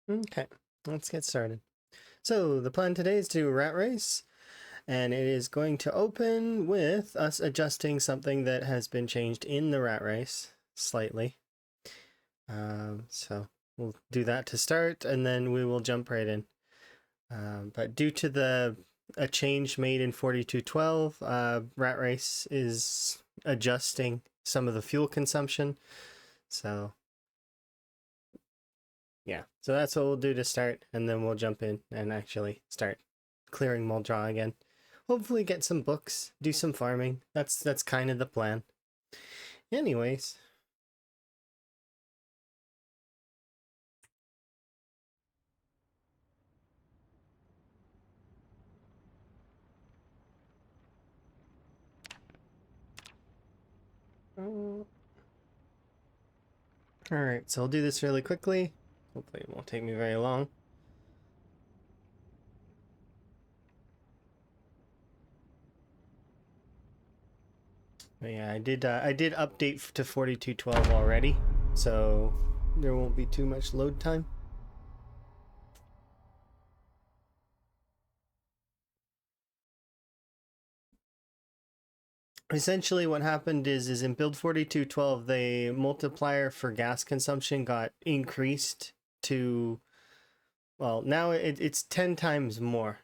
Okay, let's get started. So the plan today is to do rat race, and it is going to open with us adjusting something that has been changed in the rat race slightly. So we'll do that to start, and then we will jump right in. But due to a change made in 4212, rat race is adjusting some of the fuel consumption. So yeah, so that's what we'll do to start, and then we'll jump in and actually start clearing Muldra again. Hopefully get some books, do some farming. That's kind of the plan. Anyways. Alright, so I'll do this really quickly. Hopefully it won't take me very long. But yeah, I did update to 4212 already, so there won't be too much load time. Essentially what happened is in build 4212 the multiplier for gas consumption got increased to, well, now it's 10 times more.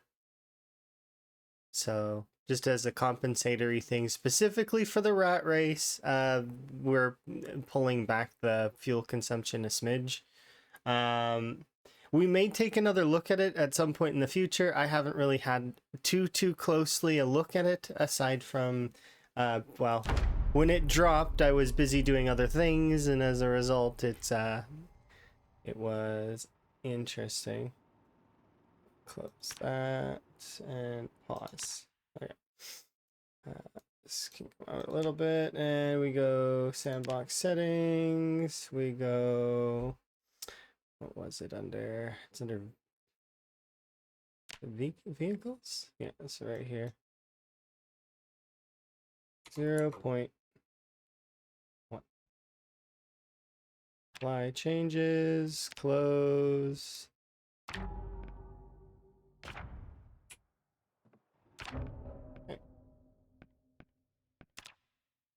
So just as a compensatory thing specifically for the rat race, we're pulling back the fuel consumption a smidge. We may take another look at it at some point in the future. I haven't really had too closely a look at it, aside from well, when it dropped I was busy doing other things, and as a result it was interesting. Close that and pause. Okay. This can come out a little bit, and we go sandbox settings. We go, what was it under? It's under vehicles. Yeah, it's right here. 0.1. Apply changes. Close. Okay.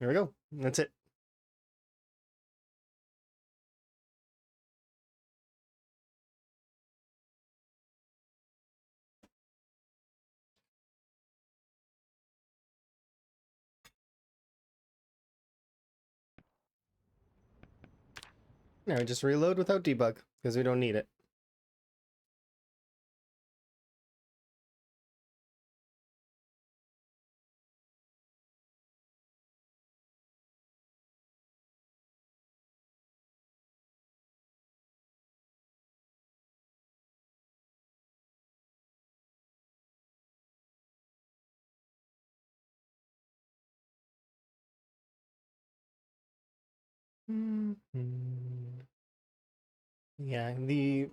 There we go. That's it. Now we just reload without debug because we don't need it. Yeah, in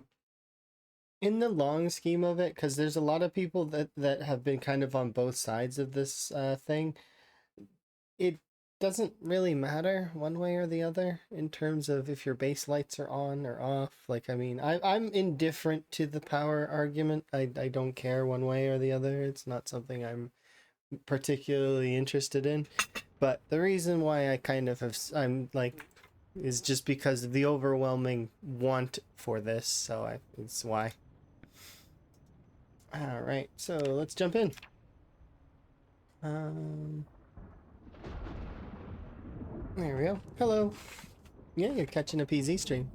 the long scheme of it, because there's a lot of people that have been kind of on both sides of this thing, it doesn't really matter one way or the other in terms of if your base lights are on or off. Like, I mean, I'm indifferent to the power argument. I don't care one way or the other. It's not something I'm particularly interested in. But the reason why I kind of I'm like, is just because of the overwhelming want for this. So it's why. All right, so let's jump in. There we go. Hello. Yeah, you're catching a PZ stream.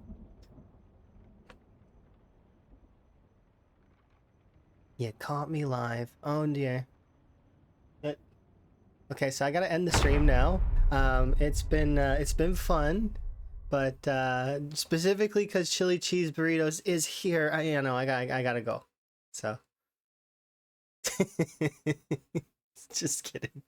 You caught me live. Oh dear. Okay, so I gotta end the stream now. It's been fun, but specifically because chili cheese burritos is here, I gotta go. So, just kidding.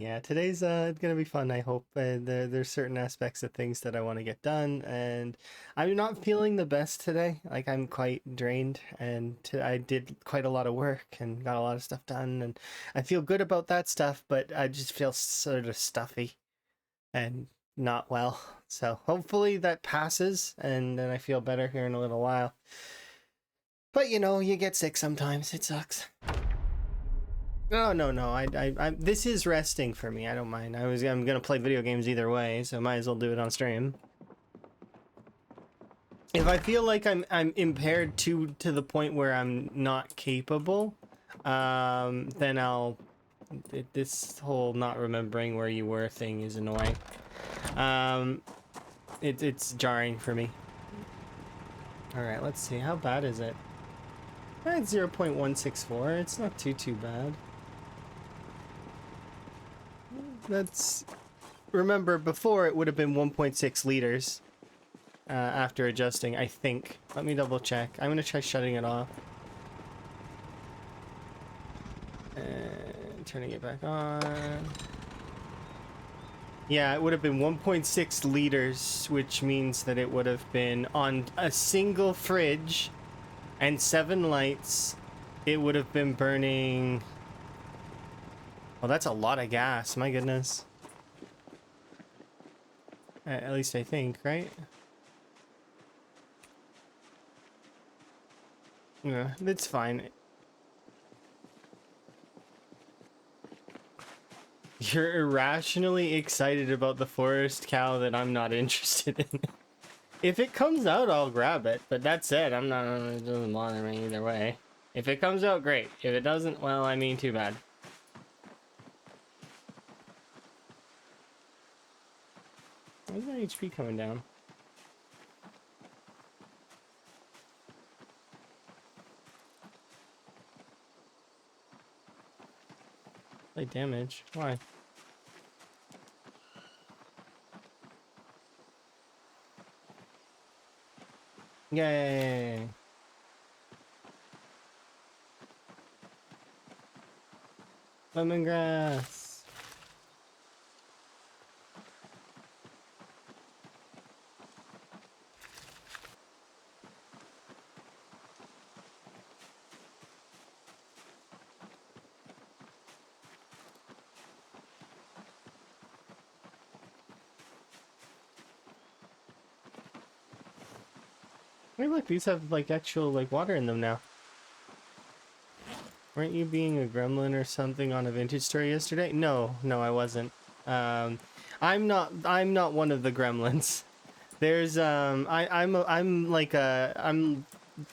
Yeah, today's gonna be fun. I hope there's certain aspects of things that I want to get done, and I'm not feeling the best today. Like I'm quite drained, and I did quite a lot of work and got a lot of stuff done, and I feel good about that stuff, but I just feel sort of stuffy and not well. So hopefully that passes, and then I feel better here in a little while. But you know, you get sick sometimes. It sucks. No, no, no. This is resting for me. I don't mind. I'm gonna play video games either way, so might as well do it on stream. If I feel like I'm impaired to the point where I'm not capable, then this whole not remembering where you were thing is annoying. It's jarring for me. All right, let's see. How bad is it? It's 0.164. It's not too bad. That's... Remember, before it would have been 1.6 liters after adjusting, I think. Let me double check. I'm going to try shutting it off. And turning it back on. Yeah, it would have been 1.6 liters, which means that it would have been on a single fridge and 7 lights. It would have been burning... Well, that's a lot of gas. My goodness. At least I think, right? Yeah, it's fine. You're irrationally excited about the forest cow that I'm not interested in. If it comes out, I'll grab it. But that's it. I'm not. It doesn't bother me either way. If it comes out, great. If it doesn't, well, I mean, too bad. Where's my HP coming down? Like damage. Why? Yay! Lemongrass. Hey, look, these have like actual like water in them now. Weren't you being a gremlin or something on a vintage story yesterday? No, no, I wasn't. I'm not one of the gremlins. There's I'm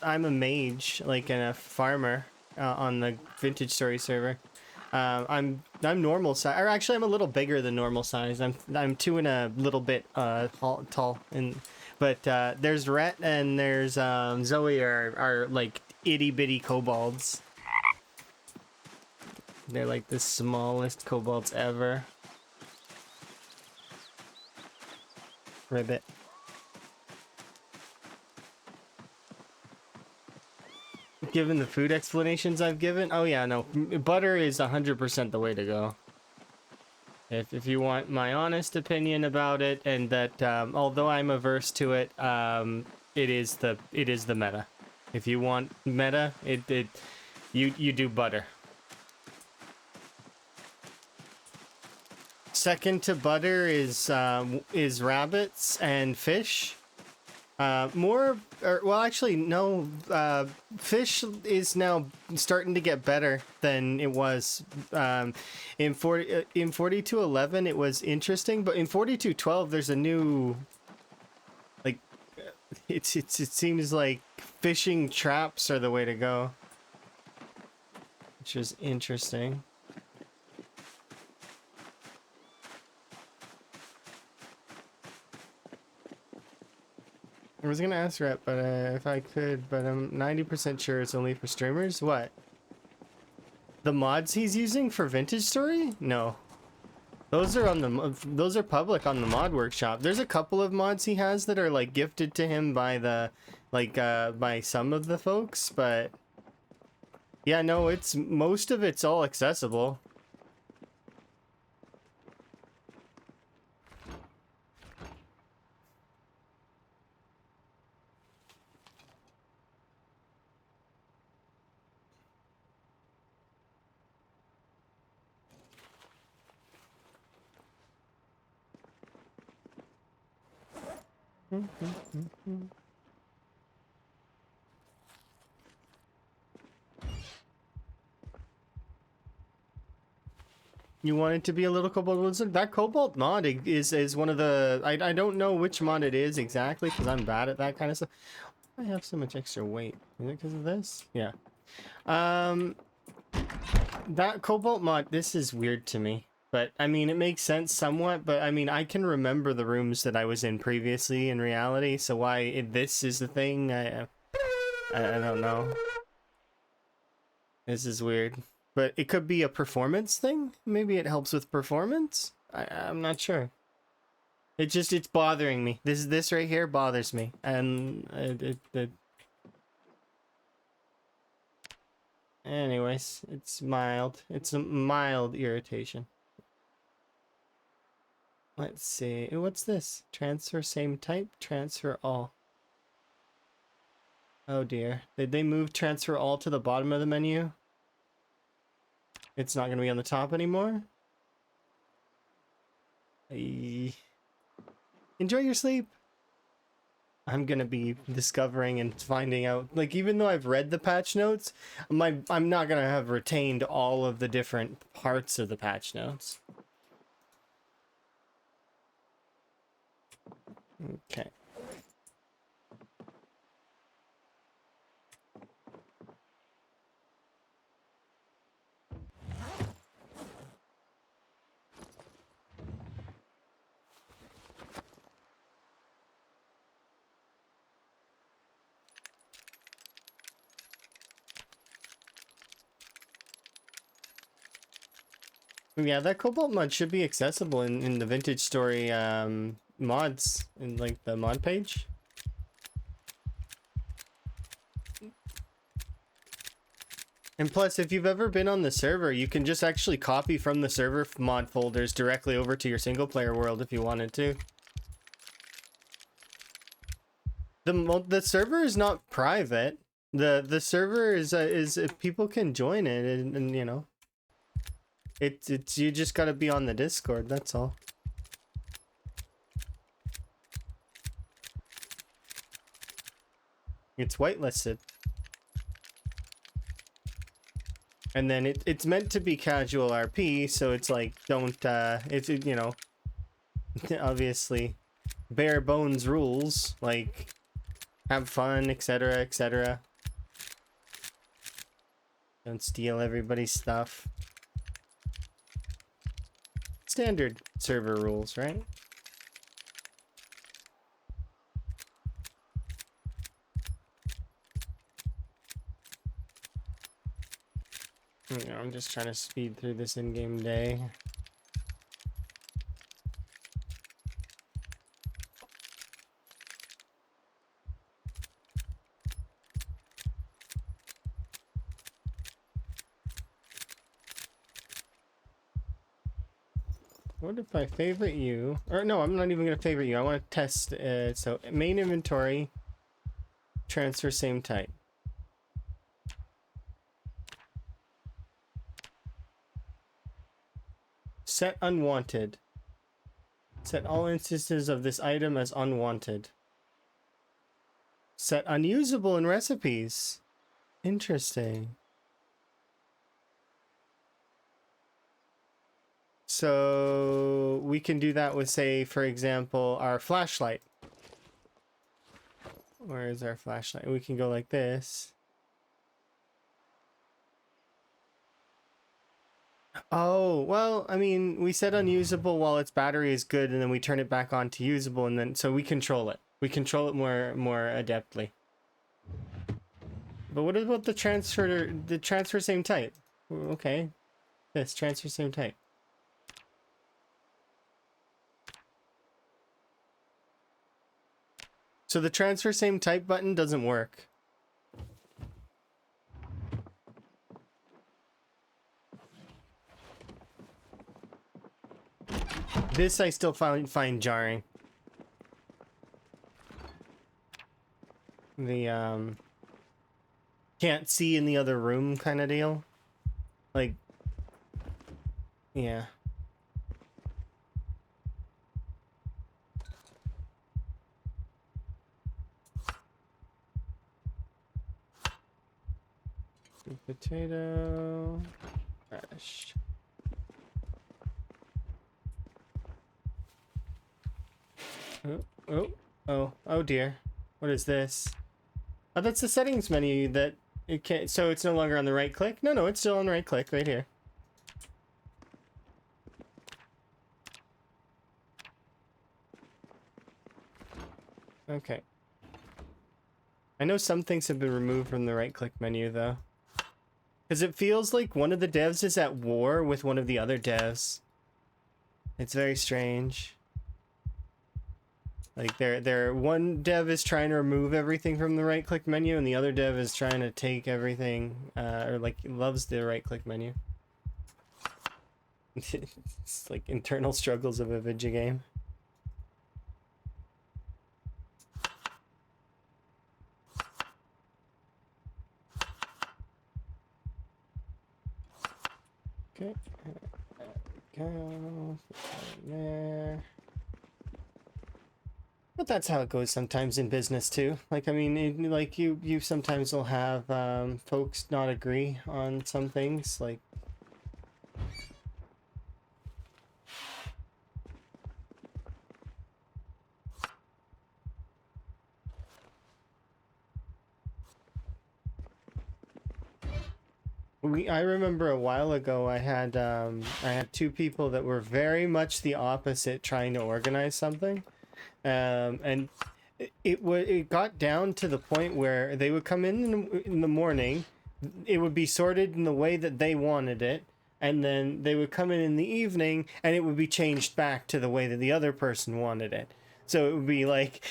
a mage, like a farmer on the vintage story server. I'm normal size, or actually I'm a little bigger than normal size. I'm 2 and a little bit tall, and but there's Rhett and there's Zoe are like itty bitty kobolds. They're like the smallest kobolds ever. Ribbit. Given the food explanations I've given, oh yeah, no, butter is 100% the way to go. If you want my honest opinion about it, and that although I'm averse to it, it is the meta. If you want meta, you do butter. Second to butter is rabbits and fish. Well, actually, no. Fish is now starting to get better than it was. In 4211, it was interesting, but in 4212, there's a new, like, it seems like fishing traps are the way to go, which is interesting. I was gonna ask Rep, but if I could, but I'm 90% sure it's only for streamers. What? The mods he's using for Vintage Story? No. Those are public on the mod workshop. There's a couple of mods he has that are like gifted to him by the by some of the folks, but yeah, no, most of it's all accessible. You want it to be a little cobalt lizard? That cobalt mod is one of the... I don't know which mod it is exactly, because I'm bad at that kind of stuff. I have so much extra weight. Is it because of this? Yeah. That cobalt mod, this is weird to me. But, I mean, it makes sense somewhat, but, I mean, I can remember the rooms that I was in previously in reality, so why this is the thing, I don't know. This is weird. But it could be a performance thing? Maybe it helps with performance? I'm not sure. It's bothering me. This right here bothers me. And anyways, it's mild. It's a mild irritation. Let's see. What's this? Transfer same type? Transfer all. Oh dear. Did they move transfer all to the bottom of the menu? It's not going to be on the top anymore? Enjoy your sleep. I'm going to be discovering and finding out. Like, even though I've read the patch notes, I'm not going to have retained all of the different parts of the patch notes. Okay. Yeah, that Cobalt mod should be accessible in the Vintage Story mods, in like the mod page. And plus, if you've ever been on the server, you can just actually copy from the server mod folders directly over to your single player world if you wanted to. The server is not private. The server is people can join it, and you know, it's you just gotta be on the Discord. That's all. It's whitelisted. And then it's meant to be casual RP, so it's like, don't, it's, you know, obviously, bare bones rules, like, have fun, etc., etc. Don't steal everybody's stuff. Standard server rules, right? I'm just trying to speed through this in-game day. What if I favorite you? Or no, I'm not even gonna favorite you. I want to test, so main inventory, transfer same type. Set unwanted. Set all instances of this item as unwanted. Set unusable in recipes. Interesting. So we can do that with, say, for example, our flashlight. Where is our flashlight? We can go like this. Oh, well, I mean, we set unusable while its battery is good, and then we turn it back on to usable, and then so we control it. We control it more adeptly. But what about the transfer same type? Okay. This transfer same type. So the transfer same type button doesn't work. This I still find jarring. The can't see in the other room kind of deal. Like, yeah. Sweet potato. Radish. Oh dear. What is this? Oh, that's the settings menu that it can't. So it's no longer on the right click? No, it's still on the right click right here. Okay. I know some things have been removed from the right click menu though. Because it feels like one of the devs is at war with one of the other devs. It's very strange. Like they're one dev is trying to remove everything from the right click menu and the other dev is trying to take everything or like loves the right click menu. It's like internal struggles of a video game. Okay. Go there. But that's how it goes sometimes in business too. Like, I mean, like you sometimes will have folks not agree on some things. Like, I remember a while ago I had two people that were very much the opposite trying to organize something, and it got down to the point where they would come in the morning, it would be sorted in the way that they wanted it, and then they would come in the evening and it would be changed back to the way that the other person wanted it. So it would be like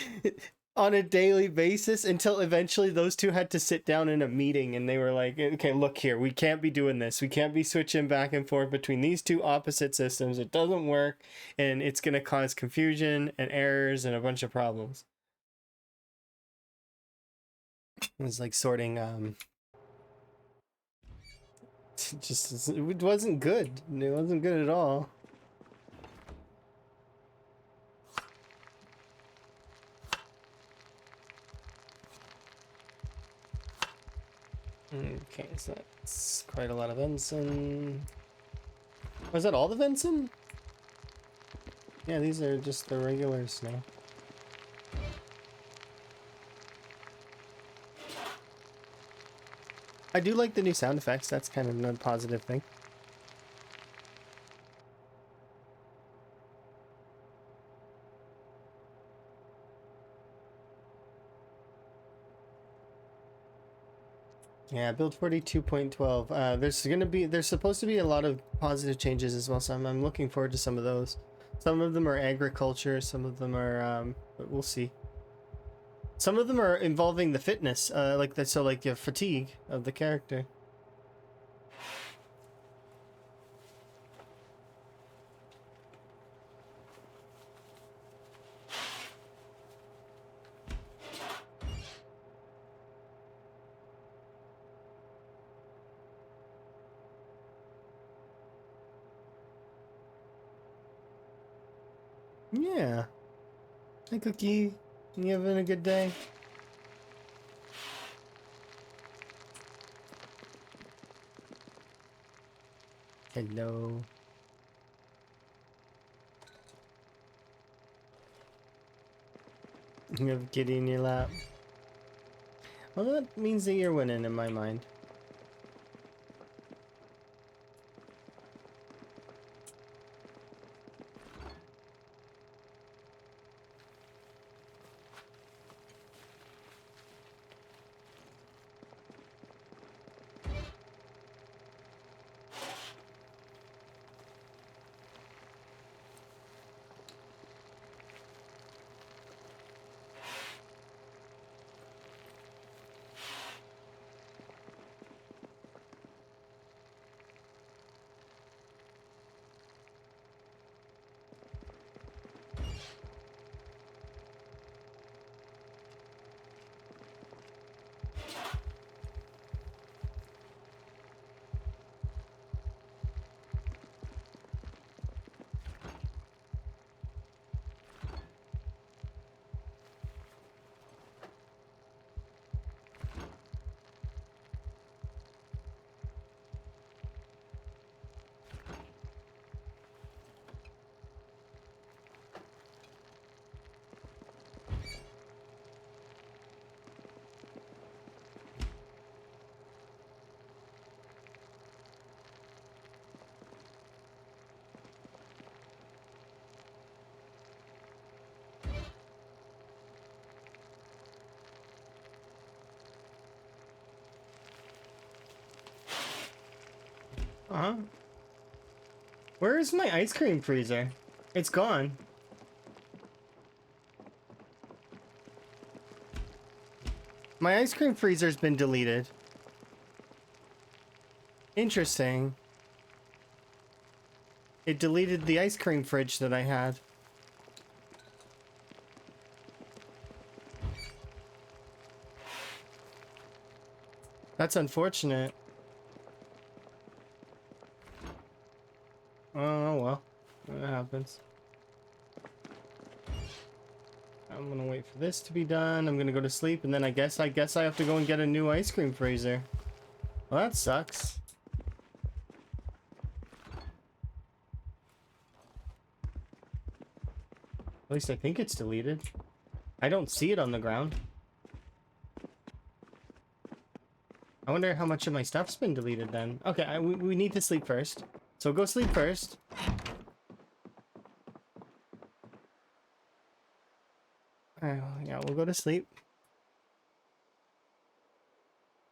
on a daily basis until eventually those two had to sit down in a meeting and they were like, okay, look here, we can't be doing this. We can't be switching back and forth between these two opposite systems. It doesn't work and it's going to cause confusion and errors and a bunch of problems. It was like sorting just it wasn't good. It wasn't good at all. Okay, so that's quite a lot of venison. Was that all the venison? Yeah, these are just the regulars now. I do like the new sound effects. That's kind of a positive thing. Yeah, build 42.12. There's supposed to be a lot of positive changes as well, so I'm looking forward to some of those. Some of them are agriculture, some of them are but we'll see. Some of them are involving the fitness, like the fatigue of the character. Yeah. Hey, Cookie. You having a good day? Hello. You have a kitty in your lap. Well, that means that you're winning in my mind. Aw. Where is my ice cream freezer? It's gone. My ice cream freezer's been deleted. Interesting. It deleted the ice cream fridge that I had. That's unfortunate. Oh well, that happens. I'm gonna wait for this to be done. I'm gonna go to sleep, and then I guess I have to go and get a new ice cream freezer. Well, that sucks. At least I think it's deleted. I don't see it on the ground. I wonder how much of my stuff's been deleted then. Okay, we need to sleep first. So go sleep first. Yeah, we'll go to sleep.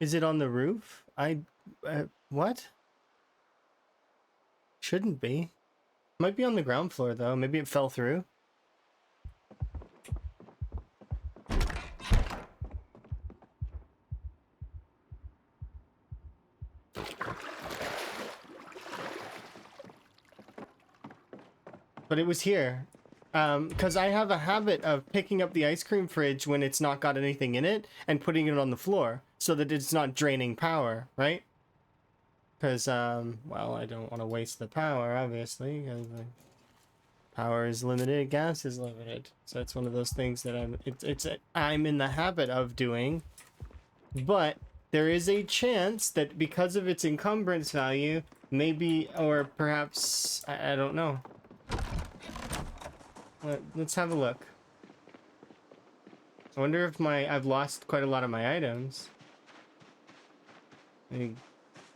Is it on the roof? What? Shouldn't be. Might be on the ground floor though. Maybe it fell through. But it was here. Because I have a habit of picking up the ice cream fridge when it's not got anything in it and putting it on the floor so that it's not draining power, right? Because, well, I don't want to waste the power, obviously, because power is limited, gas is limited. So it's one of those things that I'm in the habit of doing. But there is a chance that because of its encumbrance value, maybe, or perhaps, I don't know. Let's have a look. I wonder if I've lost quite a lot of my items. Maybe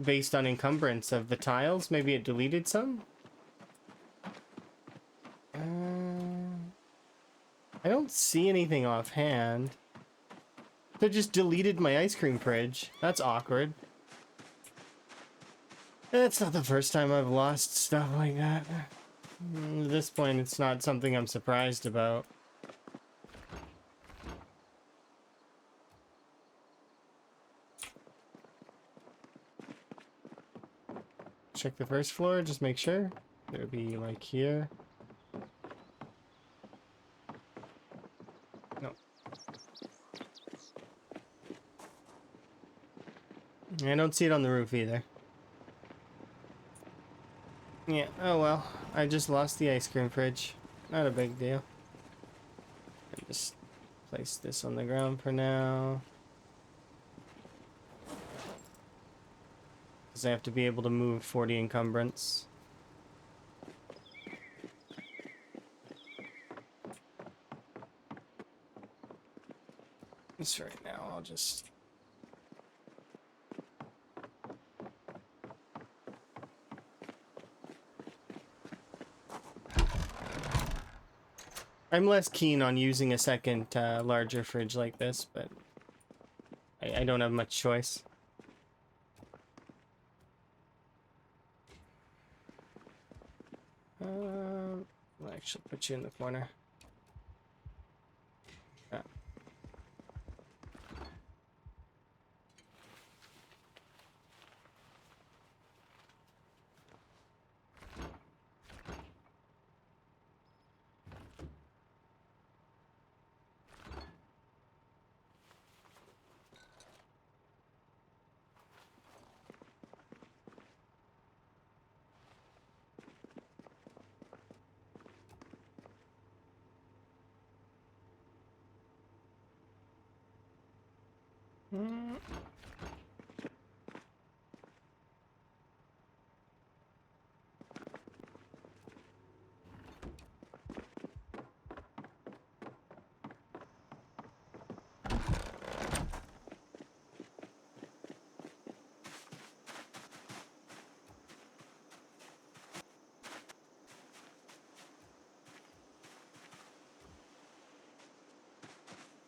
based on encumbrance of the tiles, maybe it deleted some? I don't see anything offhand. They just deleted my ice cream fridge. That's awkward. It's not the first time I've lost stuff like that. At this point, it's not something I'm surprised about. Check the first floor, just make sure. There'll be like here. No. I don't see it on the roof either. Yeah, oh well. I just lost the ice cream fridge. Not a big deal. I just place this on the ground for now. Because I have to be able to move 40 encumbrance. This right now, I'll just... I'm less keen on using a second larger fridge like this, but I don't have much choice. I'll actually put you in the corner. Ah. Mm.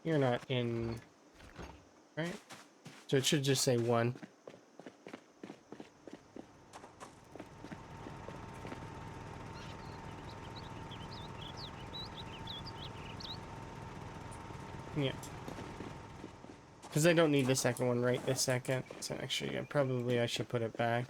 You're not in, right? So it should just say 1. Yeah. Because I don't need the second one right this second. So actually, yeah, probably I should put it back.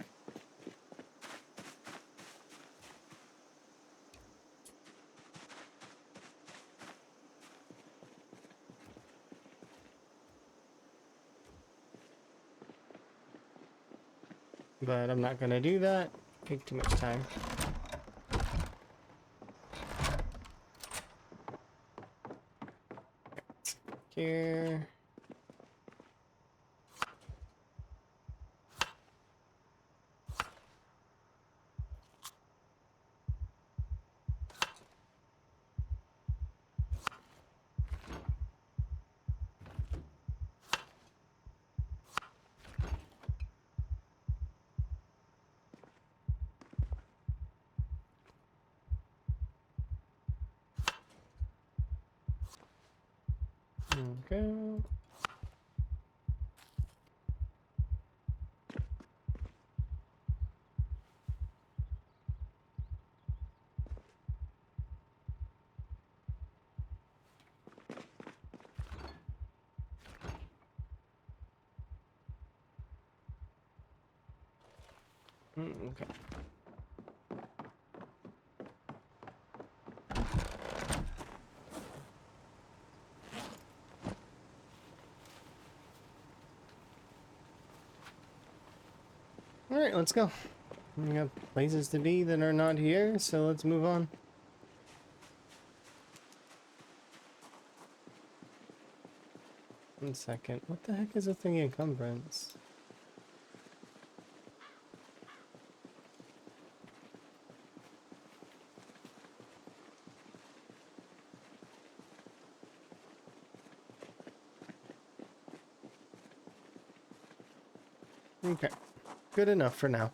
But I'm not gonna do that. Take too much time. Here. Okay. Okay. Alright, let's go. We got places to be that are not here, so let's move on. One second. What the heck is a thing encumbrance? Okay. Good enough for now.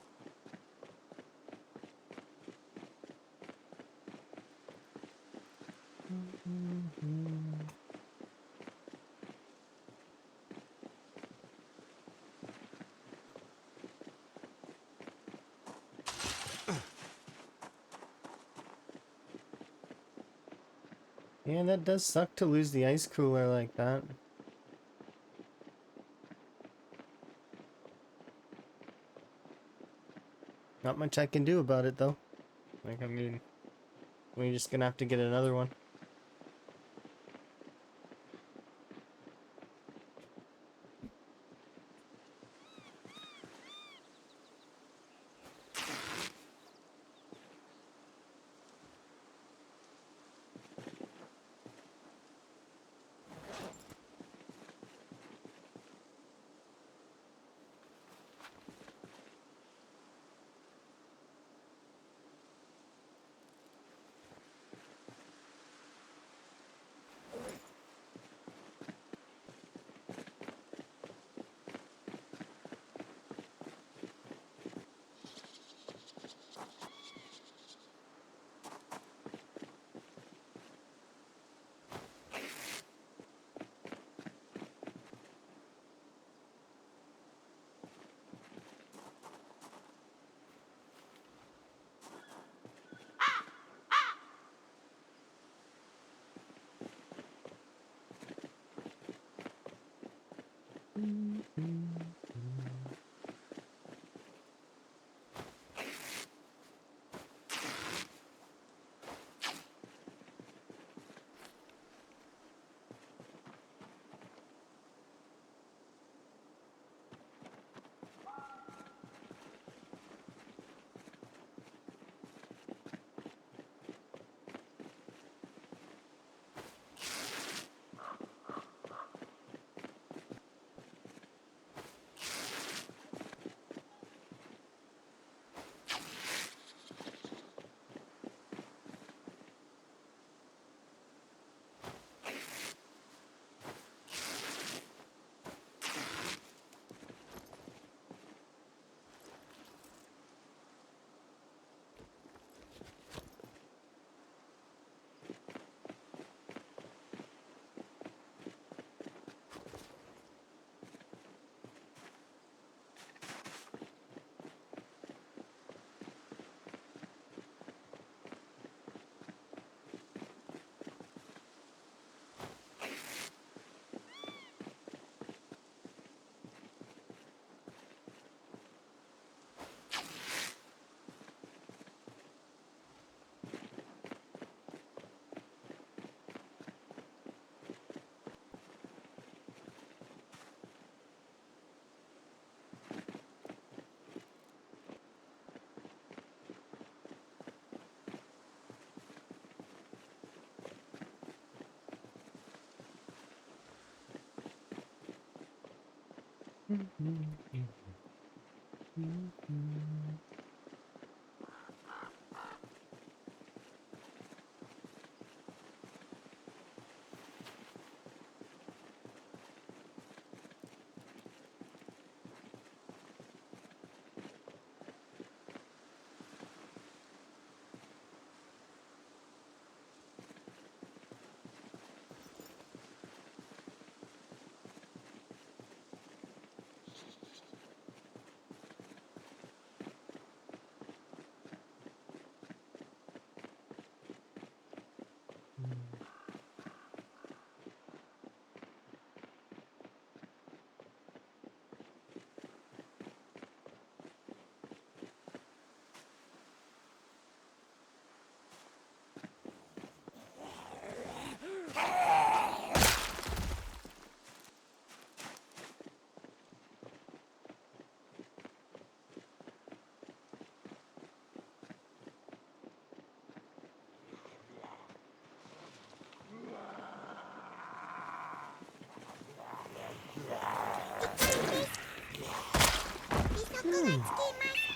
Yeah, that does suck to lose the ice cooler like that. Not much I can do about it, though. Like, I mean, we're just gonna have to get another one.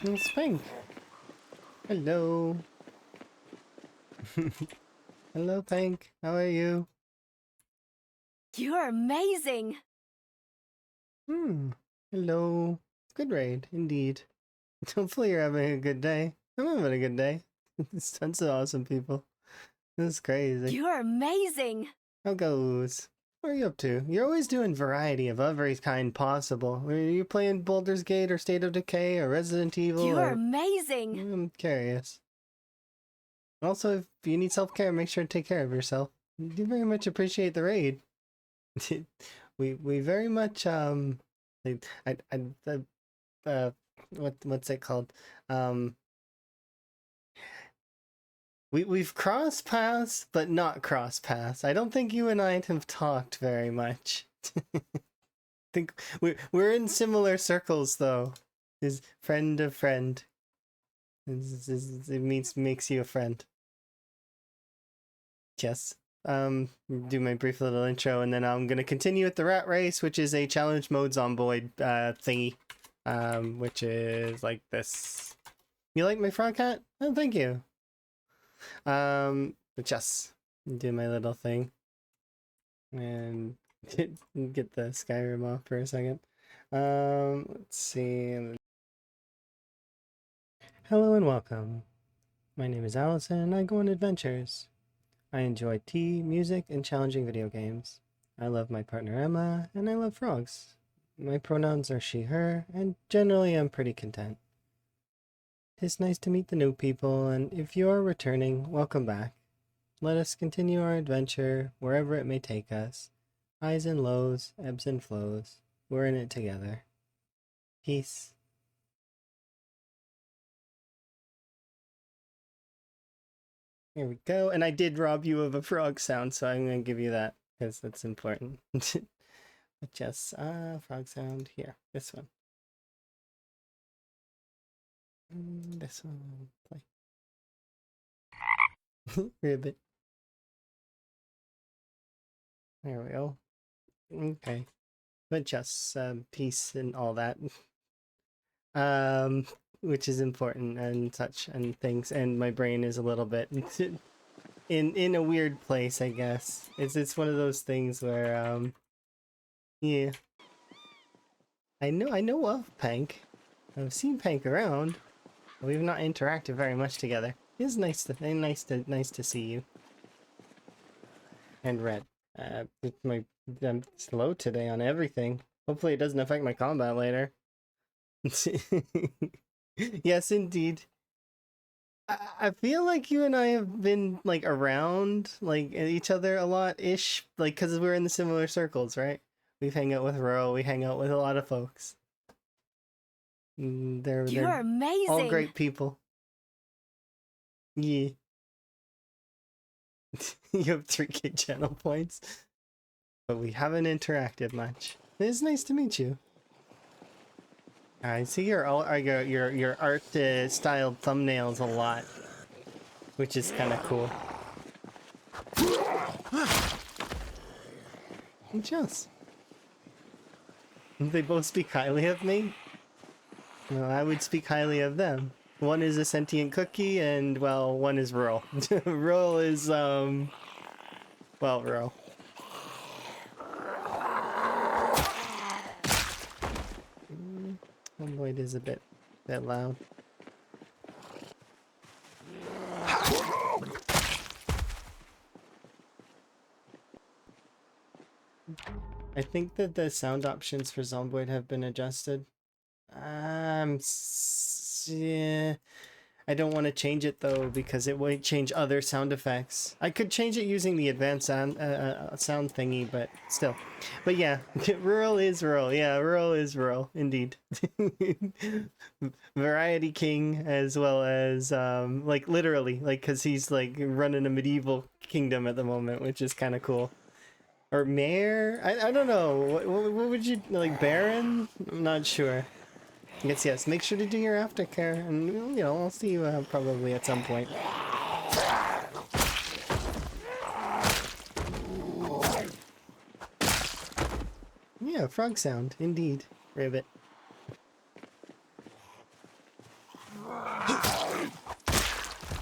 It's Pink. Hello. Hello, Pink. How are you? You're amazing! Hello. Good raid, indeed. Hopefully you're having a good day. I'm having a good day. There's tons of awesome people. This is crazy. You're amazing! How goes? What are you up to? You're always doing variety of every kind possible. Are you playing Baldur's Gate or State of Decay or Resident Evil? You're amazing! I'm curious. Also, if you need self-care, make sure to take care of yourself. We do very much appreciate the raid. we very much like, what's it called? We've crossed paths, but not crossed paths. I don't think you and I have talked very much. I think we're in similar circles though. Is friend of friend. It makes you a friend. Yes. Do my brief little intro, and then I'm gonna continue with the rat race, which is a challenge mode zomboid thingy. Which is like this. You like my frog hat? Oh, thank you. But yes, do my little thing and get the Skyrim off for a second. Let's see. Hello and welcome. My name is Allison and I go on adventures. I enjoy tea, music, and challenging video games. I love my partner Emma and I love frogs. My pronouns are she, her, and generally I'm pretty content. It's nice to meet the new people, and if you are returning, welcome back. Let us continue our adventure wherever it may take us. Highs and lows, ebbs and flows. We're in it together. Peace. Here we go. And I did rob you of a frog sound, so I'm going to give you that because that's important. But yes, frog sound here. This one. This one. Play. Ribbit. There we go. Okay. But just peace and all that. Which is important and such and things, and my brain is a little bit in a weird place, I guess. It's one of those things where yeah. I know of Pank. I've seen Pank around. We've not interacted very much together. It's nice to see you. And Red. I'm slow today on everything. Hopefully it doesn't affect my combat later. Yes, indeed. I feel like you and I have been like around like each other a lot ish, like because we're in the similar circles, right? We hang out with Ro, we hang out with a lot of folks. They're amazing. All great people. Yeah. You have 3K channel points, but we haven't interacted much. It's nice to meet you. I see your art styled thumbnails a lot, which is kind of cool. Just They both speak highly of me. Well, I would speak highly of them. One is a sentient cookie, and, well, one is rural. Rural is, well, rural. Homeboy is a bit loud. I think that the sound options for Zomboid have been adjusted. Yeah. I don't want to change it though because it won't change other sound effects. I could change it using the advanced sound thingy, but still. But yeah, rural is rural. Yeah, rural is rural indeed. Variety King, as well as like literally, like, because he's like running a medieval kingdom at the moment, which is kind of cool. Or mayor? I don't know. What would you like, Baron? I'm not sure. Yes. Make sure to do your aftercare, and you know, I'll see you probably at some point. Yeah, frog sound, indeed. Ribbit.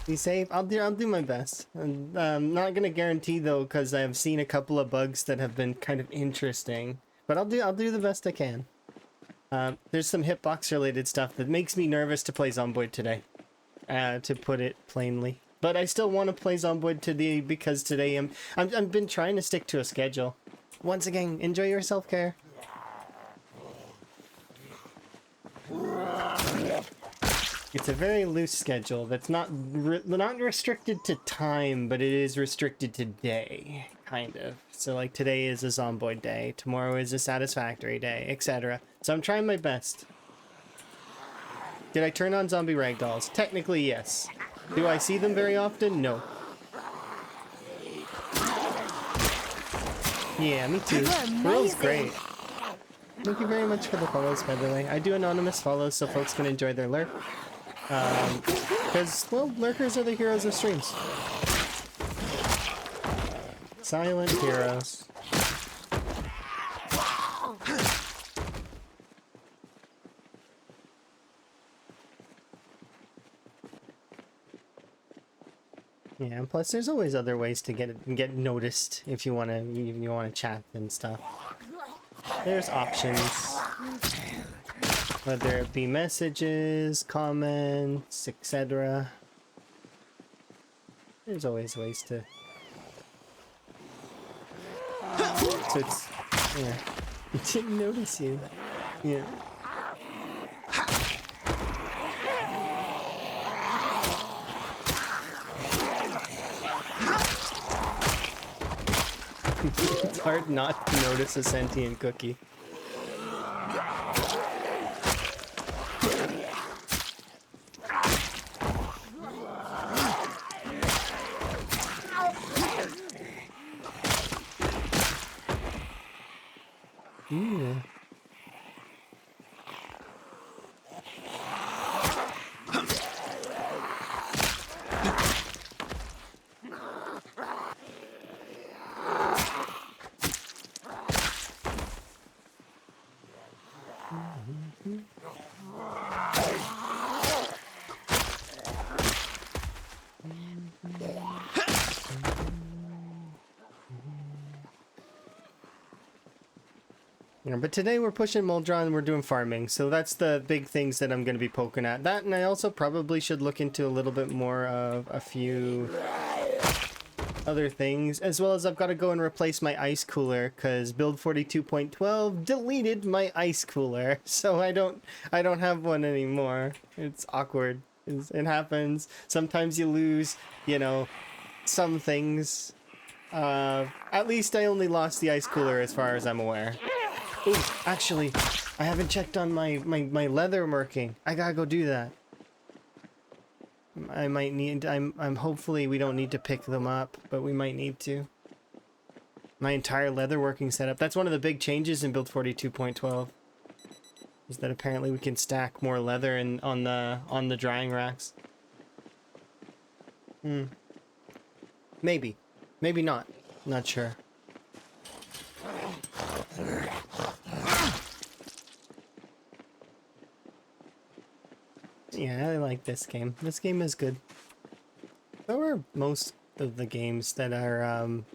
Be safe. I'll do my best. And I'm not gonna guarantee though, because I've seen a couple of bugs that have been kind of interesting. But I'll do the best I can. There's some hitbox related stuff that makes me nervous to play Zomboid today, to put it plainly. But I still want to play Zomboid today because today I've been trying to stick to a schedule. Once again, enjoy your self-care. It's a very loose schedule that's not restricted to time, but it is restricted to day, kind of. So like today is a Zomboid day, tomorrow is a Satisfactory day, etc. So I'm trying my best. Did I turn on zombie ragdolls? Technically, yes. Do I see them very often? No. Yeah, me too. World's great. Thank you very much for the follows, by the way. I do anonymous follows so folks can enjoy their lurk. Because, well, lurkers are the heroes of streams. Silent heroes. Yeah, and plus there's always other ways to get noticed if you wanna chat and stuff. There's options. Whether it be messages, comments, etc. There's always ways to. So it's, yeah. Didn't notice you. Yeah. It's hard not to notice a sentient cookie. Yeah. Yeah, but today we're pushing Muldron and we're doing farming, so that's the big things that I'm going to be poking at. That, and I also probably should look into a little bit more of a few other things, as well as I've got to go and replace my ice cooler, because build 42.12 deleted my ice cooler, so I don't have one anymore. It's awkward. It happens. Sometimes you lose, you know, some things. At least I only lost the ice cooler as far as I'm aware. Ooh, actually, I haven't checked on my leather marking. I gotta go do that. I might need, I'm hopefully we don't need to pick them up, but we might need to. My entire leather working setup. That's one of the big changes in build 42.12. Is that apparently we can stack more leather on the drying racks. Maybe. Maybe not. Not sure. Yeah, I like this game. This game is good. So are most of the games that are on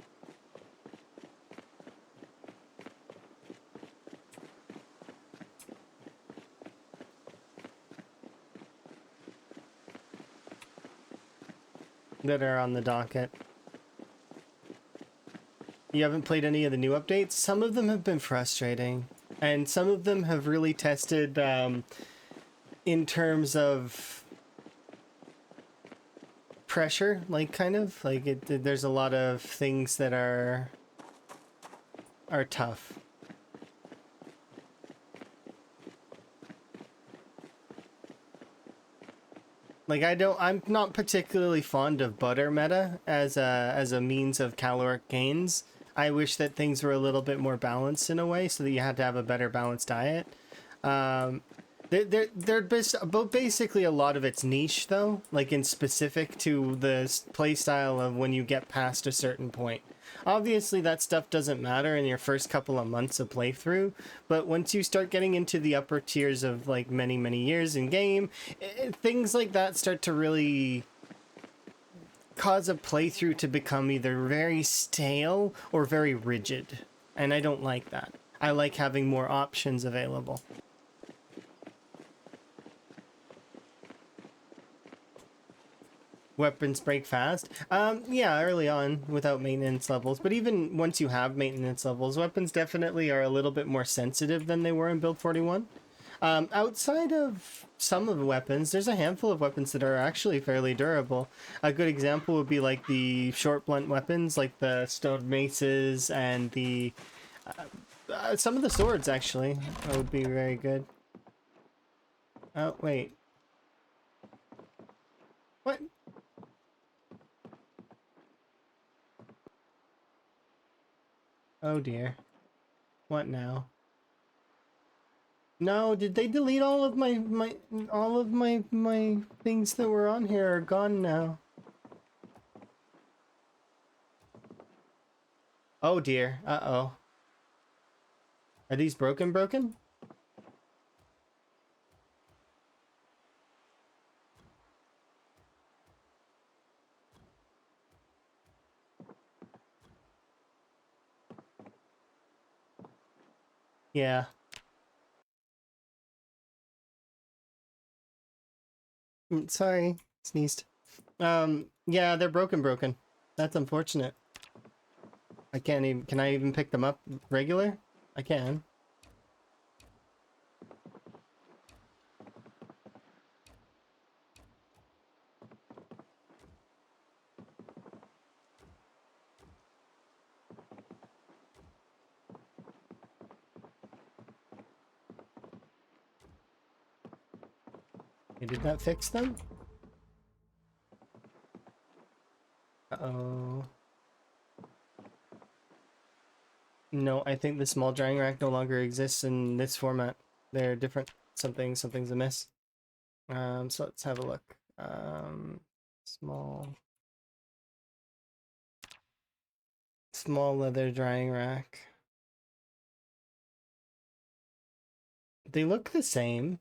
the docket. You haven't played any of the new updates? Some of them have been frustrating, and some of them have really tested in terms of pressure, like kind of like there's a lot of things that are tough. Like I'm not particularly fond of butter meta as a means of caloric gains. I wish that things were a little bit more balanced in a way, so that you had to have a better balanced diet. They're basically a lot of it's niche though, like in specific to the play style of when you get past a certain point. Obviously that stuff doesn't matter in your first couple of months of playthrough, but once you start getting into the upper tiers of like many years in game, things like that start to really cause a playthrough to become either very stale or very rigid, and I don't like that. I like having more options available. Weapons break fast? Yeah, early on without maintenance levels, but even once you have maintenance levels, weapons definitely are a little bit more sensitive than they were in Build 41. Outside of some of the weapons, there's a handful of weapons that are actually fairly durable. A good example would be like the short blunt weapons, like the stone maces and the some of the swords actually would be very good. Oh, wait. What? Oh dear. What now? No, did they delete all of my things that were on here are gone now? Oh dear. Uh-oh. Are these broken? Yeah. Sorry. Sneezed. Yeah, they're broken. That's unfortunate. I can't even, can I even pick them up regular? I can. Okay, did that fix them? Uh-oh. No, I think the small drying rack no longer exists in this format. They're different. Something's amiss. So let's have a look. Small leather drying rack. They look the same.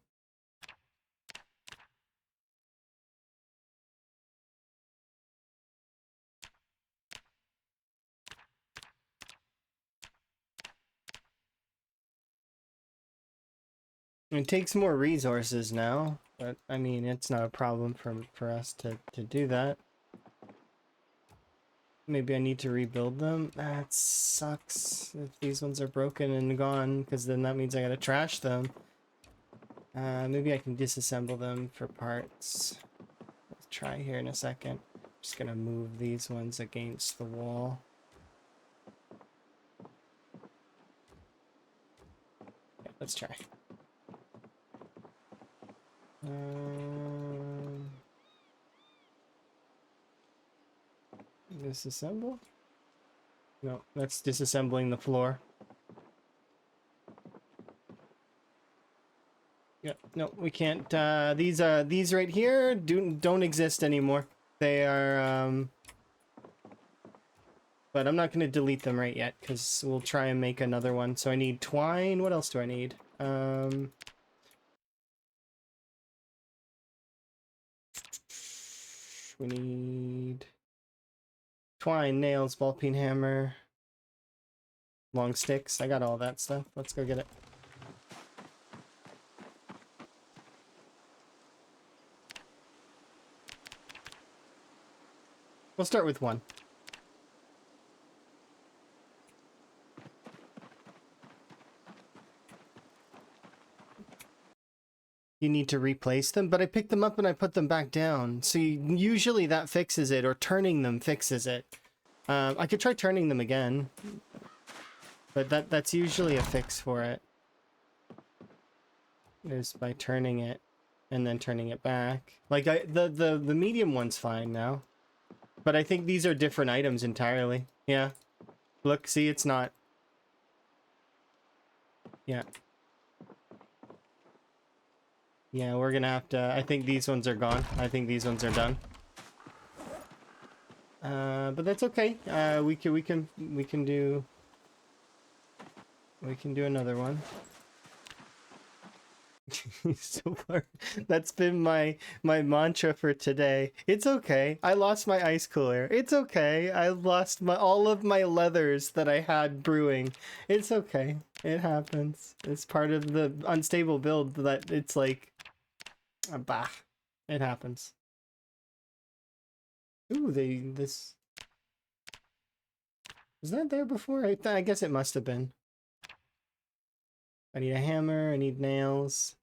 It takes more resources now, but I mean, it's not a problem for us to do that. Maybe I need to rebuild them. That sucks if these ones are broken and gone, because then that means I gotta trash them. Maybe I can disassemble them for parts. Let's try here in a second. Just gonna move these ones against the wall. Yeah, let's try. Disassemble? No, that's disassembling the floor. Yeah, no, we can't. These right here don't exist anymore. They are but I'm not gonna delete them right yet because we'll try and make another one. So I need twine. What else do I need? We need twine, nails, ball peen hammer, long sticks. I got all that stuff. Let's go get it. We'll start with one. You need to replace them, but I picked them up and I put them back down. So usually that fixes it, or turning them fixes it. I could try turning them again, but that's usually a fix for it. Is by turning it and then turning it back. Like the medium one's fine now, but I think these are different items entirely. Yeah, look, see, it's not. Yeah. Yeah, we're gonna have to. I think these ones are gone. I think these ones are done. But that's okay. We can do another one. So far, that's been my mantra for today. It's okay. I lost my ice cooler. It's okay. I lost all of my leathers that I had brewing. It's okay. It happens. It's part of the unstable build that it's like, bah, it happens. Ooh, this was that there before? I guess it must have been. I need a hammer. I need nails.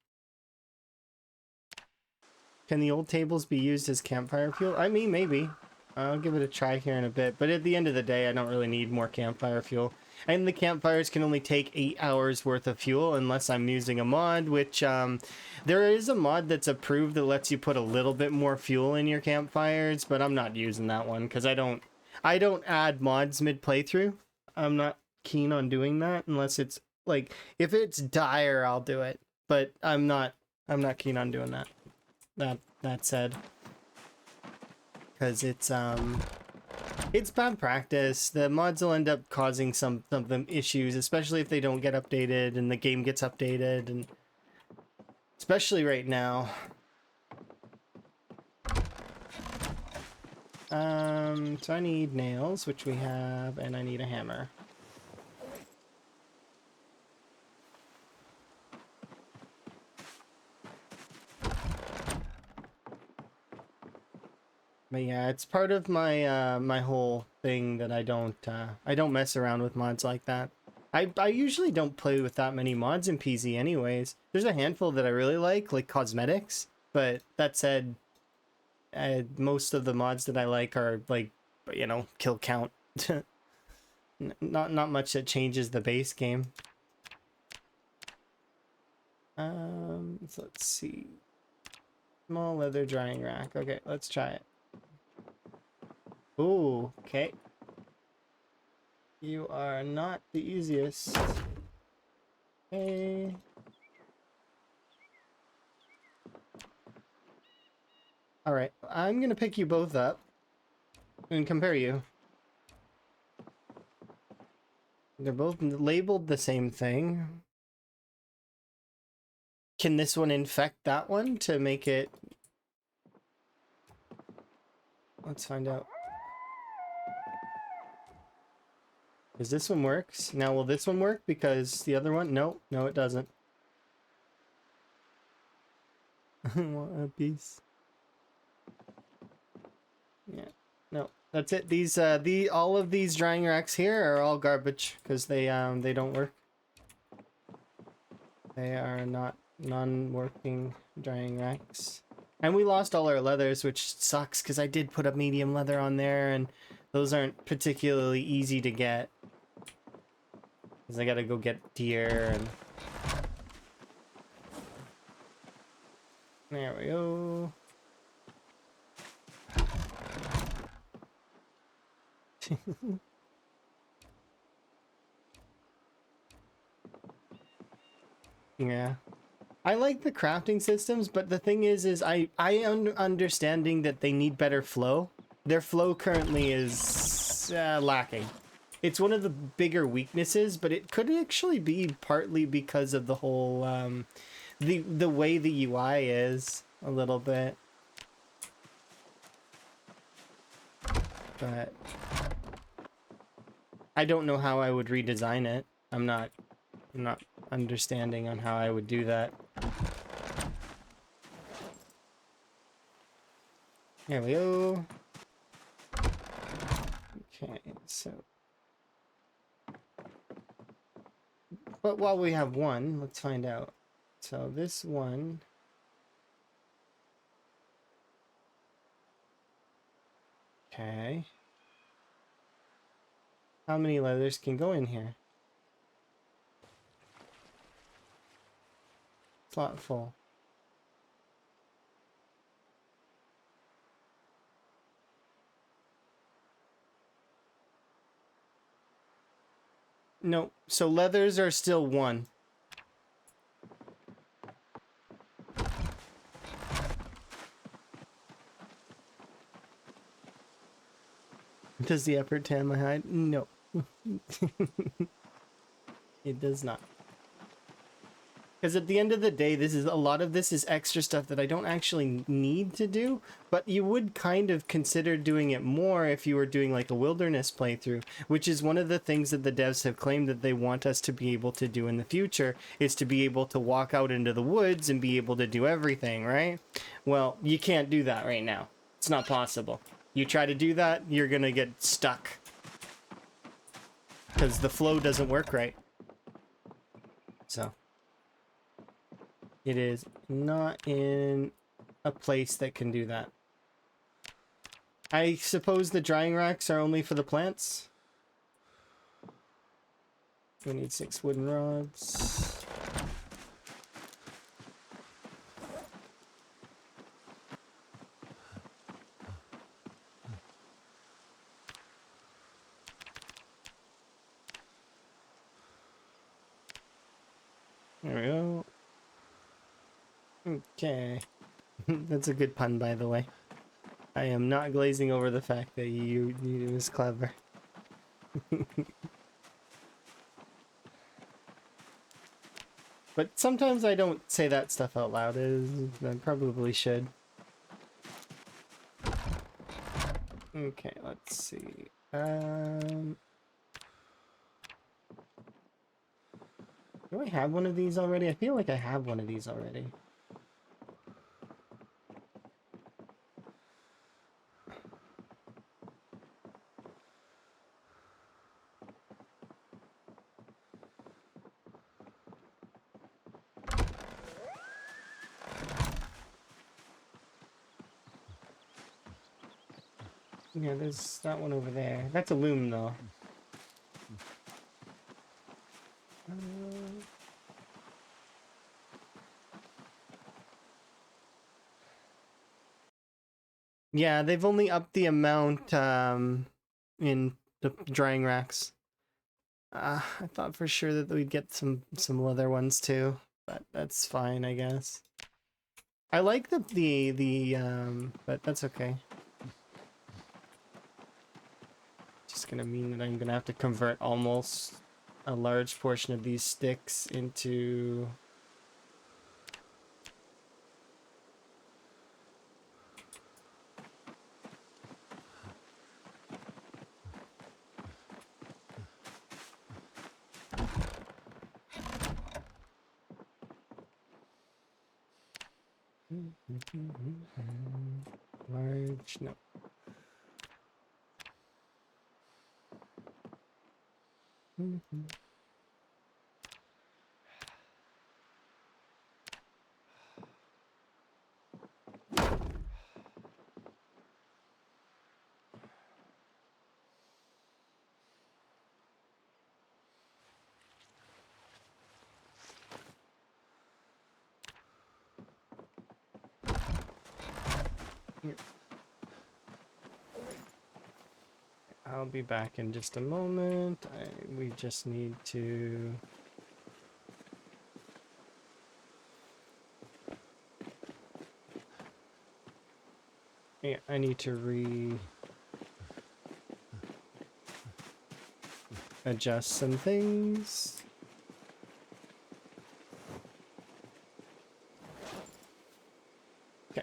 Can the old tables be used as campfire fuel? I mean, maybe. I'll give it a try here in a bit. But at the end of the day, I don't really need more campfire fuel. And the campfires can only take 8 hours worth of fuel unless I'm using a mod, which there is a mod that's approved that lets you put a little bit more fuel in your campfires, but I'm not using that one because I don't add mods mid playthrough. I'm not keen on doing that unless it's like, if it's dire, I'll do it, but I'm not keen on doing that. That said, because it's bad practice. The mods will end up causing some issues, especially if they don't get updated and the game gets updated, and especially right now. So I need nails, which we have, and I need a hammer. But yeah, it's part of my my whole thing that I don't mess around with mods like that. I usually don't play with that many mods in PZ anyways. There's a handful that I really like cosmetics, but that said, most of the mods that I like are like, you know, kill count. Not much that changes the base game. So let's see. Small leather drying rack. Okay, let's try it. Ooh, okay. You are not the easiest. Okay. Alright, I'm gonna pick you both up and compare you. They're both labeled the same thing. Can this one infect that one to make it... Let's find out. Because this one works. Now, will this one work? Because the other one... No, it doesn't. Want a piece. Yeah. No, that's it. These all of these drying racks here are all garbage because they don't work. They are not non-working drying racks. And we lost all our leathers, which sucks because I did put a medium leather on there, and those aren't particularly easy to get. Because I gotta go get deer and... There we go. Yeah. I like the crafting systems, but the thing is I understanding that they need better flow. Their flow currently is lacking. It's one of the bigger weaknesses, but it could actually be partly because of the whole the way the UI is a little bit. but I don't know how I would redesign it. I'm not understanding on how I would do that. There we go. Okay, so. But while we have one, let's find out. So this one. Okay. How many leathers can go in here? Slot full. No, so leathers are still one. Does the effort tan my hide? No. It does not. Because at the end of the day, a lot of this is extra stuff that I don't actually need to do, but you would kind of consider doing it more if you were doing like a wilderness playthrough, which is one of the things that the devs have claimed that they want us to be able to do in the future, is to be able to walk out into the woods and be able to do everything, right? Well, you can't do that right now. It's not possible. You try to do that, you're gonna get stuck. Because the flow doesn't work right. So. It is not in a place that can do that. I suppose the drying racks are only for the plants. We need 6 wooden rods. There we go. Okay. That's a good pun, by the way. I am not glazing over the fact that it was clever. But sometimes I don't say that stuff out loud. I probably should. Okay, let's see. Do I have one of these already? I feel like I have one of these already. Yeah, there's that one over there. That's a loom, though. Yeah, they've only upped the amount in the drying racks. I thought for sure that we'd get some leather ones too, but that's fine, I guess. I like but that's okay. Just gonna mean that I'm gonna have to convert almost a large portion of these sticks into large, no. I'll be back in just a moment. We just need to... Yeah, I need to adjust some things. Okay.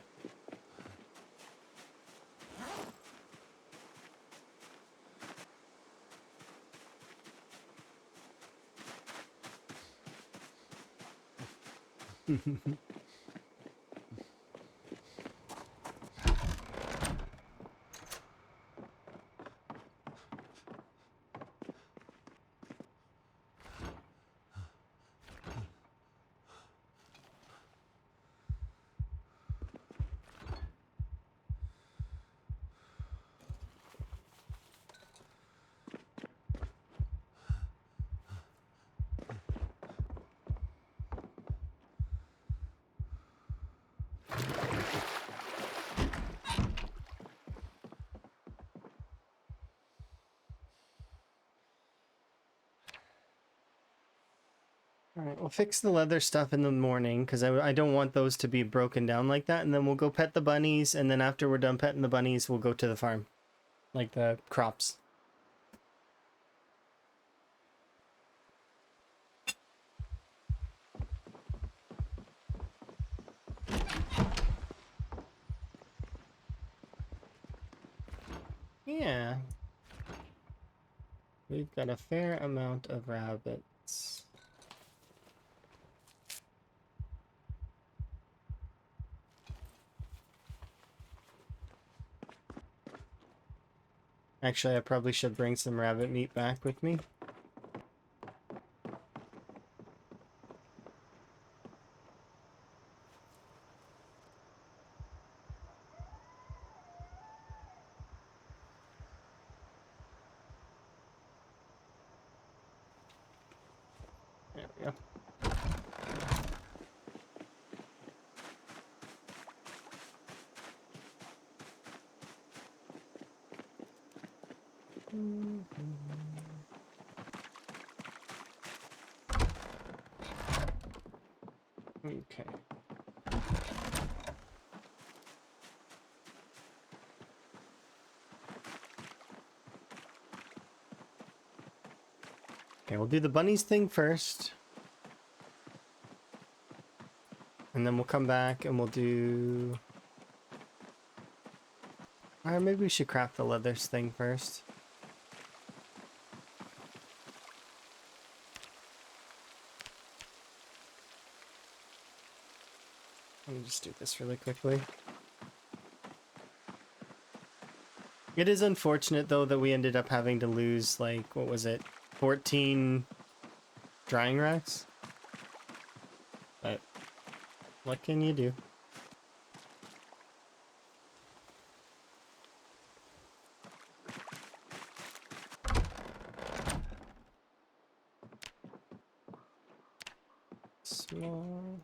All right, we'll fix the leather stuff in the morning because I don't want those to be broken down like that. And then we'll go pet the bunnies. And then after we're done petting the bunnies, we'll go to the farm, like the crops. Yeah. We've got a fair amount of rabbits. Actually, I probably should bring some rabbit meat back with me. There we go. Okay. Okay, we'll do the bunnies thing first. And then we'll come back and we'll do... Or maybe we should craft the leathers thing first. Let me just do this really quickly. It is unfortunate, though, that we ended up having to lose, like, what was it? 14 drying racks? But what can you do? Small...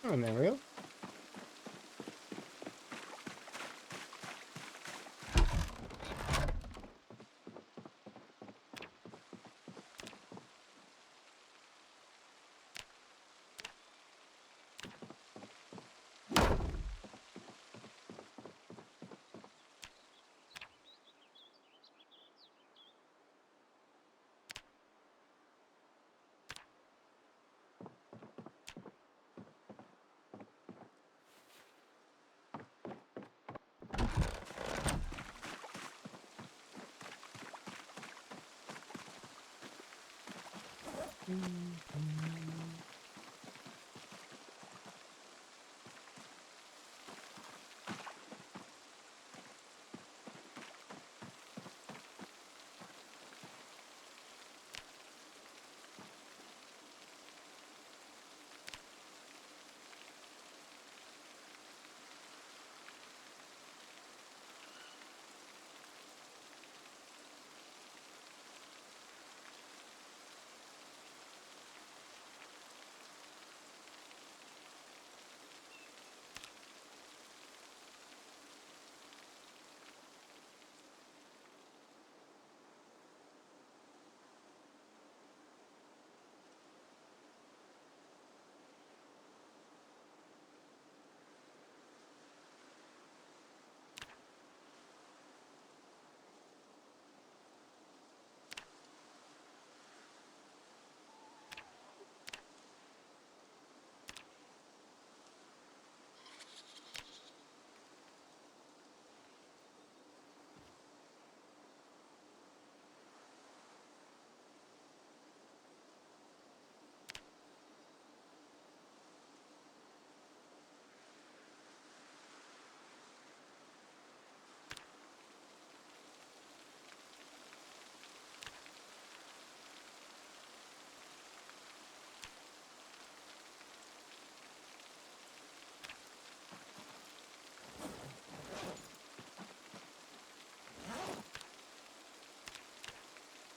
Oh, and there we go.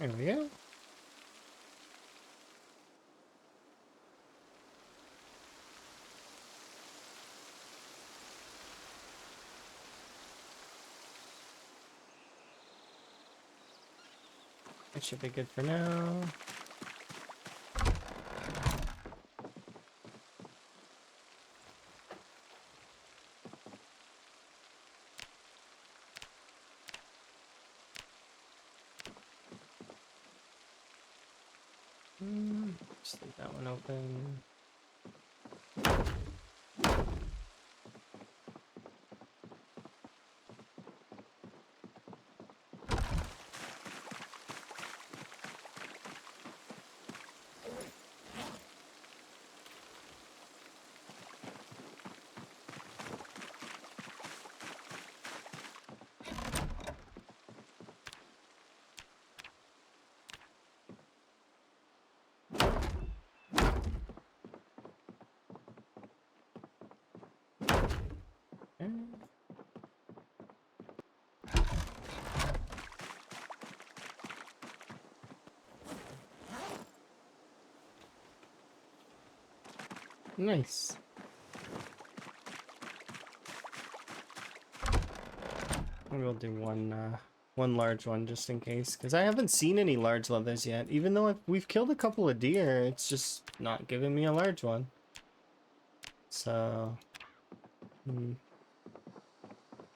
There we go. That should be good for now. Just leave that one open. Okay. Nice. We'll do one large one just in case, because I haven't seen any large leathers yet. Even though we've killed a couple of deer, it's just not giving me a large one. So,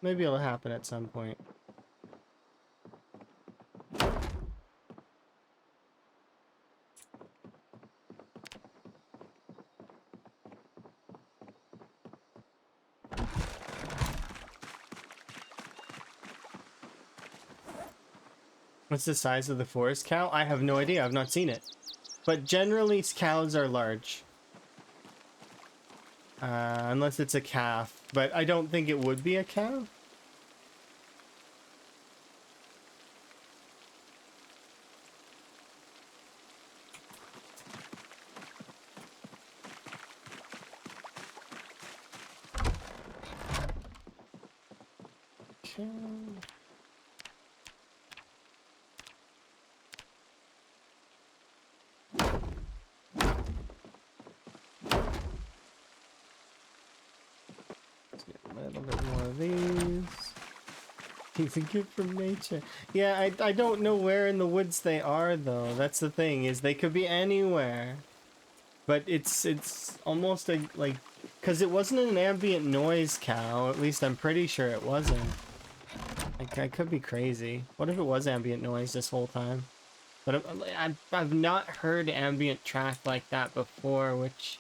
maybe it'll happen at some point. What's the size of the forest cow? I have no idea. I've not seen it. But generally, cows are large. Unless it's a calf. But I don't think it would be a cow. Okay. Let's get a little bit more of these. He's a gift from nature. Yeah, I don't know where in the woods they are though. That's the thing, is they could be anywhere. But it's almost like, because it wasn't an ambient noise cow. At least I'm pretty sure it wasn't. Like, I could be crazy. What if it was ambient noise this whole time? But I've not heard ambient track like that before, which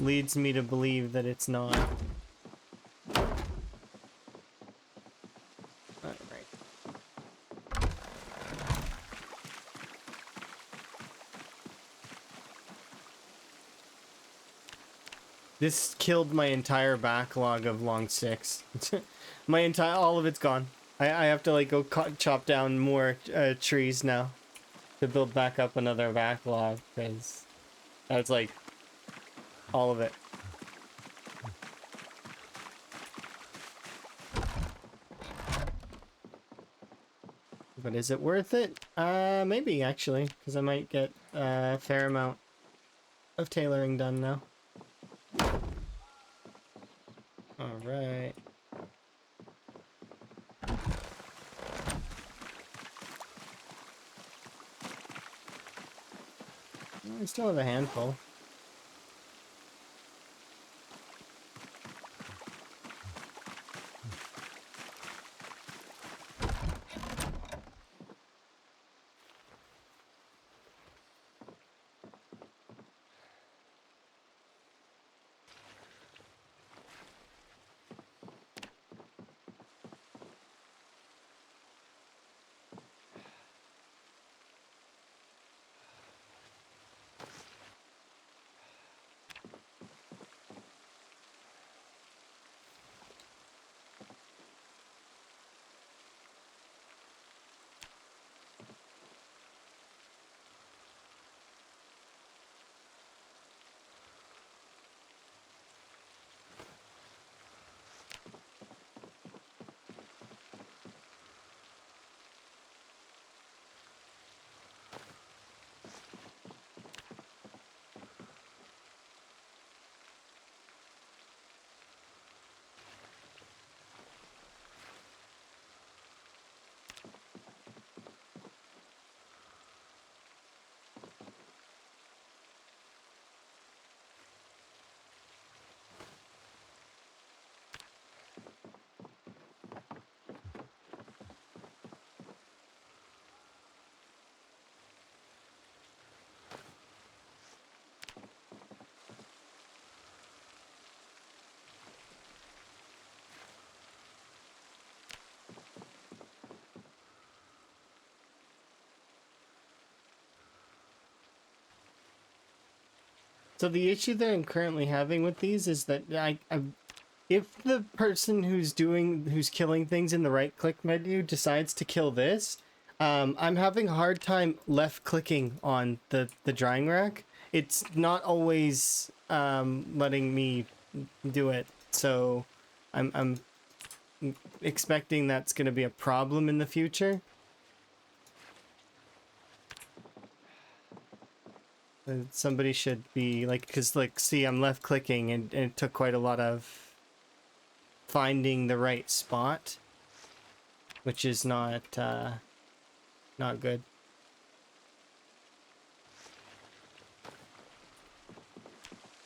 leads me to believe that it's not. Alright. This killed my entire backlog of long sticks. All of it's gone. I have to like go chop down more trees now to build back up another backlog, because that's like all of it. But is it worth it? Maybe actually, because I might get a fair amount of tailoring done now. All right. I still have a handful. So the issue that I'm currently having with these is that if the person who's killing things in the right click menu decides to kill this, I'm having a hard time left clicking on the drying rack. It's not always letting me do it. So I'm expecting that's going to be a problem in the future. Somebody should be like, because like, see, I'm left clicking and it took quite a lot of finding the right spot, which is not good.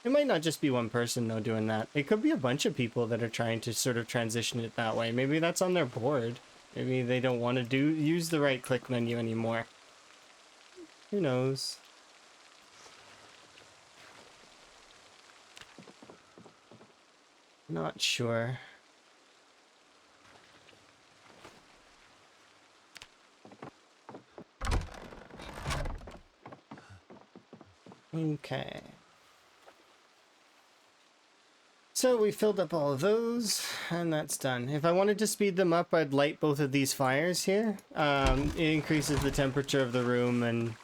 It might not just be one person though doing that. It could be a bunch of people that are trying to sort of transition it that way. Maybe that's on their board. Maybe they don't want to use the right click menu anymore. Who knows? Not sure. Okay. So we filled up all of those, and that's done. If I wanted to speed them up, I'd light both of these fires here. It increases the temperature of the room, and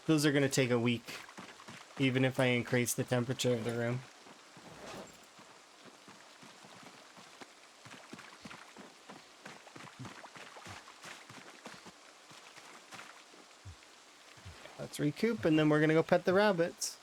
those are going to take a week, even if I increase the temperature of the room. Let's recoup, and then we're going to go pet the rabbits.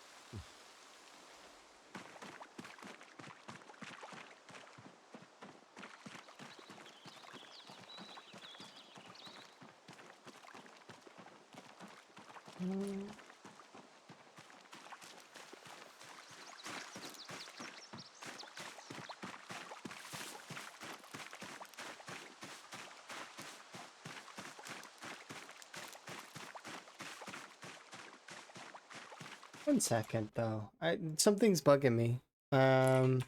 One second, though. Something's bugging me. Backpack.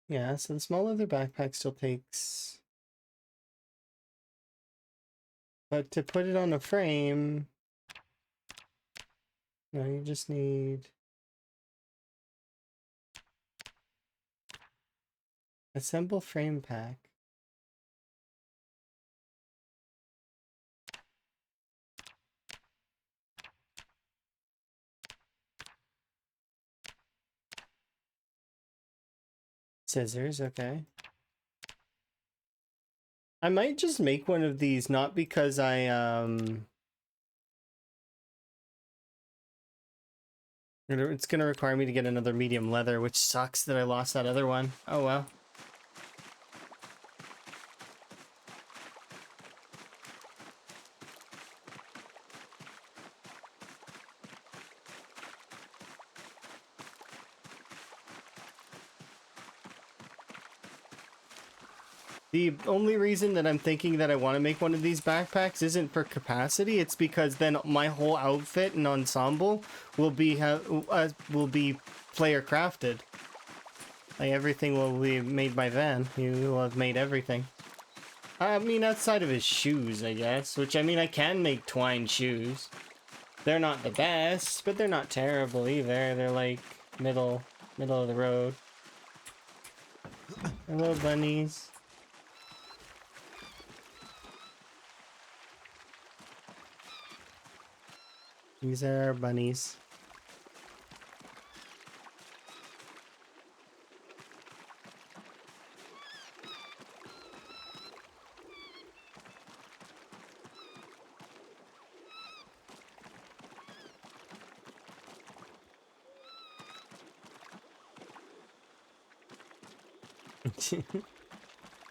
Yeah, so the small leather backpack still takes... But to put it on a frame... No, you just need... Assemble frame pack. Scissors, okay. I might just make one of these, not because it's gonna require me to get another medium leather, which sucks that I lost that other one. Oh well. The only reason that I'm thinking that I want to make one of these backpacks isn't for capacity. It's because then my whole outfit and ensemble will be player crafted. Like everything will be made by Van. He will have made everything. I mean, outside of his shoes, I guess. Which, I mean, I can make twine shoes. They're not the best, but they're not terrible either. They're like middle of the road. Hello, bunnies. These are our bunnies.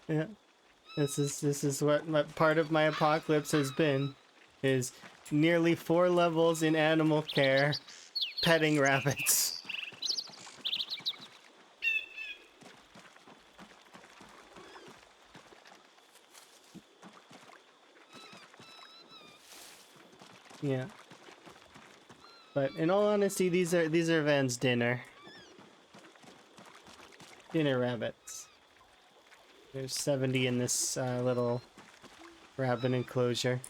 Yeah, this is what part of my apocalypse has been, is nearly 4 levels in animal care, petting rabbits. Yeah. But in all honesty, these are Van's dinner. Dinner rabbits. There's 70 in this little rabbit enclosure.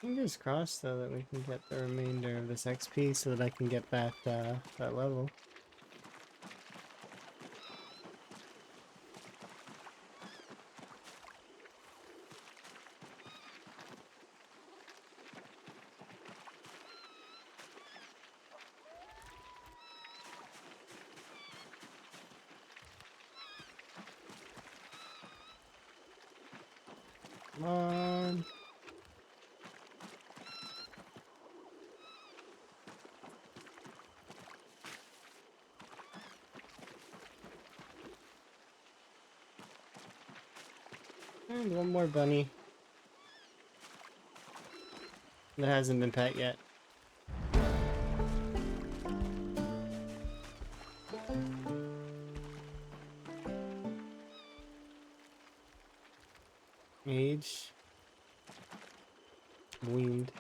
Fingers crossed, though, that we can get the remainder of this XP so that I can get that level. Come on. And one more bunny. That hasn't been pet yet. Age. Weaned.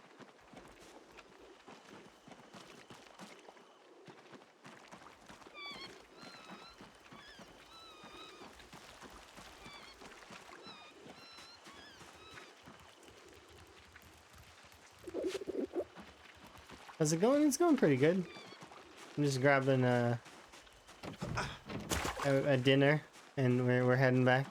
How's it going? It's going pretty good. I'm just grabbing a dinner, and we're heading back.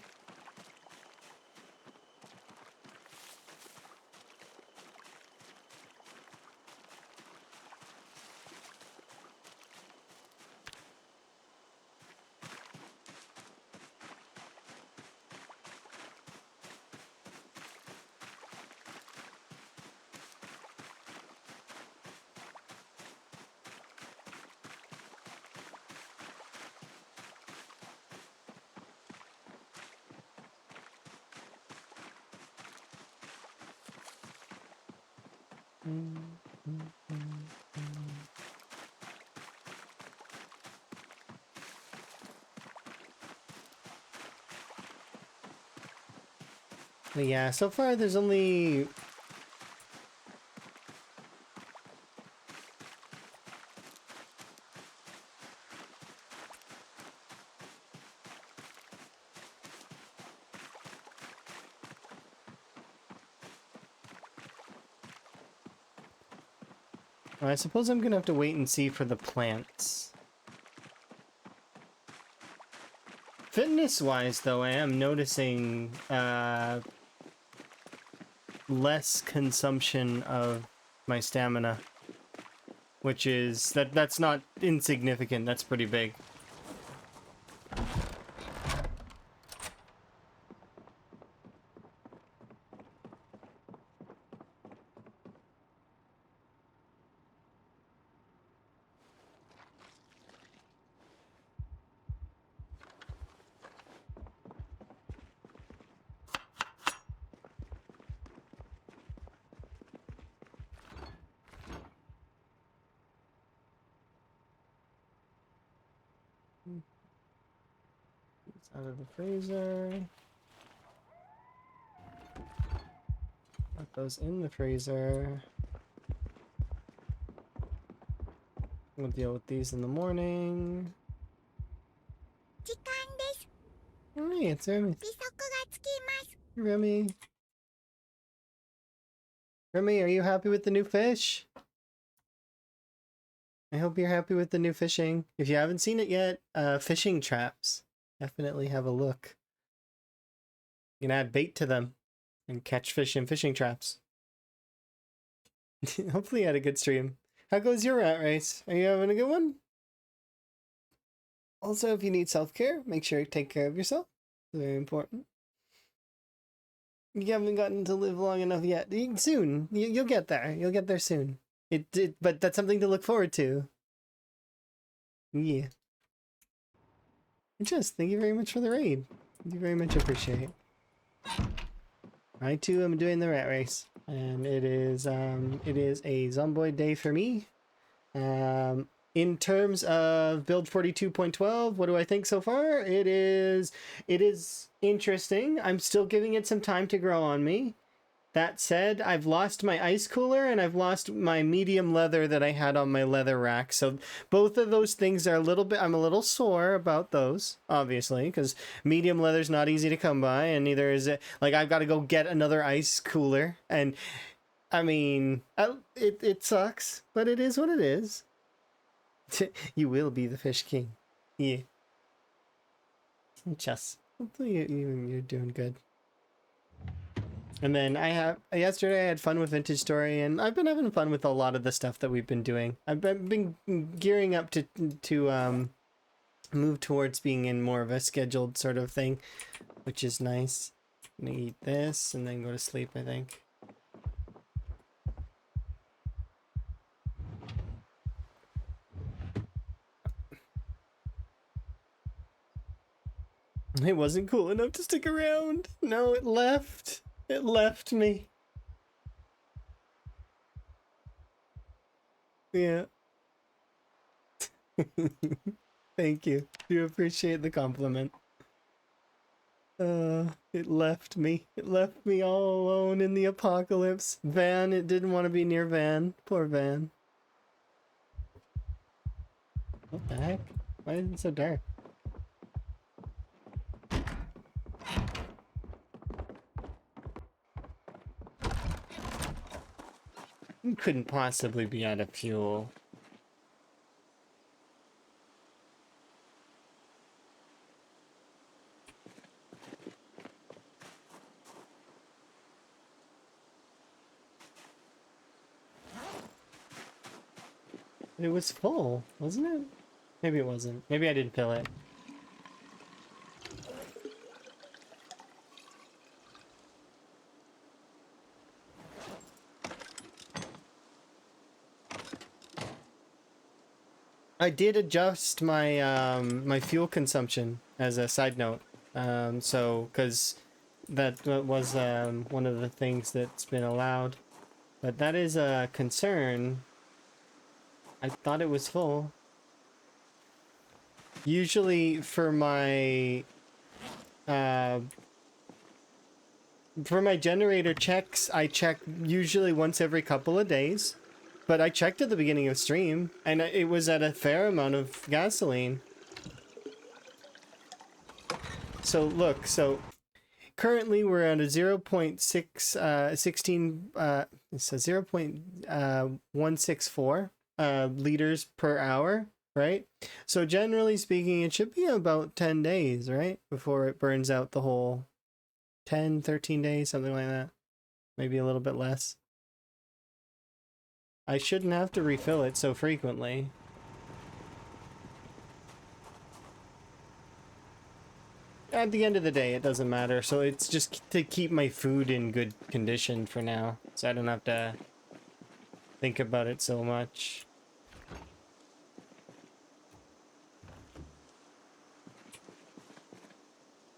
But yeah, so far there's only I suppose I'm gonna have to wait and see for the plants. Fitness-wise, though, I am noticing less consumption of my stamina, which is that's not insignificant. That's pretty big. It's out of the freezer. Put those in the freezer. We'll deal with these in the morning. Alright, it's Remy. Remy. Remy, are you happy with the new fish? I hope you're happy with the new fishing. If you haven't seen it yet, fishing traps. Definitely have a look. You can add bait to them and catch fish in fishing traps. Hopefully you had a good stream. How goes your rat race? Are you having a good one? Also, if you need self-care, make sure you take care of yourself. Very important. You haven't gotten to live long enough yet. Soon. You'll get there. You'll get there soon. But that's something to look forward to. Yeah. Just thank you very much for the raid. Thank you very much appreciate. I too am doing the rat race. And it is a Zomboid day for me. In terms of build 42.12, what do I think so far? It is interesting. I'm still giving it some time to grow on me. That said, I've lost my ice cooler and I've lost my medium leather that I had on my leather rack. So both of those things are I'm a little sore about those, obviously, because medium leather's not easy to come by, and neither is it. Like, I've got to go get another ice cooler, and I mean, it sucks, but it is what it is. You will be the fish king. Yeah. Chess. Hopefully you're doing good. And then yesterday I had fun with Vintage Story, and I've been having fun with a lot of the stuff that we've been doing. I've been gearing up to move towards being in more of a scheduled sort of thing, which is nice. I'm gonna eat this and then go to sleep, I think. It wasn't cool enough to stick around. No, it left. It left me. Yeah. Thank you. Do appreciate the compliment. It left me. It left me all alone in the apocalypse. Van, it didn't want to be near Van. Poor Van. What the heck? Why is it so dark? You couldn't possibly be out of fuel. It was full, wasn't it? Maybe it wasn't. Maybe I didn't fill it. I did adjust my my fuel consumption as a side note. So because that was one of the things that's been allowed, but that is a concern. I thought it was full. Usually for my generator checks, I check usually once every couple of days. But I checked at the beginning of stream, and it was at a fair amount of gasoline. So look, currently we're at a 0.164 liters per hour, right? So generally speaking, it should be about 10 days, right? Before it burns out the whole 10, 13 days, something like that. Maybe a little bit less. I shouldn't have to refill it so frequently. At the end of the day, it doesn't matter. So it's just to keep my food in good condition for now. So I don't have to think about it so much.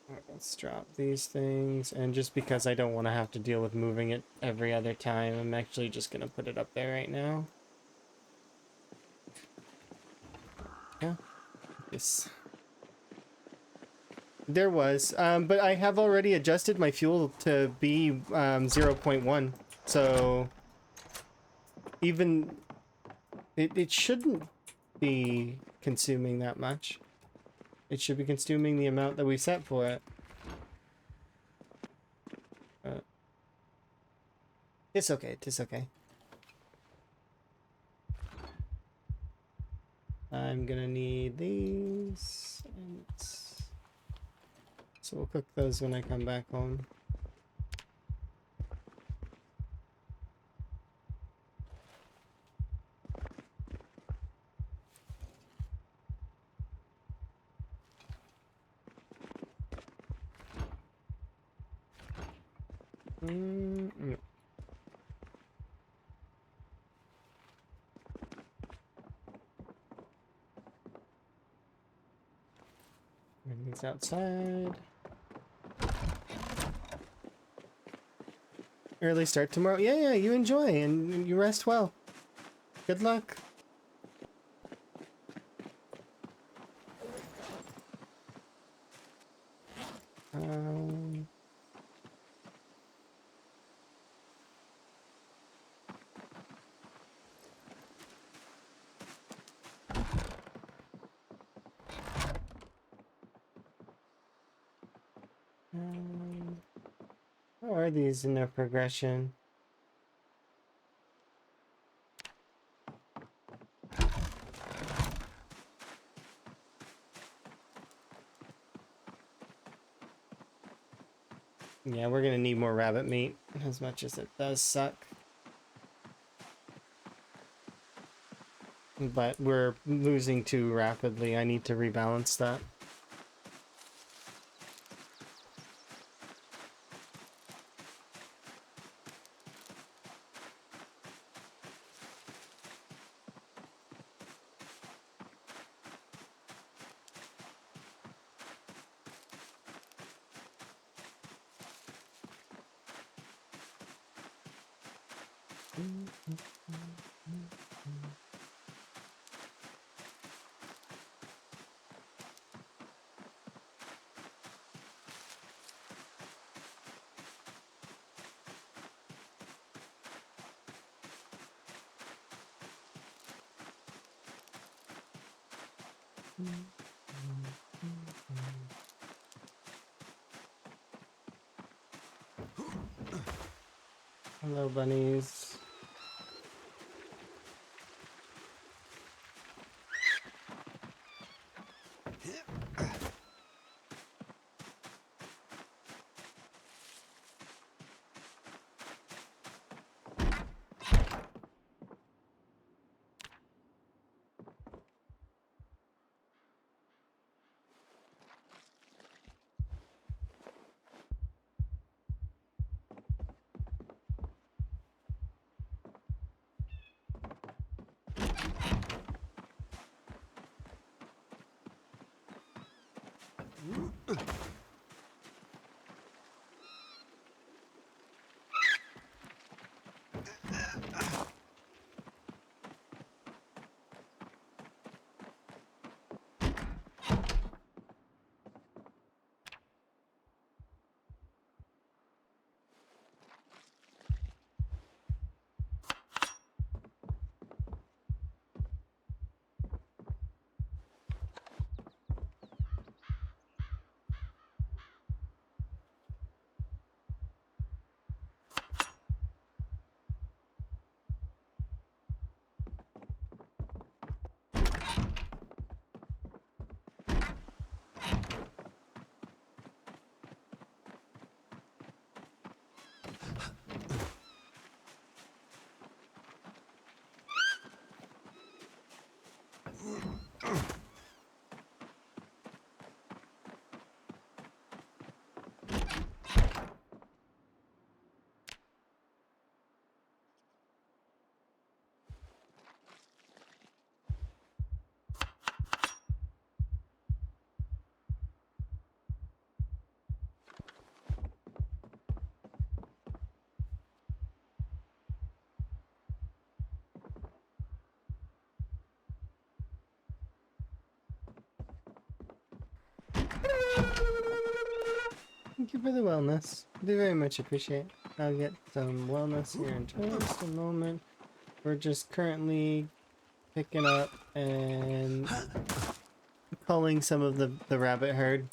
Alright, let's drop these things. And just because I don't want to have to deal with moving it every other time, I'm actually just going to put it up there right now. Yeah. Yes. There was, but I have already adjusted my fuel to be 0.1, so even it shouldn't be consuming that much. It should be consuming the amount that we set for it. It's okay, it's okay. I'm gonna need these, and so we'll cook those when I come back home. Mm-mm. And he's outside. Early start tomorrow. Yeah, you enjoy and you rest well. Good luck. Um, how are these in their progression? Yeah, we're gonna need more rabbit meat, as much as it does suck. But we're losing too rapidly. I need to rebalance that. Hello, bunnies. Thank you for the wellness. I do very much appreciate. I'll get some wellness here in just a moment. We're just currently picking up and culling some of the rabbit herd.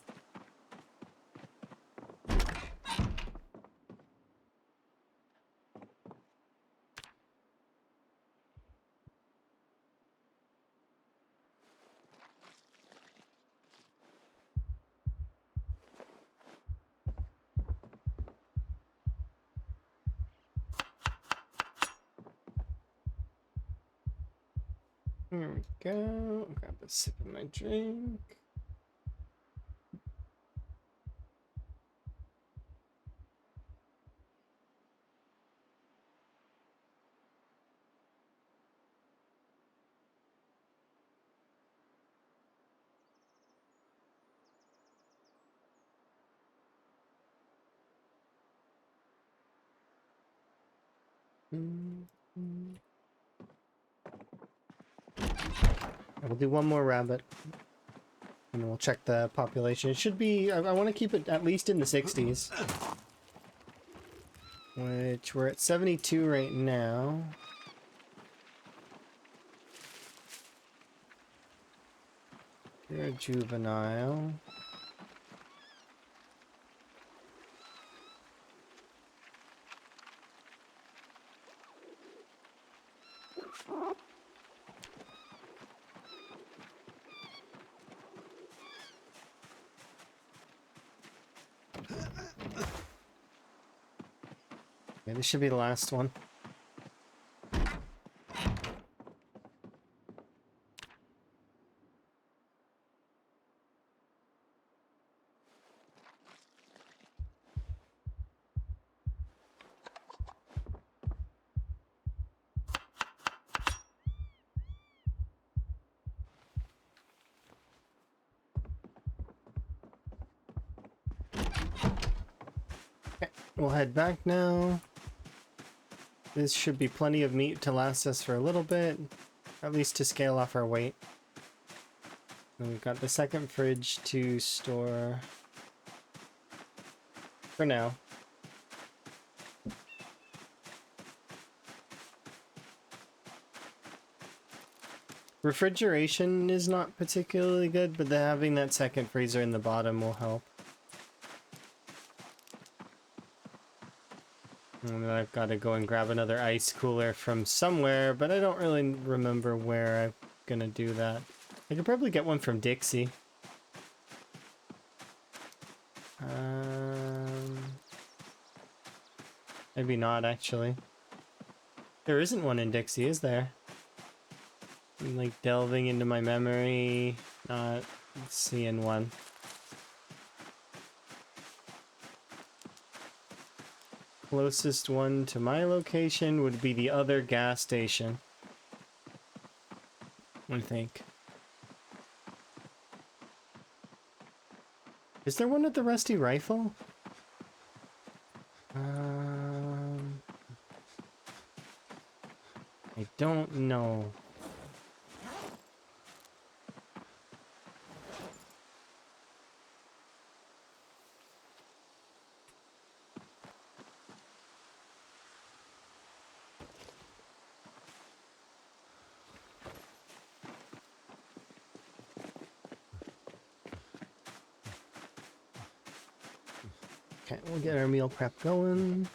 Here we go. Grab a sip of my drink. We'll do one more rabbit. And we'll check the population. It should be... I want to keep it at least in the 60s. Which we're at 72 right now. You're a juvenile. Okay, this should be the last one. We'll head back now. This should be plenty of meat to last us for a little bit, at least to scale off our weight. And we've got the second fridge to store for now. Refrigeration is not particularly good, but having that second freezer in the bottom will help. And then I've got to go and grab another ice cooler from somewhere, but I don't really remember where I'm gonna do that. I could probably get one from Dixie. Maybe not, actually. There isn't one in Dixie, is there? I'm like delving into my memory, not seeing one. Closest one to my location would be the other gas station, I think. Is there one at the Rusty Rifle? I don't know. Okay, we'll get our meal prep going.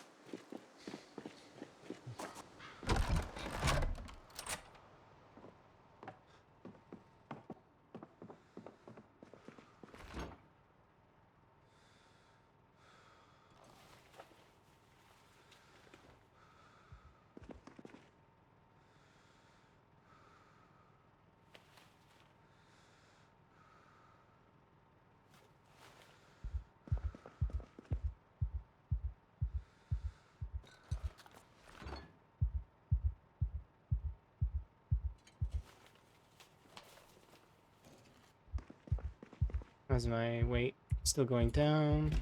How's my weight? Still going down.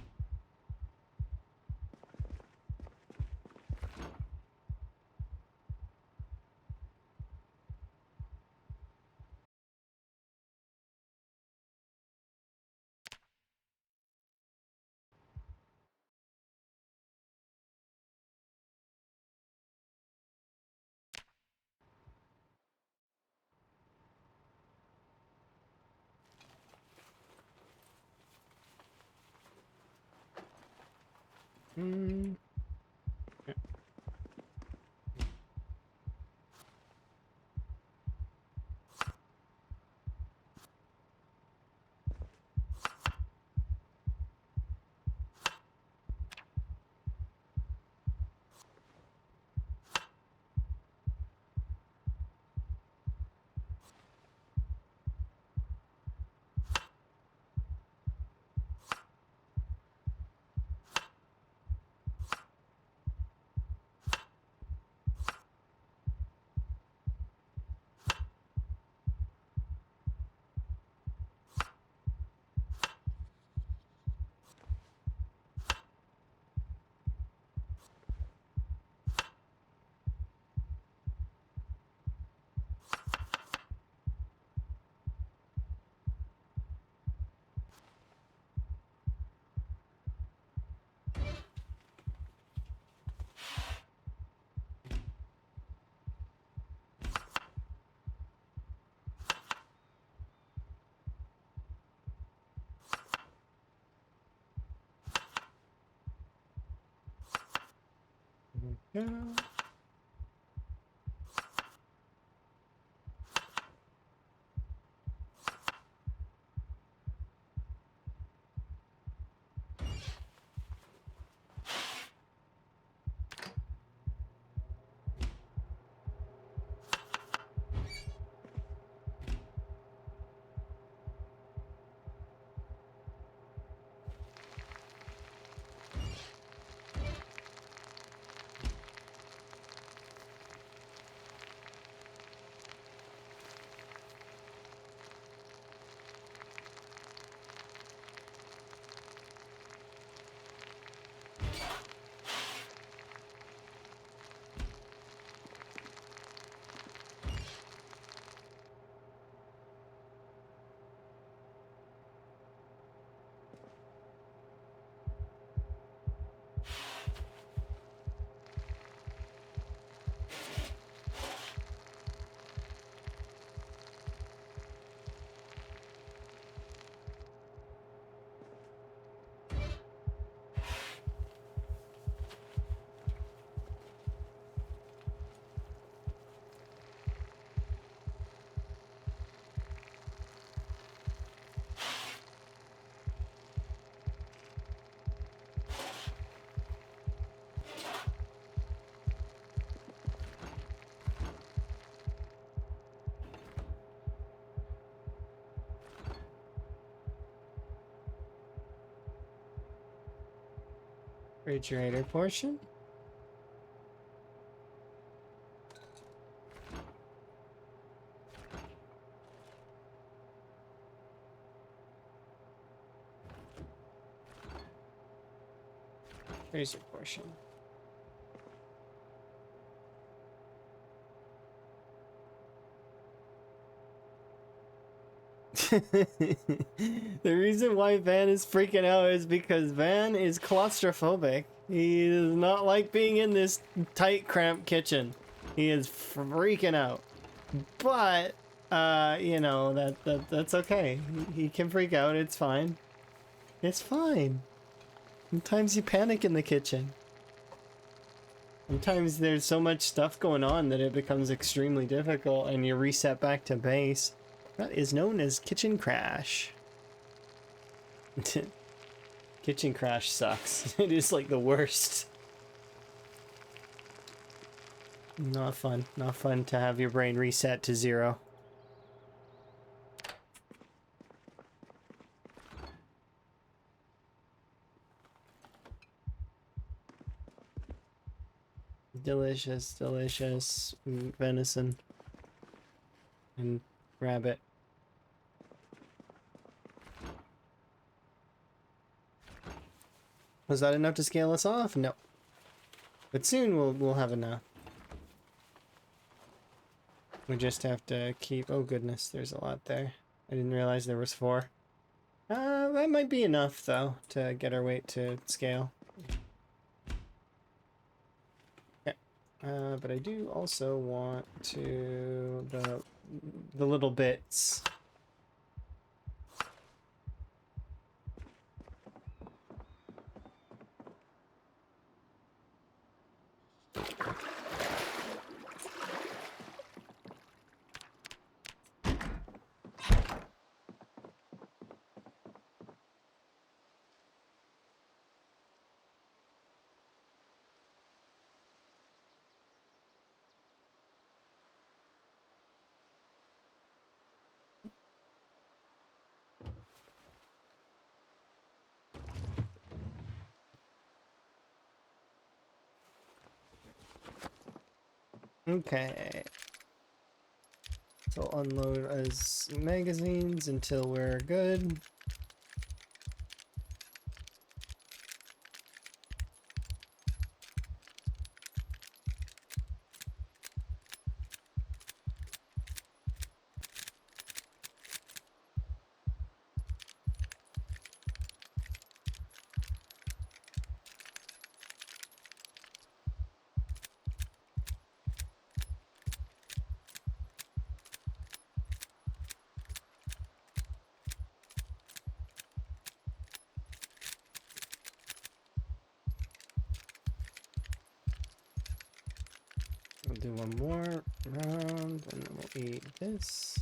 Yeah. go. Refrigerator portion. Freezer portion. The reason why Van is freaking out is because Van is claustrophobic. He does not like being in this tight, cramped kitchen. He is freaking out. But, you know, that's okay. He can freak out. It's fine. It's fine. Sometimes you panic in the kitchen. Sometimes there's so much stuff going on that it becomes extremely difficult and you reset back to base. That is known as kitchen crash. Kitchen crash sucks. It is like the worst. Not fun. Not fun to have your brain reset to 0. Delicious, delicious venison and rabbit. Was that enough to scale us off? No. But soon we'll have enough. We just have to keep... Oh goodness, there's a lot there. I didn't realize there was 4. That might be enough though to get our weight to scale. Yeah. But I do also want to the little bits. Okay. So unload as magazines until we're good. do one more round, and then we'll eat this.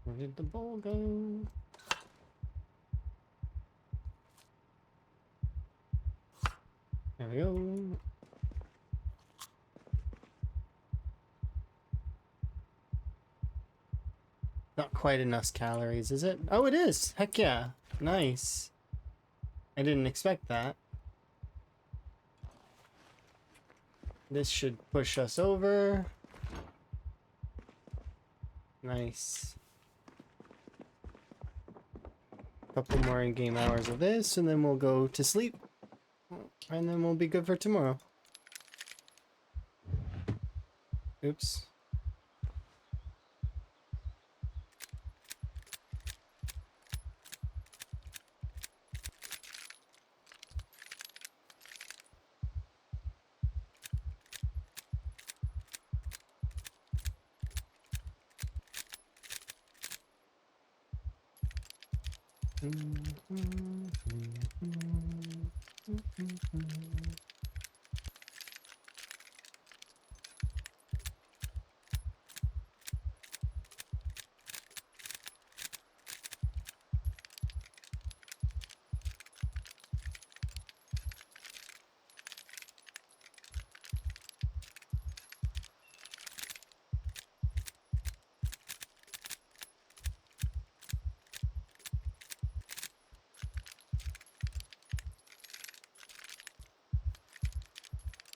Where did the bowl go? There we go. Not quite enough calories, is it? Oh, it is! Heck yeah! Nice. I didn't expect that. This should push us over. Nice. Couple more in-game hours of this, and then we'll go to sleep. And then we'll be good for tomorrow. Oops.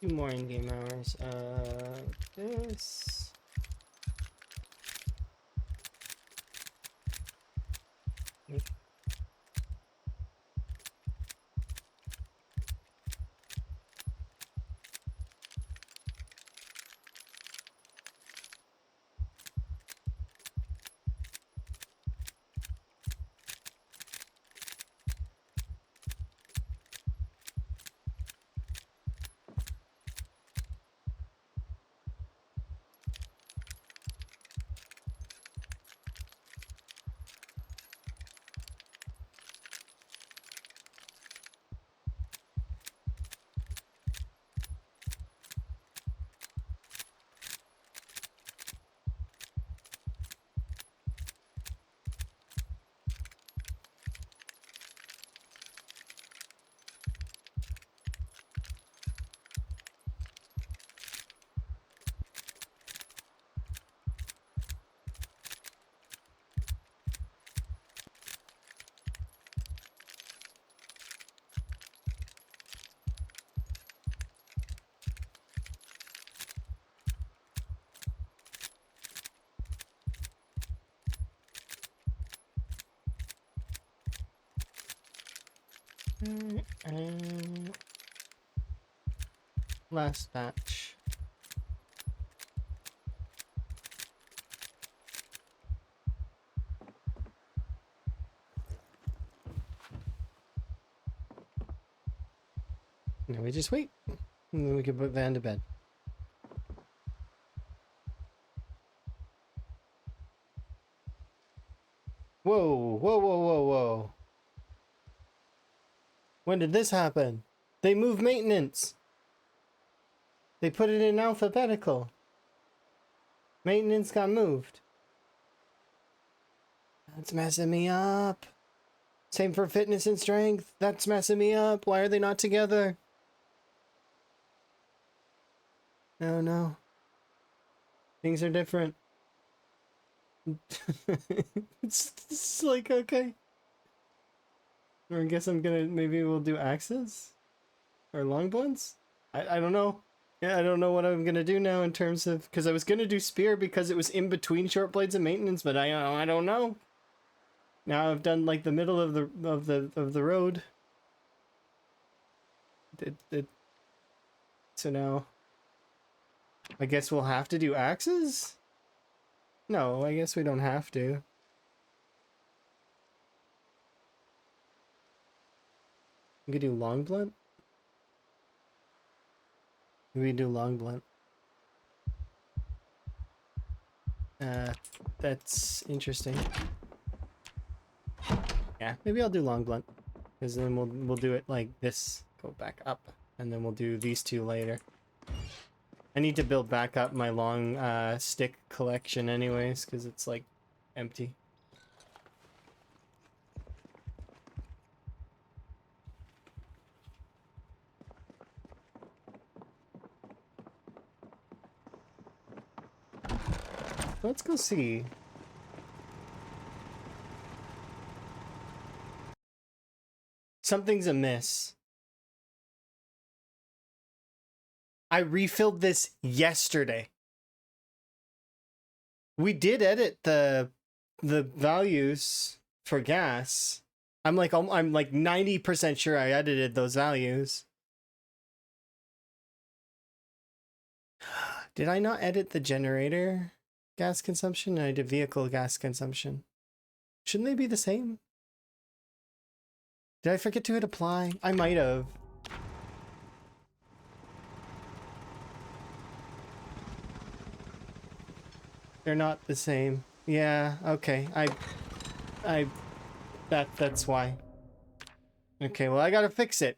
Two more in-game hours. This. And last batch. Now we just wait, and then we can put Van to bed. Whoa, whoa, whoa, whoa, whoa. When did this happen? They moved maintenance. They put it in alphabetical. Maintenance got moved. That's messing me up. Same for fitness and strength. That's messing me up. Why are they not together? No, no. Things are different. it's like, okay. Or I guess I'm gonna, maybe we'll do axes? Or long blunts? I don't know. Yeah, I don't know what I'm gonna do now in terms of, because I was gonna do spear because it was in between short blades and maintenance, but I don't know. Now I've done like the middle of the road. So now I guess we'll have to do axes? No, I guess we don't have to. We could do long blunt? We do long blunt. That's interesting. Yeah, maybe I'll do long blunt, because then we'll do it like this. Go back up, and then we'll do these two later. I need to build back up my long stick collection anyways, because it's like empty. Let's go see. Something's amiss. I refilled this yesterday. We did edit the values for gas. I'm like 90% sure I edited those values. Did I not edit the generator gas consumption? I did vehicle gas consumption. Shouldn't they be the same? Did I forget to hit apply? I might have. They're not the same. Yeah, okay. That's why. Okay, well I gotta fix it.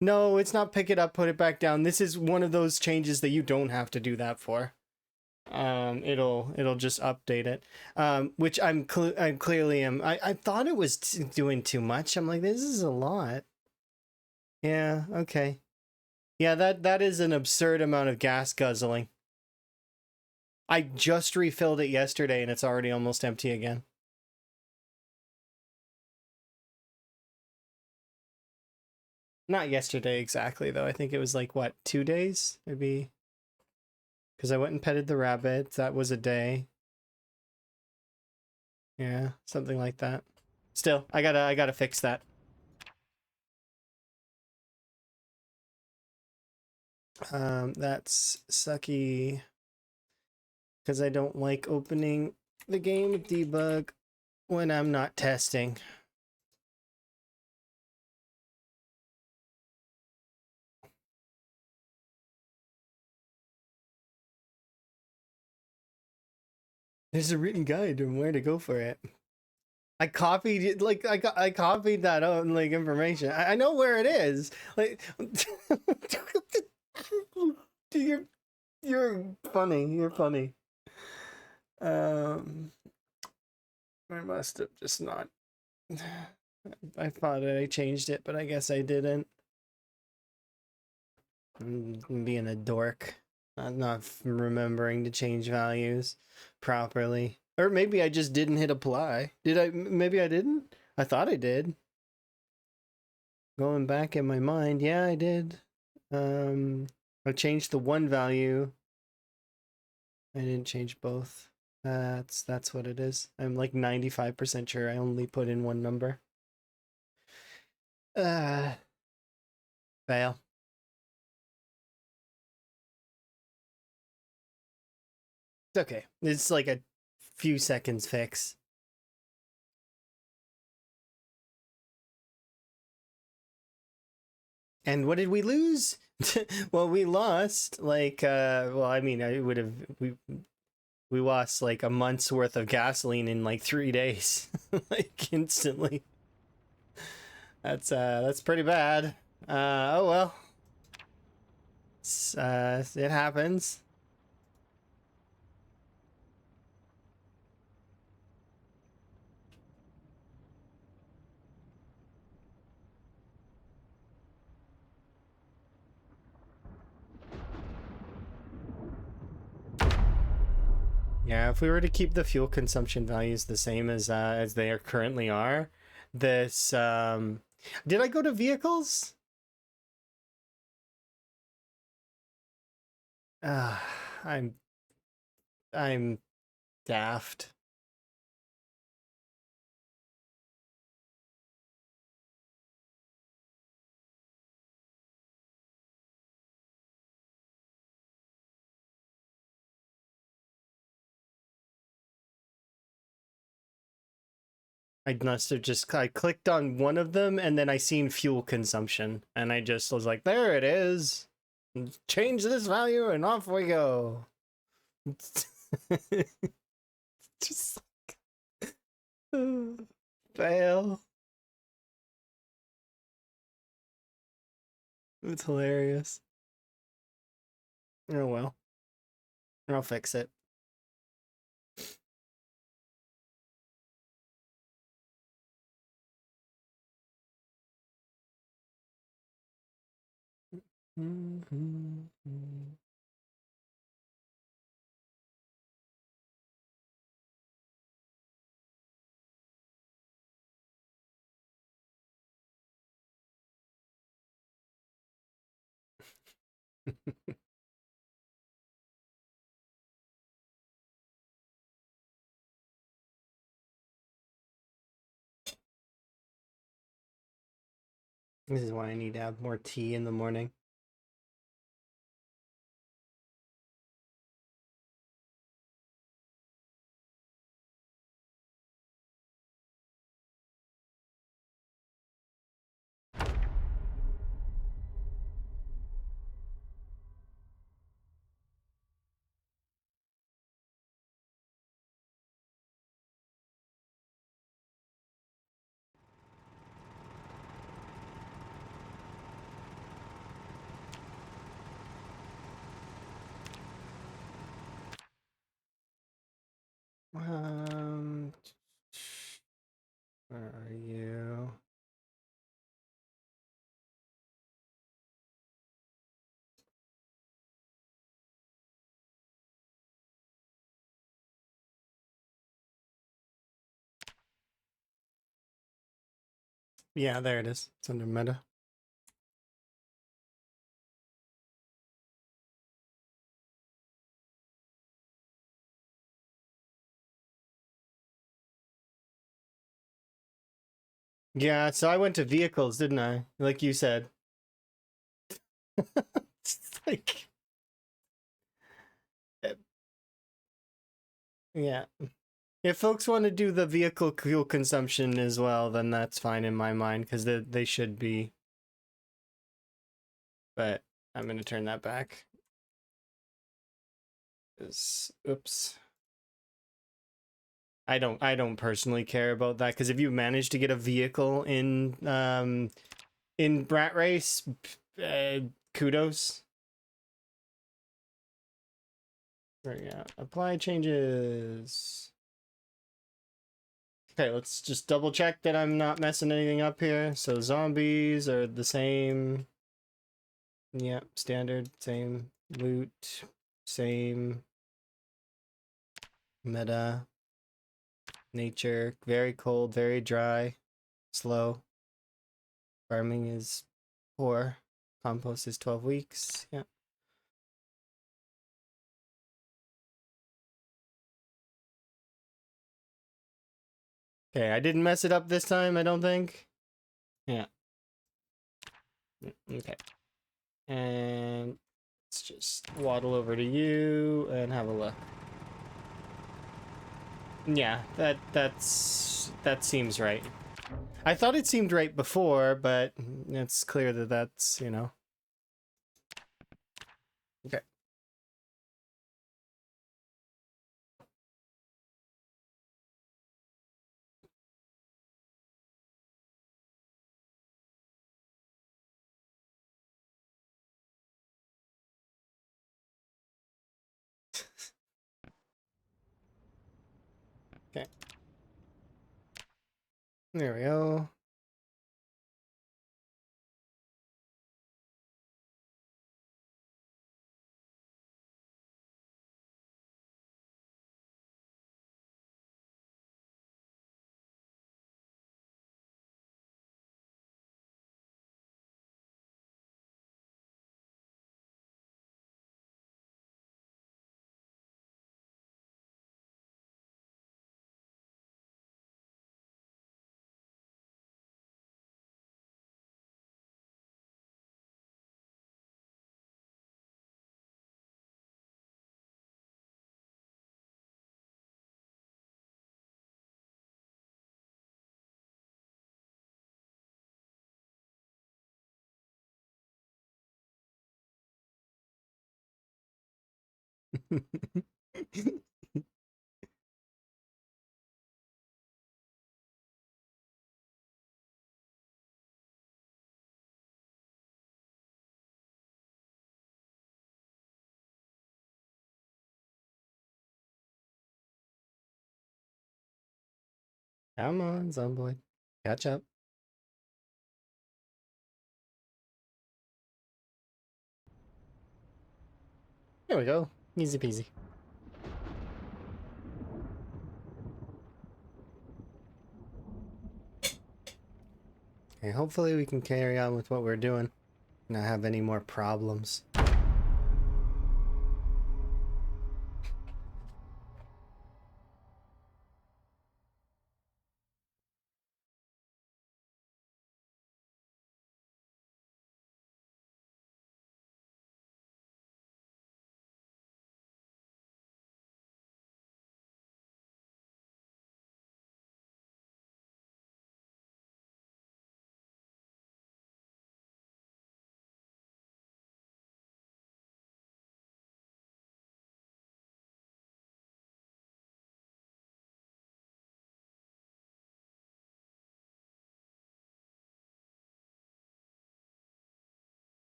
No, it's not pick it up, put it back down. This is one of those changes that you don't have to do that for. It'll just update it. Which I clearly am. I thought it was doing too much. I'm like, this is a lot. Yeah, okay. Yeah, that is an absurd amount of gas guzzling. I just refilled it yesterday and it's already almost empty again. Not yesterday exactly, though. I think it was like, what, 2 days? Maybe. Because I went and petted the rabbit. That was a day. Yeah, something like that. Still, I gotta fix that. That's sucky. Because I don't like opening the game with debug when I'm not testing. There's a written guide on where to go for it. I copied it, like I copied that like information. I know where it is. Like you're funny. You're funny. I must have just not. I thought that I changed it, but I guess I didn't. I'm being a dork. I'm not remembering to change values properly. Or maybe I just didn't hit apply. Did I? Maybe I didn't? I thought I did. Going back in my mind, yeah, I did. I changed the one value. I didn't change both. That's what it is. I'm like 95% sure I only put in one number. Fail. It's okay. It's like a few seconds fix. And what did we lose? Well, we lost like well, I mean, we lost like a month's worth of gasoline in like 3 days. Like instantly. That's pretty bad. Oh well. It happens. Yeah, if we were to keep the fuel consumption values the same as they are currently are, this did I go to vehicles? Uh, I'm I'm daft. I must have just I clicked on one of them and then I seen fuel consumption and I just was like, there it is. Change this value and off we go. Just fail. It's hilarious. Oh well. I'll fix it. This is why I need to have more tea in the morning. Where are you? Yeah, there it is. It's under meta. Yeah, so I went to vehicles, didn't I? Like you said. It's like, yeah. If folks want to do the vehicle fuel consumption as well, then that's fine in my mind, because they should be. But I'm going to turn that back. Oops. I don't personally care about that, because if you manage to get a vehicle in Brat Race, kudos. There we go. Apply changes. Okay, let's just double check that I'm not messing anything up here. So zombies are the same. Yep, standard, same. Loot, same. Meta. Nature, very cold, very dry, slow. Farming is poor. Compost is 12 weeks. Yeah. Okay, I didn't mess it up this time, I don't think. Yeah. Okay. And let's just waddle over to you and have a look. Yeah, that seems right. I thought it seemed right before, but it's clear that that's, you know. Okay. Okay. There we go. Come on, Zomboid. Catch up. There we go. Easy peasy. Okay, hopefully we can carry on with what we're doing. Not have any more problems.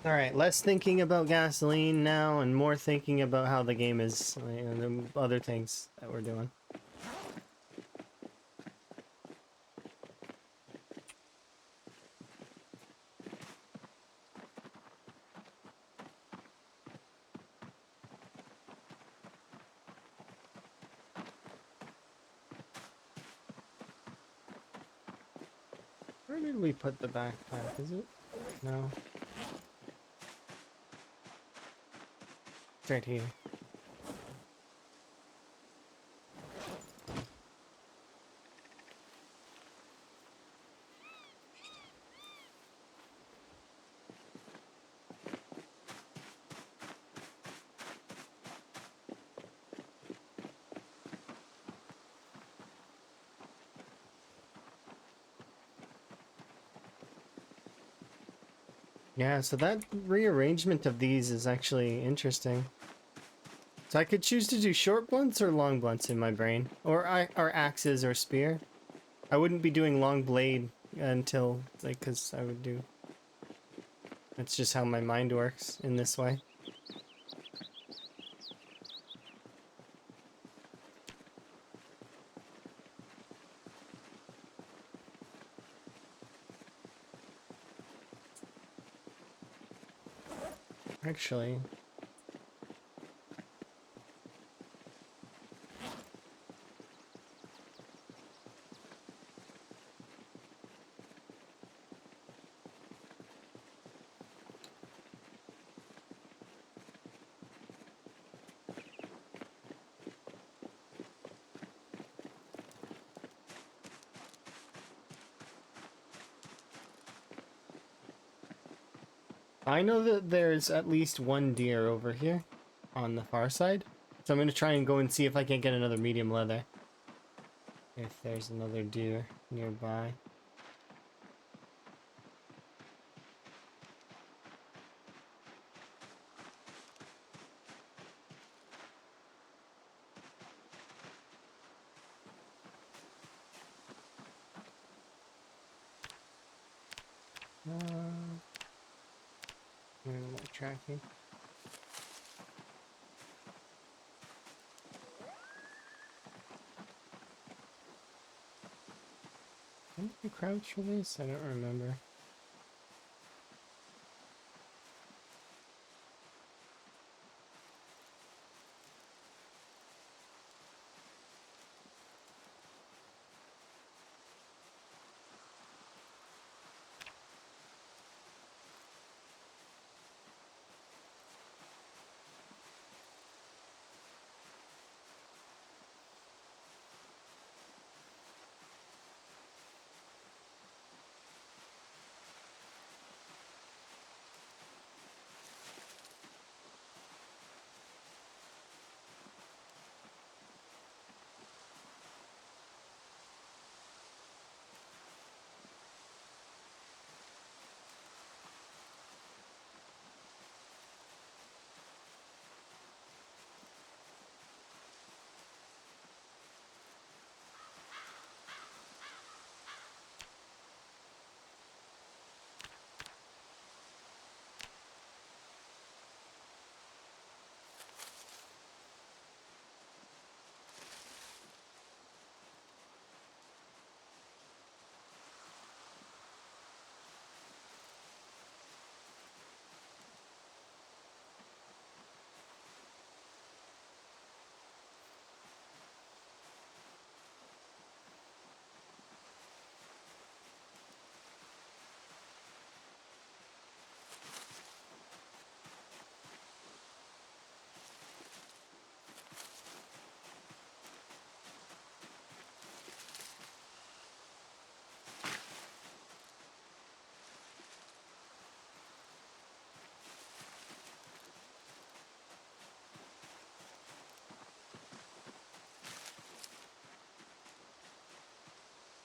Alright, less thinking about gasoline now and more thinking about how the game is and the other things that we're doing. Where did we put the backpack? Is it? No. It's right here. Yeah, so that rearrangement of these is actually interesting. So I could choose to do short blunts or long blunts in my brain, or axes or spear. I wouldn't be doing long blade until like, cause I would do. That's just how my mind works in this way. Actually, I know that there's at least one deer over here on the far side. So I'm gonna try and go and see if I can get another medium leather. If there's another deer nearby. Where am I tracking? When did you crouch for this? I don't remember.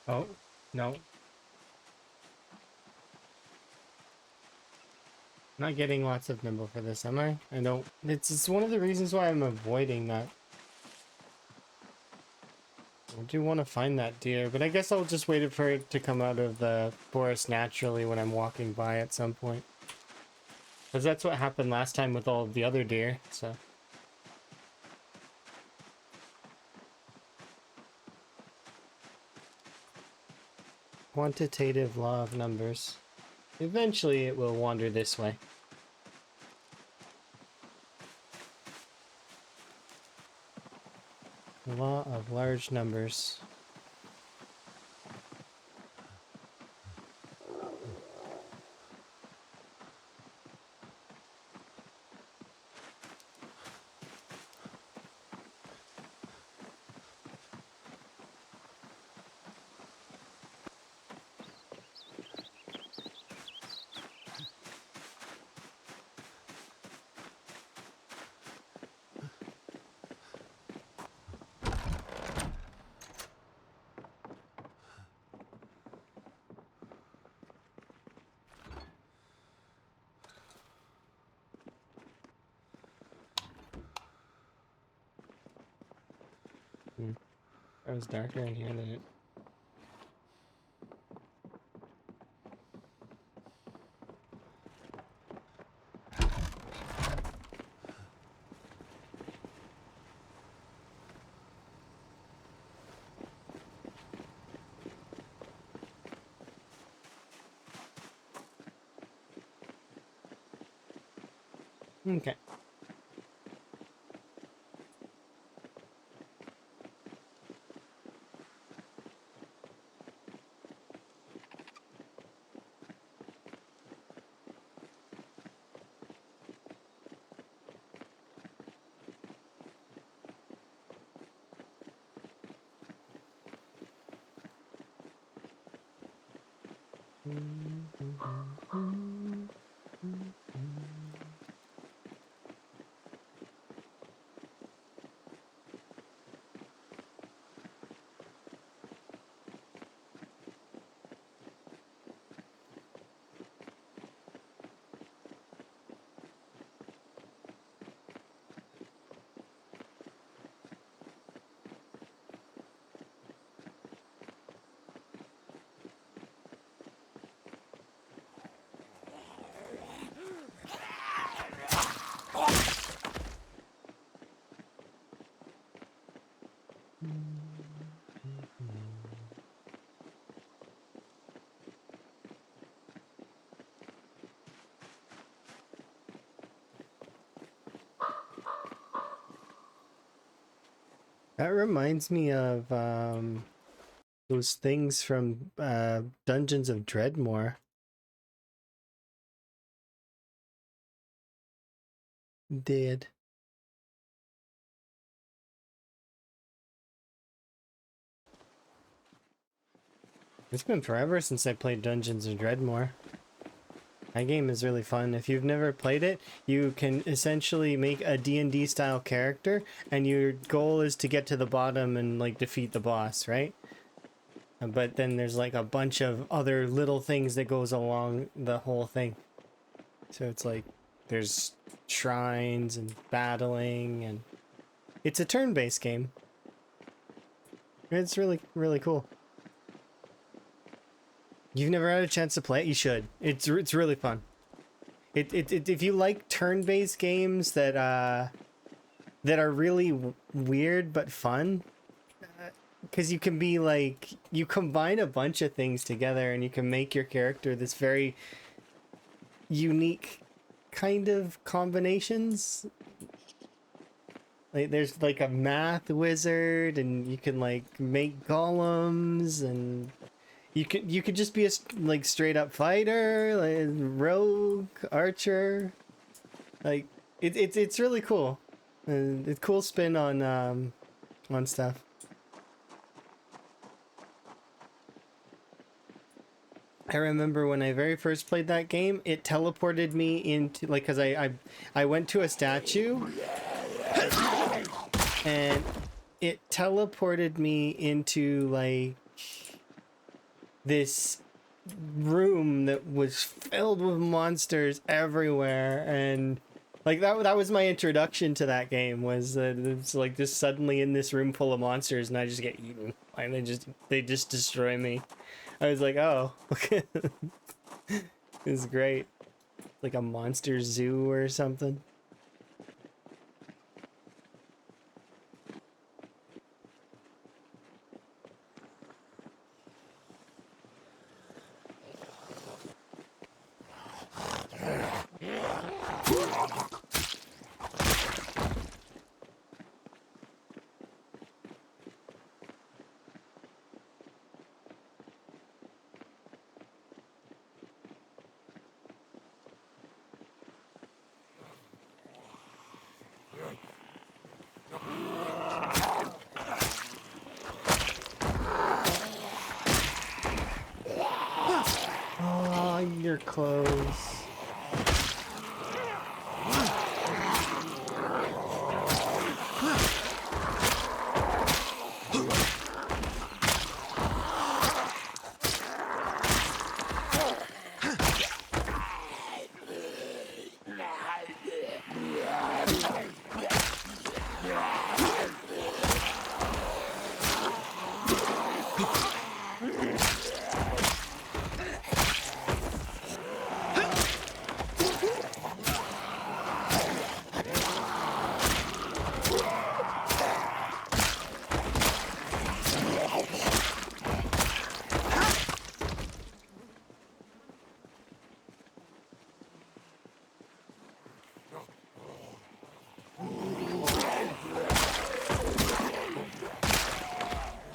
Oh, no. Not getting lots of nimble for this, am I? I don't. It's one of the reasons why I'm avoiding that. I do want to find that deer, but I guess I'll just wait for it to come out of the forest naturally when I'm walking by at some point. Because that's what happened last time with all of the other deer, so. Quantitative law of numbers. Eventually it will wander this way. Law of large numbers. It was darker in here than it. Okay. That reminds me of those things from Dungeons of Dreadmore. Did. It's been forever since I played Dungeons of Dreadmore. That game is really fun. If you've never played it, you can essentially make a D&D style character, and your goal is to get to the bottom and like defeat the boss, right? But then there's like a bunch of other little things that goes along the whole thing. So it's like there's shrines and battling, and it's a turn-based game. It's really, really cool. You've never had a chance to play it? You should. It's really fun. If you like turn-based games that are really weird but fun, because you can be like, you combine a bunch of things together and you can make your character this very unique kind of combinations. Like there's like a math wizard, and you can like make golems, and you could just be a like straight up fighter, like rogue, archer. Like it's really cool. It's cool spin on stuff. I remember when I very first played that game, it teleported me into like, cause I went to a statue and it teleported me into like this room that was filled with monsters everywhere, and like that was my introduction to that game, was that it's like just suddenly in this room full of monsters and I just get eaten and they just destroy me. I was like, oh, okay. It's great. Like a monster zoo or something. Oh, you're close.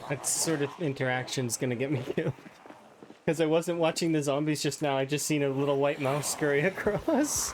That sort of interaction's gonna get me killed. Because I wasn't watching the zombies just now, I just seen a little white mouse scurry across.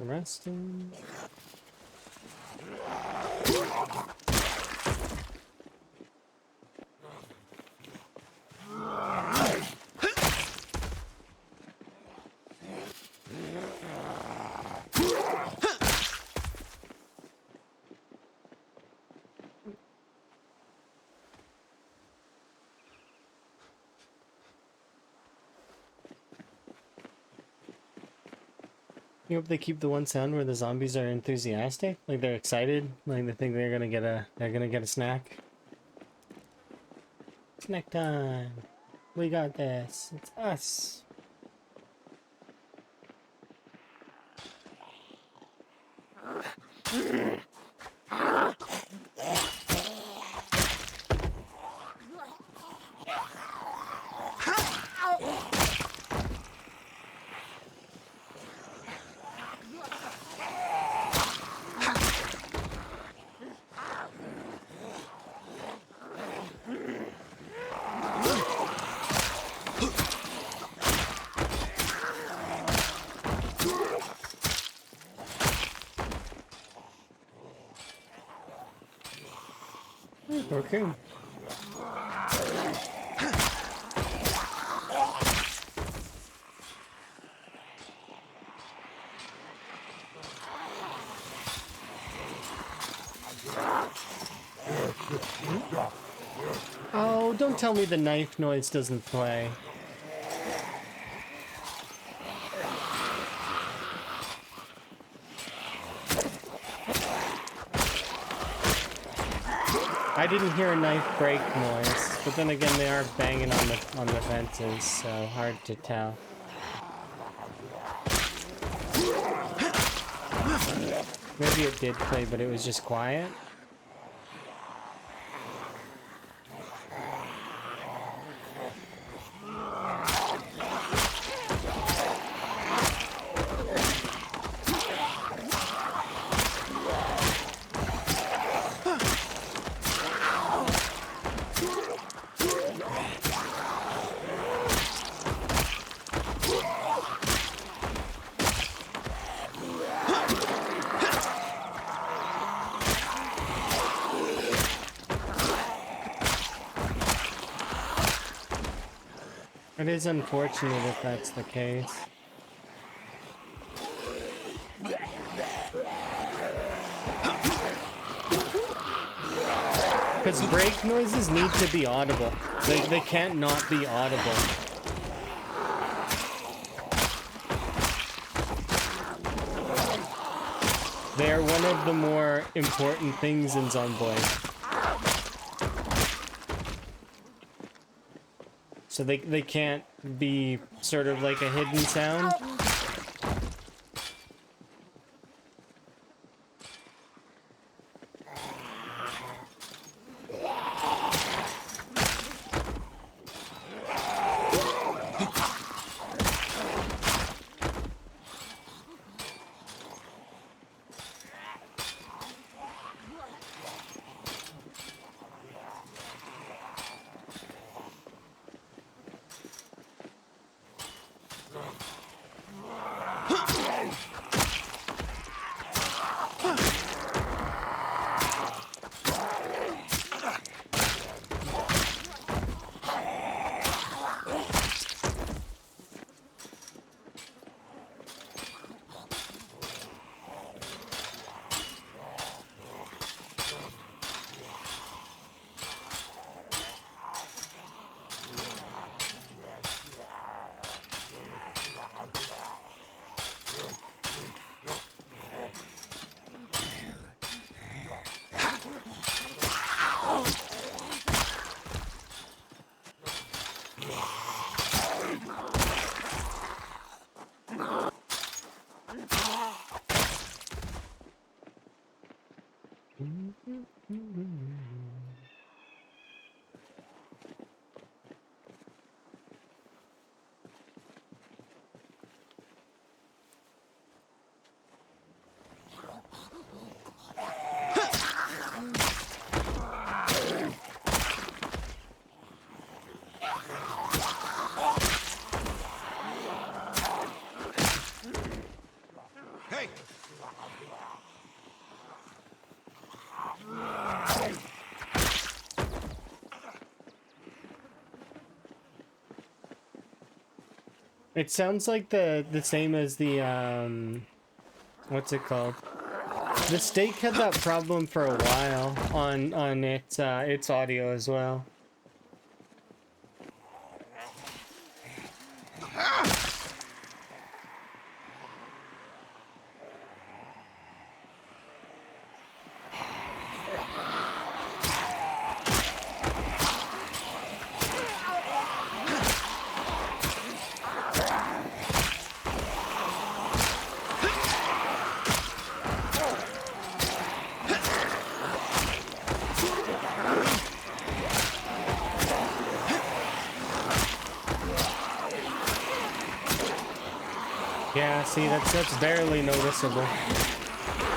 some resting. You hope they keep the one sound where the zombies are enthusiastic, like they're excited, like they think they're gonna get a snack. Snack time. We got this. It's us. Okay. Oh, don't tell me the knife noise doesn't play. I didn't hear a knife break noise, but then again they are banging on the fences, so hard to tell. Maybe it did play, but it was just quiet. It is unfortunate if that's the case. Because break noises need to be audible. They can't not be audible. They are one of the more important things in Zomboid. So they can't be sort of like a hidden sound. It sounds like the same as the what's it called? The steak had that problem for a while on its audio as well. Yeah, see, that's barely noticeable.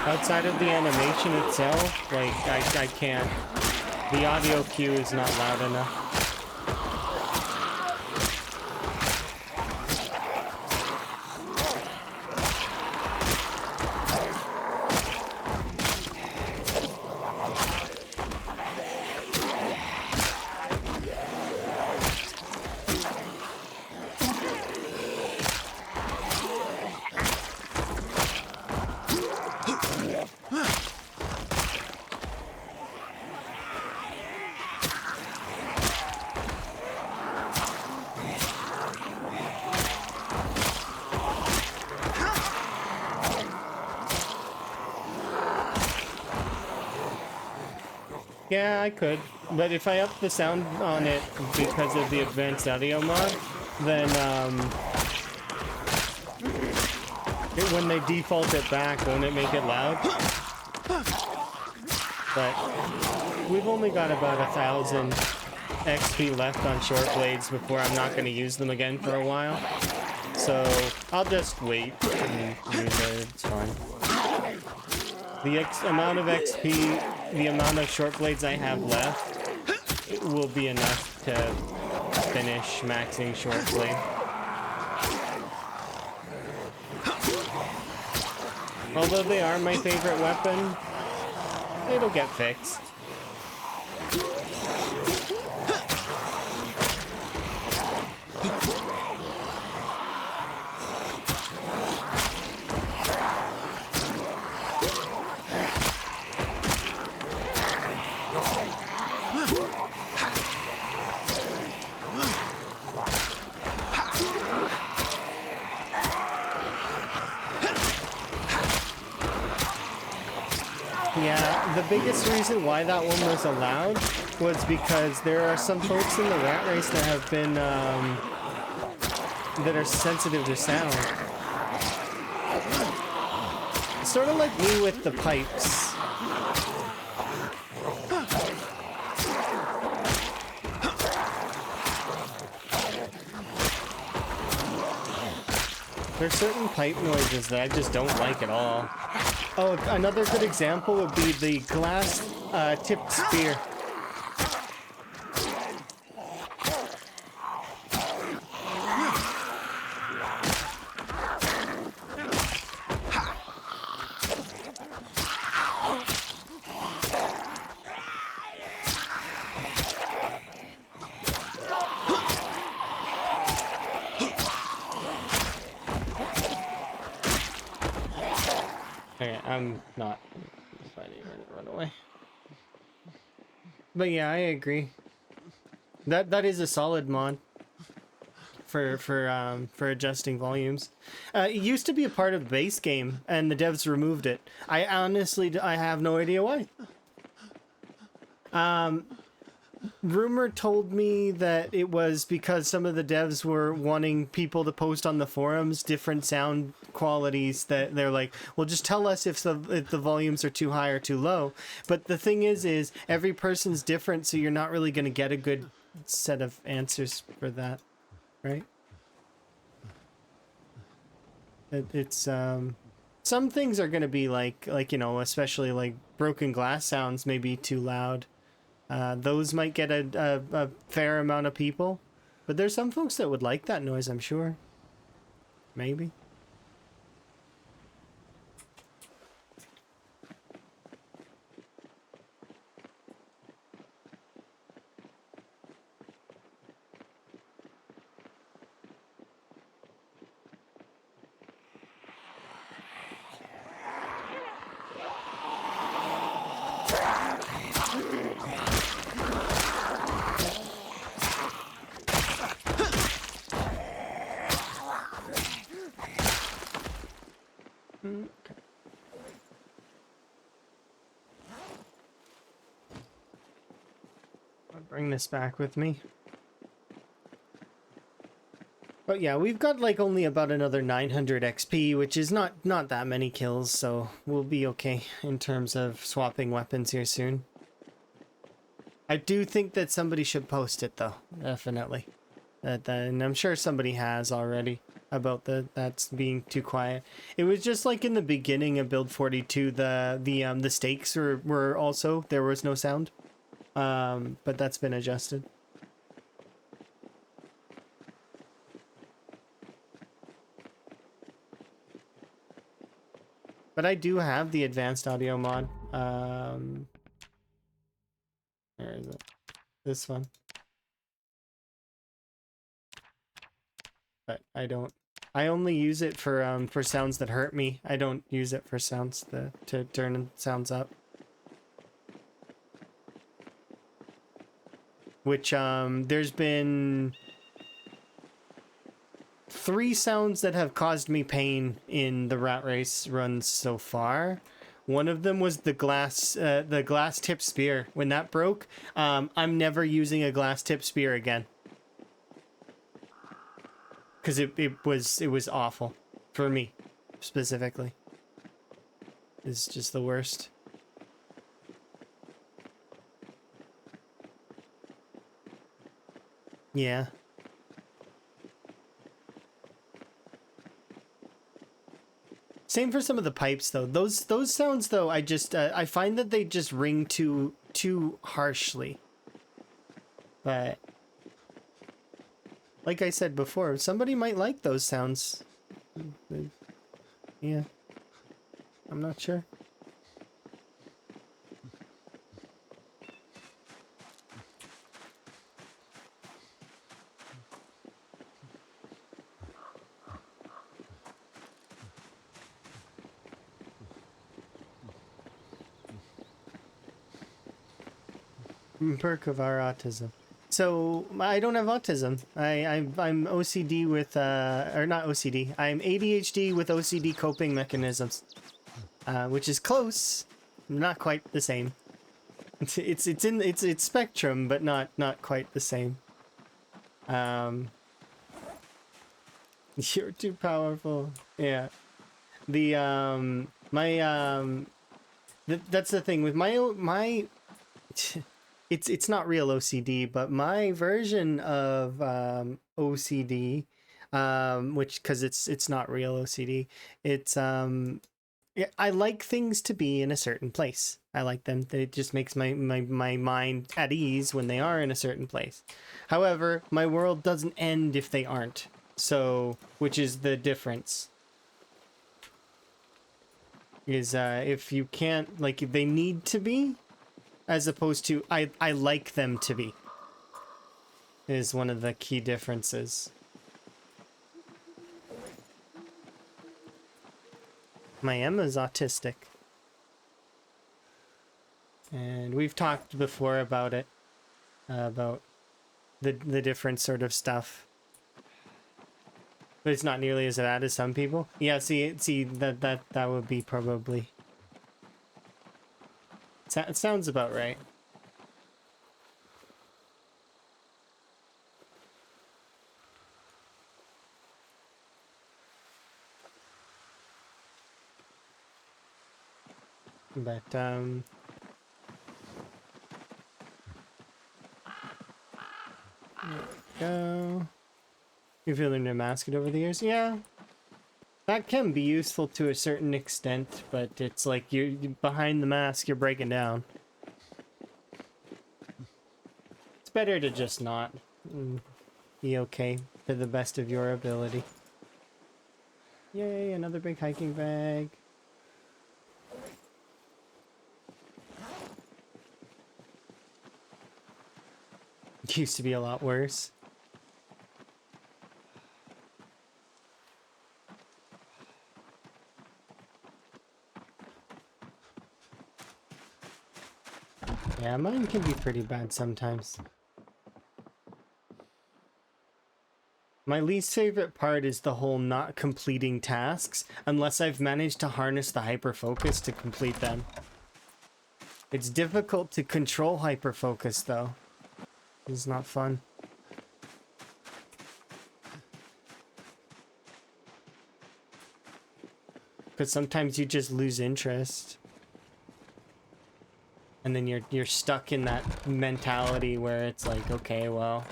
Outside of the animation itself, like, I can't. The audio cue is not loud enough. Yeah, I could. But if I up the sound on it because of the advanced audio mod, then when they default it back, won't it make it loud? But we've only got about 1,000 XP left on short blades before I'm not going to use them again for a while. So I'll just wait and use it. It's fine. The amount of XP, the amount of short blades I have left, it will be enough to finish maxing short blade. Although they are my favorite weapon, it'll get fixed. Yeah, the biggest reason why that one was allowed was because there are some folks in the rat race that have been, that are sensitive to sound. Sort of like me with the pipes. There's certain pipe noises that I just don't like at all. Oh, another good example would be the glass tipped spear. Okay, I'm not fighting run away. But yeah, I agree. That is a solid mod for adjusting volumes. It used to be a part of the base game, and the devs removed it. I honestly I have no idea why. Rumor told me that it was because some of the devs were wanting people to post on the forums different sound qualities, that they're like, well, just tell us if the volumes are too high or too low. But the thing is every person's different, so you're not really going to get a good set of answers for that, right? It's some things are going to be like you know, especially like broken glass sounds may be too loud. Those might get a fair amount of people, but there's some folks that would like that noise, I'm sure. Maybe. Okay. I'll bring this back with me. But yeah, we've got like only about another 900 XP, which is not that many kills, so we'll be okay in terms of swapping weapons here soon. I do think that somebody should post it though, definitely. And I'm sure somebody has already about that's being too quiet. It was just like in the beginning of build 42, the stakes were also, there was no sound. But that's been adjusted. But I do have the advanced audio mod. Where is it? This one. But I only use it for sounds that hurt me. I don't use it for sounds to turn sounds up. Which there's been 3 sounds that have caused me pain in the rat race runs so far. One of them was the glass tip spear. When that broke, I'm never using a glass tip spear again. Because it was awful for me specifically. It's just the worst. Yeah. Same for some of the pipes though. Those sounds though, I find that they just ring too harshly. But like I said before, somebody might like those sounds. Yeah. I'm not sure. Perk of our autism. So I don't have autism. I'm OCD with or not OCD. I'm ADHD with OCD coping mechanisms, which is close, not quite the same. It's spectrum, but not quite the same. You're too powerful. Yeah. The that's the thing with my it's not real OCD, but my version of OCD, which because it's not real OCD, it's I like things to be in a certain place. I like them. It just makes my mind at ease when they are in a certain place. However, my world doesn't end if they aren't. So, which is the difference. Is if you can't, like, if they need to be, as opposed to I like them to be, is one of the key differences. My Emma's autistic. And we've talked before about it, about the different sort of stuff. But it's not nearly as bad as some people. Yeah, see that would be probably. It sounds about right. But there we go. You've learned to mask it over the years? Yeah. That can be useful to a certain extent, but it's like you behind the mask, you're breaking down. It's better to just not be okay to the best of your ability. Yay, another big hiking bag. It used to be a lot worse. Yeah, mine can be pretty bad sometimes. My least favorite part is the whole not completing tasks unless I've managed to harness the hyperfocus to complete them. It's difficult to control hyperfocus though. It's not fun. Because sometimes you just lose interest. And then you're stuck in that mentality where it's like, okay, well,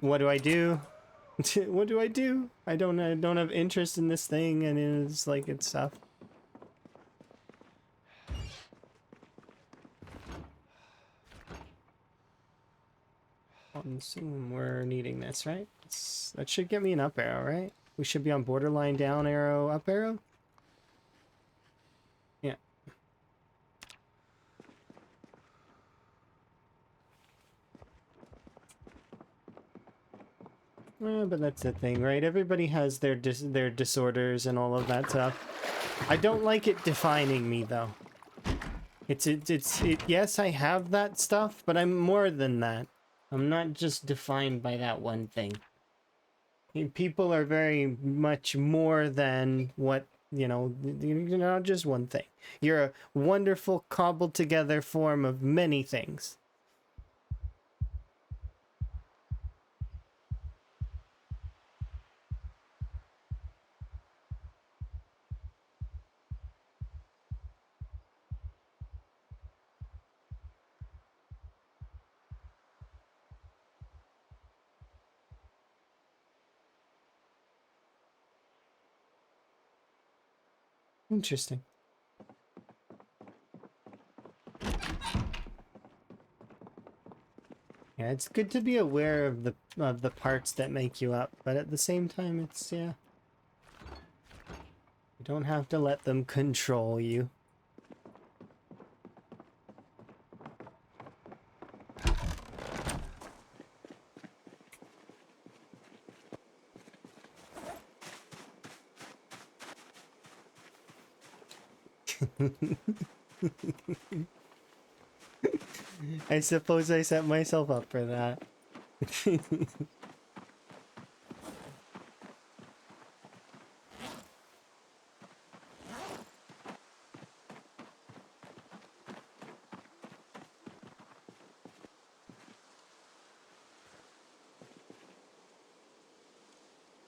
what do I do? What do I do? I don't have interest in this thing, and it's like it's tough. I'm assuming we're needing this, right? That should get me an up arrow, right? We should be on borderline down arrow, up arrow. Yeah. But that's the thing, right? Everybody has their disorders and all of that stuff. I don't like it defining me though. Yes, I have that stuff, but I'm more than that. I'm not just defined by that one thing. People are very much more than what, you know, you're not just one thing. You're a wonderful cobbled together form of many things. Interesting. Yeah, it's good to be aware of the parts that make you up, but at the same time, it's, yeah. You don't have to let them control you. I suppose I set myself up for that. I'm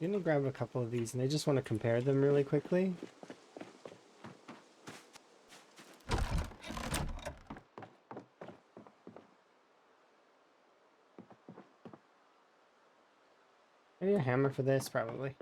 gonna grab a couple of these, and I just want to compare them really quickly. I need a hammer for this, probably.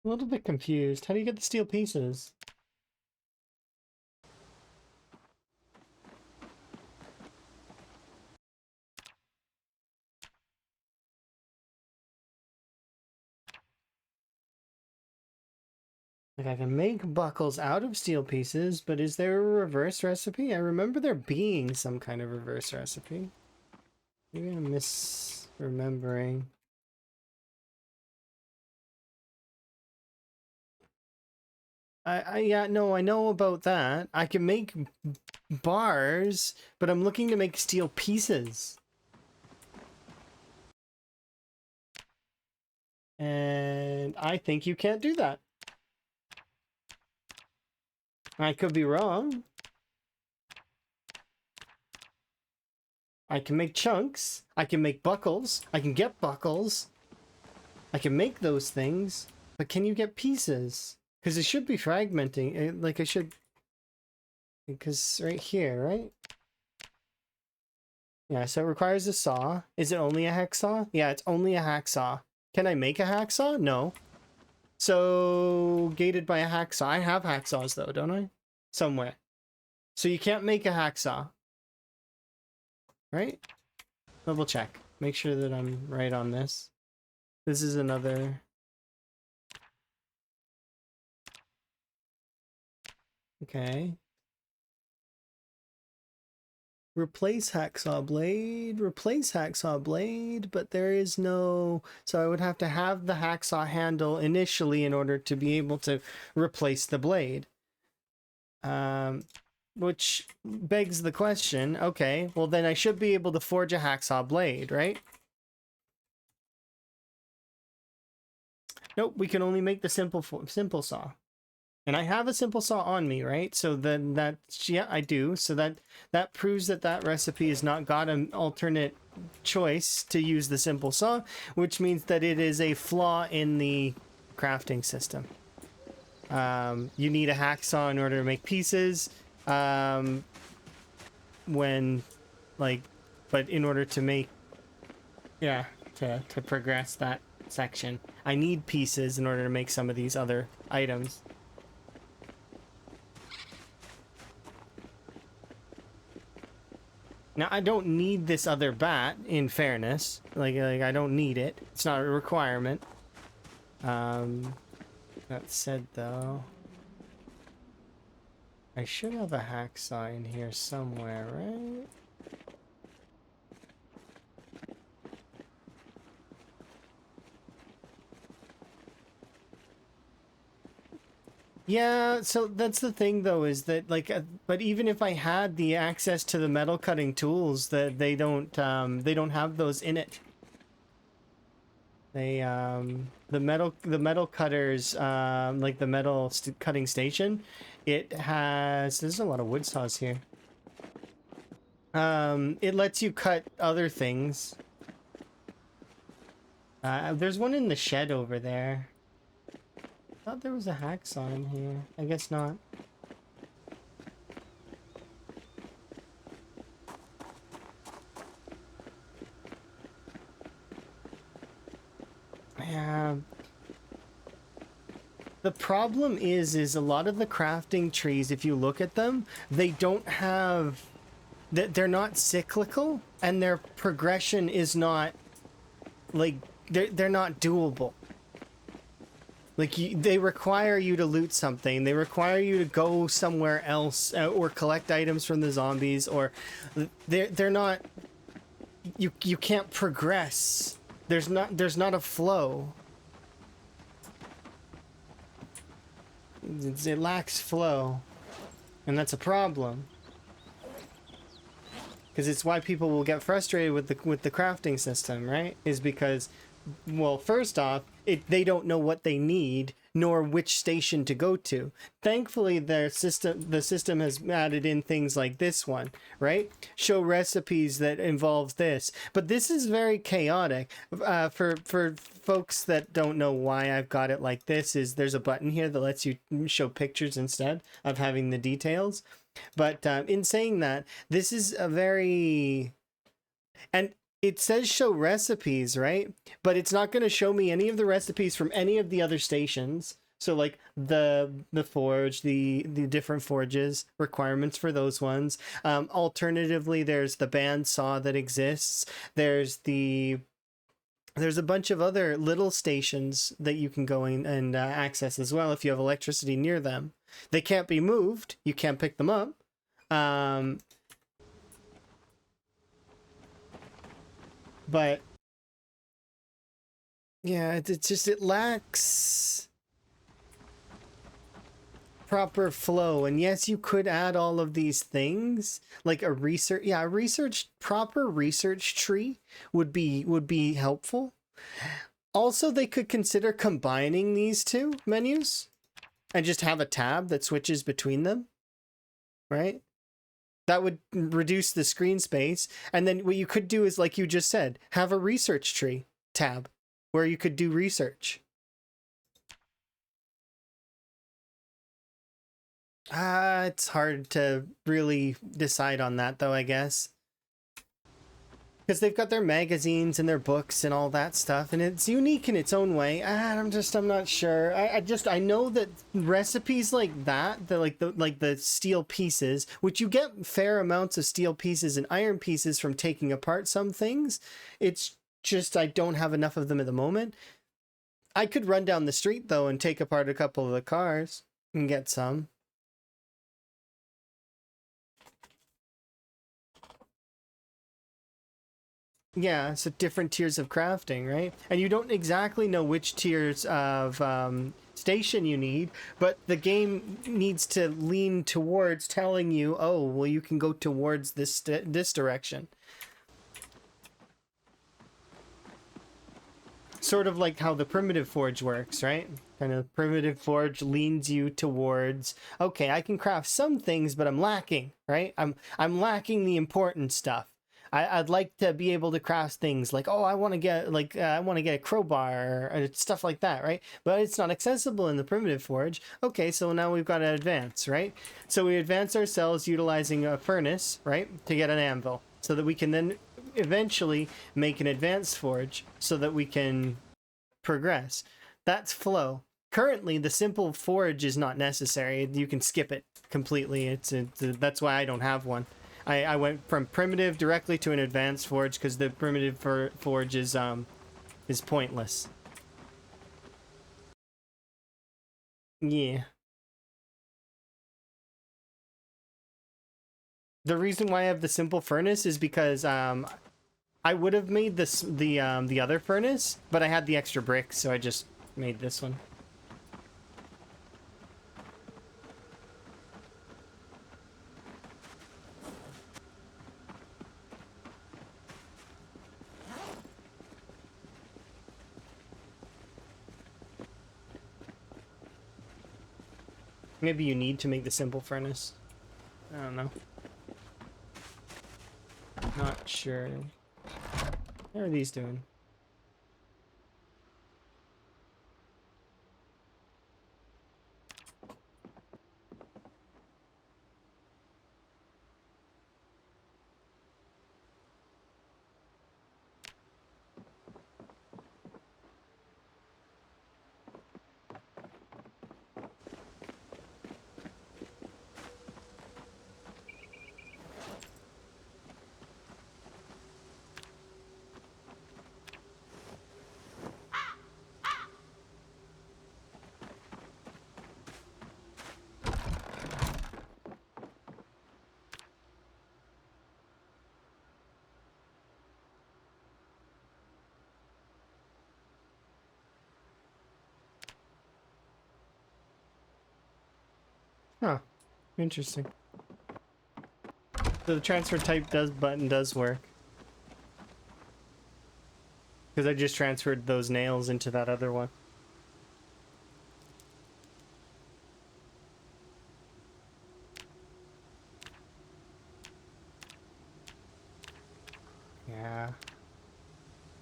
A little bit confused. How do you get the steel pieces? Like I can make buckles out of steel pieces, but is there a reverse recipe? I remember there being some kind of reverse recipe. Maybe I'm misremembering. Yeah, no, I know about that. I can make bars, but I'm looking to make steel pieces. And I think you can't do that. I could be wrong. I can make chunks. I can make buckles. I can get buckles. I can make those things. But can you get pieces? Because it should be fragmenting. Like I should... Because right here, right? Yeah, so it requires a saw. Is it only a hacksaw? Yeah, it's only a hacksaw. Can I make a hacksaw? No. So, gated by a hacksaw. I have hacksaws though, don't I? Somewhere. So you can't make a hacksaw. Right? Double check. Make sure that I'm right on this. This is another... Okay. Replace hacksaw blade, but there is no... So I would have to have the hacksaw handle initially in order to be able to replace the blade. Which begs the question, okay, well then I should be able to forge a hacksaw blade, right? Nope, we can only make the simple saw. And I have a simple saw on me, right? So then that's, yeah, I do. So that proves that that recipe has not got an alternate choice to use the simple saw, which means that it is a flaw in the crafting system. You need a hacksaw in order to make pieces. When, like, but in order to make, yeah, to progress that section, I need pieces in order to make some of these other items. Now, I don't need this other bat, in fairness. Like I don't need it. It's not a requirement. That said, though, I should have a hacksaw in here somewhere, right? Yeah, so that's the thing though, is that like, but even if I had the access to the metal cutting tools, that they don't have those in it. They the metal cutters, like the metal cutting station, it has, there's a lot of wood saws here. It lets you cut other things. There's one in the shed over there. I thought there was a hacksaw in here. I guess not. Yeah. The problem is a lot of the crafting trees, if you look at them, they don't have... They're not cyclical, and their progression is not... Like, they're not doable. Like, they require you to loot something. They require you to go somewhere else, or collect items from the zombies, or... They're not... You can't progress. There's not a flow. It lacks flow, and that's a problem. Because it's why people will get frustrated with the crafting system, right? Is because, well, first off, they don't know what they need nor which station to go to. Thankfully, the system has added in things like this one, right? Show recipes that involves this, but this is very chaotic. For folks that don't know why I've got it like this, is there's a button here that lets you show pictures instead of having the details. But in saying that, this is a very... And it says show recipes, right? But it's not going to show me any of the recipes from any of the other stations. So like the forge, the different forges, requirements for those ones. Alternatively, there's the bandsaw that exists. There's a bunch of other little stations that you can go in and access as well if you have electricity near them. They can't be moved. You can't pick them up. But yeah, it's just it lacks proper flow. And yes, you could add all of these things like a proper research tree would be helpful. Also, they could consider combining these two menus and just have a tab that switches between them, right? That would reduce the screen space. And then what you could do is, like you just said, have a research tree tab where you could do research. It's hard to really decide on that, though, I guess. Because they've got their magazines and their books and all that stuff, and it's unique in its own way. I'm not sure. I know that recipes like that, the steel pieces, which you get fair amounts of steel pieces and iron pieces from taking apart some things. It's just I don't have enough of them at the moment. I could run down the street though and take apart a couple of the cars and get some. Yeah, so different tiers of crafting, right? And you don't exactly know which tiers of station you need, but the game needs to lean towards telling you, oh, well, you can go towards this direction. Sort of like how the primitive forge works, right? Kind of primitive forge leans you towards, okay, I can craft some things, but I'm lacking, right? I'm lacking the important stuff. I'd like to be able to craft things like, oh, I want to get a crowbar or stuff like that, right? But it's not accessible in the primitive forge. Okay, so now we've got to advance, right? So we advance ourselves utilizing a furnace, right, to get an anvil, so that we can then eventually make an advanced forge, so that we can progress. That's flow. Currently, the simple forge is not necessary. You can skip it completely. That's why I don't have one. I went from primitive directly to an advanced forge because the primitive forge is pointless. Yeah. The reason why I have the simple furnace is because I would have made the other furnace, but I had the extra bricks, so I just made this one. Maybe you need to make the simple furnace. I don't know. Not sure. How are these doing? Huh. Interesting. So the transfer type button does work. Because I just transferred those nails into that other one. Yeah.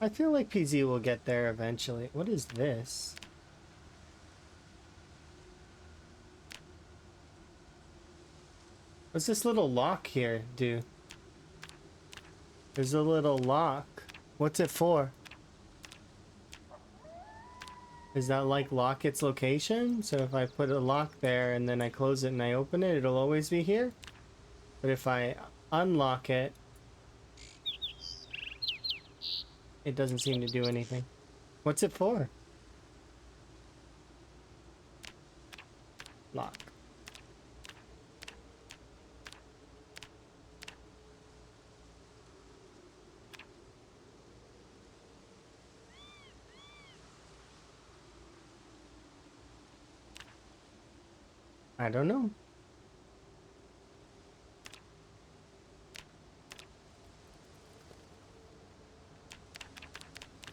I feel like PZ will get there eventually. What is this? What's this little lock here do? There's a little lock. What's it for? Is that like lock its location? So if I put a lock there and then I close it and I open it, it'll always be here? But if I unlock it, it doesn't seem to do anything. What's it for? Lock. I don't know.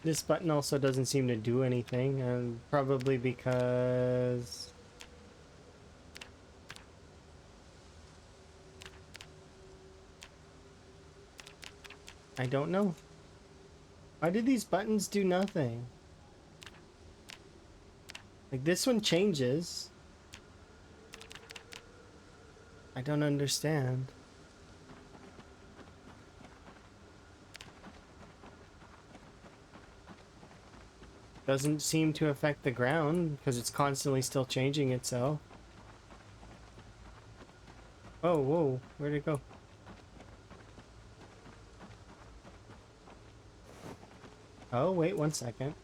This button also doesn't seem to do anything, and probably because I don't know. Why do these buttons do nothing? Like this one changes. I don't understand. Doesn't seem to affect the ground because it's constantly still changing itself. Oh, whoa, where'd it go? Oh, wait 1 second.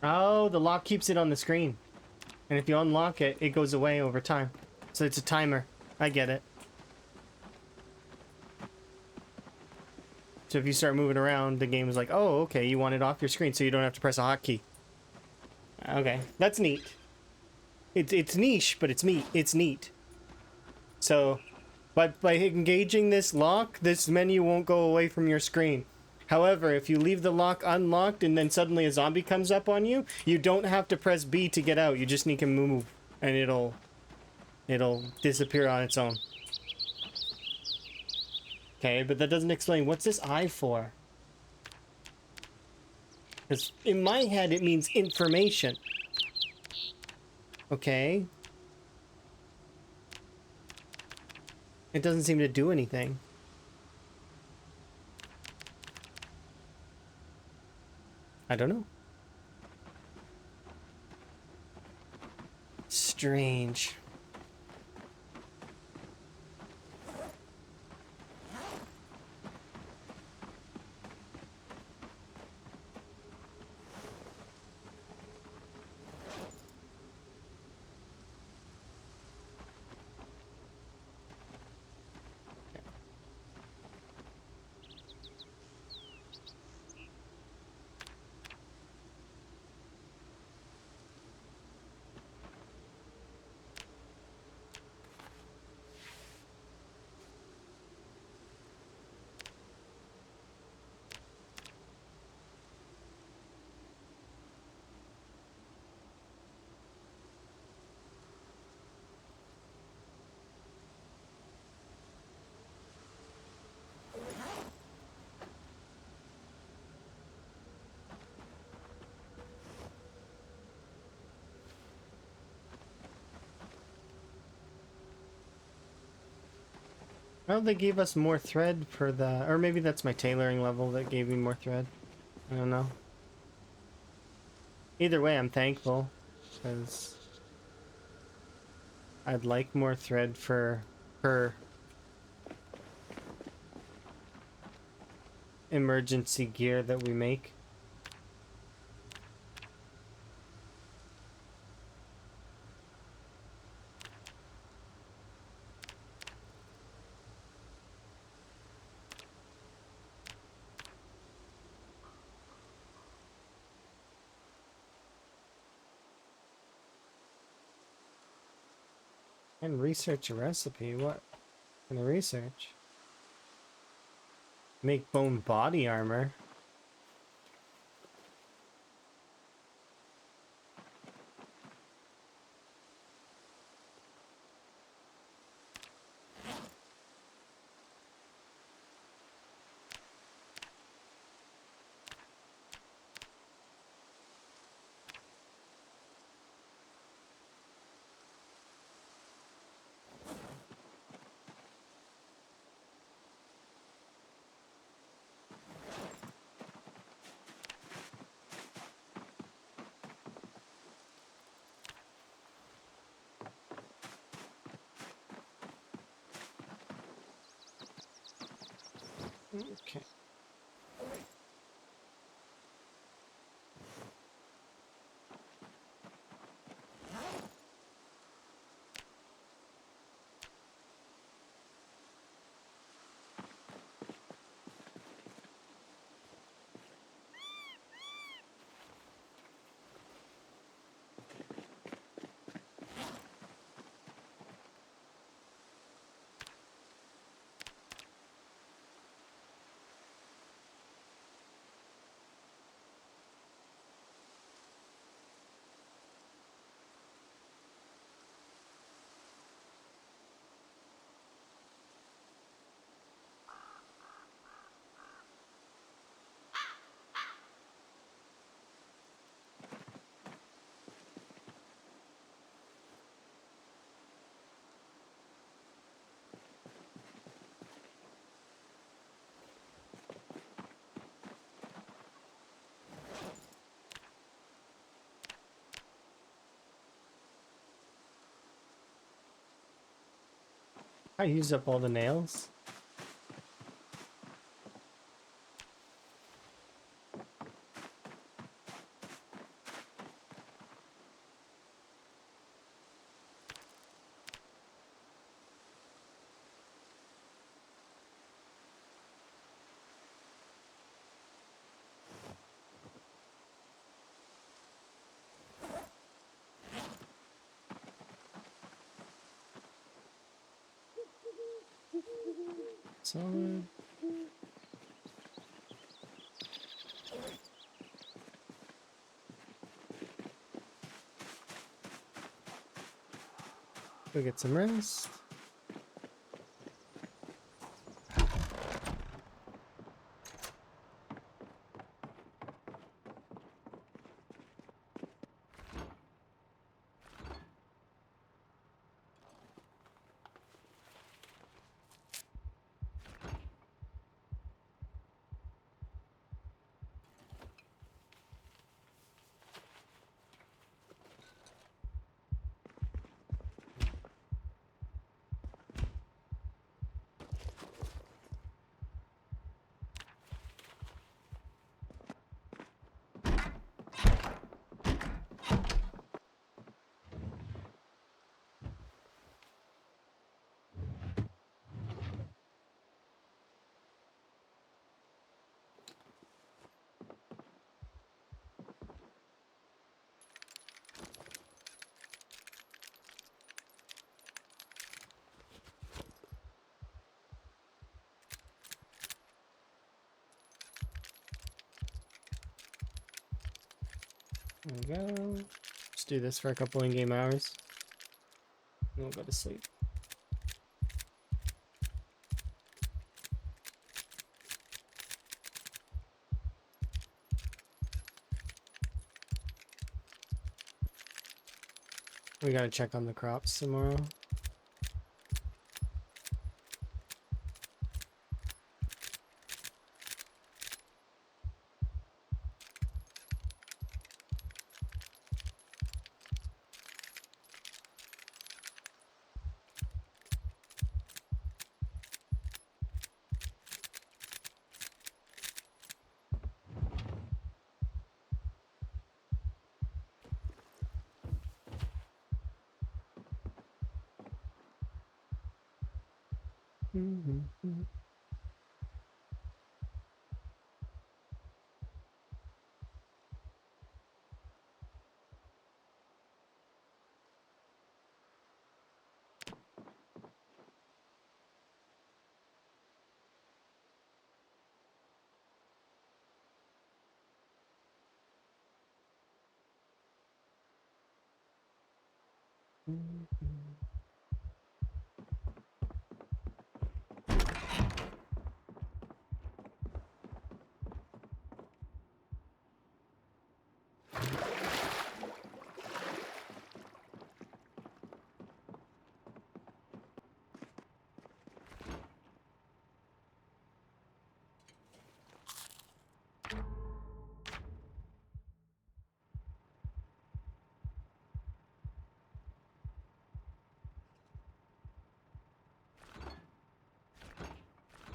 Oh, the lock keeps it on the screen. And if you unlock it, it goes away over time. So it's a timer. I get it. So if you start moving around, the game is like, oh, okay, you want it off your screen so you don't have to press a hotkey. Okay, that's neat. It's niche, but it's neat. So, but by engaging this lock, this menu won't go away from your screen. However, if you leave the lock unlocked and then suddenly a zombie comes up on you, you don't have to press B to get out. You just need to move, and it'll disappear on its own. Okay, but that doesn't explain what's this I for. Because in my head it means information. Okay. It doesn't seem to do anything. I don't know. Strange. Well, they gave us more thread for the... Or maybe that's my tailoring level that gave me more thread. I don't know. Either way, I'm thankful. Because... I'd like more thread for per emergency gear that we make. And research a recipe. What can I research? Make bone body armor. Okay. I used up all the nails. Solid. Go get some rest. There we go. Just do this for a couple in-game hours. And we'll go to sleep. We gotta check on the crops tomorrow.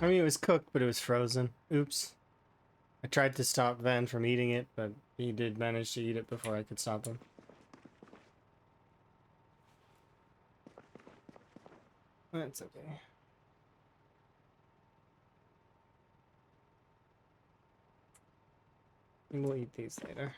I mean, it was cooked, but it was frozen. Oops. I tried to stop Van from eating it, but he did manage to eat it before I could stop him. That's okay. And we'll eat these later.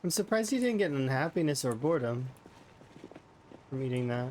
I'm surprised he didn't get unhappiness or boredom from eating that.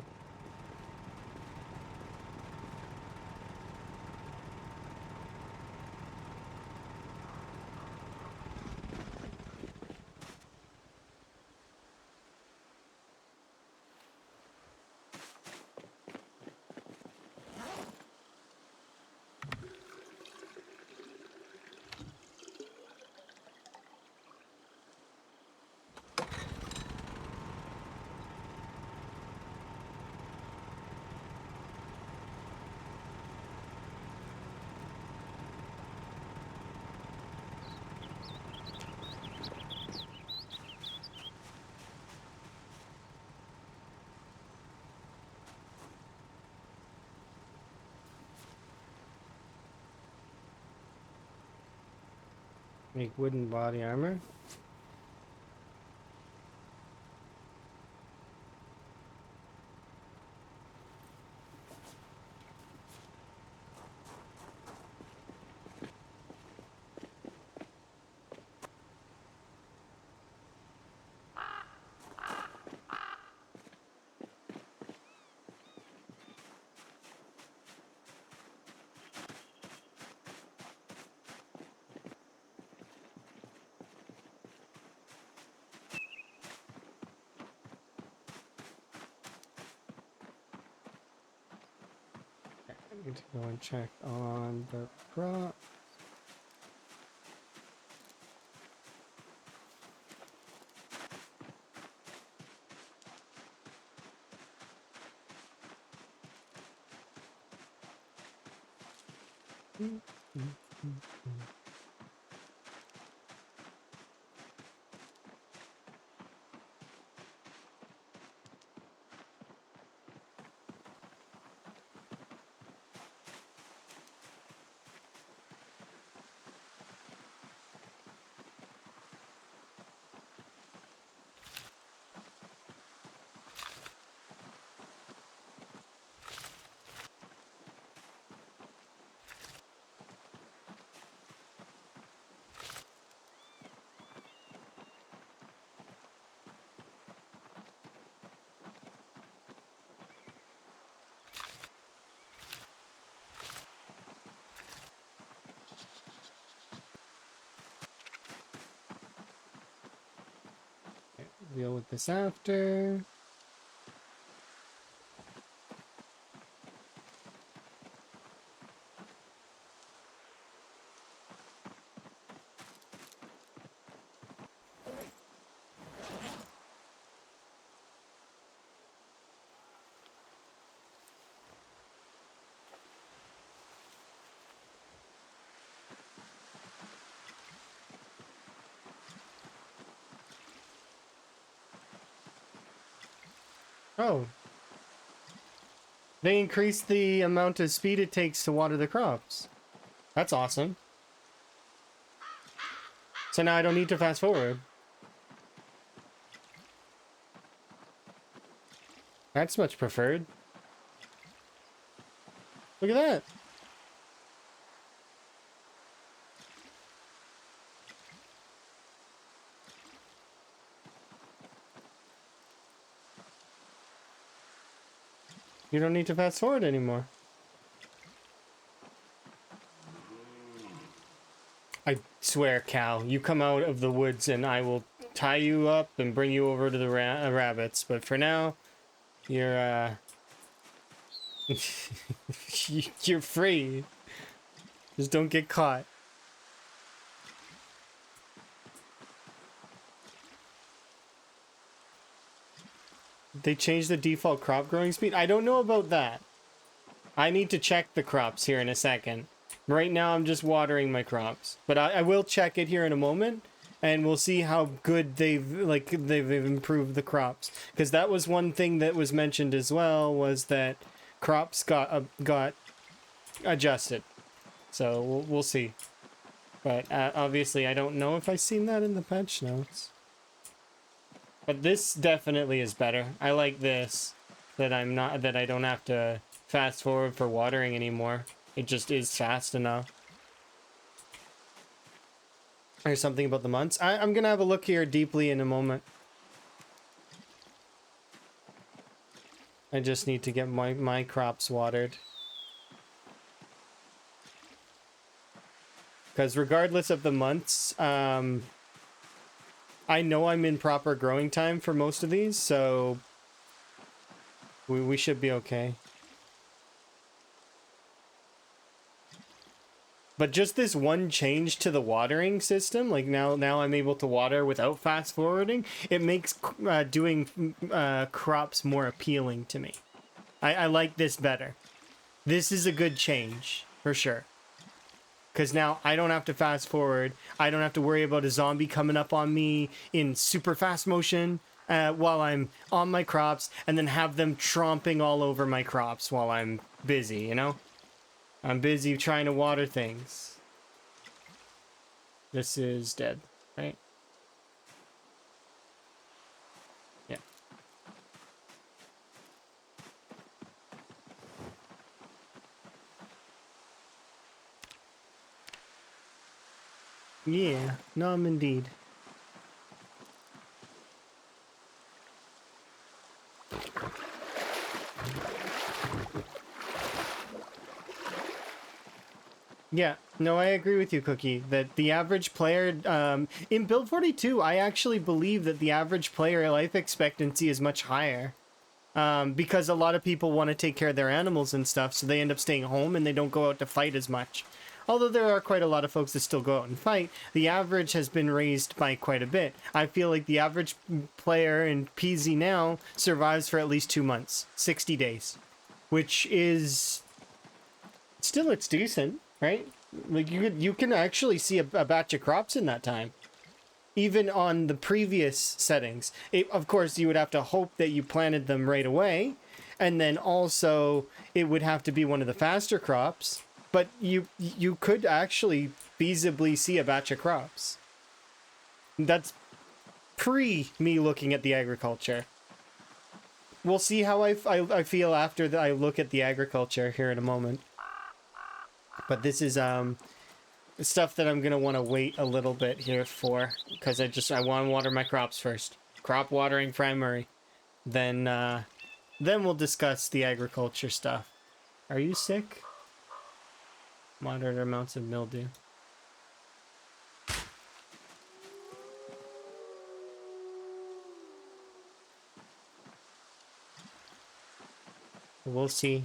Make wooden body armor. I need to go and check on the crop. Deal with this after. Oh, they increased the amount of speed it takes to water the crops. That's awesome. So now I don't need to fast forward. That's much preferred. Look at that. You don't need to fast forward anymore. I swear, Cal, you come out of the woods and I will tie you up and bring you over to the rabbits. But for now, you're, you're free. Just don't get caught. They changed the default crop growing speed? I don't know about that. I need to check the crops here in a second. Right now, I'm just watering my crops, but I will check it here in a moment, and we'll see how good they've improved the crops. Because that was one thing that was mentioned as well, was that crops got adjusted. So we'll see. But obviously, I don't know if I've seen that in the patch notes. But this definitely is better. I like this, that I don't have to fast forward for watering anymore. It just is fast enough. There's something about the months. I'm gonna have a look here deeply in a moment. I just need to get my crops watered. Because regardless of the months, I know I'm in proper growing time for most of these, so we should be okay. But just this one change to the watering system, like now I'm able to water without fast forwarding. It makes doing crops more appealing to me. I like this better. This is a good change for sure. Because now I don't have to fast forward. I don't have to worry about a zombie coming up on me in super fast motion while I'm on my crops, and then have them tromping all over my crops while I'm busy, you know? I'm busy trying to water things. This is dead, right? Yeah. Yeah, no, I'm indeed. Yeah, no, I agree with you, Cookie, that the average player, in Build 42, I actually believe that the average player life expectancy is much higher. Because a lot of people want to take care of their animals and stuff, so they end up staying home and they don't go out to fight as much. Although there are quite a lot of folks that still go out and fight, the average has been raised by quite a bit. I feel like the average player in PZ now survives for at least 2 months, 60 days, which is still, it's decent, right? Like you can actually see a batch of crops in that time. Even on the previous settings, of course, you would have to hope that you planted them right away, and then also it would have to be one of the faster crops. But you could actually feasibly see a batch of crops. That's pre me looking at the agriculture. We'll see how I feel after I look at the agriculture here in a moment. But this is stuff that I'm gonna want to wait a little bit here for, because I want to water my crops first. Crop watering primary, then we'll discuss the agriculture stuff. Are you sick? Moderate amounts of mildew. We'll see.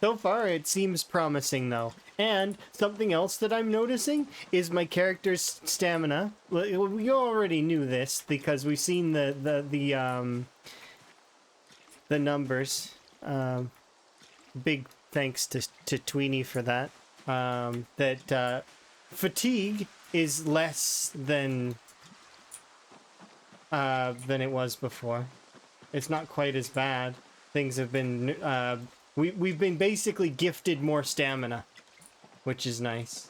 So far, it seems promising, though. And something else that I'm noticing is my character's stamina. We already knew this because we've seen the numbers. Big thanks to Tweenie for that. Fatigue is less than it was before. It's not quite as bad. Things have been we've been basically gifted more stamina, which is nice.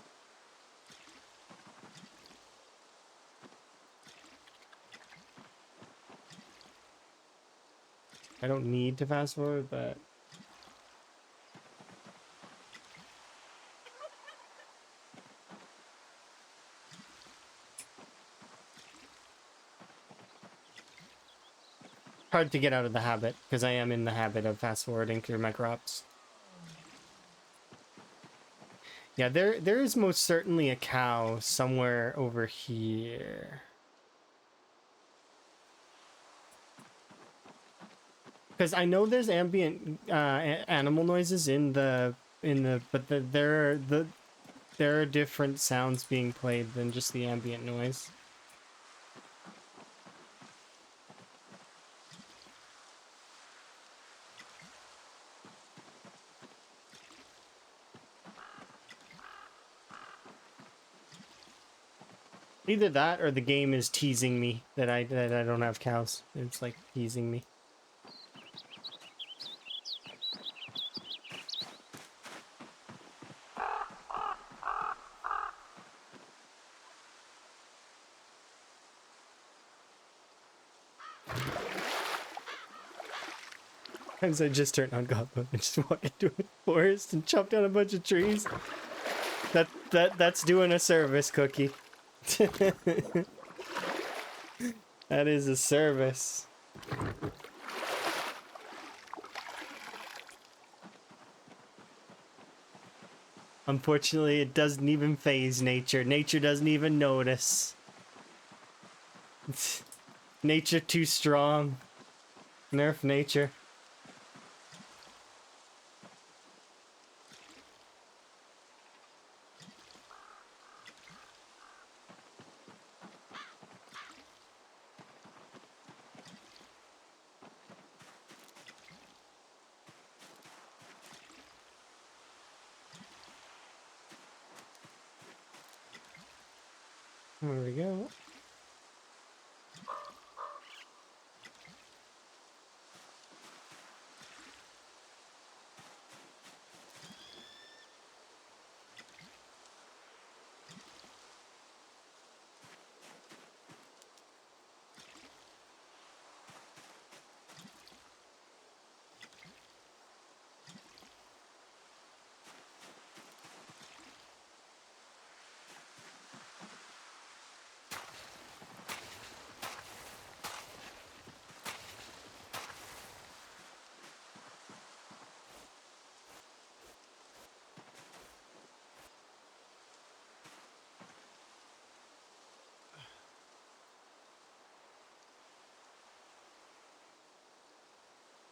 I don't need to fast forward, but hard to get out of the habit because I am in the habit of fast forwarding through my crops. Yeah, there is most certainly a cow somewhere over here. Because I know there's ambient animal noises but there are different sounds being played than just the ambient noise. Either that or the game is teasing me that I don't have cows. It's like teasing me. Sometimes I just turn on Goblin and just walk into a forest and chop down a bunch of trees. That's doing a service, Cookie. That is a service. Unfortunately, it doesn't even phase nature. Nature doesn't even notice. Nature too strong. Nerf nature. There we go.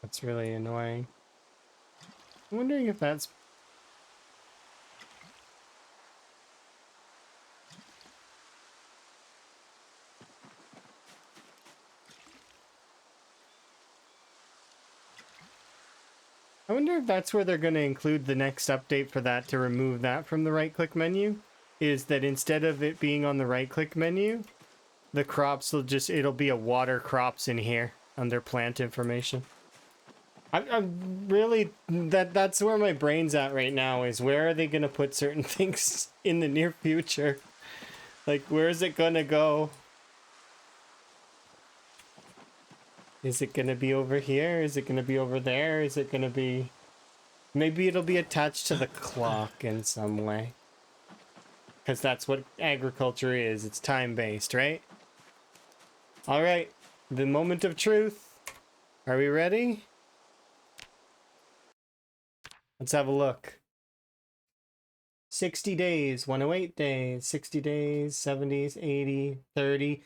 That's really annoying. I'm wondering if that's... I wonder if that's where they're going to include the next update for that, to remove that from the right-click menu. Is that instead of it being on the right-click menu, the crops will just... It'll be a water crops in here under plant information. I'm really... That's where my brain's at right now, is where are they going to put certain things in the near future? Like, where is it going to go? Is it going to be over here? Is it going to be over there? Is it going to be... Maybe it'll be attached to the clock in some way. Because that's what agriculture is. It's time-based, right? Alright. The moment of truth. Are we ready? Let's have a look. 60 days, 108 days, 60 days, 70s, 80, 30.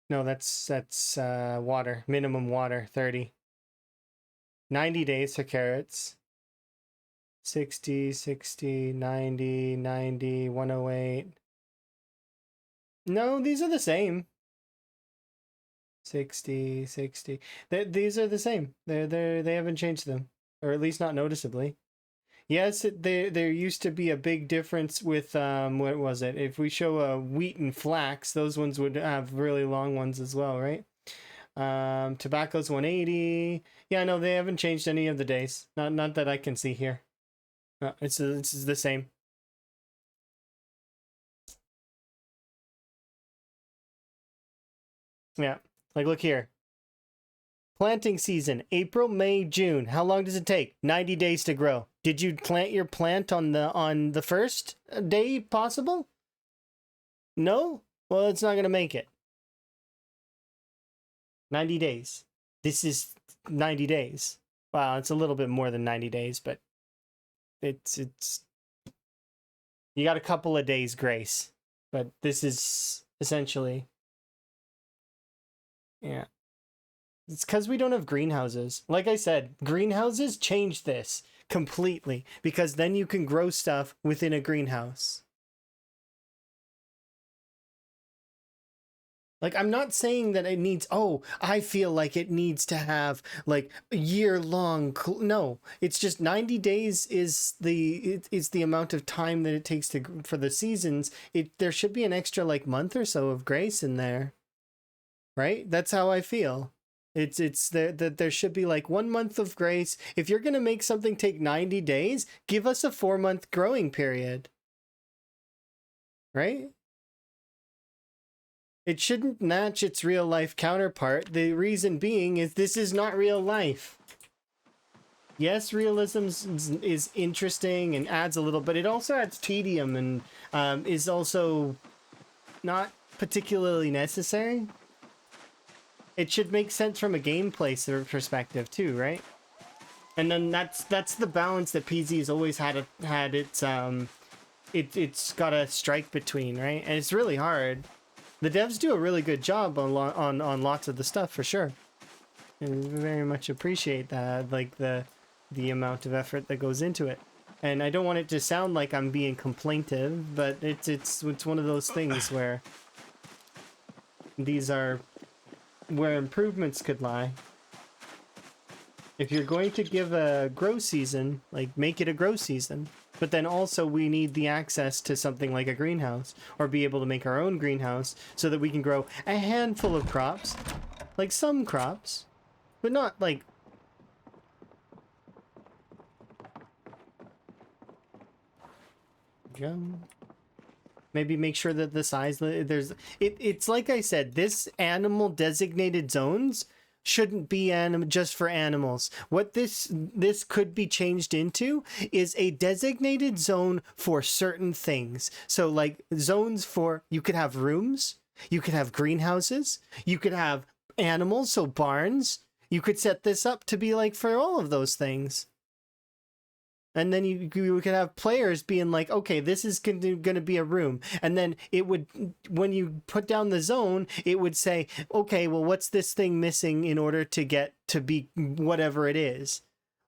No, that's water. Minimum water, 30. 90 days for carrots. 60, 60, 90, 90, 108. No, these are the same. 60, 60. These are the same. They haven't changed them, or at least not noticeably. Yes, there used to be a big difference with what was it? If we show wheat and flax, those ones would have really long ones as well, right? Tobacco's 180. Yeah, no, they haven't changed any of the days. Not that I can see here. No, it's the same. Yeah, like look here. Planting season, April, May, June. How long does it take? 90 days to grow. Did you plant your plant on the first day possible? No? Well, it's not going to make it. 90 days. This is 90 days. Wow, it's a little bit more than 90 days, but it's you got a couple of days grace. But this is essentially, yeah. It's because we don't have greenhouses. Like I said, greenhouses change this completely, because then you can grow stuff within a greenhouse. Like, I'm not saying that it needs, oh, I feel like it needs to have like a year long. No, it's just 90 days is is the amount of time that it takes to for the seasons. There should be an extra like month or so of grace in there, right? That's how I feel. It's there that there should be like 1 month of grace. If you're gonna make something take 90 days, give us a 4 month growing period, right? It shouldn't match its real life counterpart. The reason being is this is not real life. Yes, realism is interesting and adds a little, but it also adds tedium and is also not particularly necessary. It should make sense from a gameplay perspective too, right? And then that's the balance that PZ has always had it's got to strike between, right? And it's really hard. The devs do a really good job on lots of the stuff for sure. And very much appreciate that, like the amount of effort that goes into it. And I don't want it to sound like I'm being complaintive, but it's one of those things where these are where improvements could lie. If you're going to give a grow season, like make it a grow season. But then also we need the access to something like a greenhouse or be able to make our own greenhouse so that we can grow a handful of crops, like some crops, but not like maybe make sure that the size it's like I said, this animal designated zones shouldn't be just for animals. What this could be changed into is a designated zone for certain things. So like zones for, you could have rooms, you could have greenhouses, you could have animals, so barns. You could set this up to be like for all of those things. And then you could have players being like, okay, this is going to be a room. And then it would, when you put down the zone, it would say, okay, well, what's this thing missing in order to get to be whatever it is?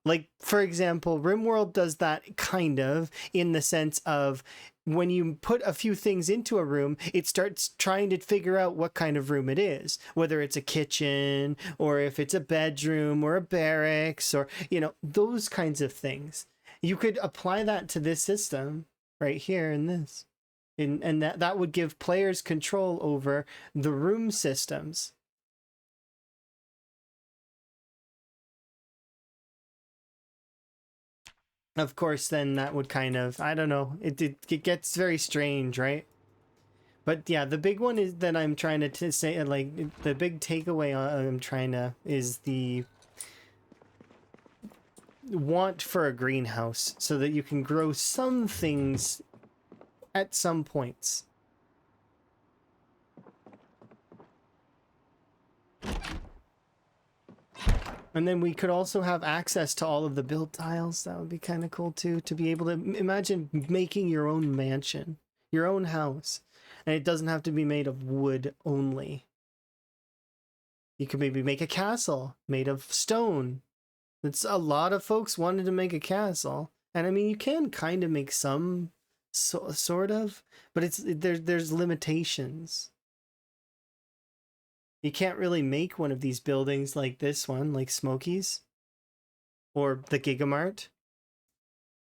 Like, for example, RimWorld does that kind of in the sense of when you put a few things into a room, it starts trying to figure out what kind of room it is, whether it's a kitchen or if it's a bedroom or a barracks or, you know, those kinds of things. You could apply that to this system right here in this. And that would give players control over the room systems. Of course, then that would kind of, I don't know, it gets very strange, right? But yeah, the big one is that I'm trying to say, like, the big takeaway I'm trying to, is the want for a greenhouse so that you can grow some things at some points. And then we could also have access to all of the build tiles. That would be kind of cool too, to be able to imagine making your own mansion, your own house. And it doesn't have to be made of wood only. You could maybe make a castle made of stone. It's a lot of folks wanted to make a castle. And I mean, you can kind of make some sort of, but there's limitations. You can't really make one of these buildings like this one, like Smokey's or the Gigamart.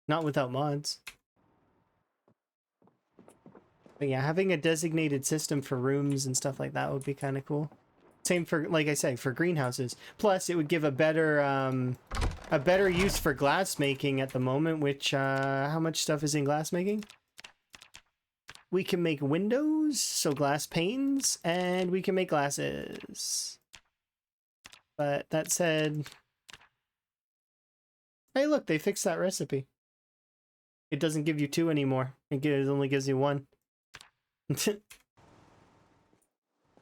Not without mods. But yeah, having a designated system for rooms and stuff like that would be kind of cool. Same for, like I said, for greenhouses. Plus, it would give a better use for glass making at the moment, which, how much stuff is in glass making? We can make windows, so glass panes, and we can make glasses. But that said... Hey, look, they fixed that recipe. It doesn't give you 2 anymore. It only gives you 1.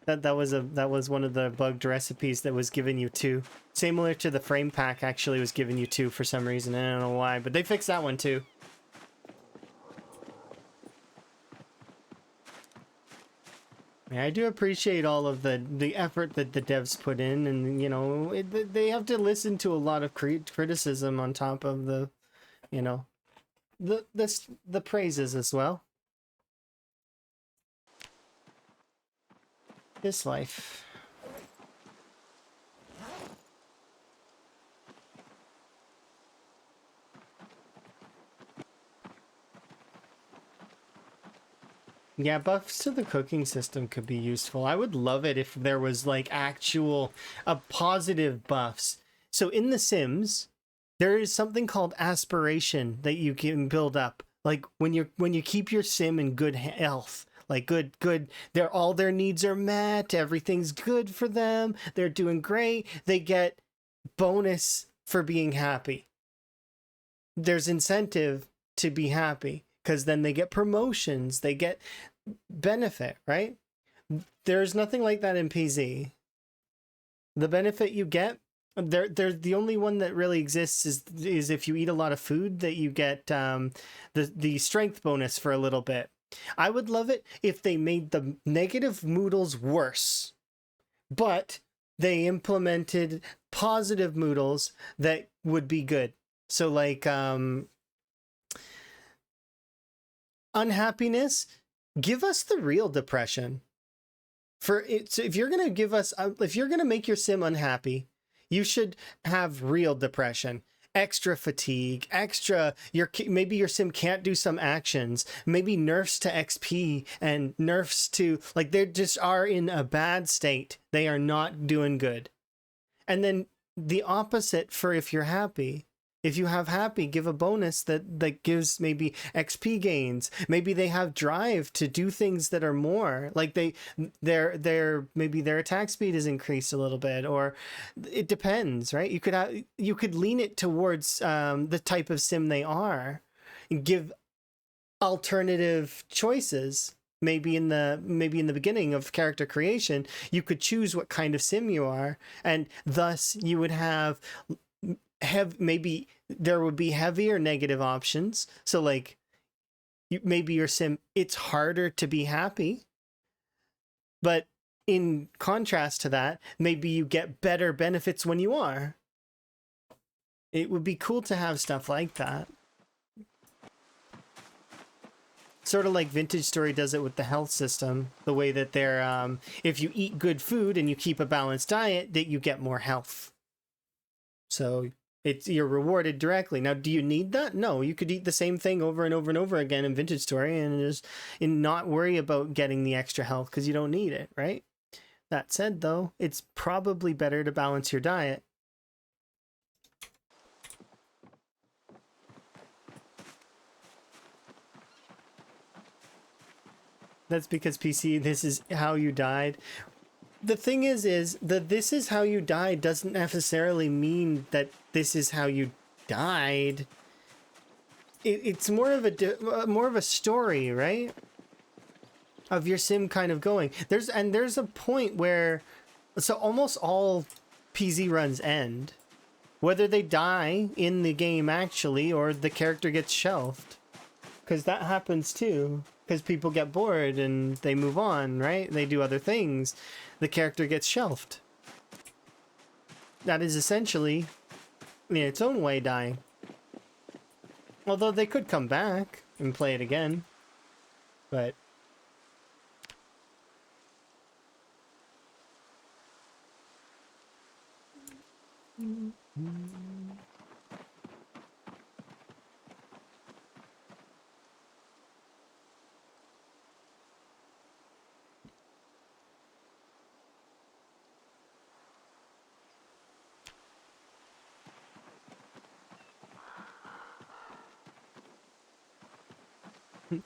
That was one of the bugged recipes that was giving you 2. Similar to the frame pack actually was giving you 2 for some reason. I don't know why, but they fixed that one too. Yeah, I do appreciate all of the effort that the devs put in, and you know, they have to listen to a lot of criticism on top of the, you know, the praises as well. This life. Yeah, buffs to the cooking system could be useful. I would love it if there was like actual positive buffs. So in The Sims, there is something called aspiration that you can build up. Like when you keep your sim in good health, like good, their all their needs are met, everything's good for them, they're doing great, they get bonus for being happy. There's incentive to be happy because then they get promotions, they get benefit, right? There's nothing like that in PZ. The benefit you get, there's the only one that really exists is if you eat a lot of food that you get the strength bonus for a little bit. I would love it if they made the negative moodles worse, but they implemented positive moodles that would be good. So like unhappiness, give us the real depression. For it, so if you're gonna give us, if you're gonna make your sim unhappy, you should have real depression, extra fatigue, extra. Maybe your sim can't do some actions, maybe nerfs to XP and nerfs to like they just are in a bad state. They are not doing good, and then the opposite for if you're happy. If you have happy, give a bonus that gives maybe XP gains. Maybe they have drive to do things that are more like their maybe their attack speed is increased a little bit, or it depends, right? You could lean it towards the type of sim they are, and give alternative choices. Maybe in the beginning of character creation, you could choose what kind of sim you are, and thus you would have maybe there would be heavier negative options. So like maybe your sim, it's harder to be happy, but in contrast to that, maybe you get better benefits when you are. It would be cool to have stuff like that, sort of like Vintage Story does it with the health system, the way that they're if you eat good food and you keep a balanced diet, that you get more health. So you're rewarded directly. Now, do you need that? No, you could eat the same thing over and over and over again in Vintage Story and not worry about getting the extra health because you don't need it, right? That said, though, it's probably better to balance your diet. That's because PC, this is how you died. The thing is that this is how you died doesn't necessarily mean that this is how you died. It's more of a story, right? Of your sim kind of going. There's a point where, so almost all PZ runs end, whether they die in the game actually or the character gets shelved, because that happens too. Because people get bored and they move on, right? They do other things. The character gets shelved. That is essentially, in its own way, dying. Although they could come back and play it again. But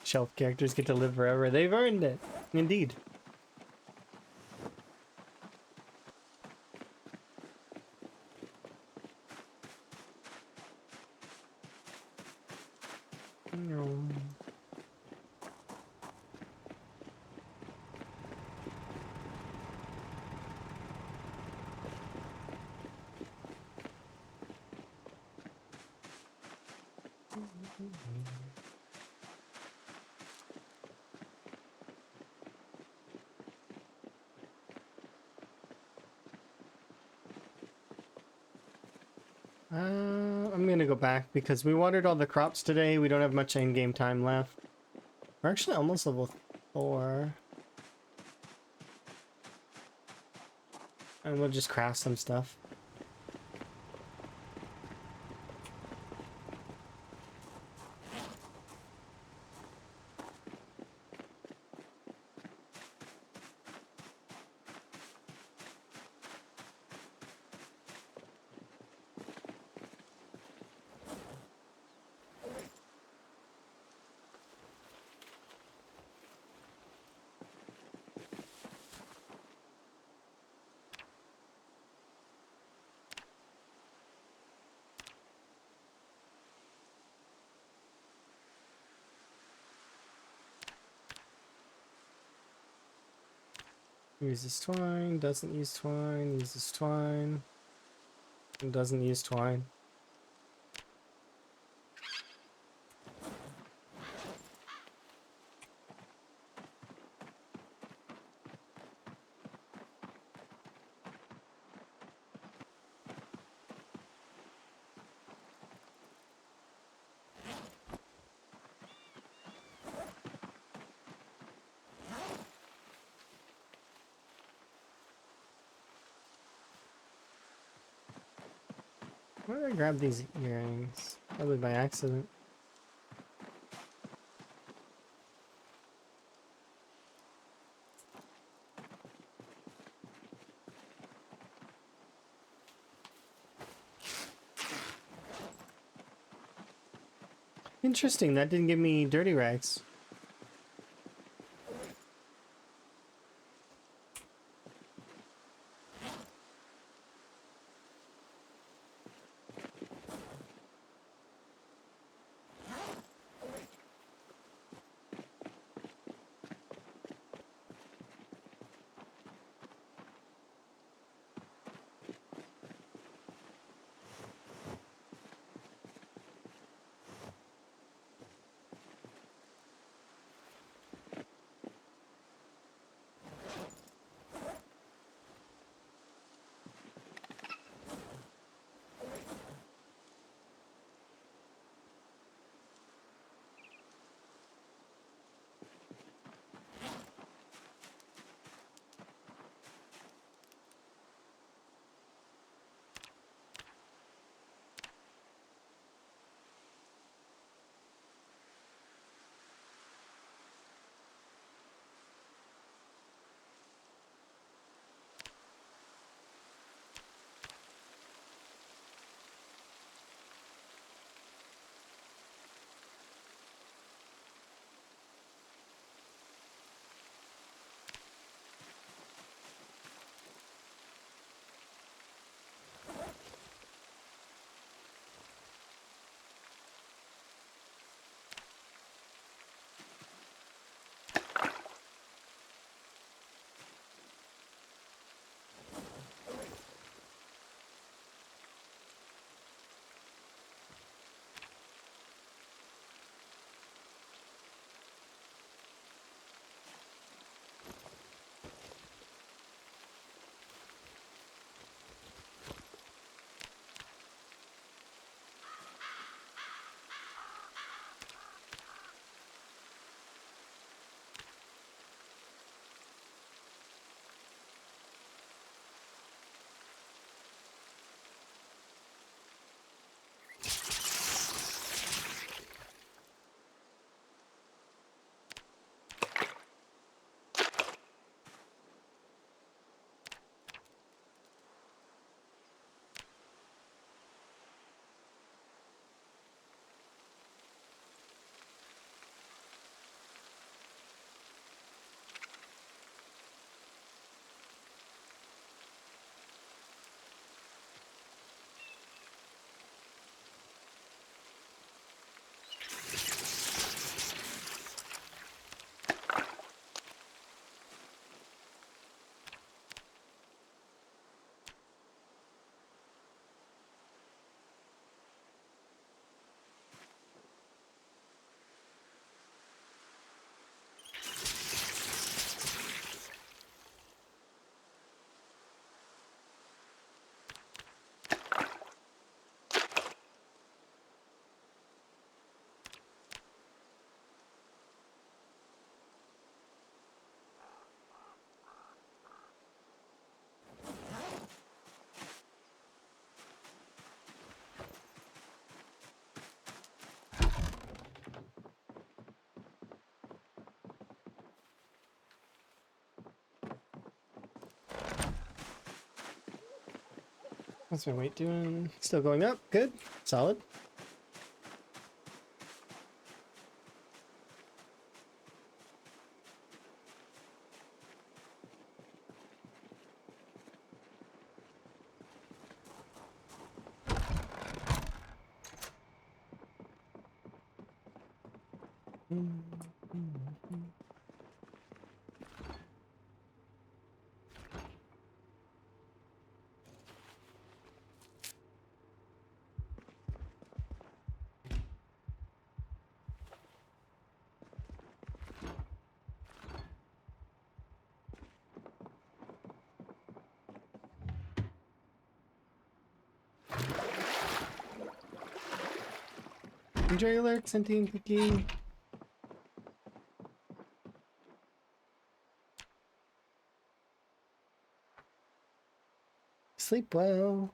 shelf characters get to live forever. They've earned it. Indeed. I'm gonna go back because we watered all the crops today. We don't have much in-game time left. We're actually almost level 4. And we'll just craft some stuff. Uses twine, doesn't use twine, uses twine, and doesn't use twine. Why did I grab these earrings? Probably by accident. Interesting, that didn't give me dirty rags. How's my weight doing? Still going up. Good. Solid. Enjoy alert, sentient cookie. Sleep well.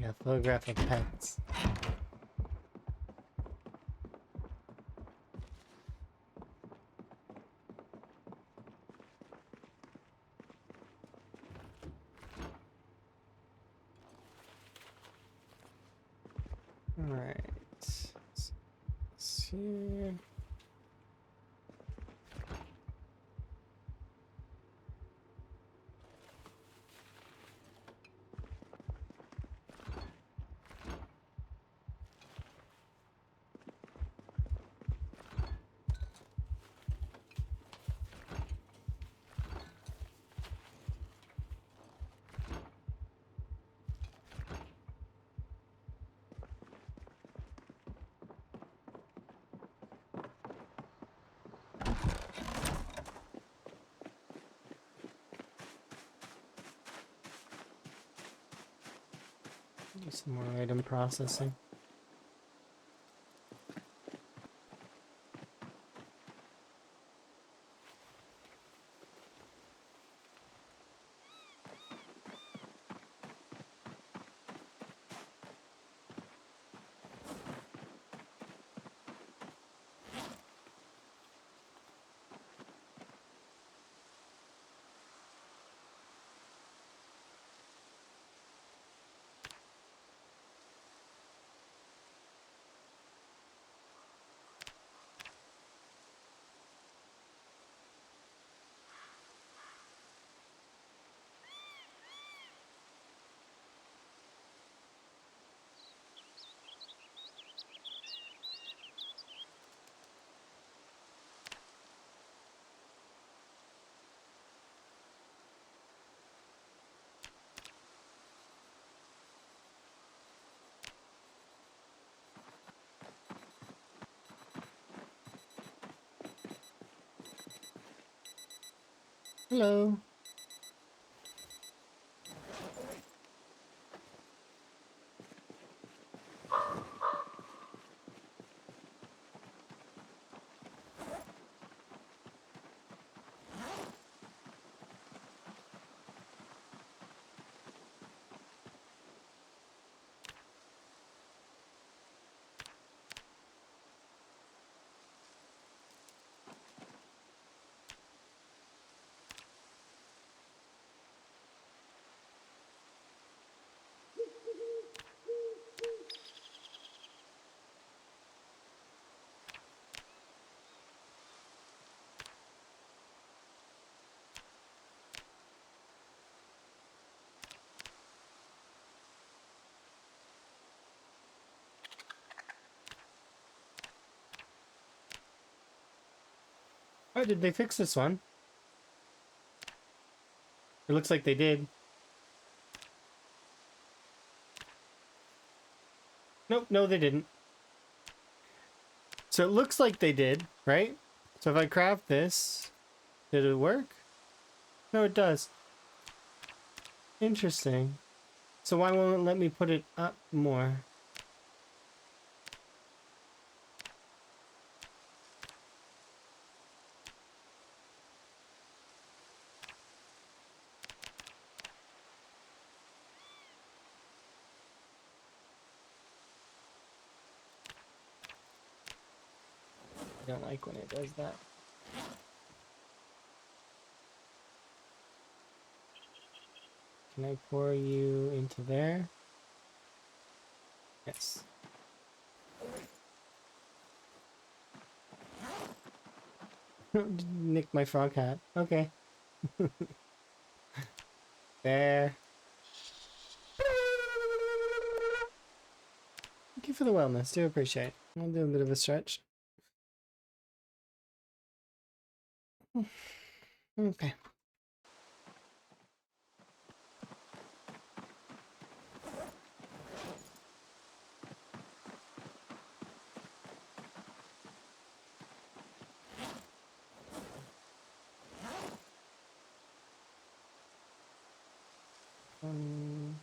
Yeah, photograph of pets. Alright. See. Do some more item processing. Hello. Oh, did they fix this one? It looks like they did. Nope, no, they didn't. So it looks like they did, right? So if I craft this, did it work? No, it does. Interesting. So why won't it let me put it up more? I don't like when it does that. Can I pour you into there? Yes. Nick my frog hat. Okay. There. Thank you for the wellness. Do appreciate it. I'll do a bit of a stretch. Okay. Um,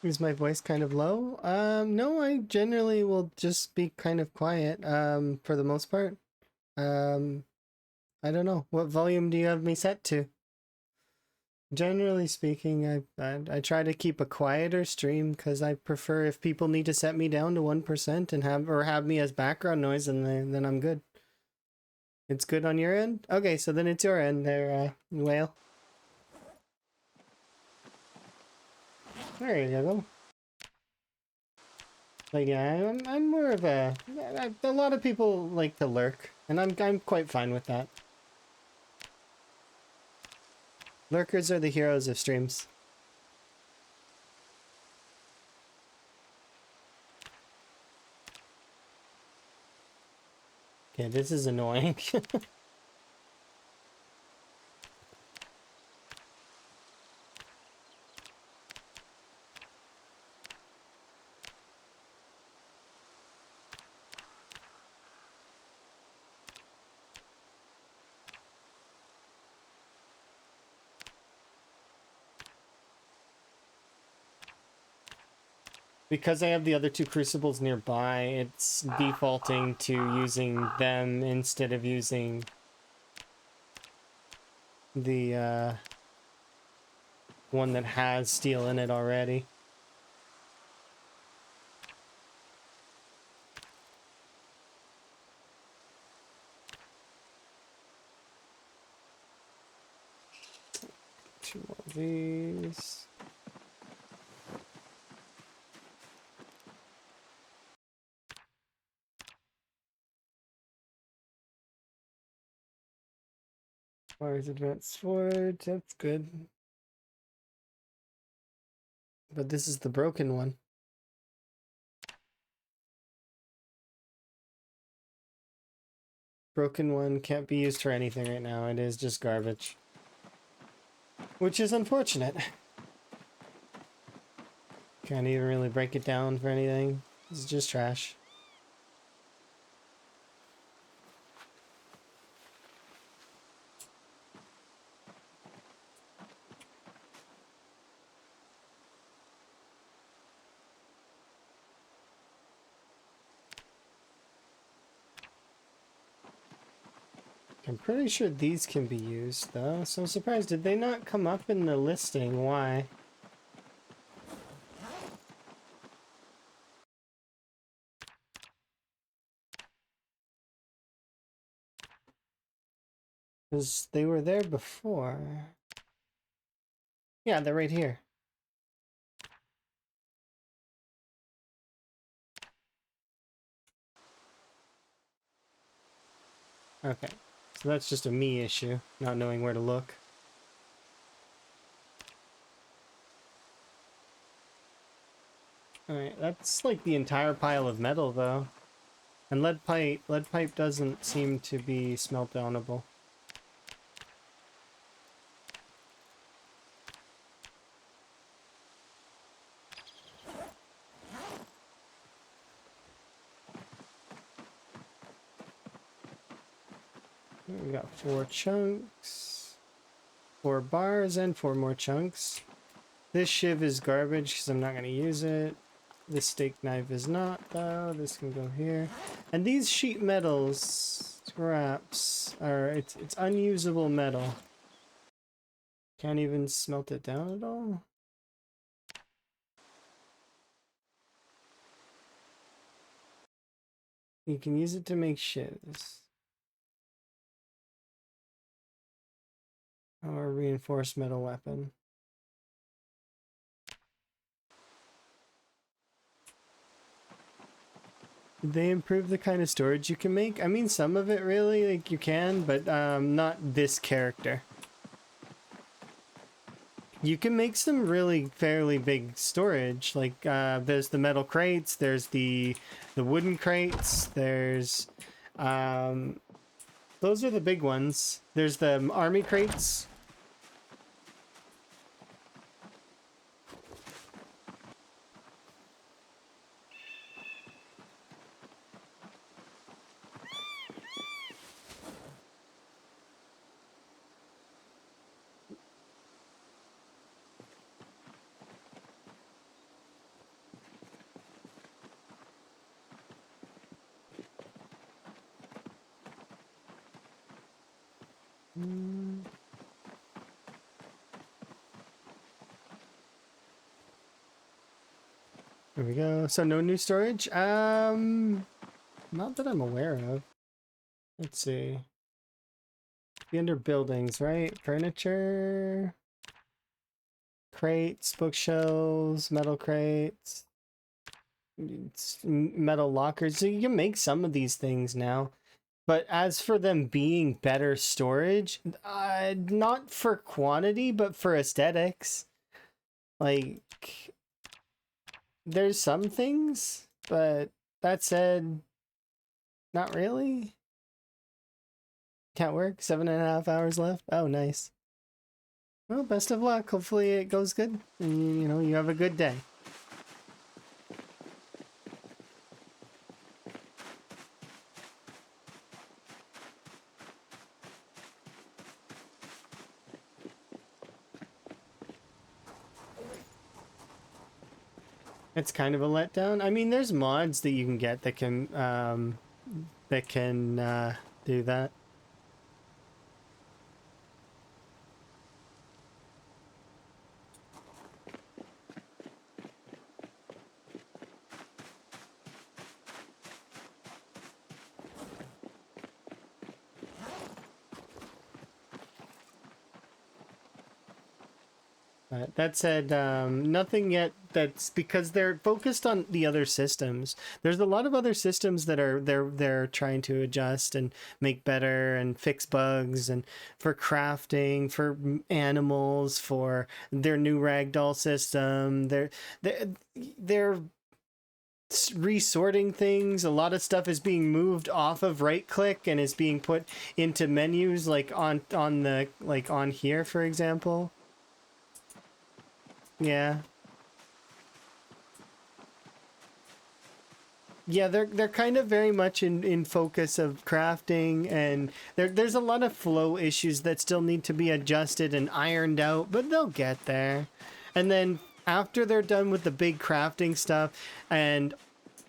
Is my voice kind of low? No, I generally will just be kind of quiet, for the most part. Um, I don't know. What volume do you have me set to? Generally speaking, I try to keep a quieter stream because I prefer if people need to set me down to 1% and have me as background noise, and then I'm good. It's good on your end? Okay, so then it's your end there, Whale. There you go. Like, yeah, I'm more of a lot of people like to lurk, and I'm quite fine with that. Lurkers are the heroes of streams. Okay, this is annoying. Because I have the other two crucibles nearby, it's defaulting to using them instead of using the one that has steel in it already. Two more of these. Wires advance forward, that's good. But this is the broken one. Broken one can't be used for anything right now. It is just garbage. Which is unfortunate. Can't even really break it down for anything. It's just trash. I'm pretty sure these can be used, though, so I'm surprised. Did they not come up in the listing? Why? Because they were there before. Yeah, they're right here. Okay, so that's just a me issue, not knowing where to look. Alright, that's like the entire pile of metal, though. And lead pipe doesn't seem to be smelt downable. We got 4 chunks, 4 bars, and 4 more chunks. This shiv is garbage because I'm not going to use it. This steak knife is not, though. This can go here. And these sheet metals, scraps, are it's unusable metal. Can't even smelt it down at all. You can use it to make shivs. Or a reinforced metal weapon. Did they improve the kind of storage you can make? I mean, some of it really, like you can, but not this character. You can make some really fairly big storage. Like there's the metal crates, there's the wooden crates, there's those are the big ones. There's the army crates. There we go. So no new storage? Not that I'm aware of. Let's see. Be under buildings, right? Furniture, crates, bookshelves, metal crates, metal lockers. So you can make some of these things now. But as for them being better storage, not for quantity, but for aesthetics. Like, there's some things, but that said, not really. Can't work. 7.5 hours left. Oh, nice. Well, best of luck. Hopefully it goes good. And, you know, you have a good day. It's kind of a letdown. I mean, there's mods that you can get that can do that. That said, nothing yet. That's because they're focused on the other systems. There's a lot of other systems that are they're trying to adjust and make better and fix bugs, and for crafting, for animals, for their new ragdoll system. They're resorting things. A lot of stuff is being moved off of right click and is being put into menus, like on the like on here, for example. Yeah. Yeah, they're kind of very much in focus of crafting, and there's a lot of flow issues that still need to be adjusted and ironed out, but they'll get there. And then after they're done with the big crafting stuff and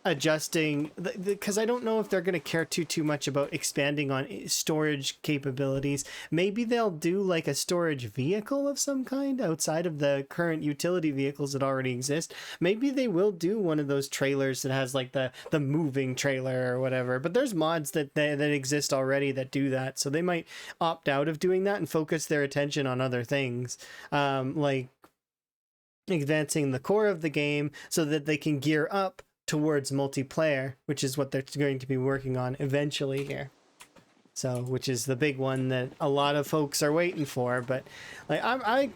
adjusting, because I don't know if they're going to care too much about expanding on storage capabilities. Maybe they'll do like a storage vehicle of some kind outside of the current utility vehicles that already exist. Maybe they will do one of those trailers that has like the moving trailer or whatever. But there's mods that exist already that do that, so they might opt out of doing that and focus their attention on other things, like advancing the core of the game so that they can gear up towards multiplayer, which is what they're going to be working on eventually here. So, which is the big one that a lot of folks are waiting for. But like I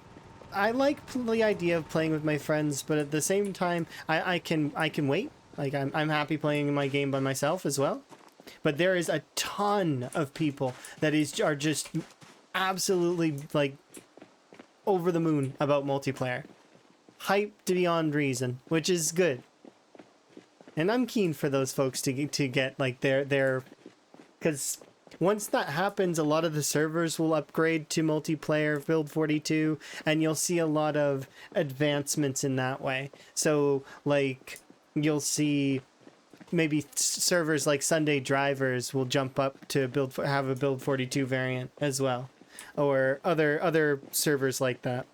like the idea of playing with my friends, but at the same time, I can wait. Like I'm happy playing my game by myself as well. But there is a ton of people that are just absolutely like over the moon about multiplayer. Hyped beyond reason, which is good. And I'm keen for those folks to get like their because once that happens, a lot of the servers will upgrade to multiplayer build 42, and you'll see a lot of advancements in that way. So like you'll see maybe servers like Sunday Drivers will jump up to have a build 42 variant as well, or other servers like that.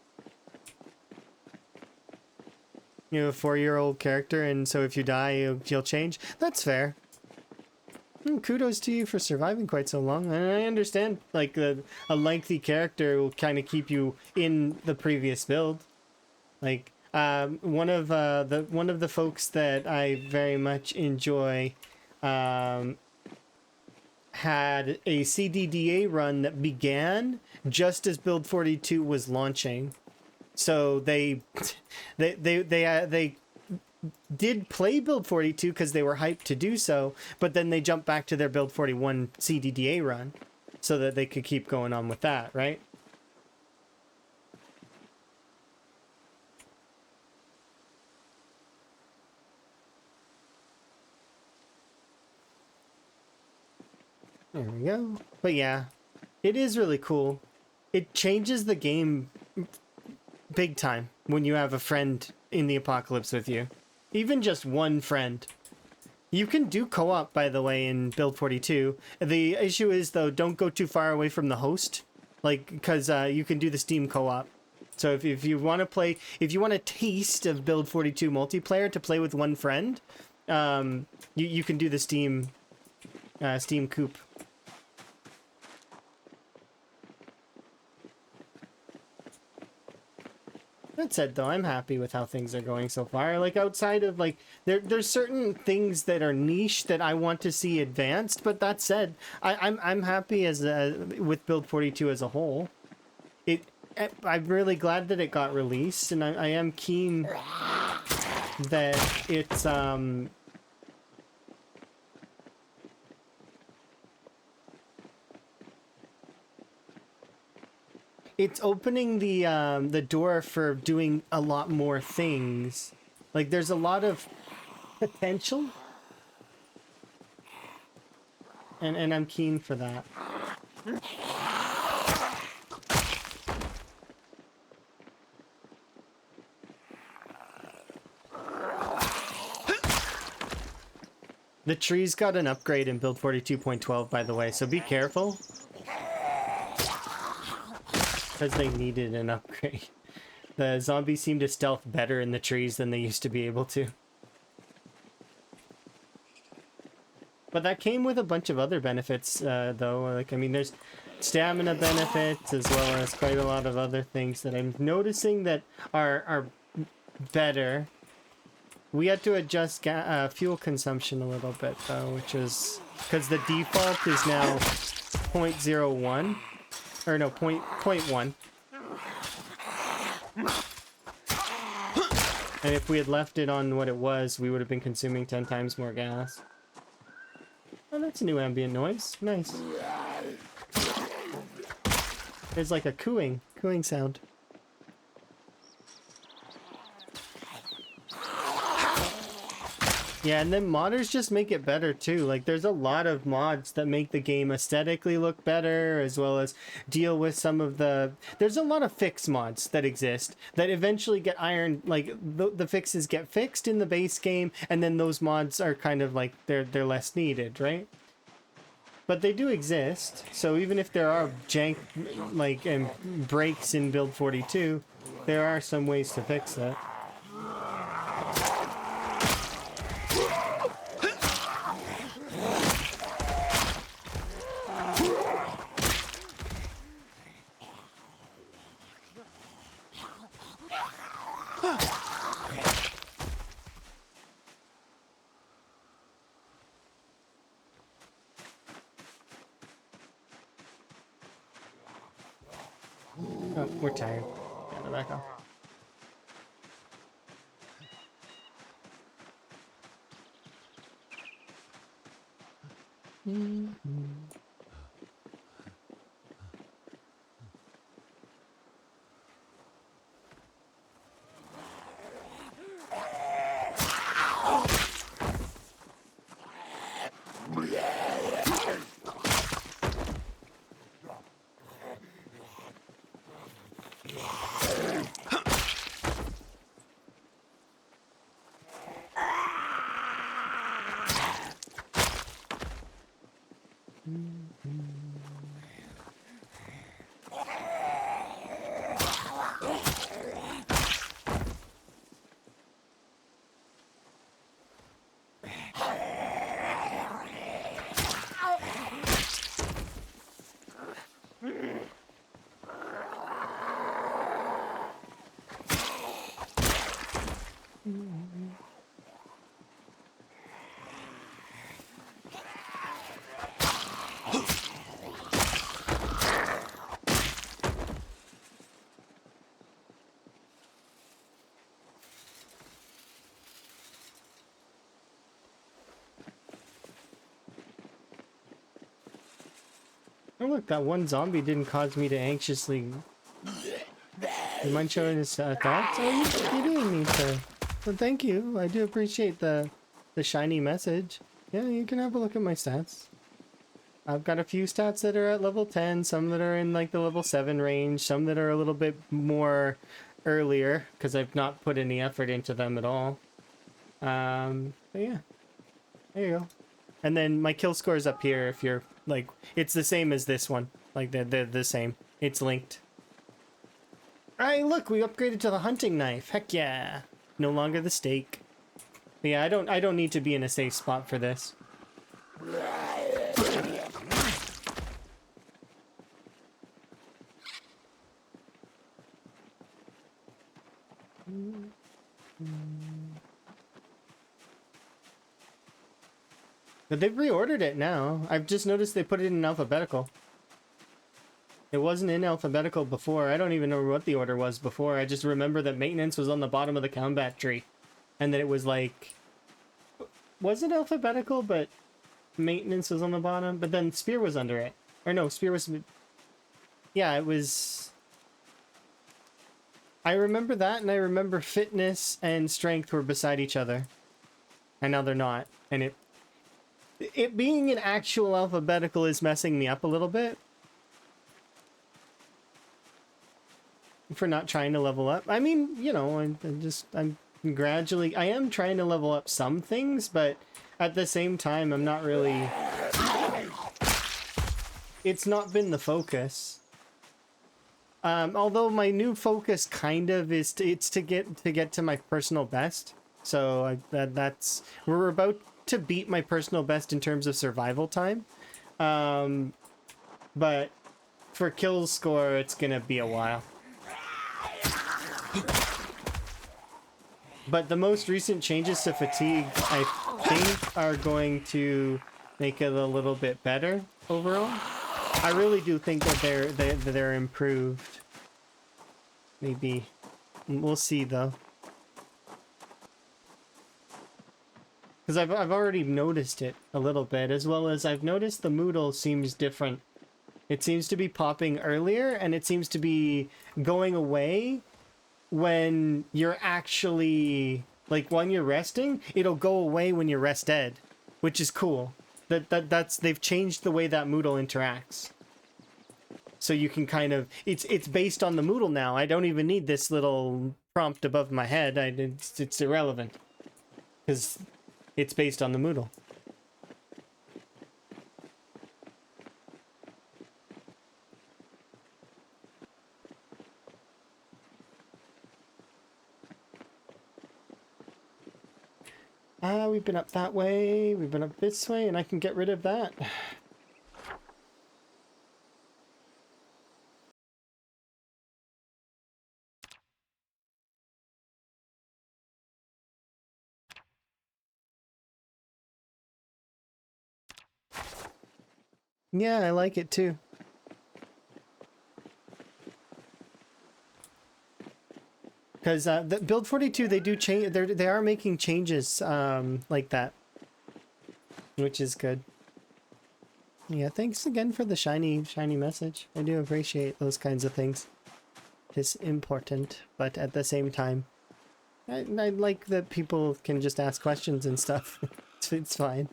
You have a 4-year-old character, and so if you die, you'll change. That's fair. Kudos to you for surviving quite so long. And I understand, like, a lengthy character will kind of keep you in the previous build. Like, one of the folks that I very much enjoy, had a CDDA run that began just as Build 42 was launching. So they did play Build 42 because they were hyped to do so, but then they jumped back to their Build 41 CDDA run so that they could keep going on with that, right? There we go. But yeah, it is really cool. It changes the game big time when you have a friend in the apocalypse with you. Even just one friend. You can do co-op, by the way, in Build 42. The issue is, though, don't go too far away from the host. Like, because you can do the Steam co-op. So if you want to play, if you want a taste of Build 42 multiplayer to play with one friend, you can do the Steam Coop. That said, though, I'm happy with how things are going so far. Like, outside of, like, there's certain things that are niche that I want to see advanced, but that said, I'm happy with Build 42 as a whole. I'm really glad that it got released, and I am keen that it's opening the door for doing a lot more things. Like, there's a lot of potential, and I'm keen for that. The trees got an upgrade in Build 42.12, by the way, so be careful. Because they needed an upgrade. The zombies seem to stealth better in the trees than they used to be able to. But that came with a bunch of other benefits, though. Like, I mean, there's stamina benefits as well as quite a lot of other things that I'm noticing that are better. We had to adjust fuel consumption a little bit, though, which is because the default is now 0.01. Or no, 0.1. And if we had left it on what it was, we would have been consuming 10 times more gas. Oh, that's a new ambient noise. Nice. There's like a cooing sound. Yeah, and then modders just make it better too. Like, there's a lot of mods that make the game aesthetically look better, as well as deal with some of the... There's a lot of fix mods that exist that eventually get ironed, like, the fixes get fixed in the base game, and then those mods are kind of like, they're less needed, right? But they do exist, so even if there are jank, like, and breaks in Build 42, there are some ways to fix it. Oh, we're tired. Gotta back off. Oh look, that one zombie didn't cause me to anxiously... You mind showing his thoughts? Oh, you didn't need to. Well, thank you. I do appreciate the shiny message. Yeah, you can have a look at my stats. I've got a few stats that are at level 10, some that are in like the level 7 range, some that are a little bit more earlier, because I've not put any effort into them at all. But yeah. There you go. And then my kill score is up here if you're like, it's the same as this one. Like they're the same. It's linked. Alright, look, we upgraded to the hunting knife. Heck yeah. No longer the stake. But yeah, I don't need to be in a safe spot for this. But they've reordered it now. I've just noticed they put it in alphabetical. It wasn't in alphabetical before. I don't even know what the order was before. I just remember that maintenance was on the bottom of the combat tree. And that it was like... Was it alphabetical, but maintenance was on the bottom? But then spear was under it. Or no, spear was... Yeah, it was... I remember that, and I remember fitness and strength were beside each other. And now they're not. And it being an actual alphabetical is messing me up a little bit. For not trying to level up. I mean, you know, I'm gradually... I am trying to level up some things, but at the same time, I'm not really... It's not been the focus. Although my new focus kind of is to get to my personal best. So that's... We're about to beat my personal best in terms of survival time. But for kill score, it's gonna be a while. But the most recent changes to fatigue, I think, are going to make it a little bit better overall. I really do think that they're improved. Maybe we'll see though, because I've already noticed it a little bit, as well as I've noticed the Moodle seems different. It seems to be popping earlier, and it seems to be going away when you're actually, like, when you're resting. It'll go away when you're rested, which is cool. That's they've changed the way that Moodle interacts. So you can kind of, it's based on the Moodle now. I don't even need this little prompt above my head. It's irrelevant because it's based on the Moodle. We've been up that way, we've been up this way, and I can get rid of that. Yeah, I like it too. Because the build 42, they do change. They are making changes like that, which is good. Yeah, thanks again for the shiny message. I do appreciate those kinds of things. It's important, but at the same time, I like that people can just ask questions and stuff. It's fine.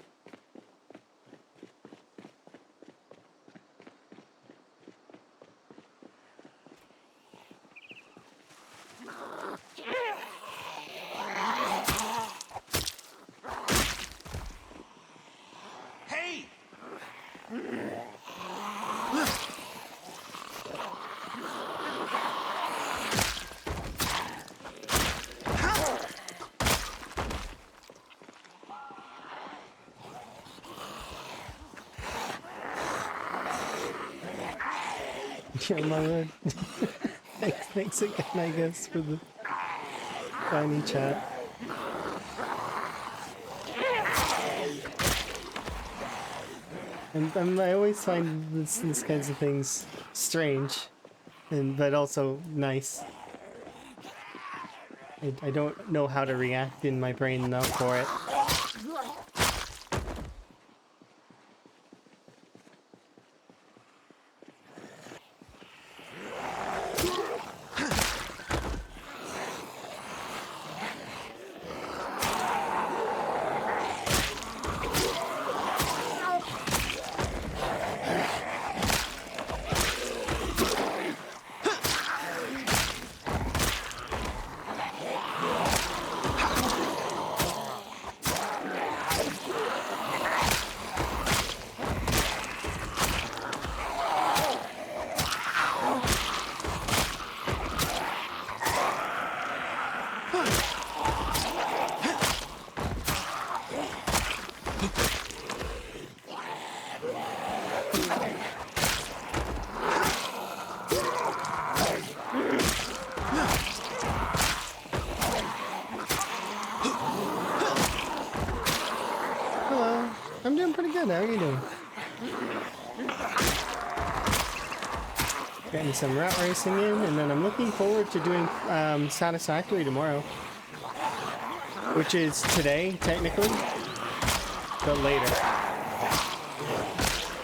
Hey! Yeah, my word. Thanks again, I guess, for the shiny chat. And I always find these kinds of things strange, but also nice. I don't know how to react in my brain enough for it. Hello, I'm doing pretty good. How are you doing? Getting some rat racing in, and then I'm looking forward to doing Satisfactory tomorrow, which is today, technically, but later.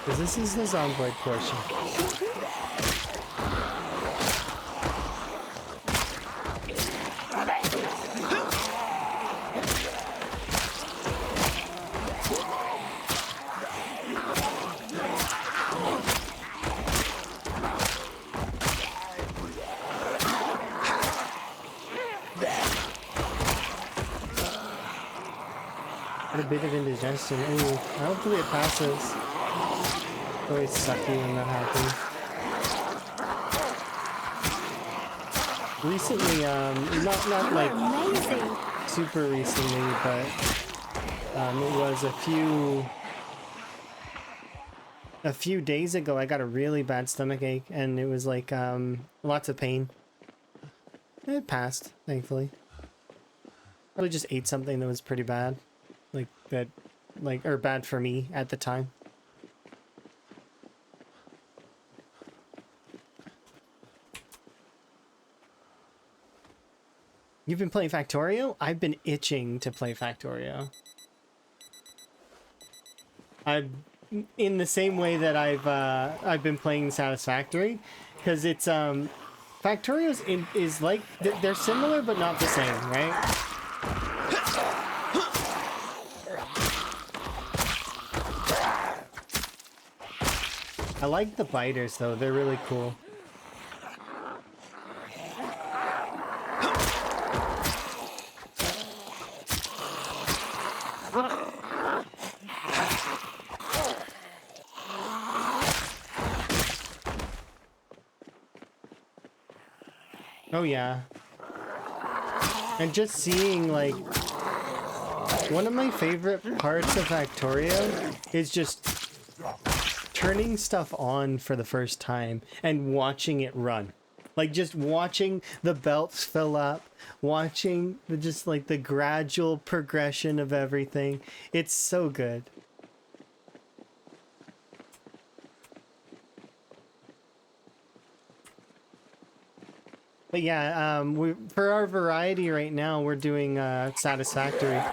Because this is the Zomboid portion. A bit of indigestion. Ooh, hopefully it passes. It's always sucky when that happens. Recently, not like Amazing. super recently, but it was a few days ago. I got a really bad stomach ache, and it was like lots of pain. It passed, thankfully. Probably just ate something that was pretty bad. Or bad for me at the time. You've been playing Factorio? I've been itching to play Factorio. In the same way that I've been playing Satisfactory, because it's Factorio's is like they're similar but not the same, right? I like the biters though, they're really cool. Oh yeah. And just seeing like one of my favorite parts of Factorio is just turning stuff on for the first time and watching it run. Like just watching the belts fill up, watching the gradual progression of everything. It's so good. But yeah, for our variety right now, we're doing Satisfactory.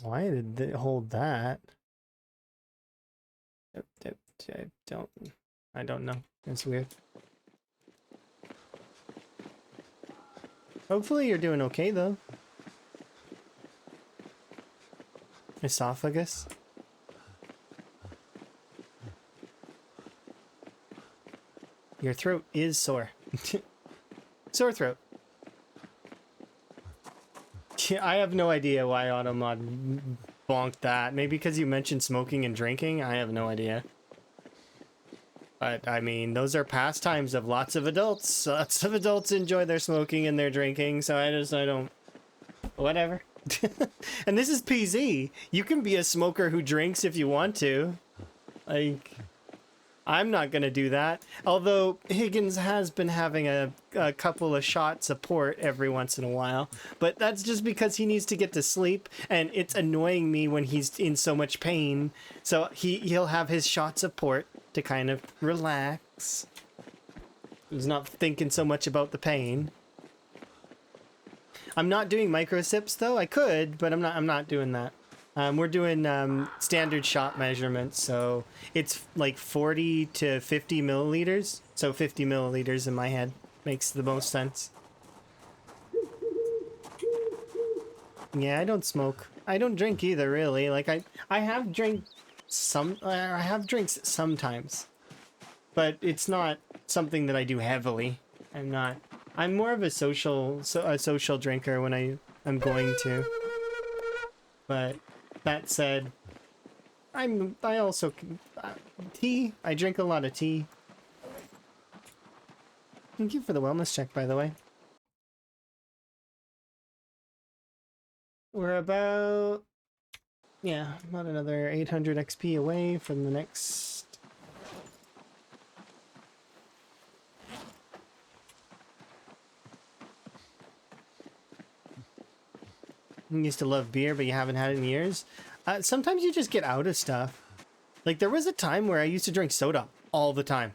Why did they hold that? I don't know. It's weird. Hopefully you're doing okay though. Esophagus. Your throat is sore. Sore throat. Yeah, I have no idea why Automod bonked that. Maybe because you mentioned smoking and drinking? I have no idea. But, I mean, those are pastimes of lots of adults. Lots of adults enjoy their smoking and their drinking, so I don't... Whatever. And this is PZ. You can be a smoker who drinks if you want to. Like... I'm not going to do that. Although Higgins has been having a couple of shots of port every once in a while. But that's just because he needs to get to sleep. And it's annoying me when he's in so much pain. So he'll have his shots of port to kind of relax. He's not thinking so much about the pain. I'm not doing micro sips though. I could, but I'm not doing that. We're doing standard shot measurements, so it's like 40 to 50 milliliters. So 50 milliliters in my head makes the most sense. Yeah, I don't smoke. I don't drink either, really. Like I have drinks sometimes, but it's not something that I do heavily. I'm more of a social drinker when I'm going to. But that said, I also tea. I drink a lot of tea. Thank you for the wellness check, by the way. We're about another 800 XP away from the next. You used to love beer, but you haven't had it in years. Sometimes you just get out of stuff. Like, there was a time where I used to drink soda all the time.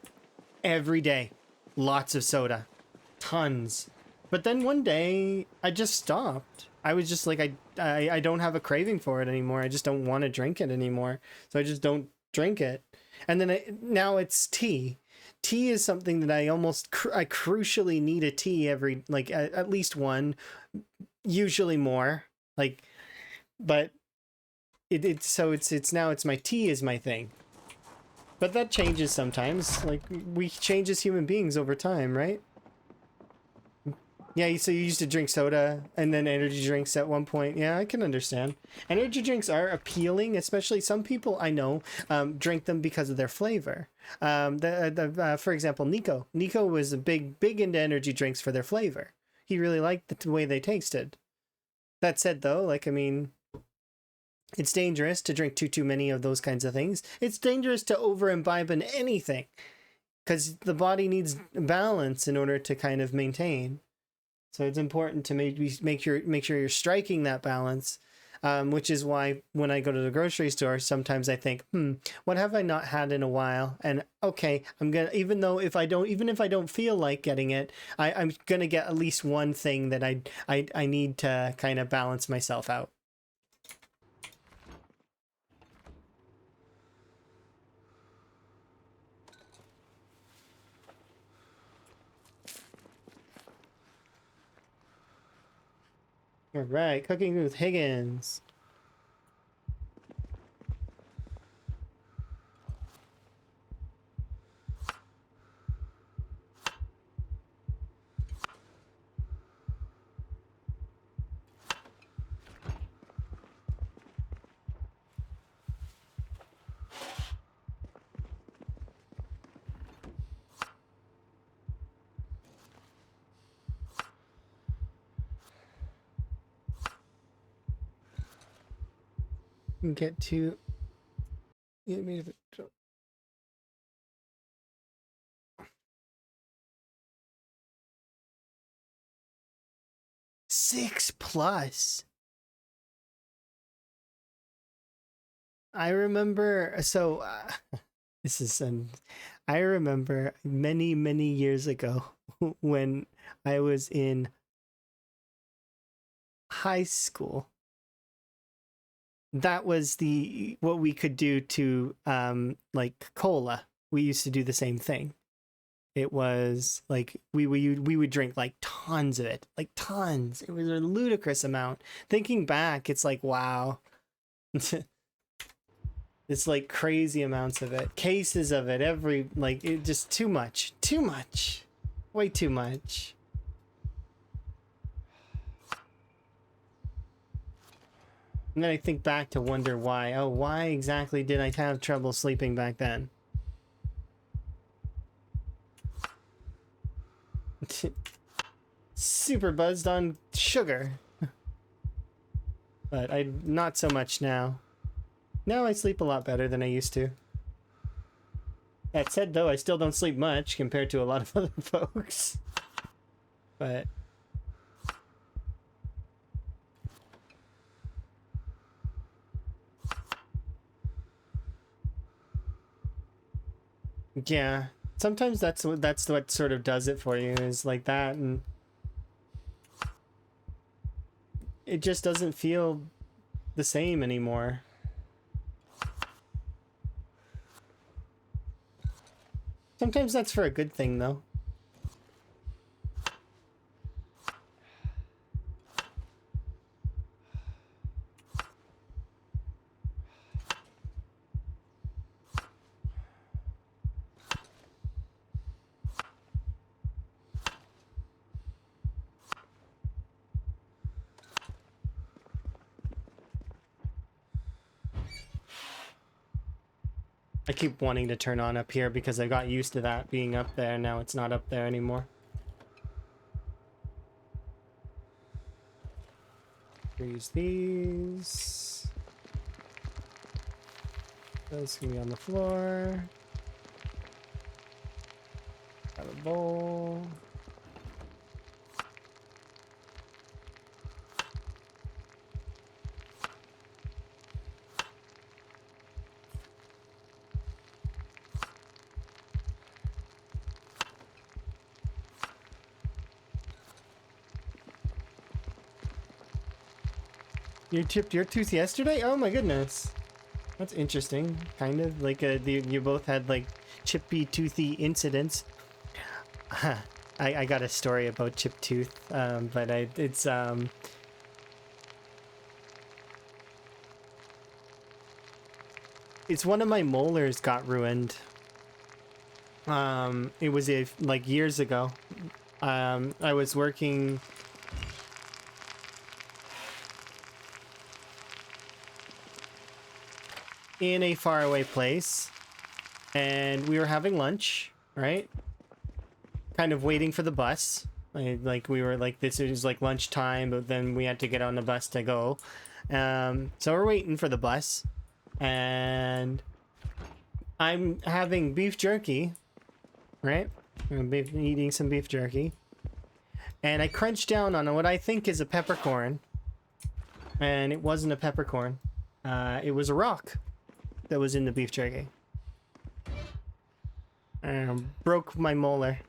Every day. Lots of soda. Tons. But then one day, I just stopped. I was just like, I don't have a craving for it anymore. I just don't want to drink it anymore. So I just don't drink it. And then now it's tea. Tea is something that I crucially need a tea every, like, at least one. Usually more. Like, but it's my tea is my thing. But that changes sometimes. Like, we change as human beings over time, right? Yeah, so you used to drink soda and then energy drinks at one point. Yeah, I can understand. Energy drinks are appealing, especially some people I know drink them because of their flavor. For example, Nico. Nico was a big into energy drinks for their flavor. He really liked the way they tasted. That said, though, like, I mean, it's dangerous to drink too many of those kinds of things. It's dangerous to over imbibe in anything because the body needs balance in order to kind of maintain. So it's important to make sure you're striking that balance, which is why when I go to the grocery store, sometimes I think, what have I not had in a while? And okay, I'm gonna even if I don't feel like getting it, I'm gonna get at least one thing that I need to kind of balance myself out. All right, cooking with Higgins. Get to. Get me to the. 6+. I remember. So this is I remember many years ago when I was in high school. that was what we could do to like cola. We used to do the same thing. It was like we would drink like tons of it, like tons. It was a ludicrous amount. Thinking back, it's like wow. It's like crazy amounts of it, cases of it, it just too much, way too much. And then I think back to wonder why. Oh, why exactly did I have trouble sleeping back then? Super buzzed on sugar. But not so much now. Now I sleep a lot better than I used to. That said, though, I still don't sleep much compared to a lot of other folks. But yeah, sometimes that's what sort of does it for you, is like that, and it just doesn't feel the same anymore. Sometimes that's for a good thing, though. I keep wanting to turn on up here because I got used to that being up there. Now it's not up there anymore. Freeze these. Those can be on the floor. Got a bowl. You chipped your tooth yesterday? Oh my goodness. That's interesting. Kind of like you both had like chippy toothy incidents. I got a story about chipped tooth, but it's one of my molars got ruined. It was like years ago. I was working in a faraway place, and we were having lunch, right? Kind of waiting for the bus. Like we were like, this is like lunchtime, but then we had to get on the bus to go. So we're waiting for the bus, and I'm having beef jerky, right? I'm eating some beef jerky, and I crunch down on what I think is a peppercorn, and it wasn't a peppercorn. It was a rock that was in the beef jerky. And broke my molar.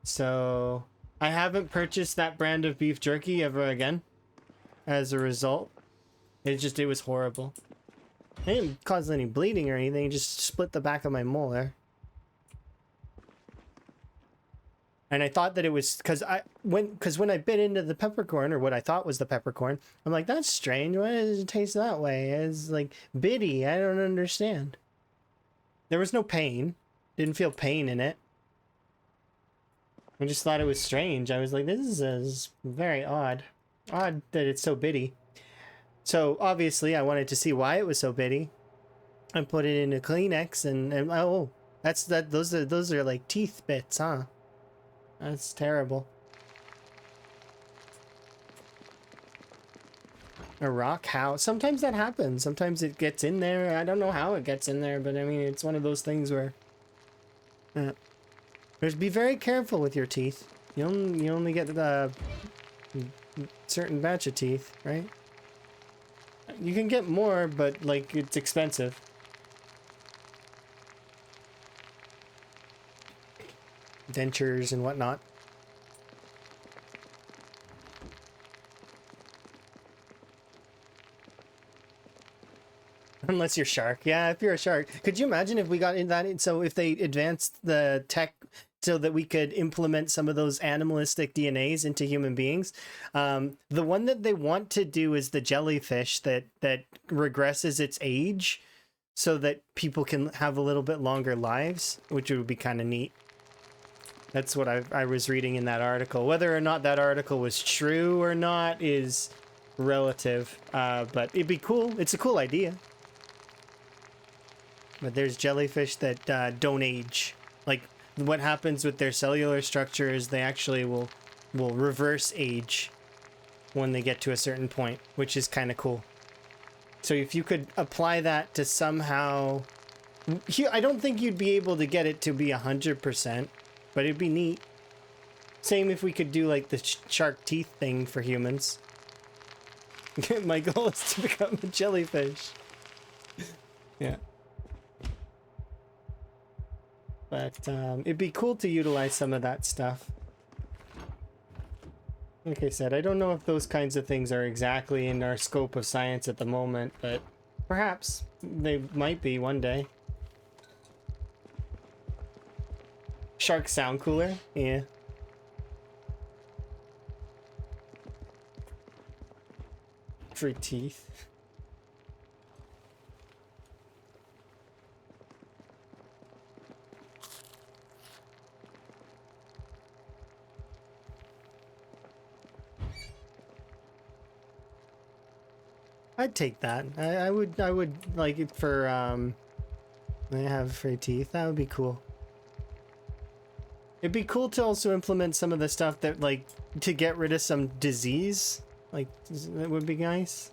So I haven't purchased that brand of beef jerky ever again as a result. It was horrible. It didn't cause any bleeding or anything, it just split the back of my molar. And I thought that it was because when I bit into the peppercorn, or what I thought was the peppercorn, I'm like, that's strange. Why does it taste that way? It's like bitty. I don't understand. There was no pain. Didn't feel pain in it. I just thought it was strange. I was like, this is very odd. Odd that it's so bitty. So obviously I wanted to see why it was so bitty. I put it in a Kleenex and oh, those are like teeth bits, huh? That's terrible. A rock? How? Sometimes that happens. Sometimes it gets in there. I don't know how it gets in there, but I mean, it's one of those things where... just be very careful with your teeth. You only get a certain batch of teeth, right? You can get more, but like it's expensive. Dentures and whatnot. Unless you're shark. Yeah, if you're a shark. Could you imagine if we got in that? So if they advanced the tech so that we could implement some of those animalistic DNAs into human beings. The one that they want to do is the jellyfish that regresses its age so that people can have a little bit longer lives, which would be kind of neat. That's what I was reading in that article. Whether or not that article was true or not is relative, but it'd be cool. It's a cool idea. But there's jellyfish that don't age. Like, what happens with their cellular structure is they actually will reverse age when they get to a certain point, which is kind of cool. So if you could apply that to somehow... I don't think you'd be able to get it to be 100%, but it'd be neat. Same if we could do like the shark teeth thing for humans. My goal is to become a jellyfish. Yeah. But it'd be cool to utilize some of that stuff. Like I said, I don't know if those kinds of things are exactly in our scope of science at the moment, but perhaps they might be one day. Sharks sound cooler? Yeah. For teeth. I'd take that. I would like it for I have free teeth. That would be cool. It'd be cool to also implement some of the stuff that, like, to get rid of some disease. Like, that would be nice.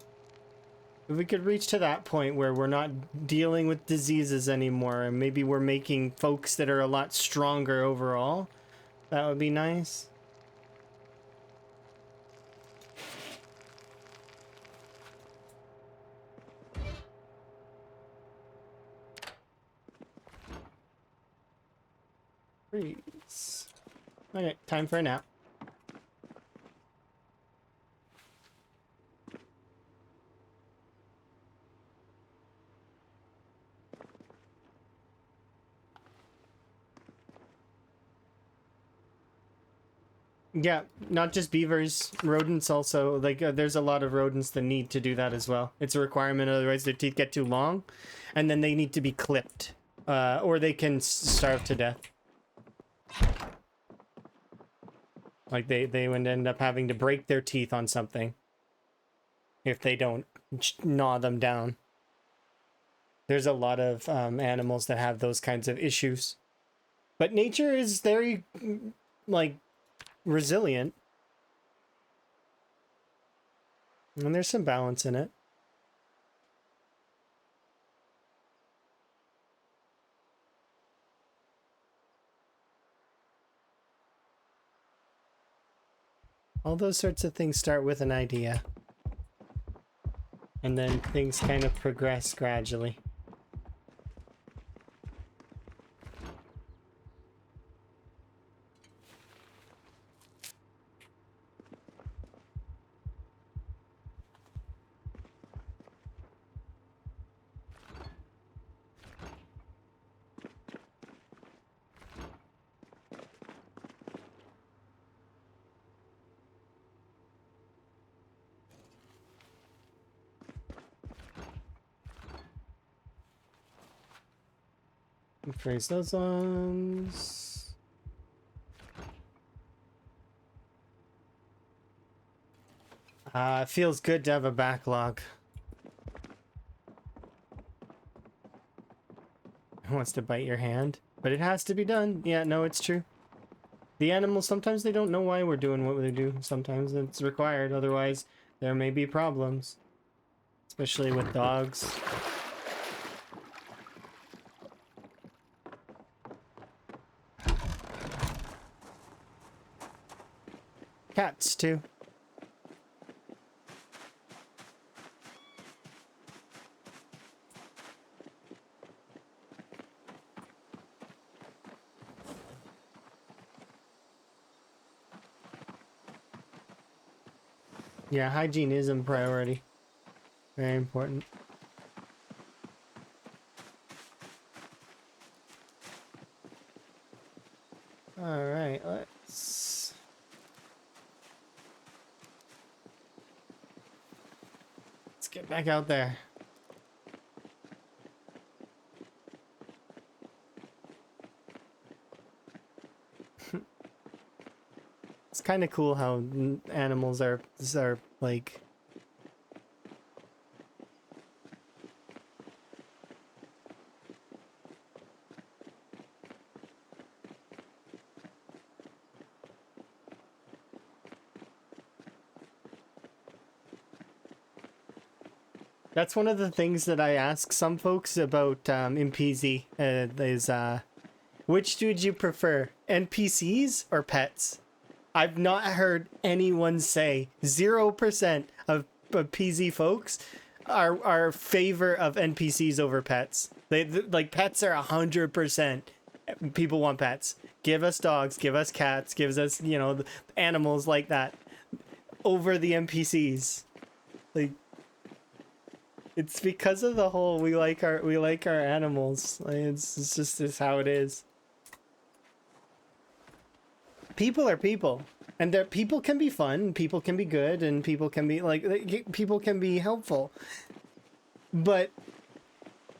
If we could reach to that point where we're not dealing with diseases anymore, and maybe we're making folks that are a lot stronger overall, that would be nice. Freeze. Okay, time for a nap. Yeah, not just beavers, rodents also. Like, there's a lot of rodents that need to do that as well. It's a requirement, otherwise their teeth get too long, and then they need to be clipped, or they can starve to death. Like, they would end up having to break their teeth on something if they don't gnaw them down. There's a lot of animals that have those kinds of issues. But nature is very, like, resilient. And there's some balance in it. All those sorts of things start with an idea. And then things kind of progress gradually. Freeze those ones. It feels good to have a backlog. It wants to bite your hand, but it has to be done. Yeah, no, it's true. The animals, sometimes they don't know why we're doing what we do. Sometimes it's required, otherwise there may be problems. Especially with dogs. Cats, too. Yeah, hygiene is a priority. Very important. All right, let's get back out there. It's kind of cool how animals are like that's one of the things that I ask some folks about in PZ is which would you prefer, NPCs or pets? I've not heard anyone say 0% of PZ folks are favor of NPCs over pets. Like pets are 100%. People want pets. Give us dogs, give us cats, give us, you know, animals like that over the NPCs. Like it's because of the whole we like our animals. Like, it's how it is. People are people, and people can be fun, people can be good, and people can be like people can be helpful. But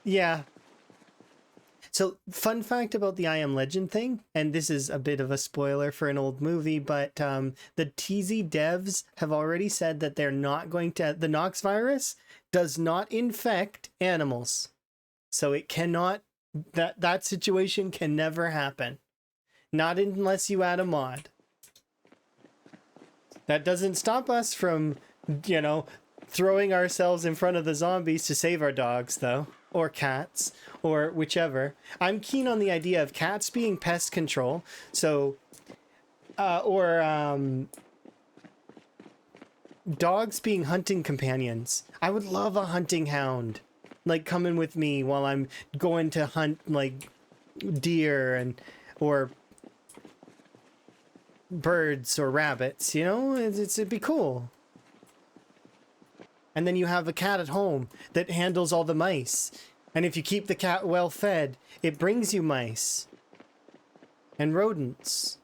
yeah. So fun fact about the I Am Legend thing, and this is a bit of a spoiler for an old movie, but the TZ devs have already said that they're not going to, the Nox virus does not infect animals. So it cannot, that situation can never happen. Not unless you add a mod. That doesn't stop us from, you know, throwing ourselves in front of the zombies to save our dogs, though. Or cats, or whichever. I'm keen on the idea of cats being pest control. So, dogs being hunting companions. I would love a hunting hound, like coming with me while I'm going to hunt like deer or birds or rabbits. You know, it'd be cool. And then you have a cat at home that handles all the mice. And if you keep the cat well fed, it brings you mice. And rodents.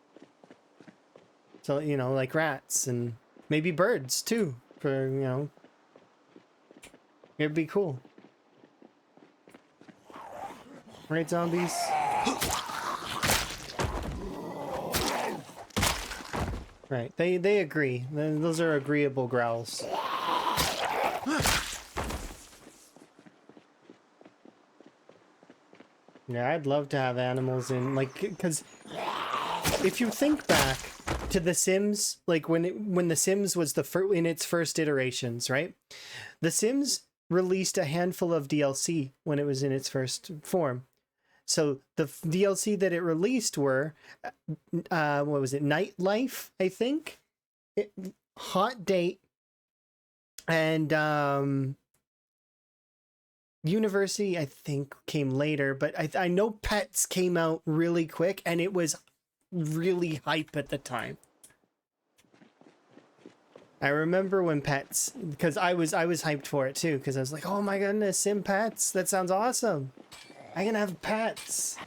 So, you know, like rats and maybe birds too. For, you know. It'd be cool. Right, zombies? Right, they agree. Those are agreeable growls. Yeah, I'd love to have animals in, like, because if you think back to The Sims, like when The Sims was in its first iterations, right? The Sims released a handful of DLC when it was in its first form. So the DLC that it released were, what was it? Nightlife, I think. Hot Date, and University, I think, came later, but I know Pets came out really quick, and it was really hype at the time. I remember when Pets, because I was hyped for it too, because I was like, oh my goodness, Sim Pets, that sounds awesome. I can have pets.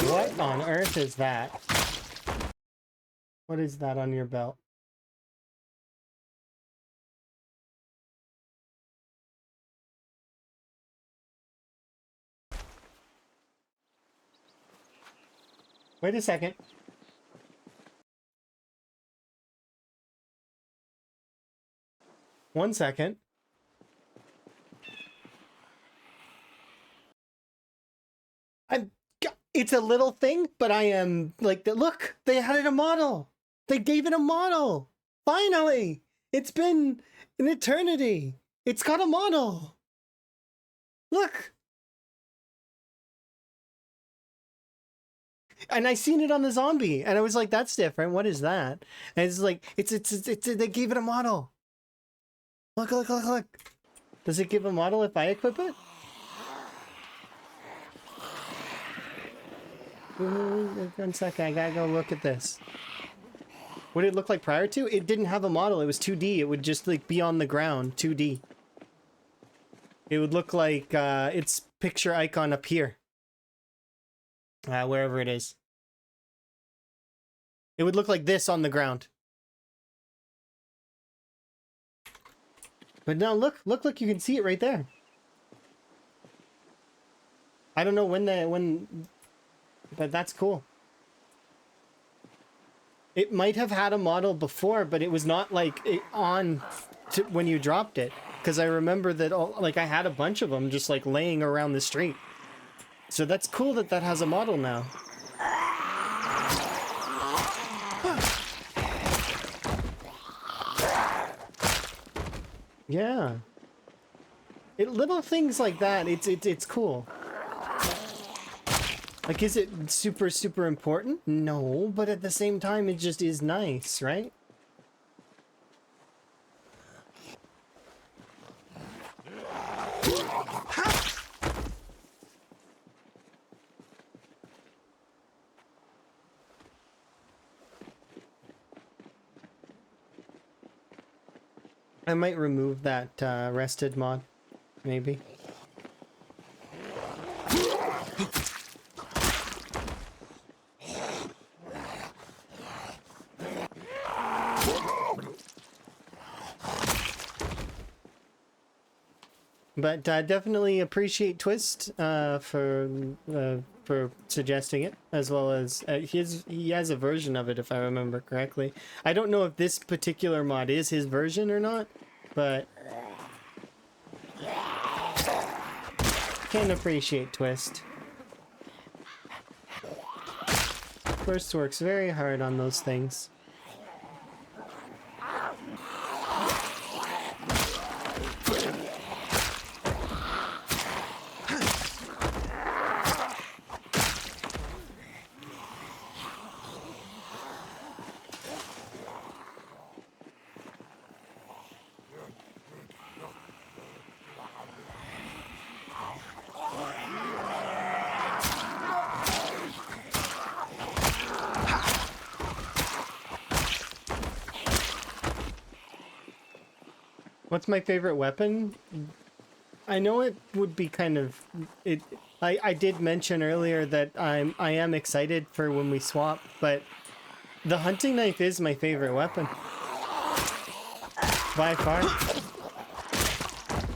What on earth is that? What is that on your belt? Wait a second. One second. It's a little thing, but I am like, look, they had it a model. They gave it a model. Finally, it's been an eternity. It's got a model. Look. And I seen it on the zombie, and I was like, "That's different. What is that?" And it's like, it's they gave it a model. Look, look, look, look. Does it give a model if I equip it? One second, I gotta go look at this. What did it look like prior to? It didn't have a model. It was 2D. It would just like be on the ground, 2D. It would look like its picture icon up here. Wherever it is. It would look like this on the ground. But now look, look, look, you can see it right there. I don't know when, but that's cool. It might have had a model before, but it was not like on to when you dropped it. Because I remember that like I had a bunch of them just like laying around the street. So that's cool that that has a model now. Yeah. Little things like that, it's cool. Like, is it super, super important? No, but at the same time, it just is nice, right? I might remove that rested mod, maybe. But definitely appreciate Twist for suggesting it, as well as he has a version of it, if I remember correctly. I don't know if this particular mod is his version or not, but can appreciate Twist. Twist works very hard on those things. What's my favorite weapon? I know it would be kind of it. I did mention earlier that I am excited for when we swap, but the hunting knife is my favorite weapon by far.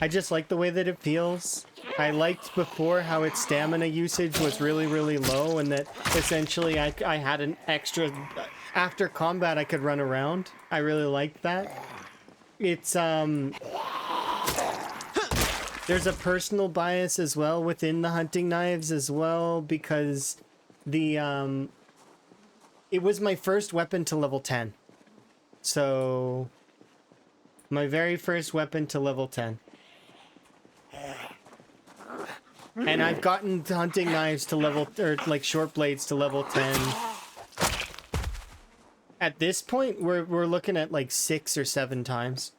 I just like the way that it feels. I liked before how its stamina usage was really, really low, and that essentially I had an extra after combat I could run around. I really liked that. It's there's a personal bias as well within the hunting knives as well, because the it was my first weapon to level 10. So my very first weapon to level 10. And I've gotten hunting knives to level, or like short blades to level 10. At this point, we're looking at like 6 or 7 times.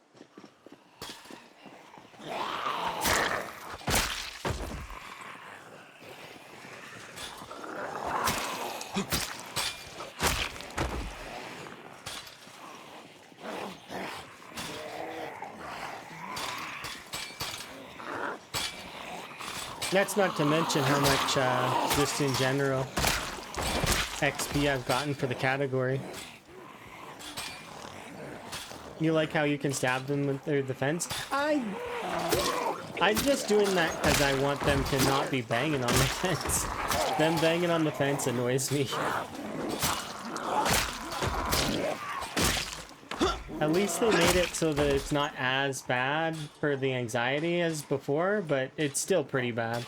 That's not to mention how much, just in general, XP I've gotten for the category. You like how you can stab them with their defense? I'm just doing that because I want them to not be banging on the fence. Them banging on the fence annoys me. At least they made it so that it's not as bad for the anxiety as before, but it's still pretty bad.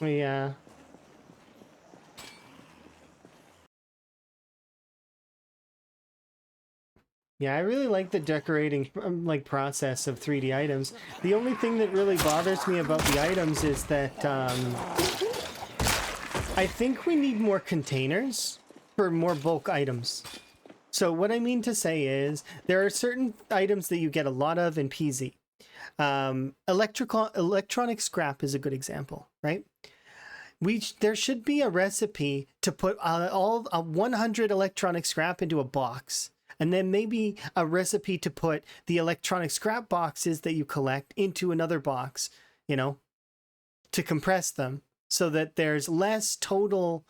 Yeah. Yeah, I really like the decorating like process of 3D items. The only thing that really bothers me about the items is that I think we need more containers for more bulk items. So what I mean to say is there are certain items that you get a lot of in PZ. Electronic scrap is a good example, right? There should be a recipe to put all 100 electronic scrap into a box, and then maybe a recipe to put the electronic scrap boxes that you collect into another box, you know, to compress them so that there's less total.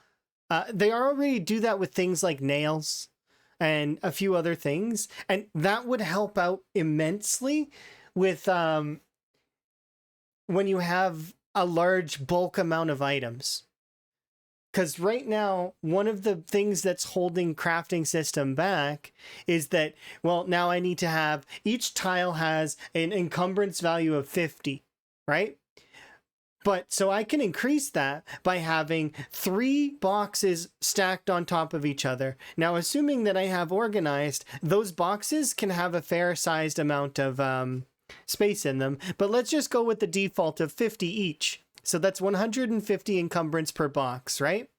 They already do that with things like nails and a few other things, and that would help out immensely with when you have a large bulk amount of items. Because right now, one of the things that's holding crafting system back is that, well, now I need to have, each tile has an encumbrance value of 50, right? But so I can increase that by having 3 boxes stacked on top of each other. Now, assuming that I have organized, those boxes can have a fair sized amount of space in them, but let's just go with the default of 50 each. So that's 150 encumbrance per box, right?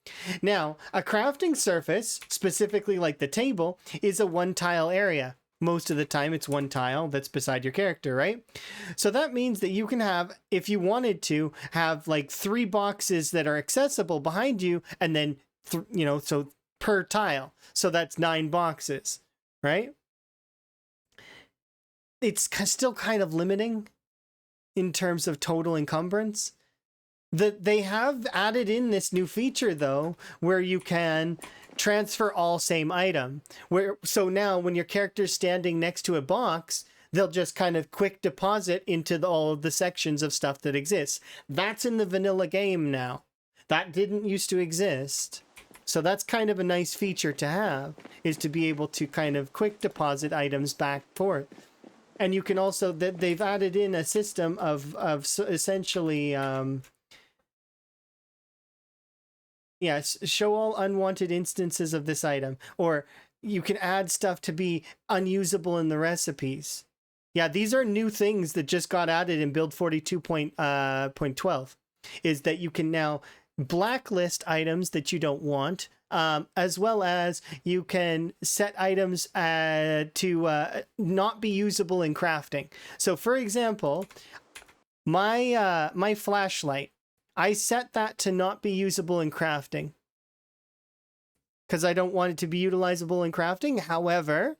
Now, a crafting surface, specifically like the table, is a 1-tile area. Most of the time it's 1 tile that's beside your character, right? So that means that you can have, if you wanted to, have like 3 boxes that are accessible behind you, and then, so per tile. So that's 9 boxes, right? It's still kind of limiting in terms of total encumbrance. They have added in this new feature though, where you can transfer all same item. So now when your character's standing next to a box, they'll just kind of quick deposit into all of the sections of stuff that exists. That's in the vanilla game now. That didn't used to exist. So that's kind of a nice feature to have, is to be able to kind of quick deposit items back forth. And you can also, they've added in a system of essentially, yes, show all unwanted instances of this item, or you can add stuff to be unusable in the recipes. Yeah, these are new things that just got added in build 42.12, is that you can now blacklist items that you don't want, as well as you can set items to not be usable in crafting. So for example, my flashlight, I set that to not be usable in crafting because I don't want it to be utilizable in crafting. However,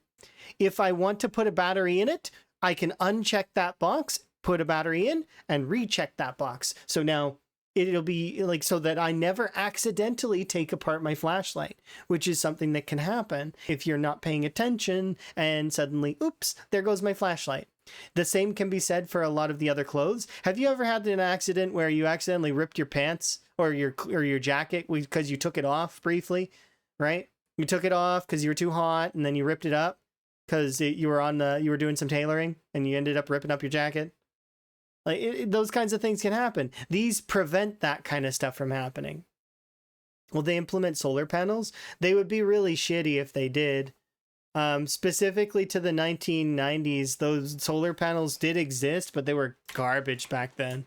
if I want to put a battery in it, I can uncheck that box, put a battery in, and recheck that box. So now it'll be like, so that I never accidentally take apart my flashlight, which is something that can happen if you're not paying attention and suddenly, oops, there goes my flashlight. The same can be said for a lot of the other clothes. Have you ever had an accident where you accidentally ripped your pants or your jacket because you took it off briefly, right? You took it off because you were too hot, and then you ripped it up because you were doing some tailoring and you ended up ripping up your jacket. Like those kinds of things can happen. These prevent that kind of stuff from happening. Will they implement solar panels? They would be really shitty if they did. Specifically to the 1990s, those solar panels did exist, but they were garbage back then.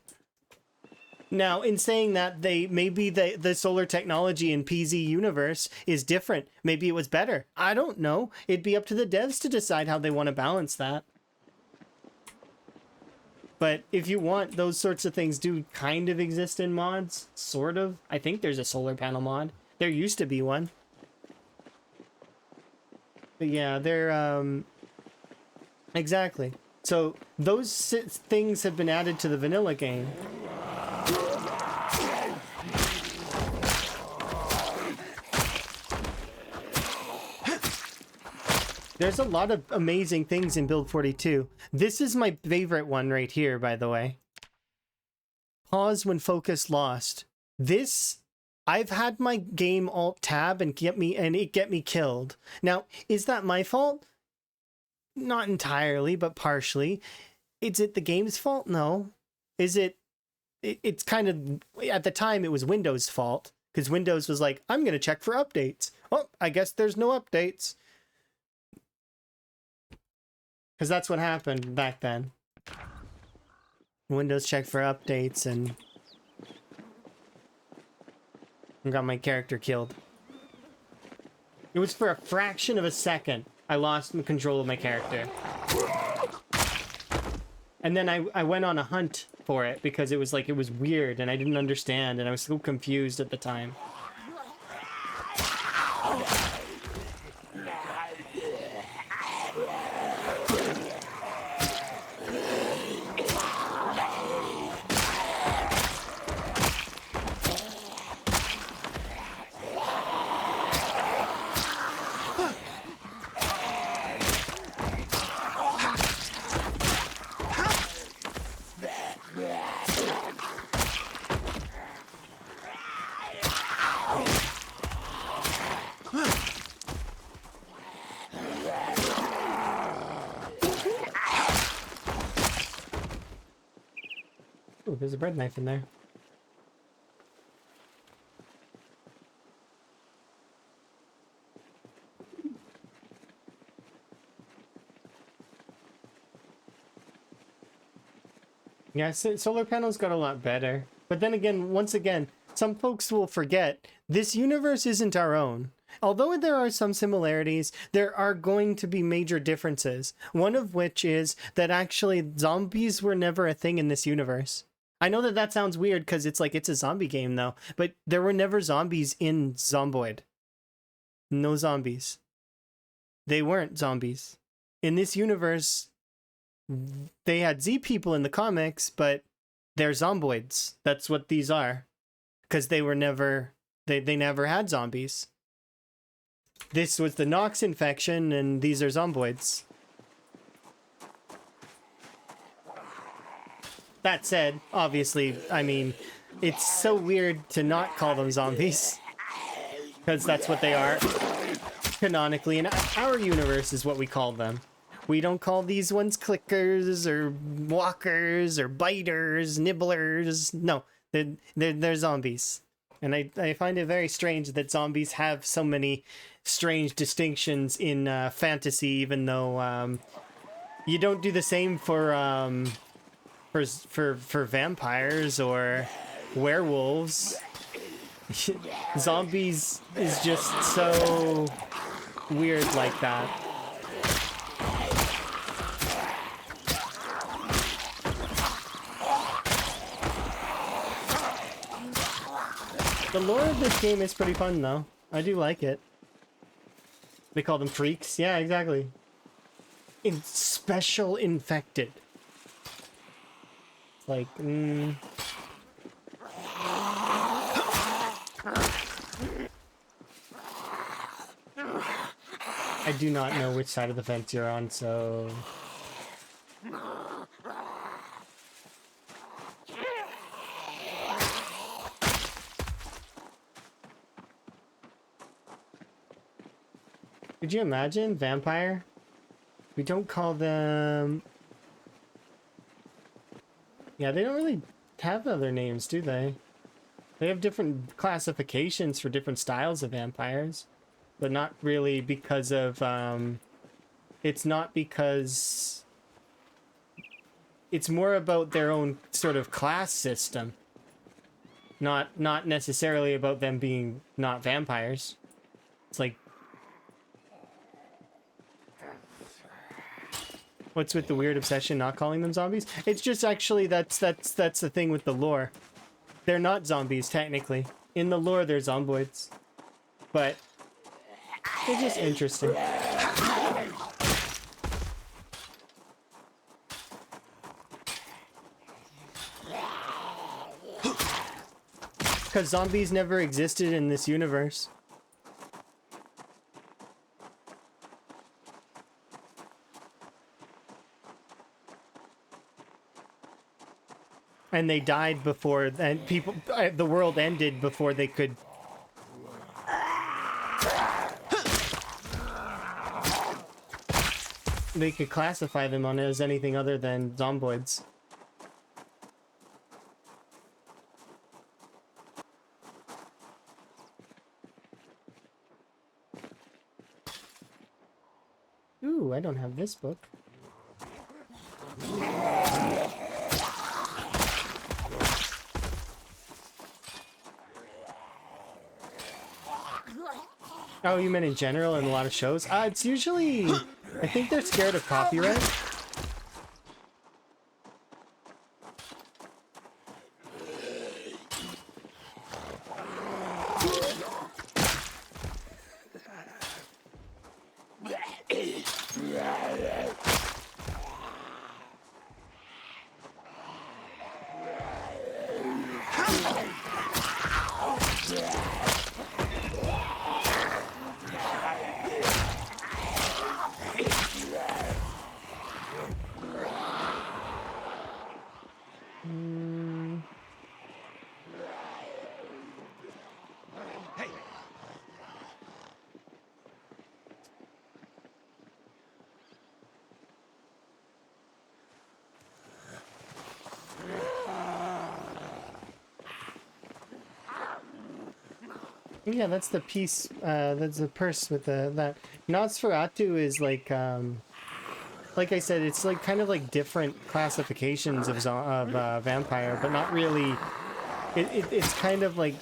Now, in saying that, maybe the solar technology in PZ universe is different. Maybe it was better. I don't know. It'd be up to the devs to decide how they want to balance that. But if you want, those sorts of things do kind of exist in mods, sort of. I think there's a solar panel mod. There used to be one. But yeah, they're exactly. So those things have been added to the vanilla game. There's a lot of amazing things in build 42. This is my favorite one right here, by the way. Pause when focus lost. This, I've had my game alt tab and get me killed. Now, is that my fault? Not entirely, but partially. Is it the game's fault? No. Is it it's kind of, at the time it was Windows' fault, because Windows was like, I'm going to check for updates. Well, I guess there's no updates. Because that's what happened back then. Windows checked for updates and got my character killed. It was for a fraction of a second I lost control of my character. And then I went on a hunt for it because it was like, it was weird and I didn't understand and I was so confused at the time. Ooh, there's a bread knife in there. Yeah, solar panels got a lot better. But then again, once again, some folks will forget this universe isn't our own. Although there are some similarities, there are going to be major differences. One of which is that actually zombies were never a thing in this universe. I know that that sounds weird because it's like, it's a zombie game though, but there were never zombies in Zomboid. No zombies. They weren't zombies. In this universe, they had Z people in the comics, but they're zomboids. That's what these are. Because they were never, they never had zombies. This was the Nox infection, and these are zomboids. That said, obviously, I mean, it's so weird to not call them zombies. Because that's what they are. Canonically, in our universe is what we call them. We don't call these ones clickers, or walkers, or biters, nibblers. No, they're zombies. And I find it very strange that zombies have so many strange distinctions in fantasy, even though you don't do the same for vampires or werewolves. Zombies is just so weird like that. The lore of this game is pretty fun though. I do like it. They call them freaks. Yeah, exactly. Special infected. Like, I do not know which side of the fence you're on, so... Could you imagine? Vampire? We don't call them... Yeah, they don't really have other names, do they? They have different classifications for different styles of vampires. But not really because of, it's not because... It's more about their own sort of class system. Not necessarily about them being not vampires. It's like... What's with the weird obsession not calling them zombies? It's just actually that's the thing with the lore. They're not zombies, technically. In the lore, they're zomboids. But... They're just interesting. Because zombies never existed in this universe. And they died before, and people, the world ended before they could... They could classify them on as anything other than zomboids. Ooh, I don't have this book. Oh, you meant in general in a lot of shows? It's usually... I think they're scared of copyright. Yeah, that's the piece, that's the purse with that. Nosferatu is like I said, it's like kind of like different classifications of vampire, but not really, it's kind of like,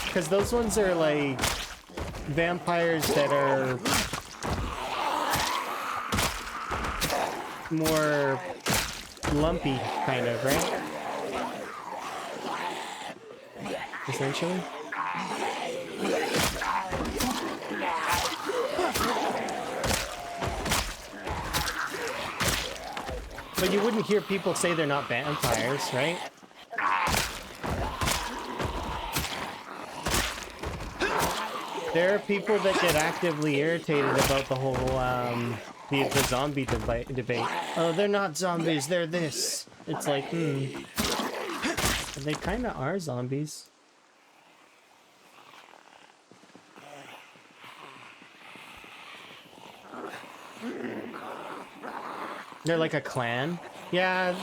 because those ones are like vampires that are more lumpy, kind of, right? Essentially. But you wouldn't hear people say they're not vampires, right? There are people that get actively irritated about the whole the zombie debate. Oh, they're not zombies, they're this. It's like, they kind of are zombies. They're like a clan. Yeah.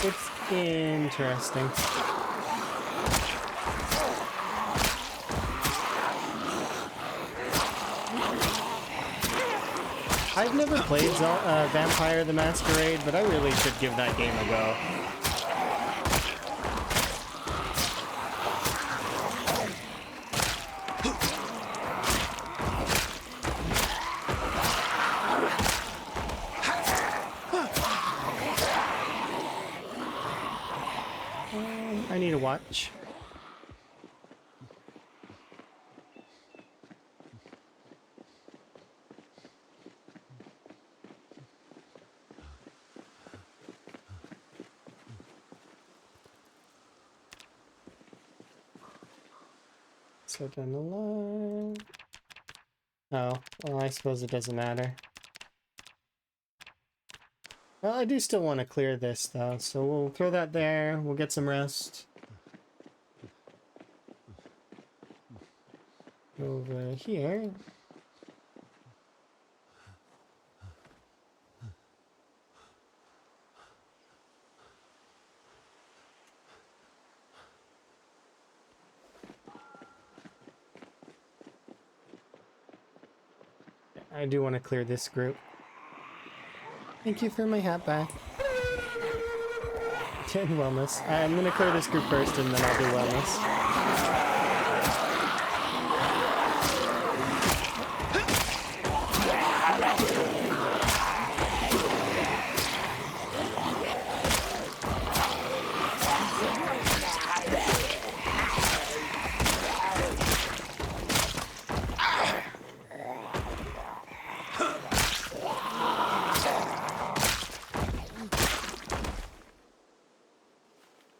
It's interesting. I've never played Vampire the Masquerade, but I really should give that game a go. I need a watch. So down the line. Oh, well, I suppose it doesn't matter. Well, I do still want to clear this, though, so we'll throw that there. We'll get some rest. Over here. I do want to clear this group. Thank you for my hat back. 10 wellness. I'm gonna clear this group first and then I'll do wellness.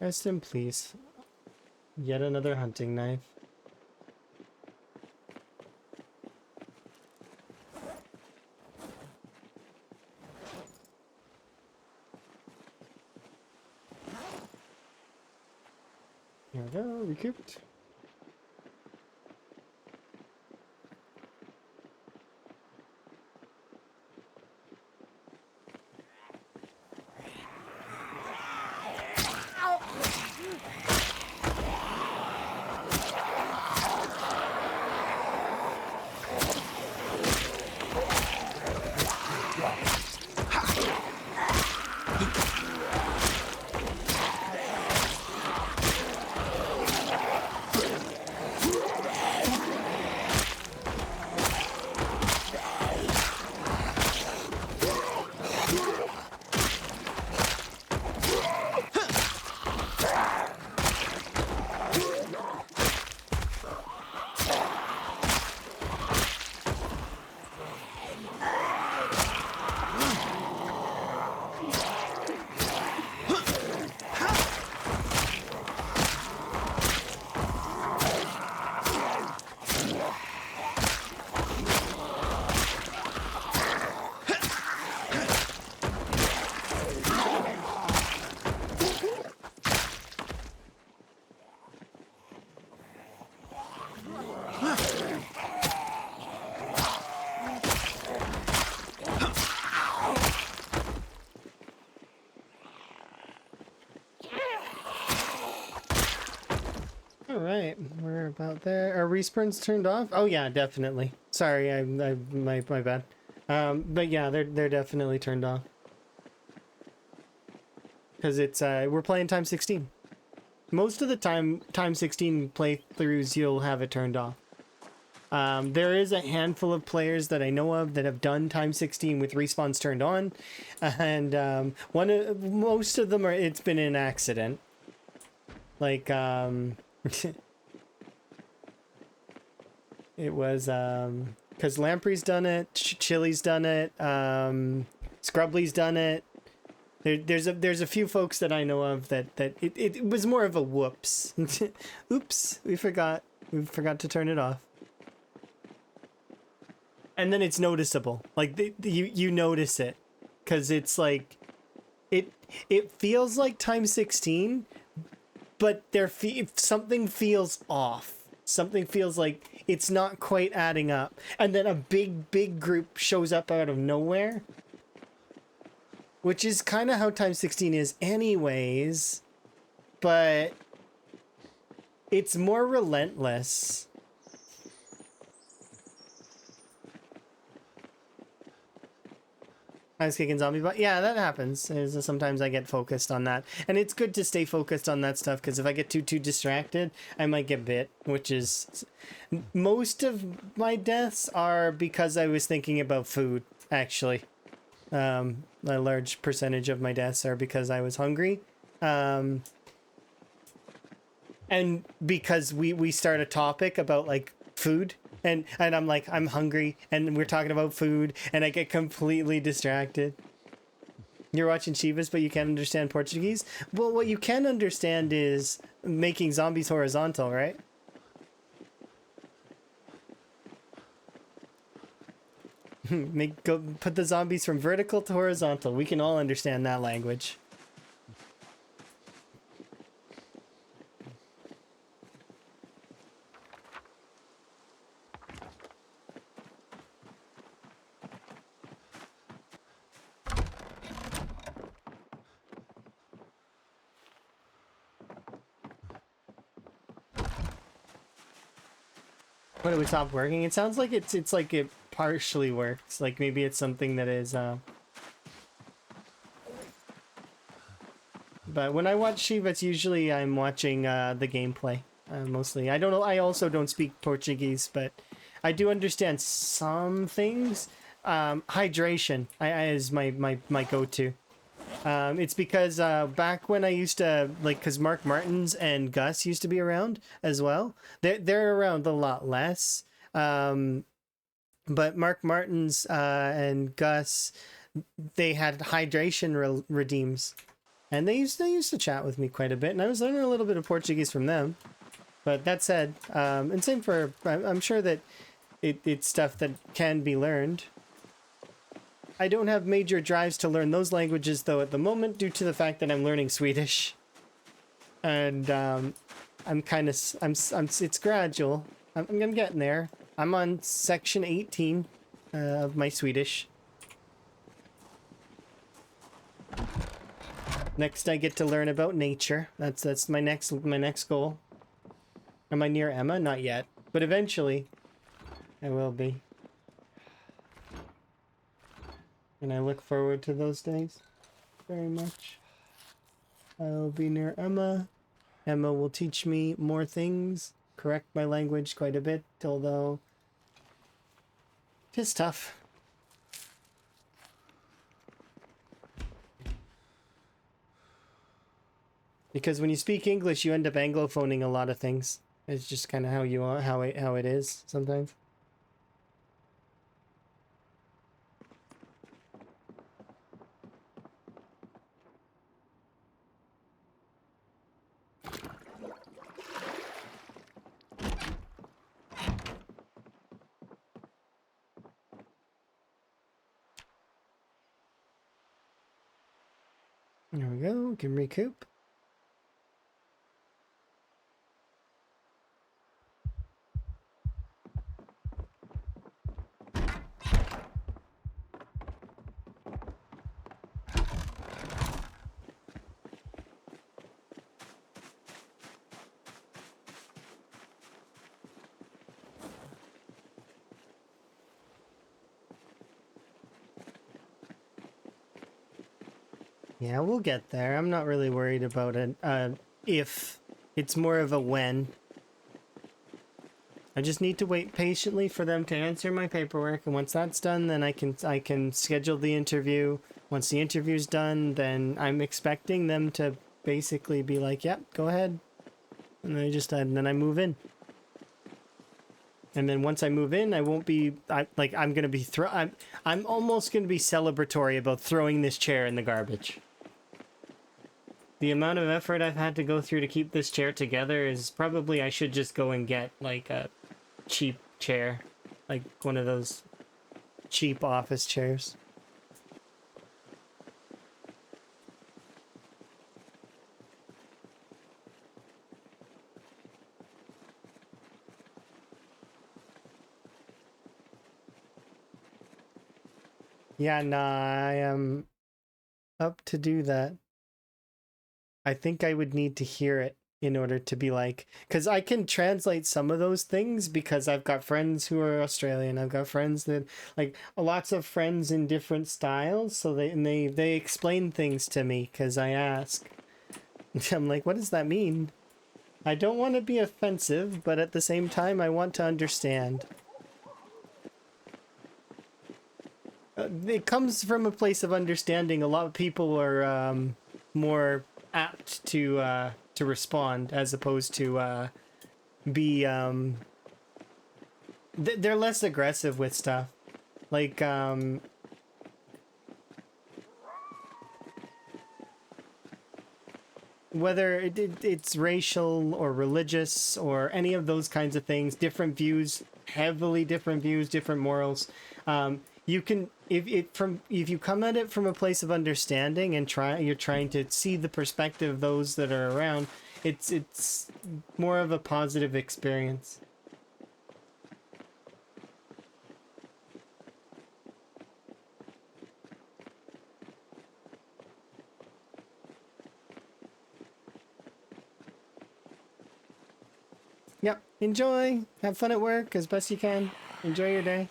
Rest in peace. Yet another hunting knife. Here we go, recouped. All right, we're about there. Are respawns turned off? Oh yeah, definitely. Sorry, my bad. But yeah, they're definitely turned off because it's we're playing time 16. Most of the time 16 playthroughs you'll have it turned off. There is a handful of players that I know of that have done time 16 with respawns turned on, and most of them are it's been an accident. Like it was because Lamprey's done it, Chili's done it, Scrubbly's done it. There's a few folks that I know of that it was more of a whoops. Oops, we forgot to turn it off. And then it's noticeable, like you notice it, because it's like it feels like time 16, but something feels off. Something feels like it's not quite adding up, and then a big group shows up out of nowhere, which is kind of how time 16 is anyways, but it's more relentless. I was kicking zombie butt. Yeah, that happens. Sometimes I get focused on that. And it's good to stay focused on that stuff, because if I get too distracted, I might get bit, which is... Most of my deaths are because I was thinking about food, actually. A large percentage of my deaths are because I was hungry. And because we start a topic about, like, food. And I'm like, I'm hungry, and we're talking about food, and I get completely distracted. You're watching Chivas, but you can't understand Portuguese? Well, what you can understand is making zombies horizontal, right? Put the zombies from vertical to horizontal. We can all understand that language. When it would stop working, it sounds like it's like it partially works. Like maybe it's something that is but when I watch Shiva, it's usually I'm watching the gameplay mostly. I don't know. I also don't speak Portuguese, but I do understand some things. Hydration is my go-to. It's because back when I used to, like, because Mark Martins and Gus used to be around as well. They're around a lot less. But Mark Martins and Gus, they had hydration redeems, and they used to chat with me quite a bit, and I was learning a little bit of Portuguese from them. But that said, and same for, I'm sure that it's stuff that can be learned. I don't have major drives to learn those languages, though, at the moment, due to the fact that I'm learning Swedish. And I'm kind of, it's gradual. I'm getting there. I'm on section 18 of my Swedish. Next, I get to learn about nature. That's my next goal. Am I near Emma? Not yet, but eventually, I will be. And I look forward to those days very much. I'll be near Emma. Emma will teach me more things, correct my language quite a bit, although it's tough. Because when you speak English, you end up anglophoning a lot of things. It's just kind of how you are, how it is sometimes. There we go. We can recoup. Yeah, we'll get there. I'm not really worried about it. If. It's more of a when. I just need to wait patiently for them to answer my paperwork, and once that's done, then I can schedule the interview. Once the interview's done, then I'm expecting them to basically be like, "Yep, go ahead," and then I move in. And then once I move in, I won't be I'm gonna be I'm almost gonna be celebratory about throwing this chair in the garbage. The amount of effort I've had to go through to keep this chair together is probably I should just go and get like a cheap chair, like one of those cheap office chairs. Yeah, nah, I am up to do that. I think I would need to hear it in order to be like, because I can translate some of those things because I've got friends who are Australian. I've got friends that like lots of friends in different styles, so they explain things to me because I ask. I'm like, what does that mean? I don't want to be offensive, but at the same time, I want to understand. It comes from a place of understanding. A lot of people are more apt to respond as opposed to be they're less aggressive with stuff. Like whether it's racial or religious or any of those kinds of things, different views, heavily different views, different morals. You can if you come at it from a place of understanding and you're trying to see the perspective of those that are around. It's more of a positive experience. Yep. Enjoy. Have fun at work as best you can. Enjoy your day.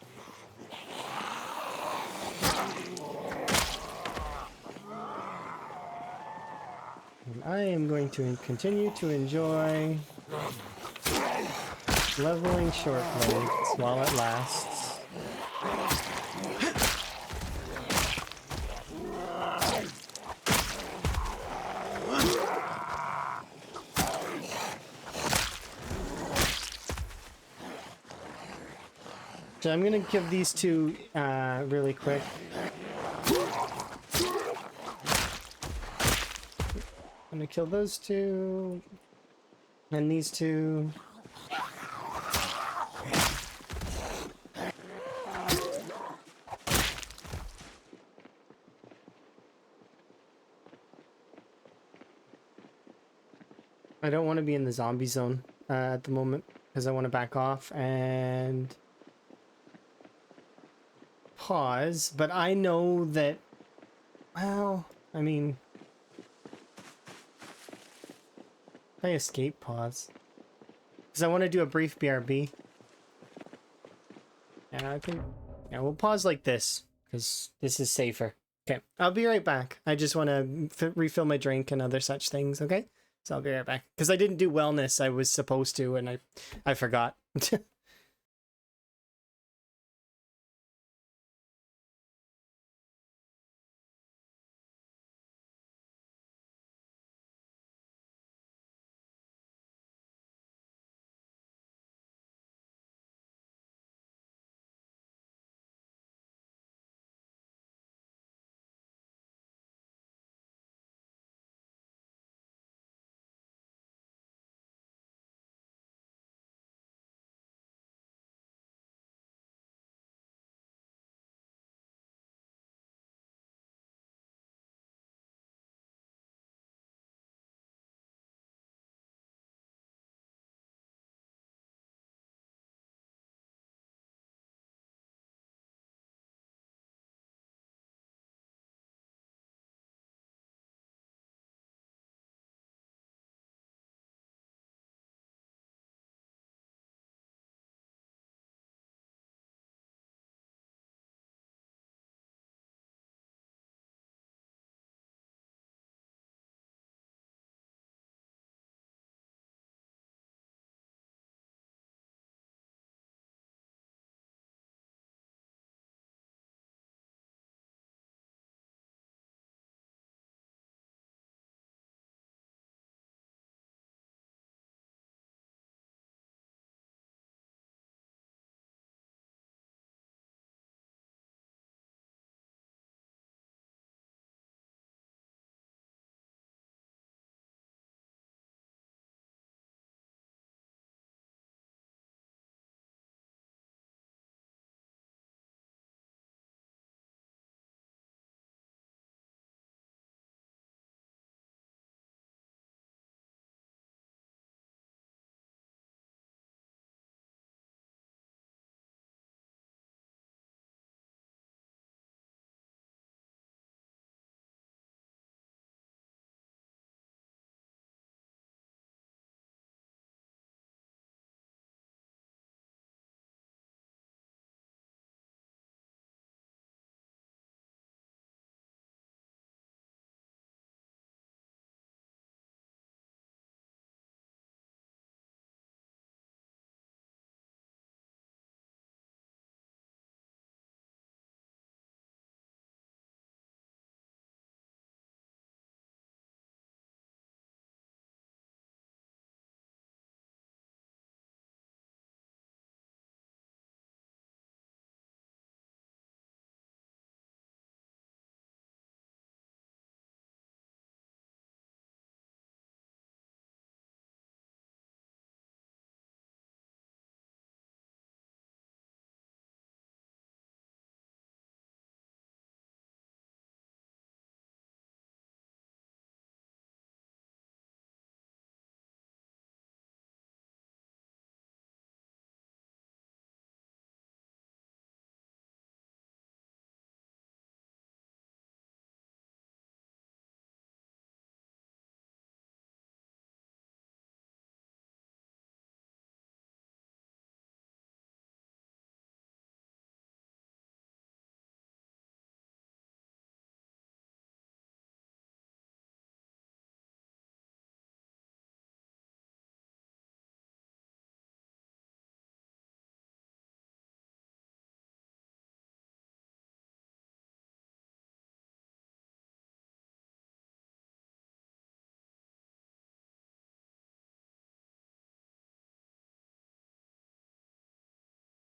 And I am going to continue to enjoy leveling short blades while it lasts. So I'm gonna give these two really quick. I'm gonna kill those two and these two. I don't want to be in the zombie zone at the moment because I want to back off and pause, but I know that, well, I mean, if I escape, pause. Because I want to do a brief BRB. And I think, yeah, we'll pause like this, because this is safer. Okay, I'll be right back. I just want to refill my drink and other such things, okay? So I'll be right back. Because I didn't do wellness, I was supposed to, and I forgot.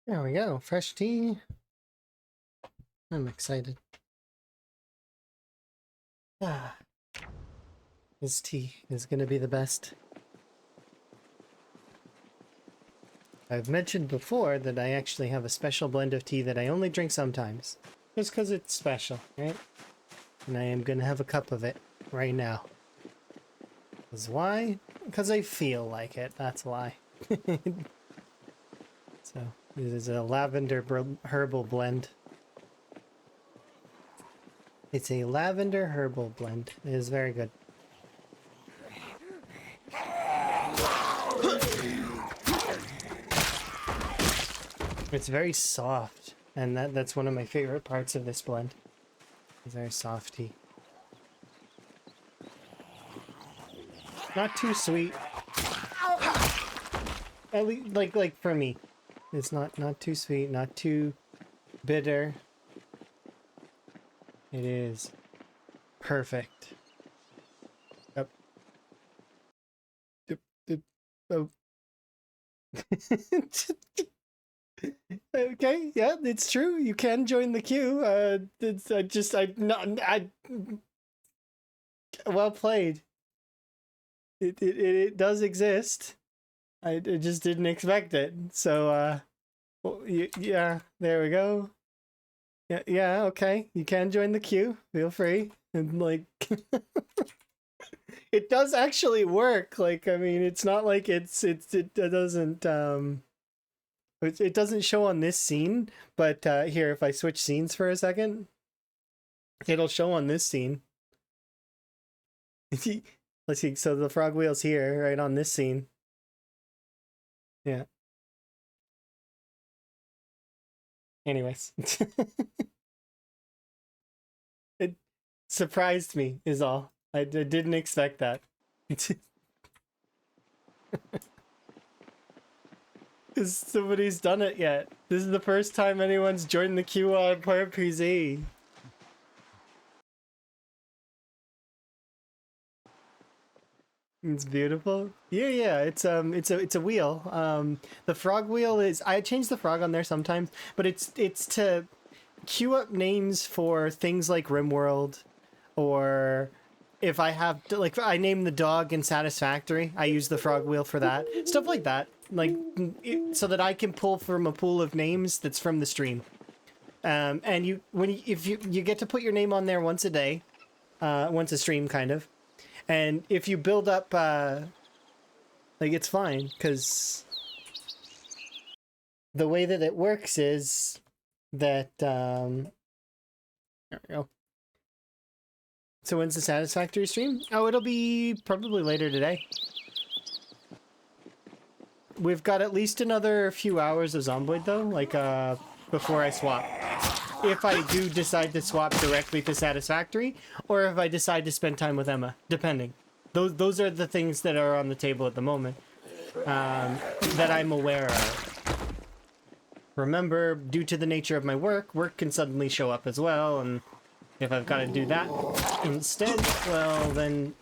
There we go. Fresh tea. I'm excited. Ah, this tea is gonna be the best. I've mentioned before that I actually have a special blend of tea that I only drink sometimes. Just because it's special, right? And I am gonna have a cup of it right now. Because why? Because I feel like it, that's why. So, this is a lavender herbal blend. It's a lavender herbal blend. It is very good. It's very soft, and that's one of my favorite parts of this blend. It's very soft tea. Not too sweet. At least, like for me, it's not too sweet, not too bitter. It is perfect. Yep. Yep. Yep. Oh. Okay, yeah, it's true. You can join the queue. Well played. It does exist. I just didn't expect it. So, well, yeah, there we go. Yeah, okay. You can join the queue. Feel free. And like, it does actually work. Like, I mean, it's not like it doesn't it doesn't show on this scene. But here, if I switch scenes for a second, it'll show on this scene. Let's see. So the frog wheel's here, right on this scene. Yeah. Anyways. It surprised me, is all. I didn't expect that. Because somebody's done it yet. This is the first time anyone's joined the queue on PZ. It's beautiful. Yeah, it's a wheel. The frog wheel is, I change the frog on there sometimes, but it's to queue up names for things like RimWorld, or if I have like I name the dog in Satisfactory, I use the frog wheel for that. Stuff like that. Like so that I can pull from a pool of names that's from the stream. And if you get to put your name on there once a day, once a stream kind of. And if you build up, like, it's fine, because the way that it works is that, there we go. So when's the Satisfactory stream? Oh, it'll be probably later today. We've got at least another few hours of Zomboid, though, like, before I swap. If I do decide to swap directly to Satisfactory, or if I decide to spend time with Emma, depending. Those are the things that are on the table at the moment, that I'm aware of. Remember, due to the nature of my work can suddenly show up as well, and if I've got to do that instead, well, then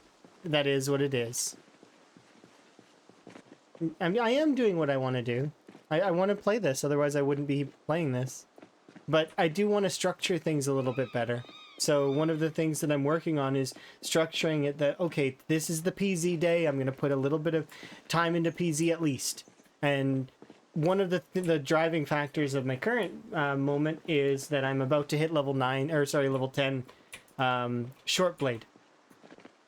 that is what it is. I mean, I am doing what I want to do. I want to play this, otherwise I wouldn't be playing this. But I do want to structure things a little bit better. So one of the things that I'm working on is structuring it that, okay, this is the PZ day. I'm going to put a little bit of time into PZ at least. And one of the driving factors of my current moment is that I'm about to hit level 10 short blade.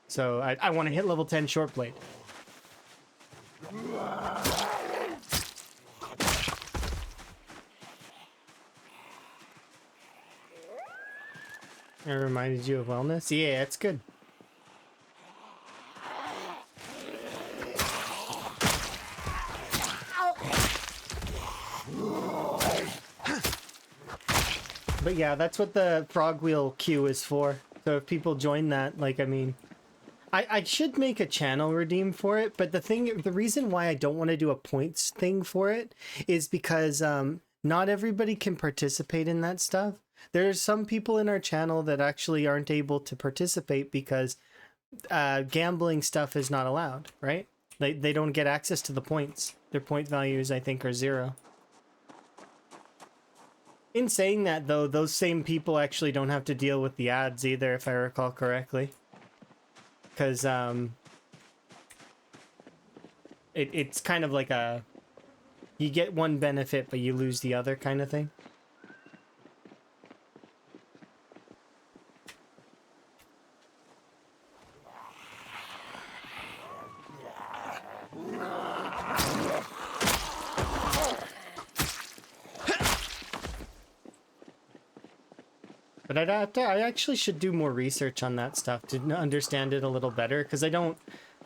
So I want to hit level 10 short blade. It reminded you of wellness? Yeah, it's good. But yeah, that's what the frog wheel queue is for. So if people join that, like, I mean, I should make a channel redeem for it, but the reason why I don't want to do a points thing for it is because not everybody can participate in that stuff. There's some people in our channel that actually aren't able to participate because gambling stuff is not allowed, right? They don't get access to the points. Their point values, I think, are 0. In saying that, though, those same people actually don't have to deal with the ads either, if I recall correctly. Because, it's kind of like a... You get one benefit, but you lose the other kind of thing. But I actually should do more research on that stuff to understand it a little better, because I don't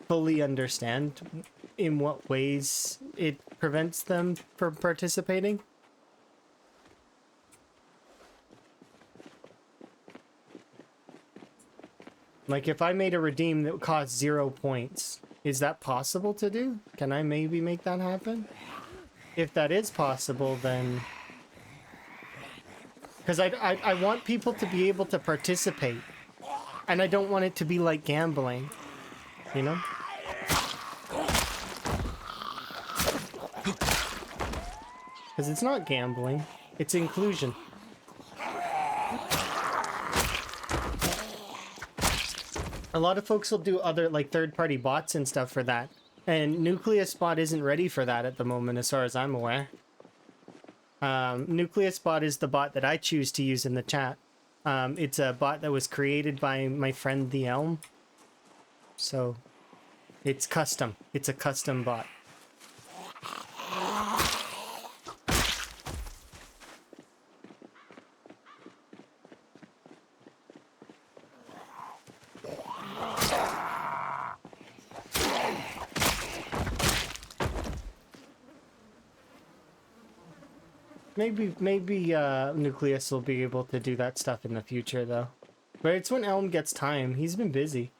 fully understand in what ways it prevents them from participating. Like, if I made a redeem that cost 0 points, is that possible to do? Can I maybe make that happen? If that is possible, then... Because I want people to be able to participate. And I don't want it to be like gambling. You know? Because it's not gambling. It's inclusion. A lot of folks will do other, like, third-party bots and stuff for that. And Nucleus Bot isn't ready for that at the moment, as far as I'm aware. Nucleus Bot is the bot that I choose to use in the chat. It's a bot that was created by my friend The Elm. So, it's custom. It's a custom bot. Maybe Nucleus will be able to do that stuff in the future, though. But it's when Elm gets time. He's been busy.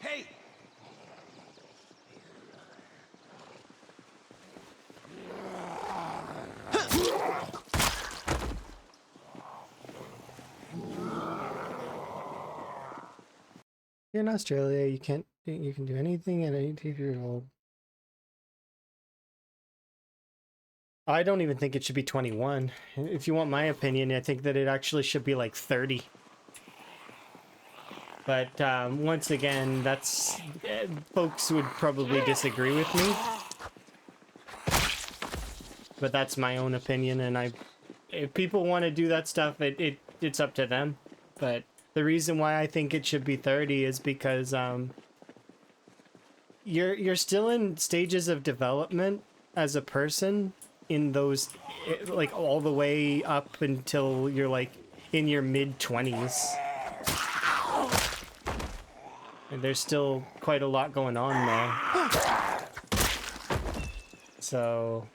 Hey! You're in Australia, you can do anything at 18-year-old. I don't even think it should be 21. If you want my opinion, I think that it actually should be like 30. But once again, that's folks would probably disagree with me. But that's my own opinion, and if people want to do that stuff, it's up to them. But the reason why I think it should be 30 is because you're still in stages of development as a person in those, like, all the way up until you're like in your mid-20s. And there's still quite a lot going on there. So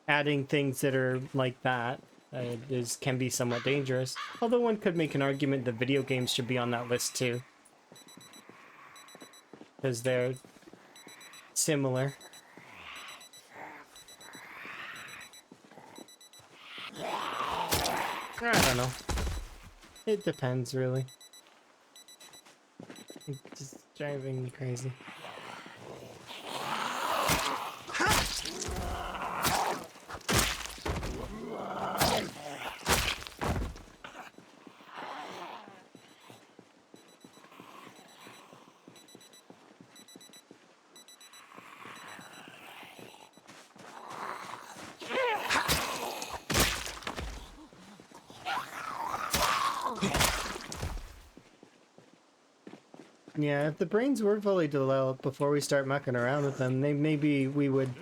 adding things that are like that can be somewhat dangerous. Although one could make an argument that video games should be on that list too, because they're similar. I don't know. It depends, really. It's just driving me crazy. Yeah, if the brains were fully developed before we start mucking around with them, maybe we would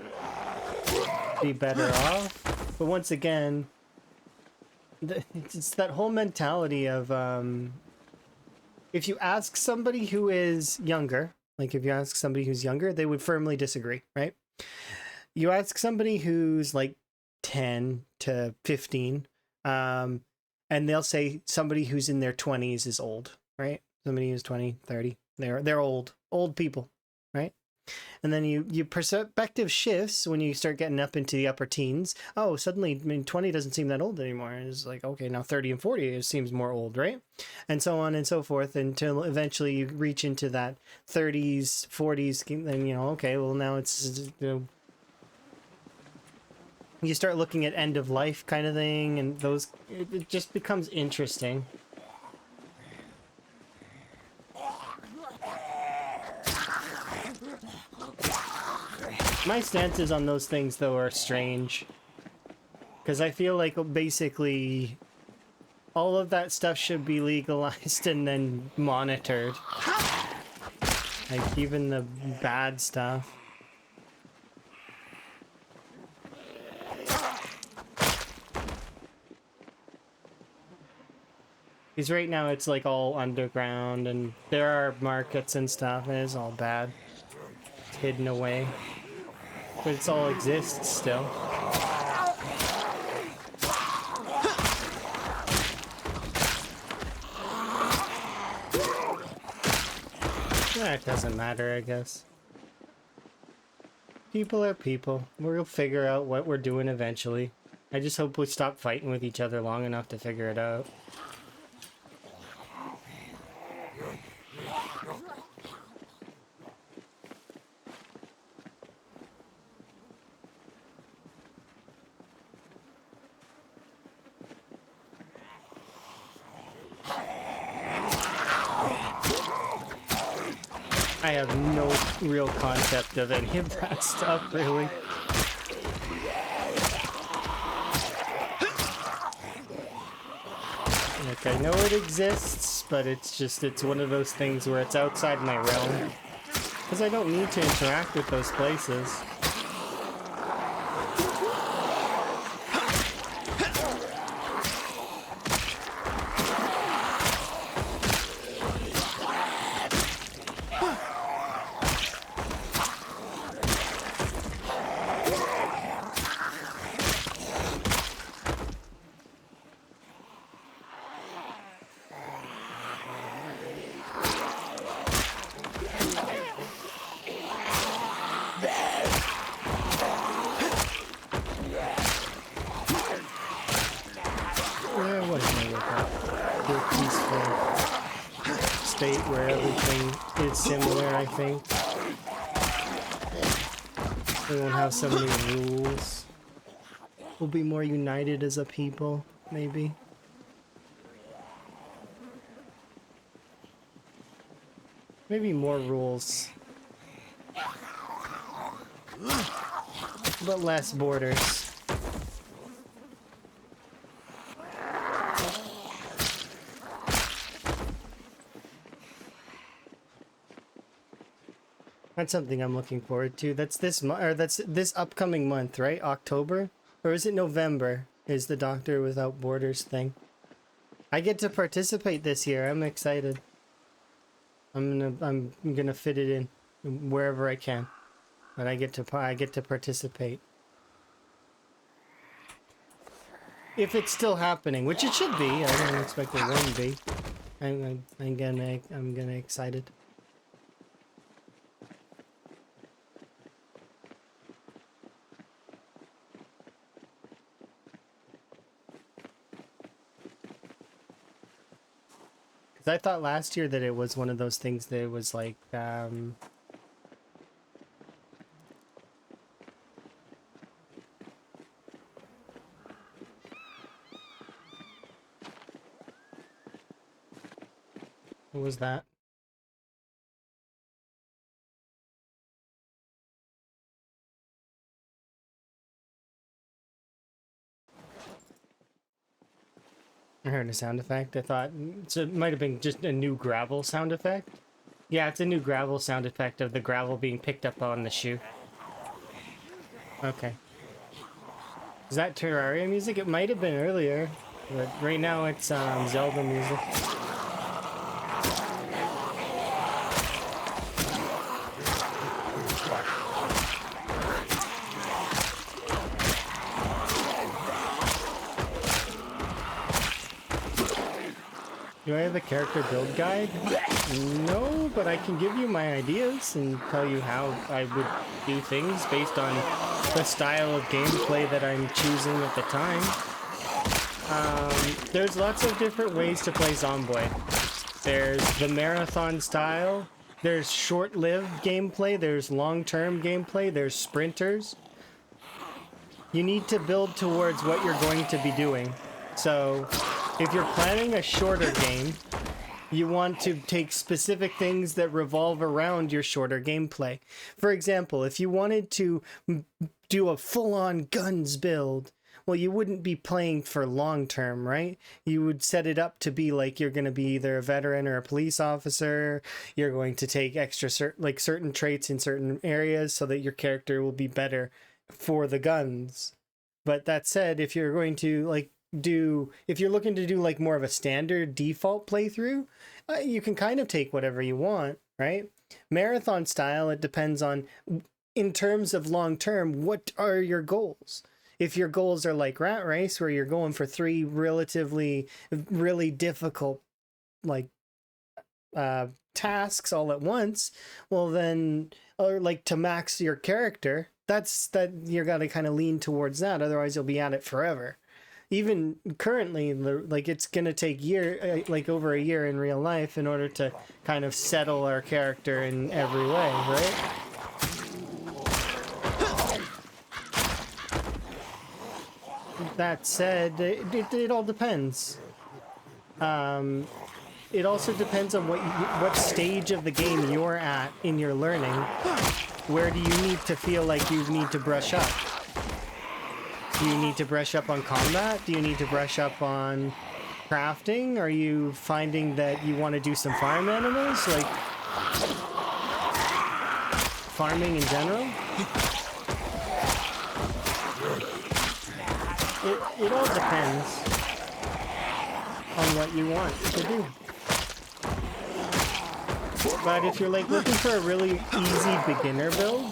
be better off. But once again, it's that whole mentality of if you ask somebody who is younger, like if you ask somebody who's younger, they would firmly disagree, right? You ask somebody who's like 10 to 15, and they'll say somebody who's in their 20s is old, right? Somebody who's 20, 30. They're old people, right? And then your perspective shifts when you start getting up into the upper teens. Oh, suddenly, I mean, 20 doesn't seem that old anymore. It's like, okay, now 30 and 40 it seems more old, right? And so on and so forth until eventually you reach into that 30s, 40s, and okay, well, now it's, you start looking at end of life kind of thing, and those, it just becomes interesting. My stances on those things, though, are strange. Because I feel like basically all of that stuff should be legalized and then monitored. Like, even the bad stuff. Because right now it's like all underground and there are markets and stuff and it's all bad. It's hidden away. But it's all exists still. It doesn't matter, I guess. People are people. We'll figure out what we're doing eventually. I just hope we stop fighting with each other long enough to figure it out. I have no real concept of any of that stuff, really. Like, I know it exists, but it's one of those things where it's outside my realm. Because I don't need to interact with those places. Where everything is similar, I think. We won't have so many rules. We'll be more united as a people, maybe. Maybe more rules. But less borders. That's something I'm looking forward to. That's this upcoming month, right? October? Or is it November? Is the Doctor Without Borders thing? I get to participate this year. I'm excited. I'm gonna fit it in wherever I can. But I get to participate. If it's still happening, which it should be. I don't expect it won't be. I'm gonna excited. I thought last year that it was one of those things that it was like, what was that? I heard a sound effect. I thought so it might have been just a new gravel sound effect. Yeah, it's a new gravel sound effect of the gravel being picked up on the shoe. Okay. Is that Terraria music? It might have been earlier, but right now it's Zelda music. Do I have a character build guide? No, but I can give you my ideas and tell you how I would do things based on the style of gameplay that I'm choosing at the time. There's lots of different ways to play Zomboid. There's the marathon style, there's short-lived gameplay, there's long-term gameplay, there's sprinters. You need to build towards what you're going to be doing. So, if you're planning a shorter game, you want to take specific things that revolve around your shorter gameplay. For example, if you wanted to do a full-on guns build, well, you wouldn't be playing for long term, right? You would set it up to be like you're going to be either a veteran or a police officer. You're going to take extra certain traits in certain areas so that your character will be better for the guns. But that said, if you're going to if you're looking to do like more of a standard default playthrough, you can kind of take whatever you want, right? Marathon style, it depends on, in terms of long term, what are your goals? If your goals are like Rat Race, where you're going for 3 relatively really difficult tasks all at once, well then, or like to max your character, that you're gotta kind of lean towards that. Otherwise, you'll be at it forever. Even currently, like it's gonna take over a year in real life in order to kind of settle our character in every way, right? That said, it all depends. It also depends on what stage of the game you're at in your learning. Where do you need to feel like you need to brush up? Do you need to brush up on combat? Do you need to brush up on crafting? Are you finding that you want to do some farm animals, like farming in general? It all depends on what you want to do. But if you're like looking for a really easy beginner build,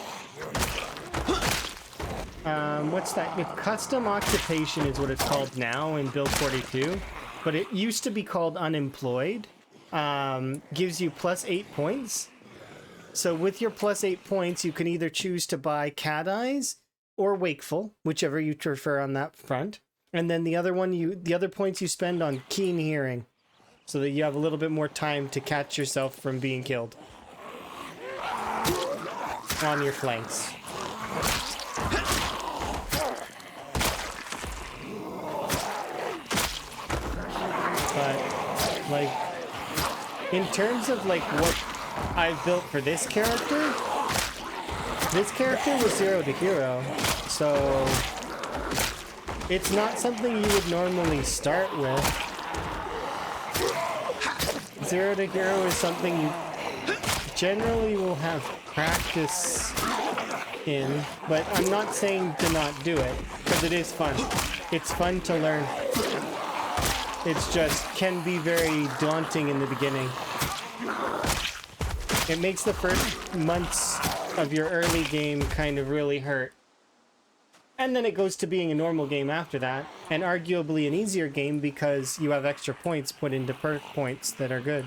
what's that? Custom occupation is what it's called now in build 42, but it used to be called unemployed. Gives you plus 8 points. So with your plus 8 points, you can either choose to buy Cat Eyes or Wakeful, whichever you prefer on that front. And then the other points you spend on Keen Hearing, so that you have a little bit more time to catch yourself from being killed on your flanks. But like, in terms of like what I've built for this character was 0 to hero, so it's not something you would normally start with. 0 to hero is something you generally will have practice in, but I'm not saying to not do it, because it is fun. It's fun to learn. It's just can be very daunting in the beginning. It makes the first months of your early game kind of really hurt. And then it goes to being a normal game after that, and arguably an easier game because you have extra points put into perk points that are good.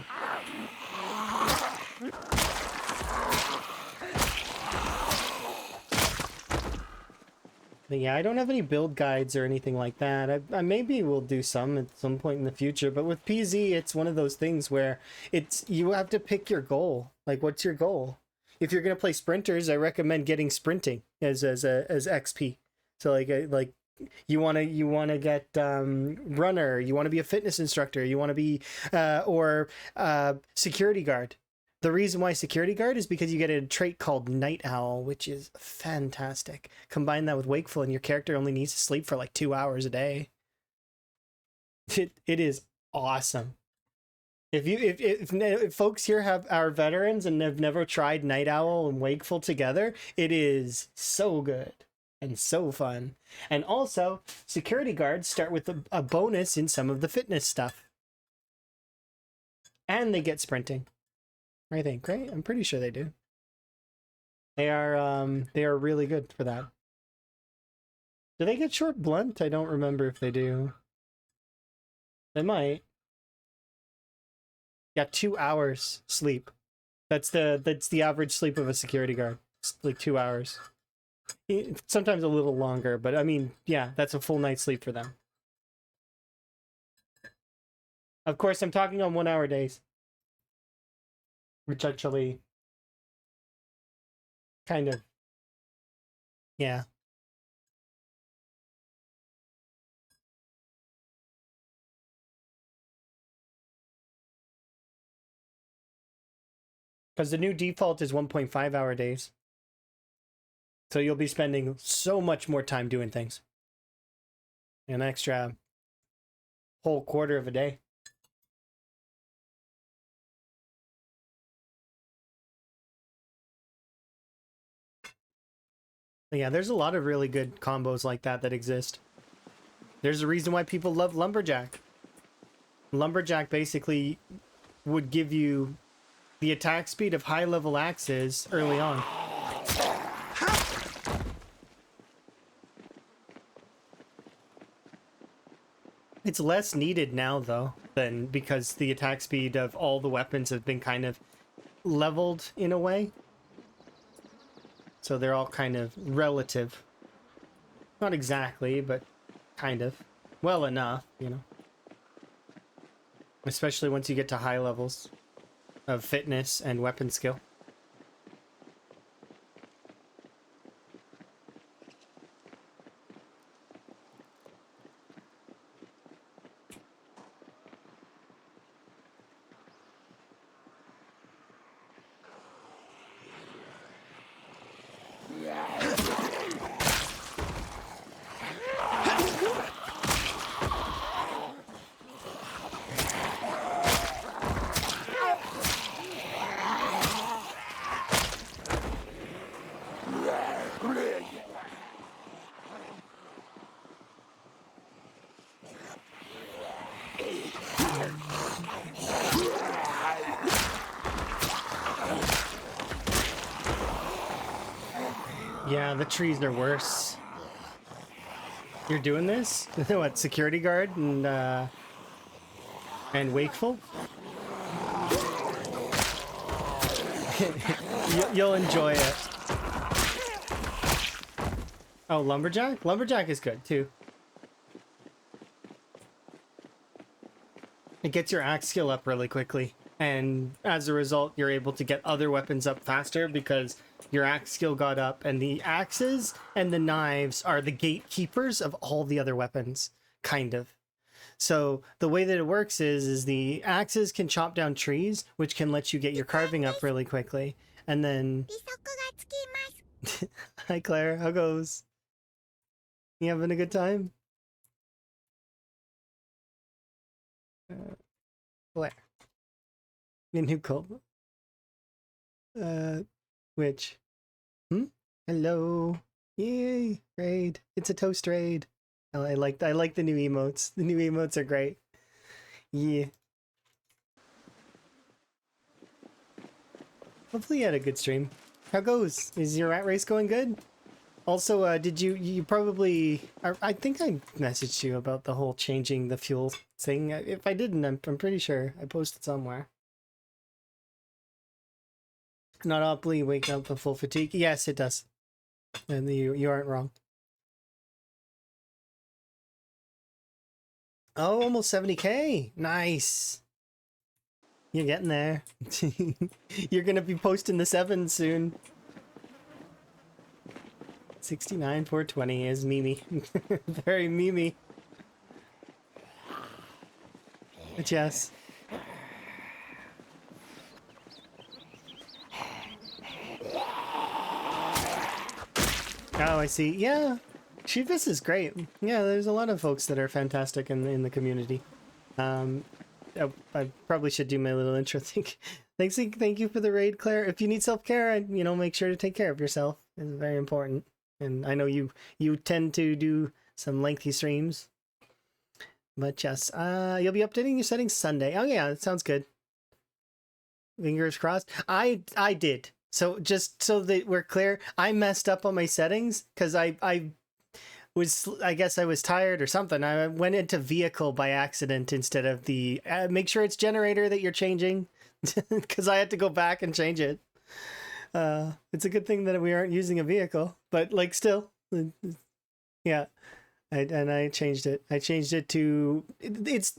But yeah, I don't have any build guides or anything like that. I maybe will do some at some point in the future, but with PZ, it's one of those things where you have to pick your goal. Like, what's your goal? If you're gonna play sprinters, I recommend getting sprinting as XP. So like you wanna get runner, you wanna be a fitness instructor, you wanna be or security guard. The reason why security guard is because you get a trait called Night Owl, which is fantastic. Combine that with Wakeful, and your character only needs to sleep for like 2 hours a day. It is awesome. If folks here are veterans and have never tried Night Owl and Wakeful together, it is so good and so fun. And also, security guards start with a bonus in some of the fitness stuff. And they get sprinting, I think, right? I'm pretty sure they do. They are really good for that. Do they get short blunt? I don't remember if they do. They might. Yeah, 2 hours sleep. That's the average sleep of a security guard. It's like 2 hours. Sometimes a little longer, but I mean, yeah, that's a full night's sleep for them. Of course, I'm talking on 1 hour days, which actually kind of, yeah. Because the new default is 1.5 hour days. So you'll be spending so much more time doing things. An extra whole quarter of a day. Yeah, there's a lot of really good combos like that exist. There's a reason why people love Lumberjack. Lumberjack basically would give you the attack speed of high-level axes early on. It's less needed now, though, than because the attack speed of all the weapons have been kind of leveled in a way. So they're all kind of relative. Not exactly, but kind of. Well enough, you know. Especially once you get to high levels of fitness and weapon skill. Yeah, the trees are worse. You're doing this? What, security guard and wakeful? You'll enjoy it. Oh, lumberjack? Lumberjack is good too. It gets your axe skill up really quickly, and as a result, you're able to get other weapons up faster because your axe skill got up, and the axes and the knives are the gatekeepers of all the other weapons, kind of. So the way that it works is the axes can chop down trees, which can let you get your carving up really quickly, and then... Hi Claire, how goes? You having a good time? Claire. A new cult. Which? Hello. Yay, raid. It's a toast raid. I like the new emotes. The new emotes are great. Yeah. Hopefully you had a good stream. How goes? Is your rat race going good? Also, did you probably... I think I messaged you about the whole changing the fuel thing. If I didn't, I'm pretty sure I posted somewhere. Not awfully waking up to full fatigue. Yes, it does. And you aren't wrong. Oh, almost 70k. Nice. You're getting there. You're gonna be posting the 7 soon. 69 420 is Mimi. Very Mimi. But yes. Oh, I see. Yeah, Shivas is great. Yeah, there's a lot of folks that are fantastic in the community. I probably should do my little intro thing. Thank you for the raid, Claire. If you need self-care, make sure to take care of yourself. It's very important. And I know you tend to do some lengthy streams. But yes, you'll be updating your settings Sunday. Oh yeah, that sounds good. Fingers crossed. I did. So just so that we're clear, I messed up on my settings because I was, I guess I was tired or something. I went into vehicle by accident instead of the make sure it's generator that you're changing, because I had to go back and change it. It's a good thing that we aren't using a vehicle, but like still, yeah. I changed it. I changed it to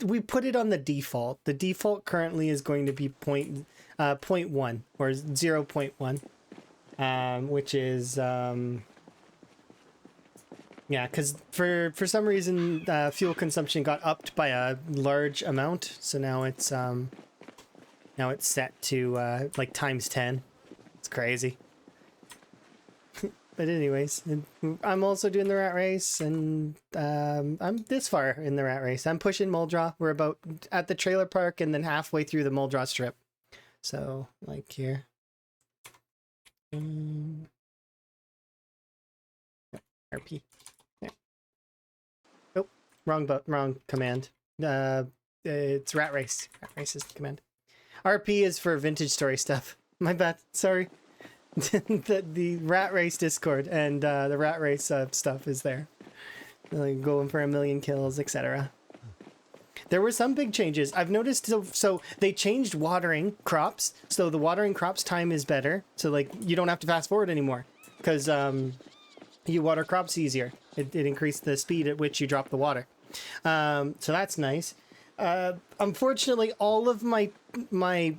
we put it on the default. The default currently is going to be point 0.1 or 0.1, which is yeah, because for some reason fuel consumption got upped by a large amount, so now it's set to like times 10. It's crazy. But anyways, I'm also doing the rat race, and I'm this far in the rat race. I'm pushing Muldra. We're about at the trailer park and then halfway through the Muldra strip. So, like here. RP. There. Oh, wrong command. It's rat race. Rat race is the command. RP is for vintage story stuff. My bad. Sorry. the rat race Discord and the rat race stuff is there, like going for 1,000,000 kills, etc. There were some big changes I've noticed. So they changed watering crops, so the watering crops time is better, so like you don't have to fast forward anymore because you water crops easier. It increased the speed at which you drop the water, so that's nice. Unfortunately, all of my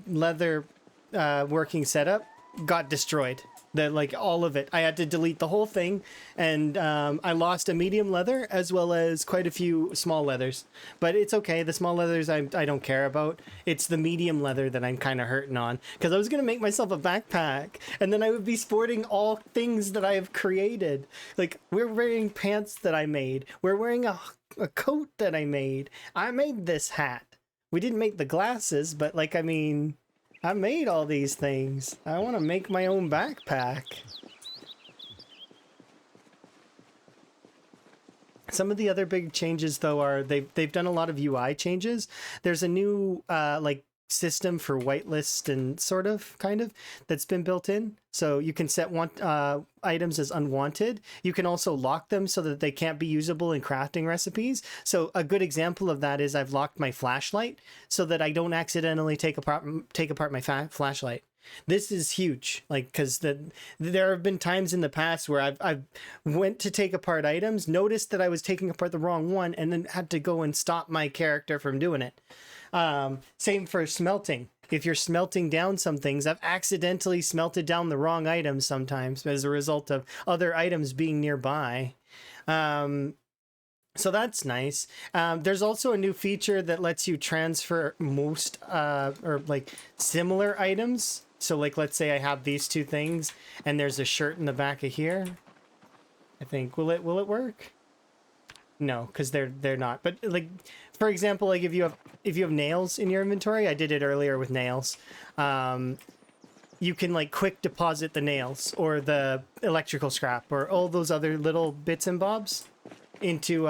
leather working setup got destroyed. Like all of it. I had to delete the whole thing, and I lost a medium leather as well as quite a few small leathers. But it's okay. The small leathers I don't care about. It's the medium leather that I'm kind of hurting on, because I was going to make myself a backpack, and then I would be sporting all things that I have created. Like, we're wearing pants that I made. We're wearing a coat that I made. I made this hat. We didn't make the glasses, but like, I mean, I made all these things. I want to make my own backpack. Some of the other big changes, though, are they've done a lot of UI changes. There's a new like system for whitelist and kind of that's been built in, so you can set items as unwanted. You can also lock them so that they can't be usable in crafting recipes. So a good example of that is I've locked my flashlight so that I don't accidentally take apart my flashlight. This is huge, like, because there have been times in the past where I've went to take apart items, noticed that I was taking apart the wrong one, and then had to go and stop my character from doing it. Same for smelting. If you're smelting down some things, I've accidentally smelted down the wrong items sometimes as a result of other items being nearby. So that's nice. There's also a new feature that lets you transfer most or like similar items. So like, let's say I have these two things and there's a shirt in the back of here. I think, will it work? No, because they're not. But like, for example, like if you have nails in your inventory, I did it earlier with nails. You can like quick deposit the nails or the electrical scrap or all those other little bits and bobs into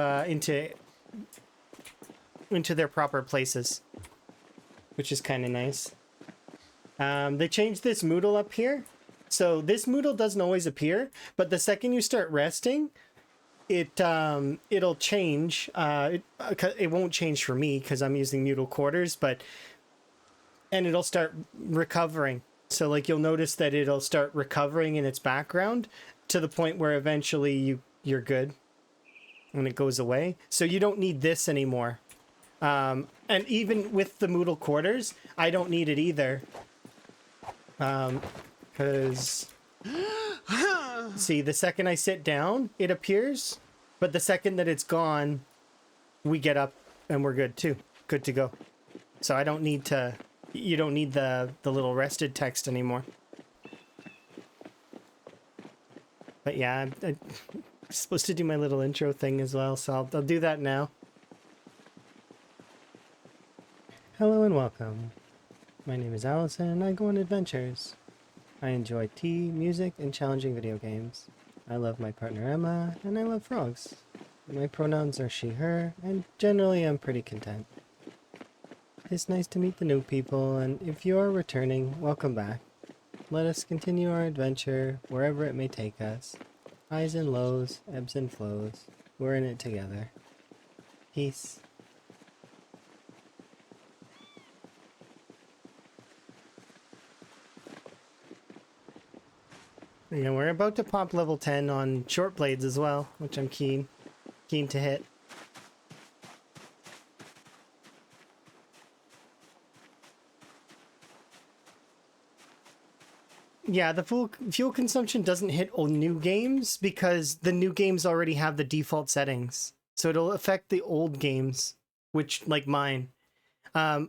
their proper places, which is kind of nice. They changed this Moodle up here. So this Moodle doesn't always appear, but the second you start resting, it'll change. It won't change for me because I'm using Moodle quarters, and it'll start recovering. So like, you'll notice that it'll start recovering in its background to the point where eventually you're good when it goes away. So you don't need this anymore. And even with the Moodle quarters, I don't need it either. Because see, the second I sit down, it appears, but the second that it's gone, we get up and we're good too. Good to go. So I don't need to, you don't need the little rested text anymore. But yeah, I'm supposed to do my little intro thing as well, so I'll do that now. Hello and welcome. My name is Allison and I go on adventures. I enjoy tea, music, and challenging video games. I love my partner Emma, and I love frogs. My pronouns are she, her, and generally I'm pretty content. It's nice to meet the new people, and if you are returning, welcome back. Let us continue our adventure wherever it may take us. Highs and lows, ebbs and flows. We're in it together. Peace. Yeah, we're about to pop level 10 on short blades as well, which I'm keen to hit. Yeah, the fuel consumption doesn't hit all new games because the new games already have the default settings. So it'll affect the old games, which, like mine. I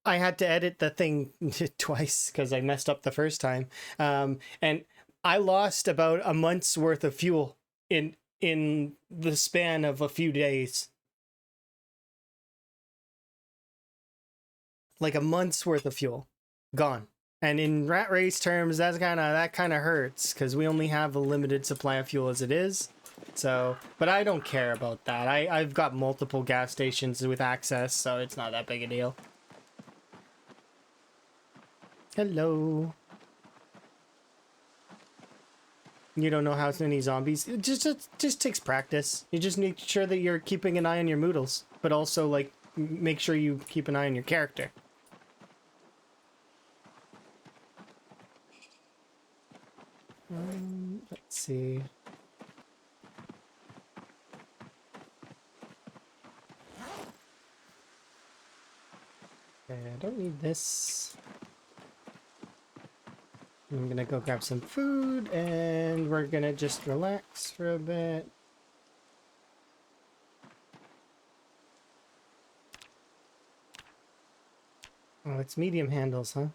had to edit the thing twice because I messed up the first time. And I lost about a month's worth of fuel in the span of a few days. Like a month's worth of fuel gone. And in rat race terms, that kind of hurts because we only have a limited supply of fuel as it is. So, but I don't care about that. I've got multiple gas stations with access, so it's not that big a deal. Hello. You don't know how many zombies? It just takes practice. You just make sure that you're keeping an eye on your moodles, but also like make sure you keep an eye on your character. Let's see. Okay, I don't need this. I'm gonna go grab some food and we're gonna just relax for a bit. Oh, it's medium handles, huh?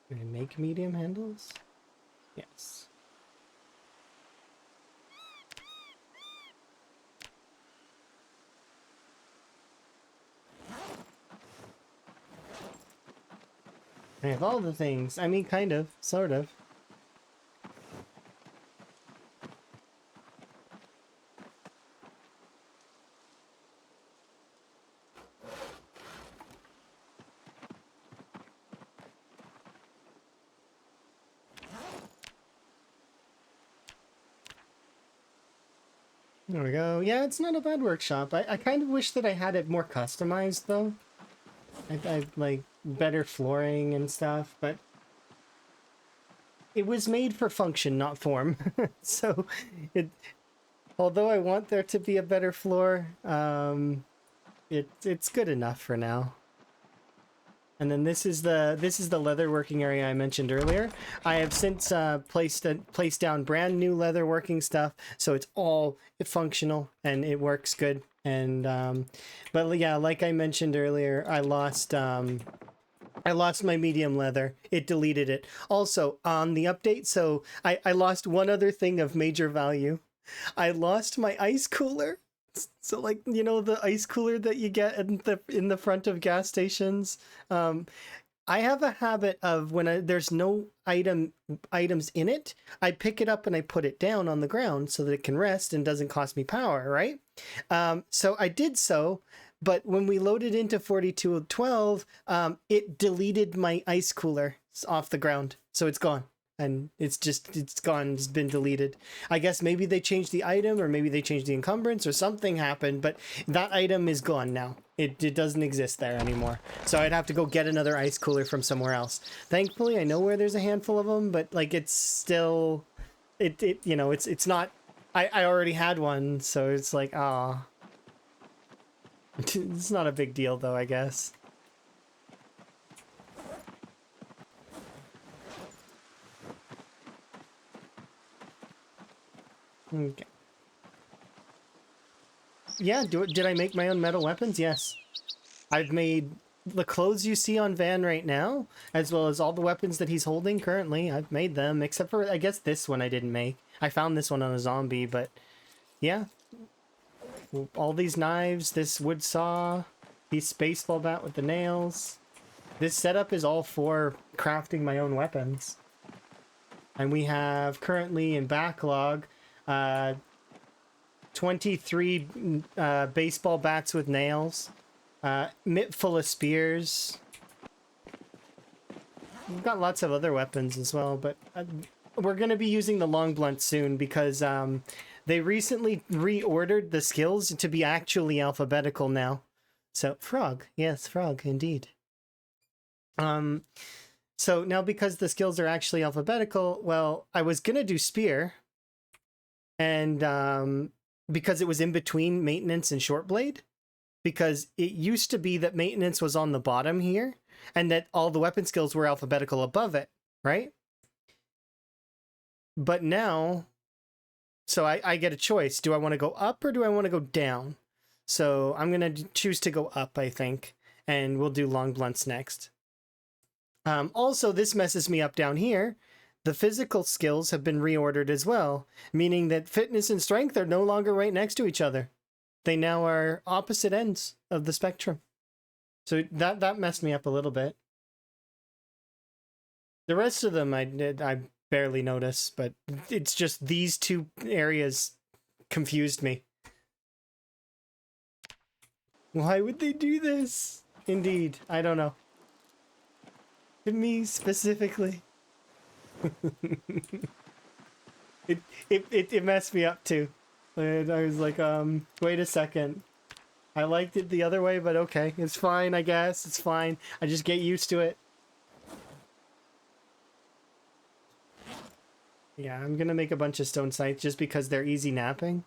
Can I make medium handles? Yes. I have all the things. I mean, kind of, sort of. There we go. Yeah, it's not a bad workshop. I kind of wish that I had it more customized, though. I like better flooring and stuff, but it was made for function, not form. So, although I want there to be a better floor, it's good enough for now. And then this is the leather working area I mentioned earlier. I have since placed down brand new leather working stuff, so it's all functional and it works good. And but yeah, like I mentioned earlier, I lost my medium leather. It deleted it. Also on the update, so I lost one other thing of major value. I lost my ice cooler. So like, you know, the ice cooler that you get in the front of gas stations. I have a habit of when there's no items in it, I pick it up and I put it down on the ground so that it can rest and doesn't cost me power, right? So I did so, but when we loaded into 4212, it deleted my ice cooler off the ground, so it's gone. And it's gone, it's been deleted. I guess maybe they changed the item or maybe they changed the encumbrance or something happened, but that item is gone now. It doesn't exist there anymore. So I'd have to go get another ice cooler from somewhere else. Thankfully, I know where there's a handful of them, but like it's still, you know, it's not, I already had one, so it's like, ah. It's not a big deal though, I guess. Okay. Yeah, did I make my own metal weapons? Yes. I've made the clothes you see on Van right now, as well as all the weapons that he's holding currently. I've made them, except for, I guess, this one I didn't make. I found this one on a zombie, but yeah. All these knives, this wood saw, this baseball bat with the nails. This setup is all for crafting my own weapons. And we have currently in backlog 23 baseball bats with nails, mitt full of spears. We've got lots of other weapons as well, but we're going to be using the long blunt soon because they recently reordered the skills to be actually alphabetical now. So frog, yes, frog indeed. So now because the skills are actually alphabetical, well, I was gonna do spear, and because it was in between maintenance and short blade, because it used to be that maintenance was on the bottom here, and that all the weapon skills were alphabetical above it, right? But now, so I get a choice. Do I want to go up or do I want to go down? So I'm gonna choose to go up, I think, and we'll do long blunts next. Also, this messes me up down here. The physical skills have been reordered as well, meaning that fitness and strength are no longer right next to each other. They now are opposite ends of the spectrum. So that messed me up a little bit. The rest of them I barely notice, but it's just these two areas confused me. Why would they do this? Indeed, I don't know. Me specifically. it messed me up too. And I was like, wait a second. I liked it the other way, but okay, it's fine, I guess. It's fine. I just get used to it. Yeah, I'm gonna make a bunch of stone sights just because they're easy napping.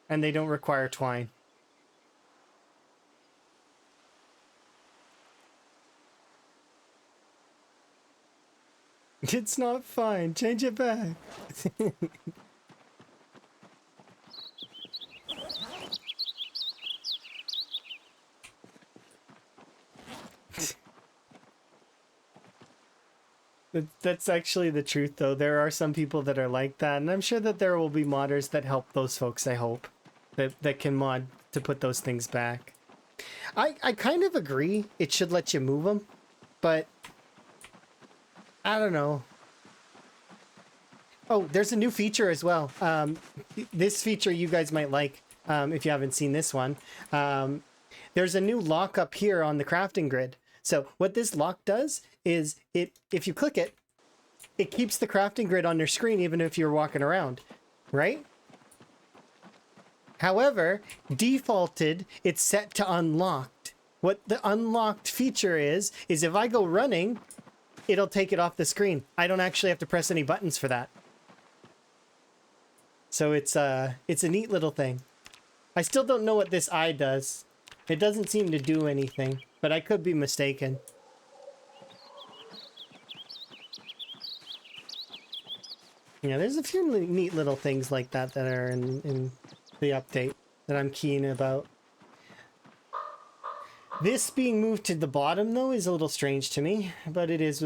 And they don't require twine. It's not fine. Change it back. That's actually the truth, though. There are some people that are like that, and I'm sure that there will be modders that help those folks, I hope. That can mod to put those things back. I kind of agree it should let you move them, but I don't know. Oh, there's a new feature as well. This feature you guys might like if you haven't seen this one. There's a new lock up here on the crafting grid. So what this lock does is if you click it, it keeps the crafting grid on your screen even if you're walking around, right? However, defaulted, it's set to unlocked. What the unlocked feature is if I go running, it'll take it off the screen. I don't actually have to press any buttons for that. So it's a neat little thing. I still don't know what this eye does. It doesn't seem to do anything, but I could be mistaken. Yeah, there's a few neat little things like that that are in the update that I'm keen about. This being moved to the bottom, though, is a little strange to me, but it is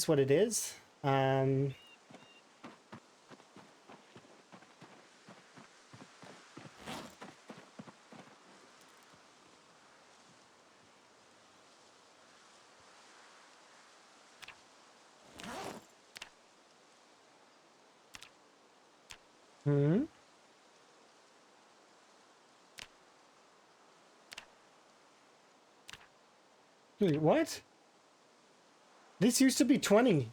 what it is. Hmm? Wait, what? This used to be 20.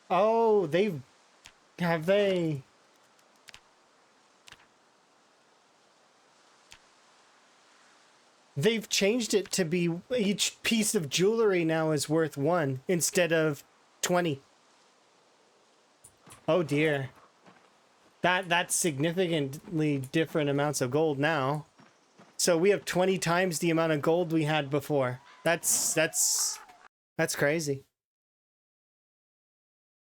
Oh, have they? They've changed it to be each piece of jewelry now is worth 1 instead of 20. Oh dear. That's significantly different amounts of gold now. So we have 20 times the amount of gold we had before. That's crazy.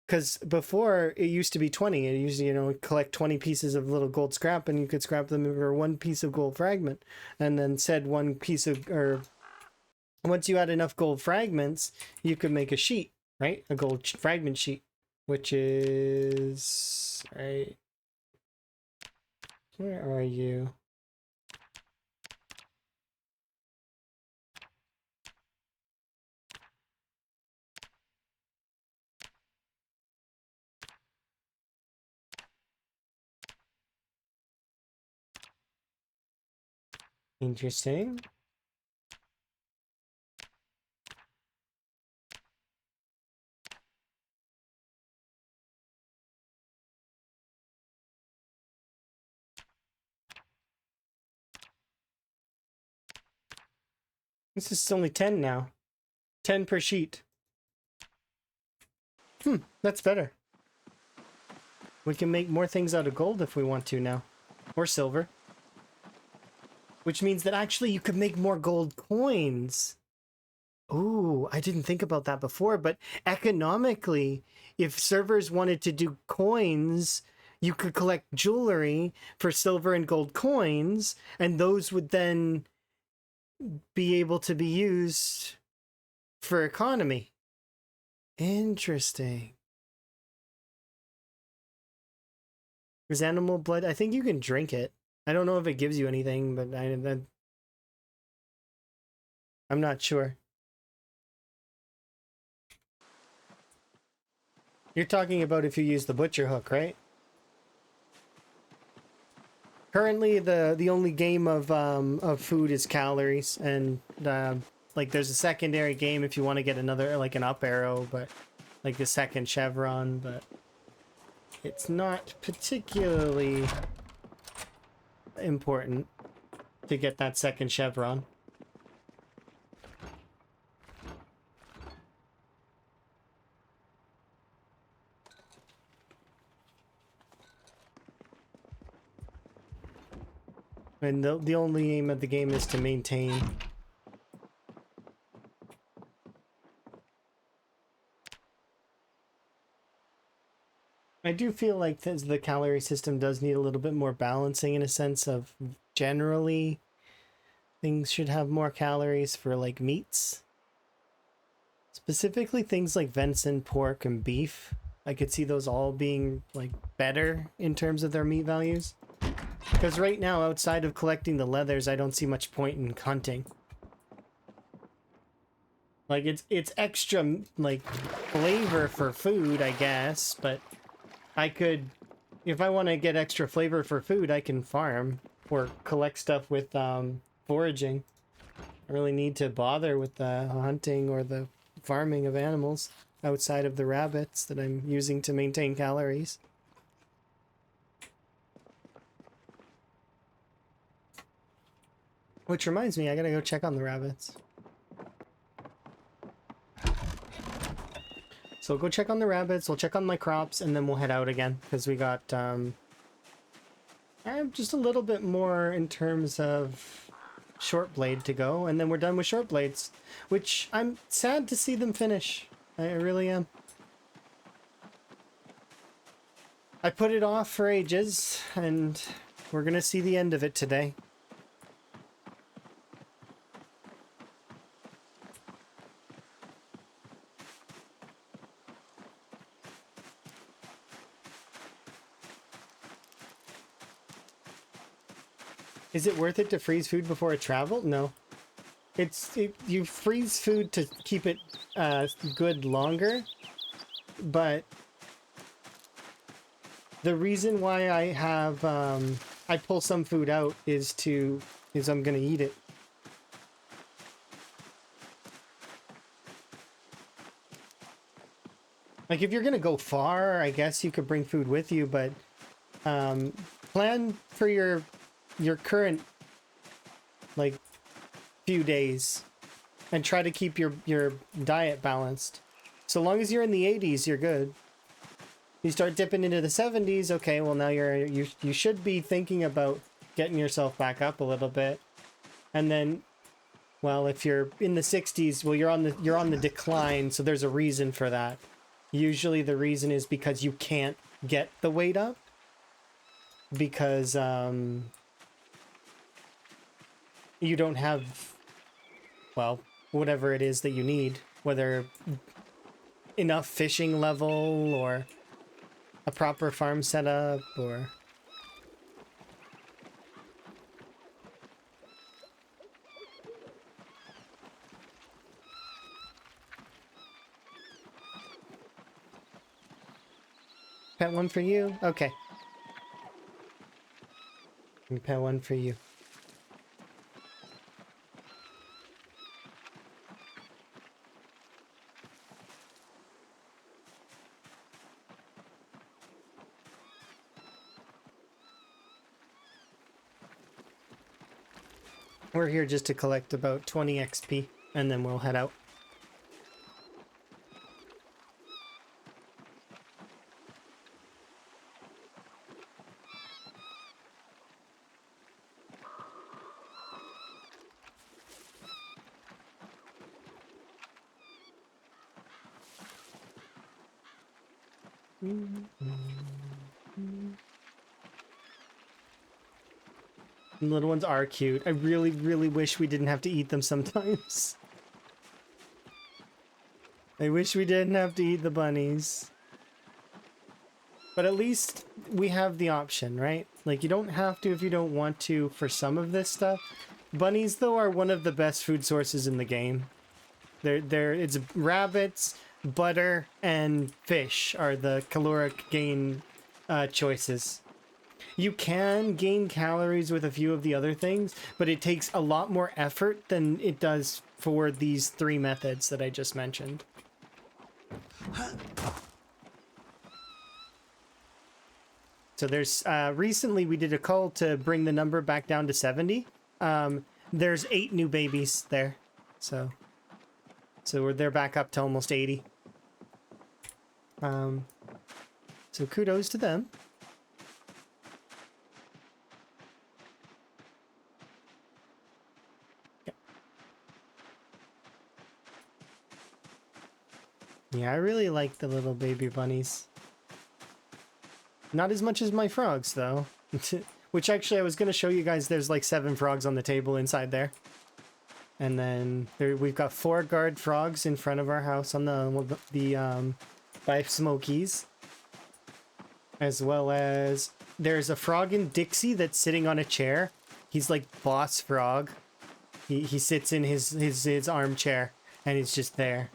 Because before it used to be 20. It used to, collect 20 pieces of little gold scrap and you could scrap them for 1 piece of gold fragment. And then said 1 piece of, or once you had enough gold fragments, you could make a sheet, right? A gold fragment sheet, which is, right. Where are you? Interesting. This is only 10 now. 10 per sheet. That's better. We can make more things out of gold if we want to now. Or silver. Which means that actually you could make more gold coins. Ooh, I didn't think about that before, but economically, if servers wanted to do coins, you could collect jewelry for silver and gold coins, and those would then be able to be used for economy. Interesting. Is animal blood? I think you can drink it. I don't know if it gives you anything, but I'm not sure. You're talking about if you use the butcher hook, right? Currently, the only game of food is calories, and like there's a secondary game if you want to get another, like an up arrow, but like the second chevron, but it's not particularly important to get that second chevron. And the only aim of the game is to maintain. I do feel like the calorie system does need a little bit more balancing, in a sense of generally things should have more calories for like meats. Specifically things like venison, pork, and beef. I could see those all being like better in terms of their meat values. Because right now, outside of collecting the leathers, I don't see much point in hunting. Like it's extra like flavor for food, I guess, but I could, if I want to get extra flavor for food, I can farm or collect stuff with foraging. I don't really need to bother with the hunting or the farming of animals outside of the rabbits that I'm using to maintain calories. Which reminds me, I gotta go check on the rabbits. So we'll go check on the rabbits, we'll check on my crops, and then we'll head out again, because we got just a little bit more in terms of short blade to go, and then we're done with short blades, which I'm sad to see them finish. I really am. I put it off for ages, and we're gonna see the end of it today. Is it worth it to freeze food before a travel? No. You freeze food to keep it good longer, but the reason why I have I pull some food out is I'm gonna eat it. Like if you're gonna go far, I guess you could bring food with you, but plan for your current like few days and try to keep your diet balanced. So long as you're in the 80s, you're good. You start dipping into the 70s, okay, well now you should be thinking about getting yourself back up a little bit. And then, well, if you're in the 60s, well you're on the decline, so there's a reason for that. Usually the reason is because you can't get the weight up because you don't have, well, whatever it is that you need, whether enough fishing level or a proper farm setup or... Pet one for you? Okay. And pet one for you. We're here just to collect about 20 XP, and then we'll head out. The little ones are cute. I really, really wish we didn't have to eat them sometimes. I wish we didn't have to eat the bunnies. But at least we have the option, right? Like, you don't have to if you don't want to for some of this stuff. Bunnies, though, are one of the best food sources in the game. It's rabbits, butter, and fish are the caloric gain choices. You can gain calories with a few of the other things, but it takes a lot more effort than it does for these three methods that I just mentioned. So there's, recently we did a call to bring the number back down to 70. There's 8 new babies there. So they're back up to almost 80. So kudos to them. Yeah, I really like the little baby bunnies. Not as much as my frogs, though. Which actually I was going to show you guys, there's like 7 frogs on the table inside there. And then we've got 4 guard frogs in front of our house on the by Smokies. As well as there's a frog in Dixie that's sitting on a chair. He's like boss frog. He sits in his armchair and he's just there.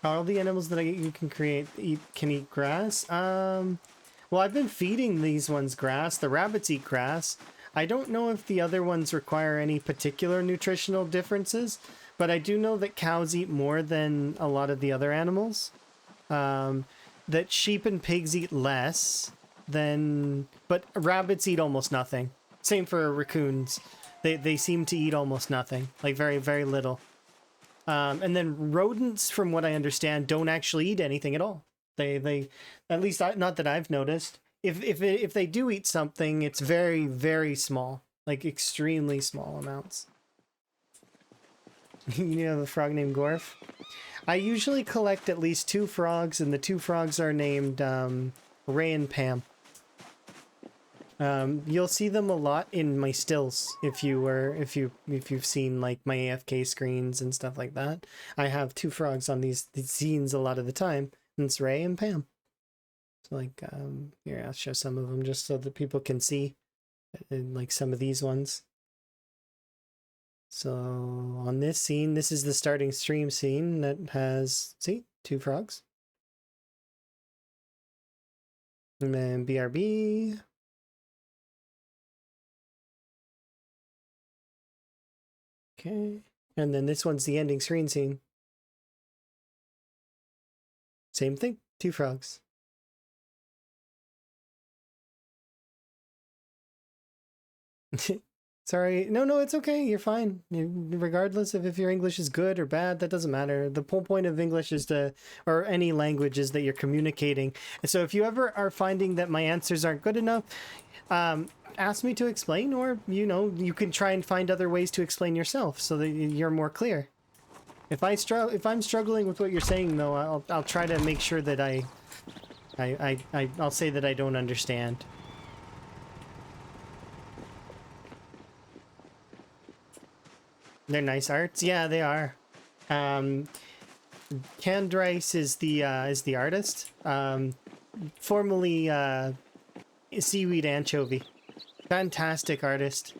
All the animals that you can create can eat grass. Well, I've been feeding these ones grass. The rabbits eat grass. I don't know if the other ones require any particular nutritional differences, but I do know that cows eat more than a lot of the other animals. That sheep and pigs eat less than, but rabbits eat almost nothing. Same for raccoons. They seem to eat almost nothing, like very, very little. And then rodents, from what I understand, don't actually eat anything at all. They at least not that I've noticed. If they do eat something, it's very, very small, like extremely small amounts. You know the frog named Gorf? I usually collect at least 2 frogs, and the 2 frogs are named Ray and Pam. You'll see them a lot in my stills if you've seen like my AFK screens and stuff like that. I have 2 frogs on these scenes a lot of the time, and it's Ray and Pam. So like here, I'll show some of them just so that people can see, like some of these ones. So on this scene, this is the starting stream scene that has, see, 2 frogs. And then BRB. Okay. And then this one's the ending screen scene. Same thing, 2 frogs. Sorry. No, it's okay. You're fine. Regardless of if your English is good or bad, that doesn't matter. The whole point of English is or any language is that you're communicating. And so if you ever are finding that my answers aren't good enough, ask me to explain, or, you can try and find other ways to explain yourself so that you're more clear. If I'm struggling with what you're saying, though, I'll try to make sure that I'll say that I don't understand. They're nice arts. Yeah, they are. Candrace is the artist. Formerly Seaweed Anchovy. Fantastic artist.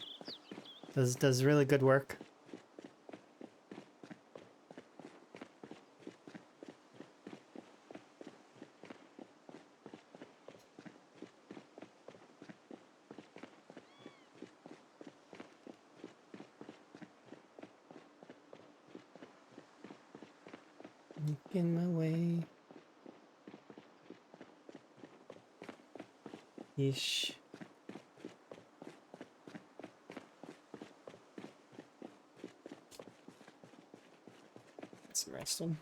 Does really good work. In my way. Yeesh. some resting.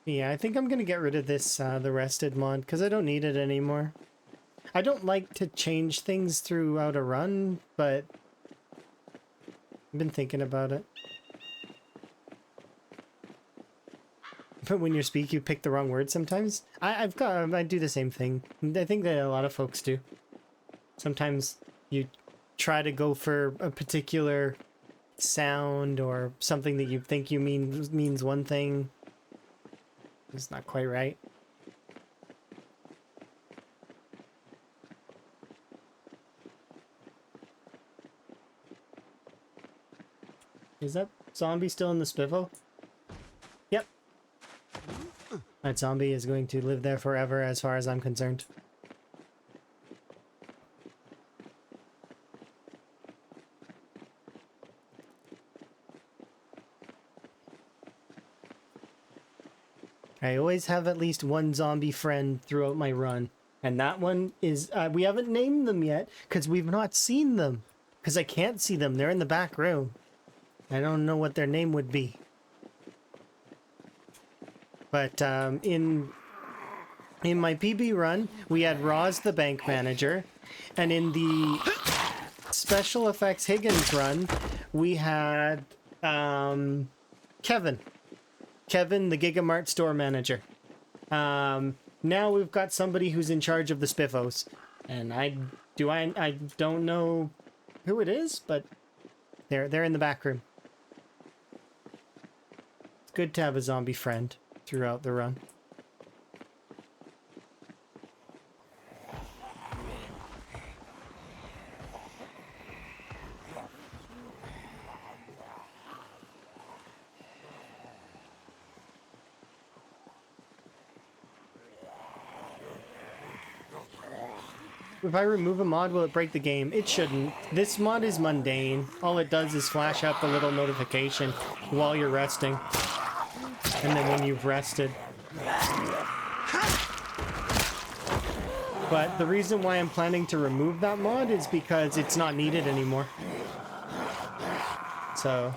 Yeah, I think I'm gonna get rid of this, the rested mod, because I don't need it anymore. I don't like to change things throughout a run, but I've been thinking about it. But when you speak, you pick the wrong word sometimes. I do the same thing. I think that a lot of folks do. Sometimes you try to go for a particular sound or something that you think you means one thing. It's not quite right. Is that zombie still in the Spiffo? Yep. That zombie is going to live there forever as far as I'm concerned. I always have at least one zombie friend throughout my run. And that one is, we haven't named them yet because we've not seen them. Because I can't see them. They're in the back room. I don't know what their name would be. But in my PB run, we had Roz the bank manager. And in the special effects Higgins run, we had Kevin. Kevin, the Gigamart store manager. Now we've got somebody who's in charge of the Spiffos. And I don't know who it is, but they're in the back room. It's good to have a zombie friend throughout the run. If I remove a mod, will it break the game? It shouldn't. This mod is mundane. All it does is flash up a little notification while you're resting. And then when you've rested. But the reason why I'm planning to remove that mod is because it's not needed anymore. So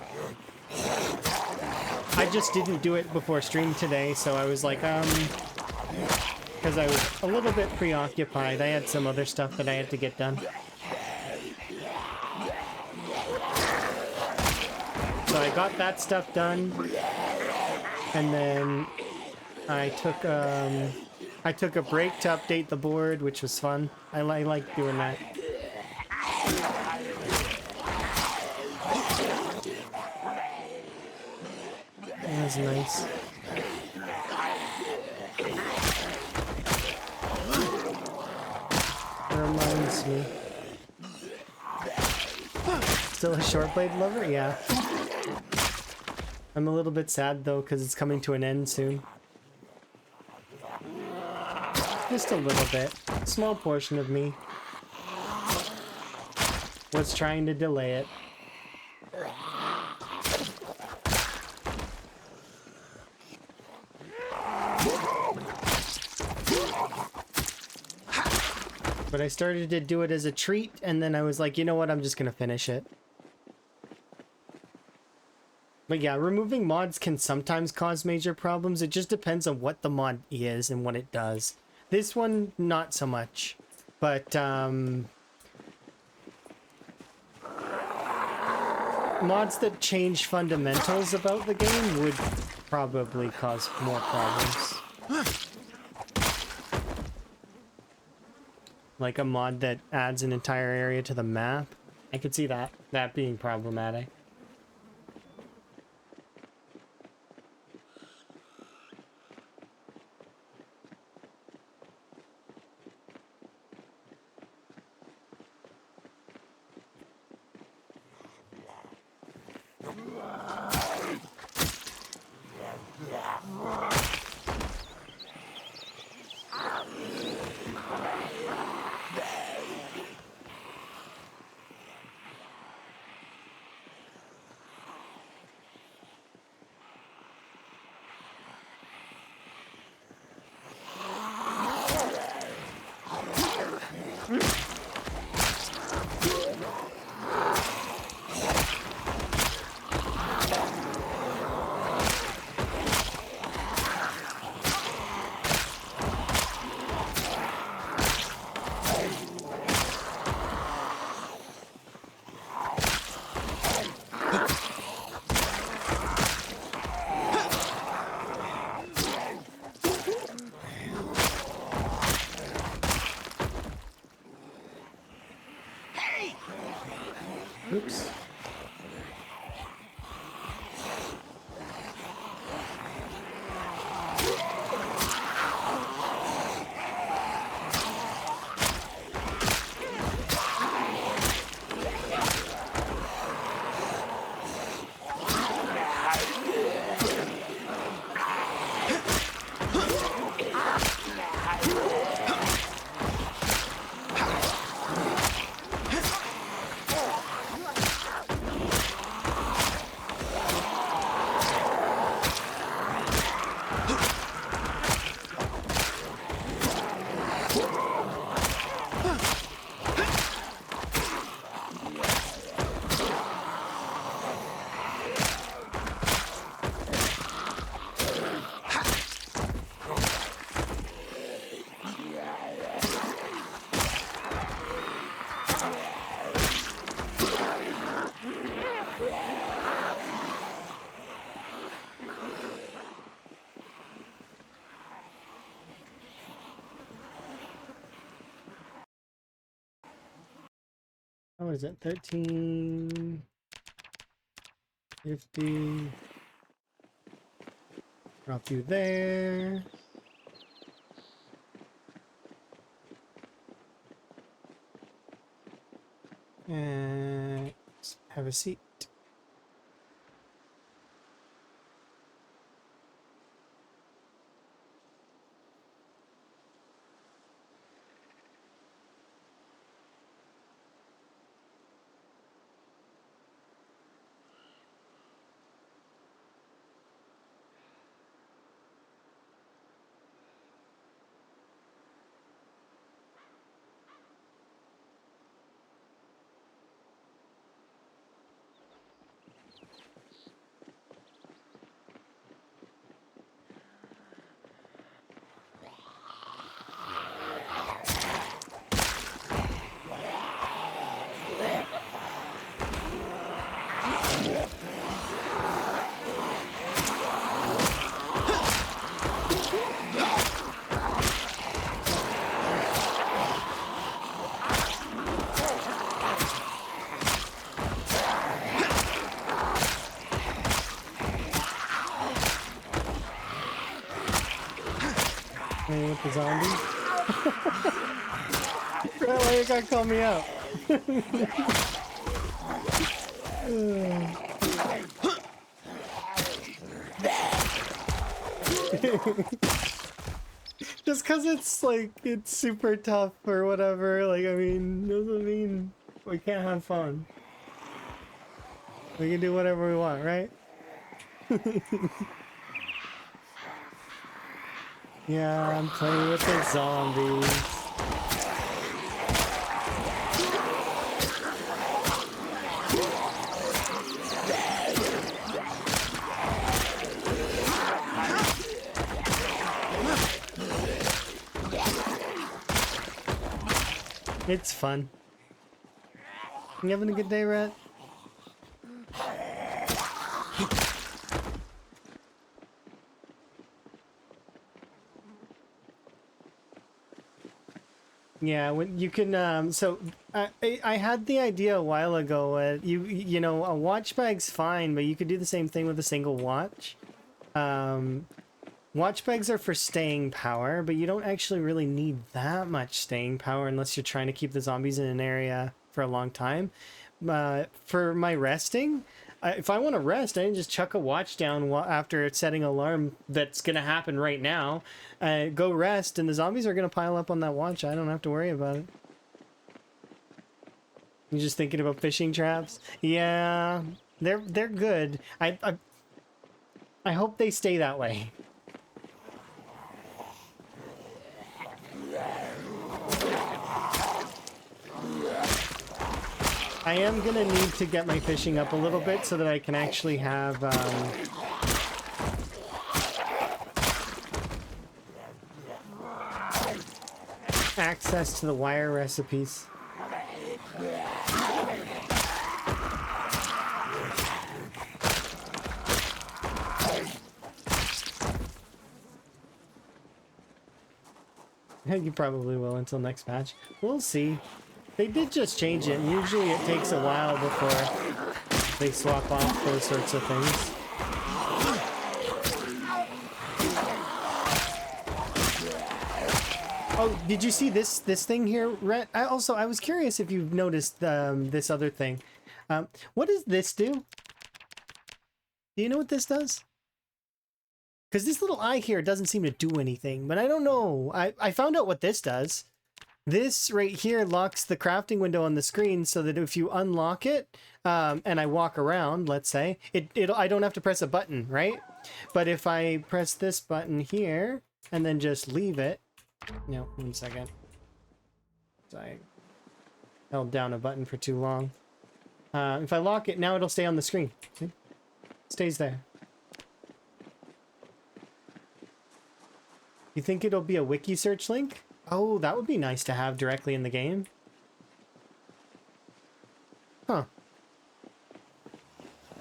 I just didn't do it before stream today, so I was like, because I was a little bit preoccupied. I had some other stuff that I had to get done. So I got that stuff done, and then I took a break to update the board, which was fun. I like doing that. That was nice. Reminds me. Still a short blade lover? Yeah. I'm a little bit sad though because it's coming to an end soon. Just a little bit. Small portion of me was trying to delay it. But I started to do it as a treat, and then I was like, you know what, I'm just gonna finish it. But yeah, removing mods can sometimes cause major problems. It just depends on what the mod is and what it does. This one, not so much. But, mods that change fundamentals about the game would probably cause more problems. Like a mod that adds an entire area to the map. I could see that being problematic. is it? 13, 50. Drop you there. And have a seat. Playing with the zombies. Why you gotta call me out? Just because it's like it's super tough or whatever, like I mean, doesn't mean we can't have fun. We can do whatever we want, right? Yeah, I'm playing with the zombies. It's fun. You having a good day, Rat? Yeah, when you can, so I had the idea a while ago. You know, a watch bag's fine, but you could do the same thing with a single watch. Watch bags are for staying power, but you don't actually really need that much staying power unless you're trying to keep the zombies in an area for a long time. For my resting, if I want to rest, I can just chuck a watch down after setting an alarm that's going to happen right now. Go rest, and the zombies are going to pile up on that watch. I don't have to worry about it. You're just thinking about fishing traps? Yeah, they're good. I hope they stay that way. I am gonna need to get my fishing up a little bit so that I can actually have access to the wire recipes. You probably will until next patch. We'll see. They did just change it, and usually it takes a while before they swap off those sorts of things. Oh, did you see this thing here, Rhett? I was curious if you've noticed this other thing. What does this do? Do you know what this does? Because this little eye here doesn't seem to do anything, but I don't know. I found out what this does. This right here locks the crafting window on the screen so that if you unlock it, and I walk around, let's say, I don't have to press a button, right? But if I press this button here and then just leave it, no, 1 second. I held down a button for too long. If I lock it, now it'll stay on the screen. See? Stays there. You think it'll be a wiki search link? Oh, that would be nice to have directly in the game. Huh.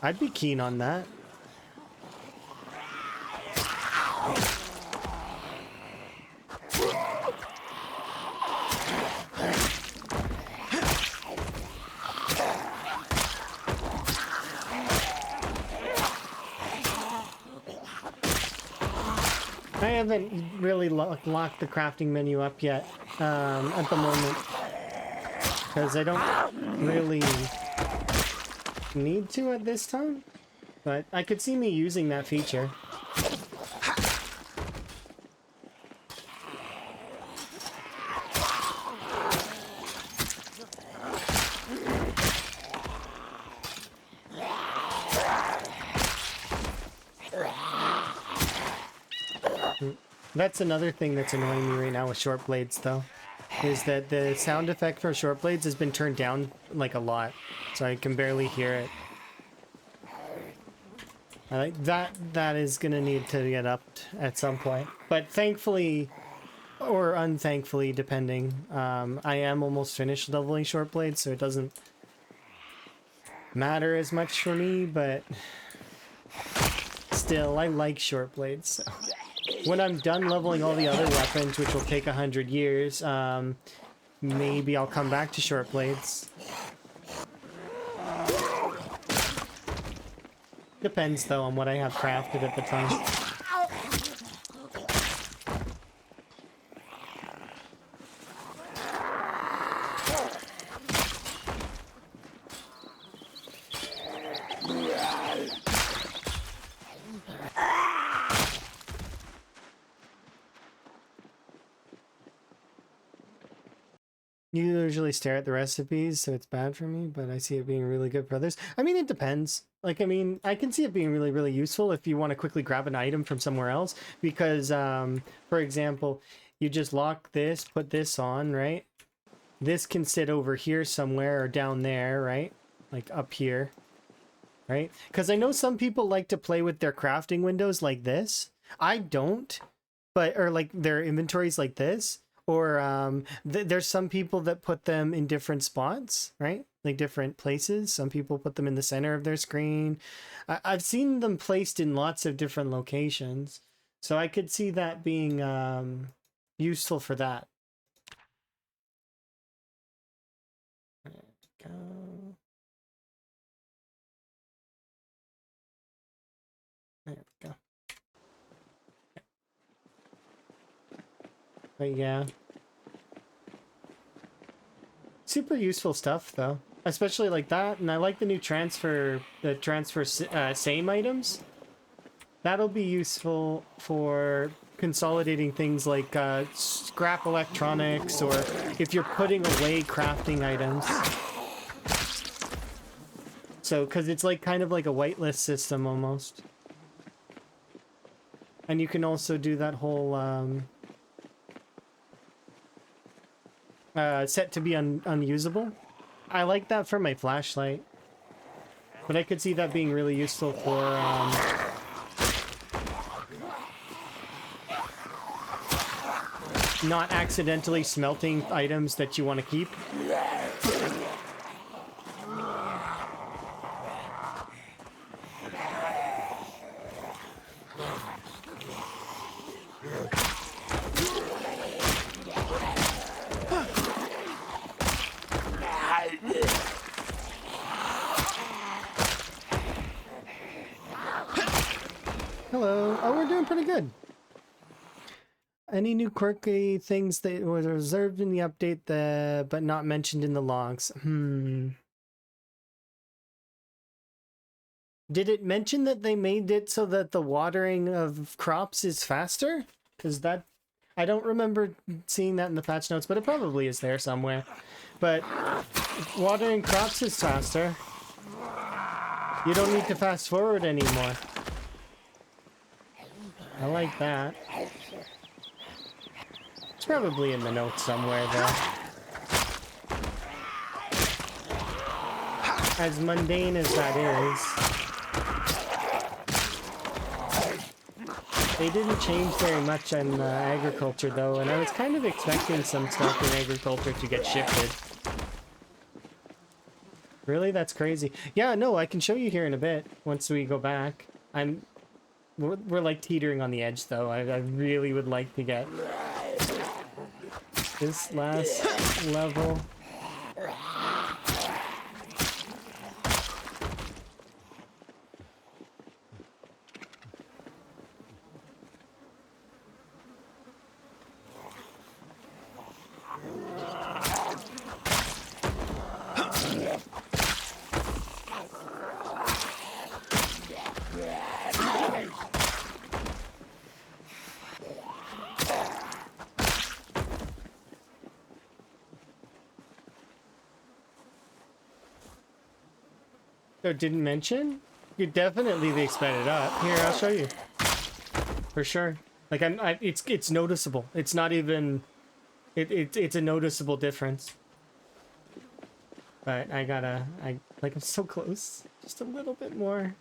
I'd be keen on that. I haven't really locked the crafting menu up yet at the moment, because I don't really need to at this time, but I could see me using that feature. That's another thing that's annoying me right now with short blades, though, is that the sound effect for short blades has been turned down like a lot, so I can barely hear it. That is gonna need to get upped at some point. But thankfully, or unthankfully, depending, I am almost finished leveling short blades, so it doesn't matter as much for me, but still, I like short blades, so. When I'm done leveling all the other weapons, which will take 100 years, maybe I'll come back to short blades. Depends, though, on what I have crafted at the time. You usually stare at the recipes, so it's bad for me, but I see it being really good for others. I mean, it depends. Like, I mean, I can see it being really, really useful if you want to quickly grab an item from somewhere else, because, for example, you just lock this, put this on, right? This can sit over here somewhere or down there, right? Like up here, right? Because I know some people like to play with their crafting windows like this. I don't, but, or like their inventories like this. Or there's some people that put them in different spots, right? Like different places. Some people put them in the center of their screen. I've seen them placed in lots of different locations. So I could see that being useful for that. There we go. There we go. But yeah. Super useful stuff, though. Especially like that, and I like the new transfer same items. That'll be useful for consolidating things like scrap electronics, or if you're putting away crafting items. So, because it's like kind of like a whitelist system almost. And you can also do that whole set to be unusable. I like that for my flashlight, but I could see that being really useful for not accidentally smelting items that you want to keep. Hello. Oh, we're doing pretty good. Any new quirky things that were reserved in the update but not mentioned in the logs? Did it mention that they made it so that the watering of crops is faster? Because that... I don't remember seeing that in the patch notes, but it probably is there somewhere. But watering crops is faster. You don't need to fast forward anymore. I like that. It's probably in the notes somewhere, though. As mundane as that is. They didn't change very much in agriculture, though, and I was kind of expecting some stuff in agriculture to get shifted. Really? That's crazy. Yeah, no, I can show you here in a bit, once we go back. We're like teetering on the edge, though. I really would like to get this last level. Oh, didn't mention? You definitely they sped it up. Here, I'll show you. For sure. Like it's noticeable. It's not even it's a noticeable difference. But I'm so close. Just a little bit more.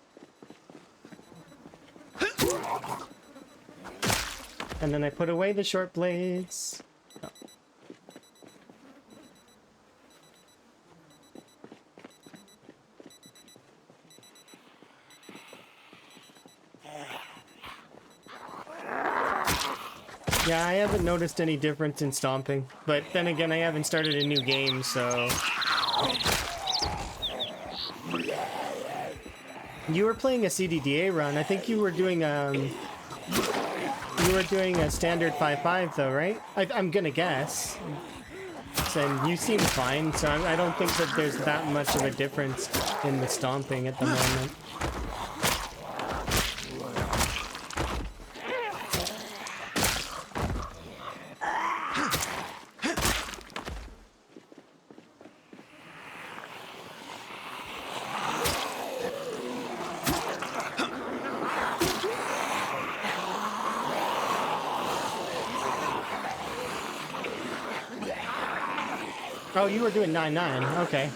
And then I put away the short blades. Oh. Yeah, I haven't noticed any difference in stomping, but then again, I haven't started a new game, so... You were playing a CDDA run. I think you were doing a standard 5.5 though, right? I'm gonna guess. And you seem fine, so I don't think that there's that much of a difference in the stomping at the moment. Oh, you were doing 9.9. Okay.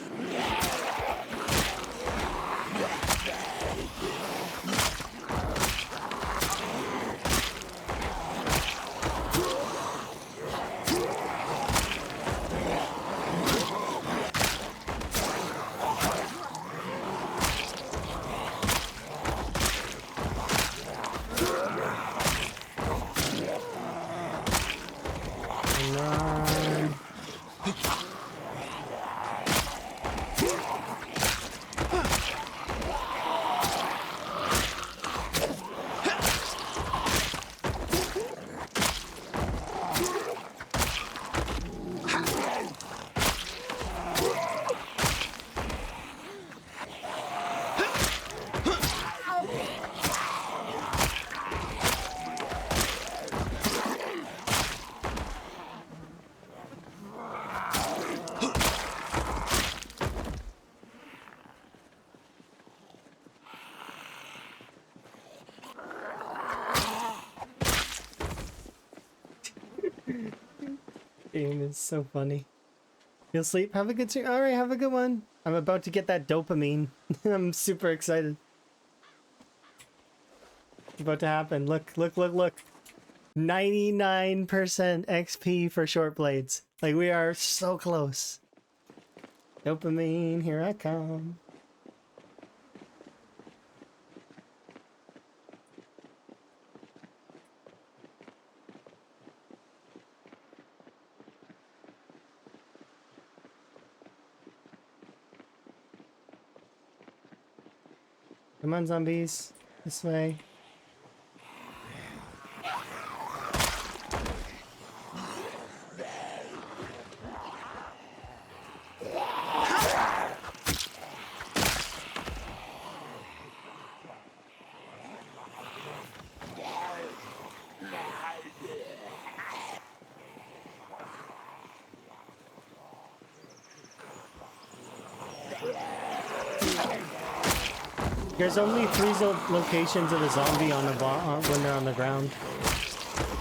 Game is so funny. You'll sleep? Have a good stream. Alright, have a good one. I'm about to get that dopamine. I'm super excited. It's about to happen. Look, look, look, look. 99% XP for short blades. Like, we are so close. Dopamine, here I come. Come on, zombies. This way. There's only 3 locations of a zombie on the when they're on the ground.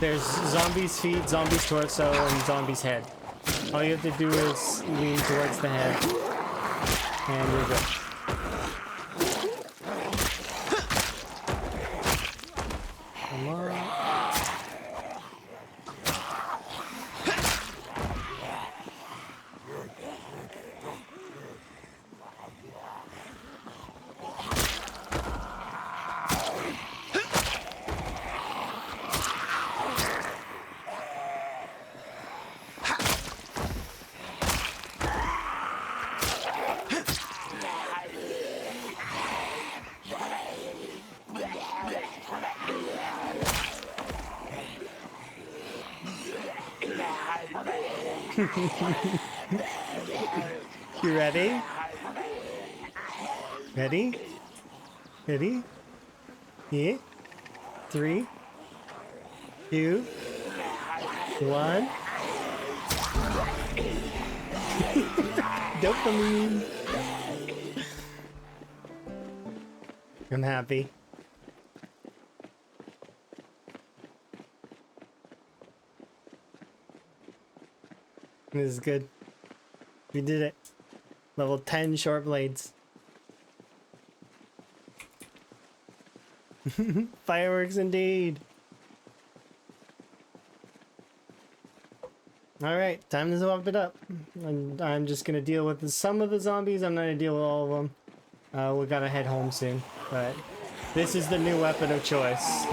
There's zombie's feet, zombie's torso, and zombie's head. All you have to do is lean towards the head, and you're good. Come on. You ready? Ready? Ready? Yeah? 3, 2, 1. Dopamine. I'm happy. This is good. We did it. Level 10 short blades. Fireworks indeed. Alright, time to swap it up. I'm just gonna deal with some of the zombies. I'm not gonna deal with all of them. We gotta head home soon. But this is the new weapon of choice.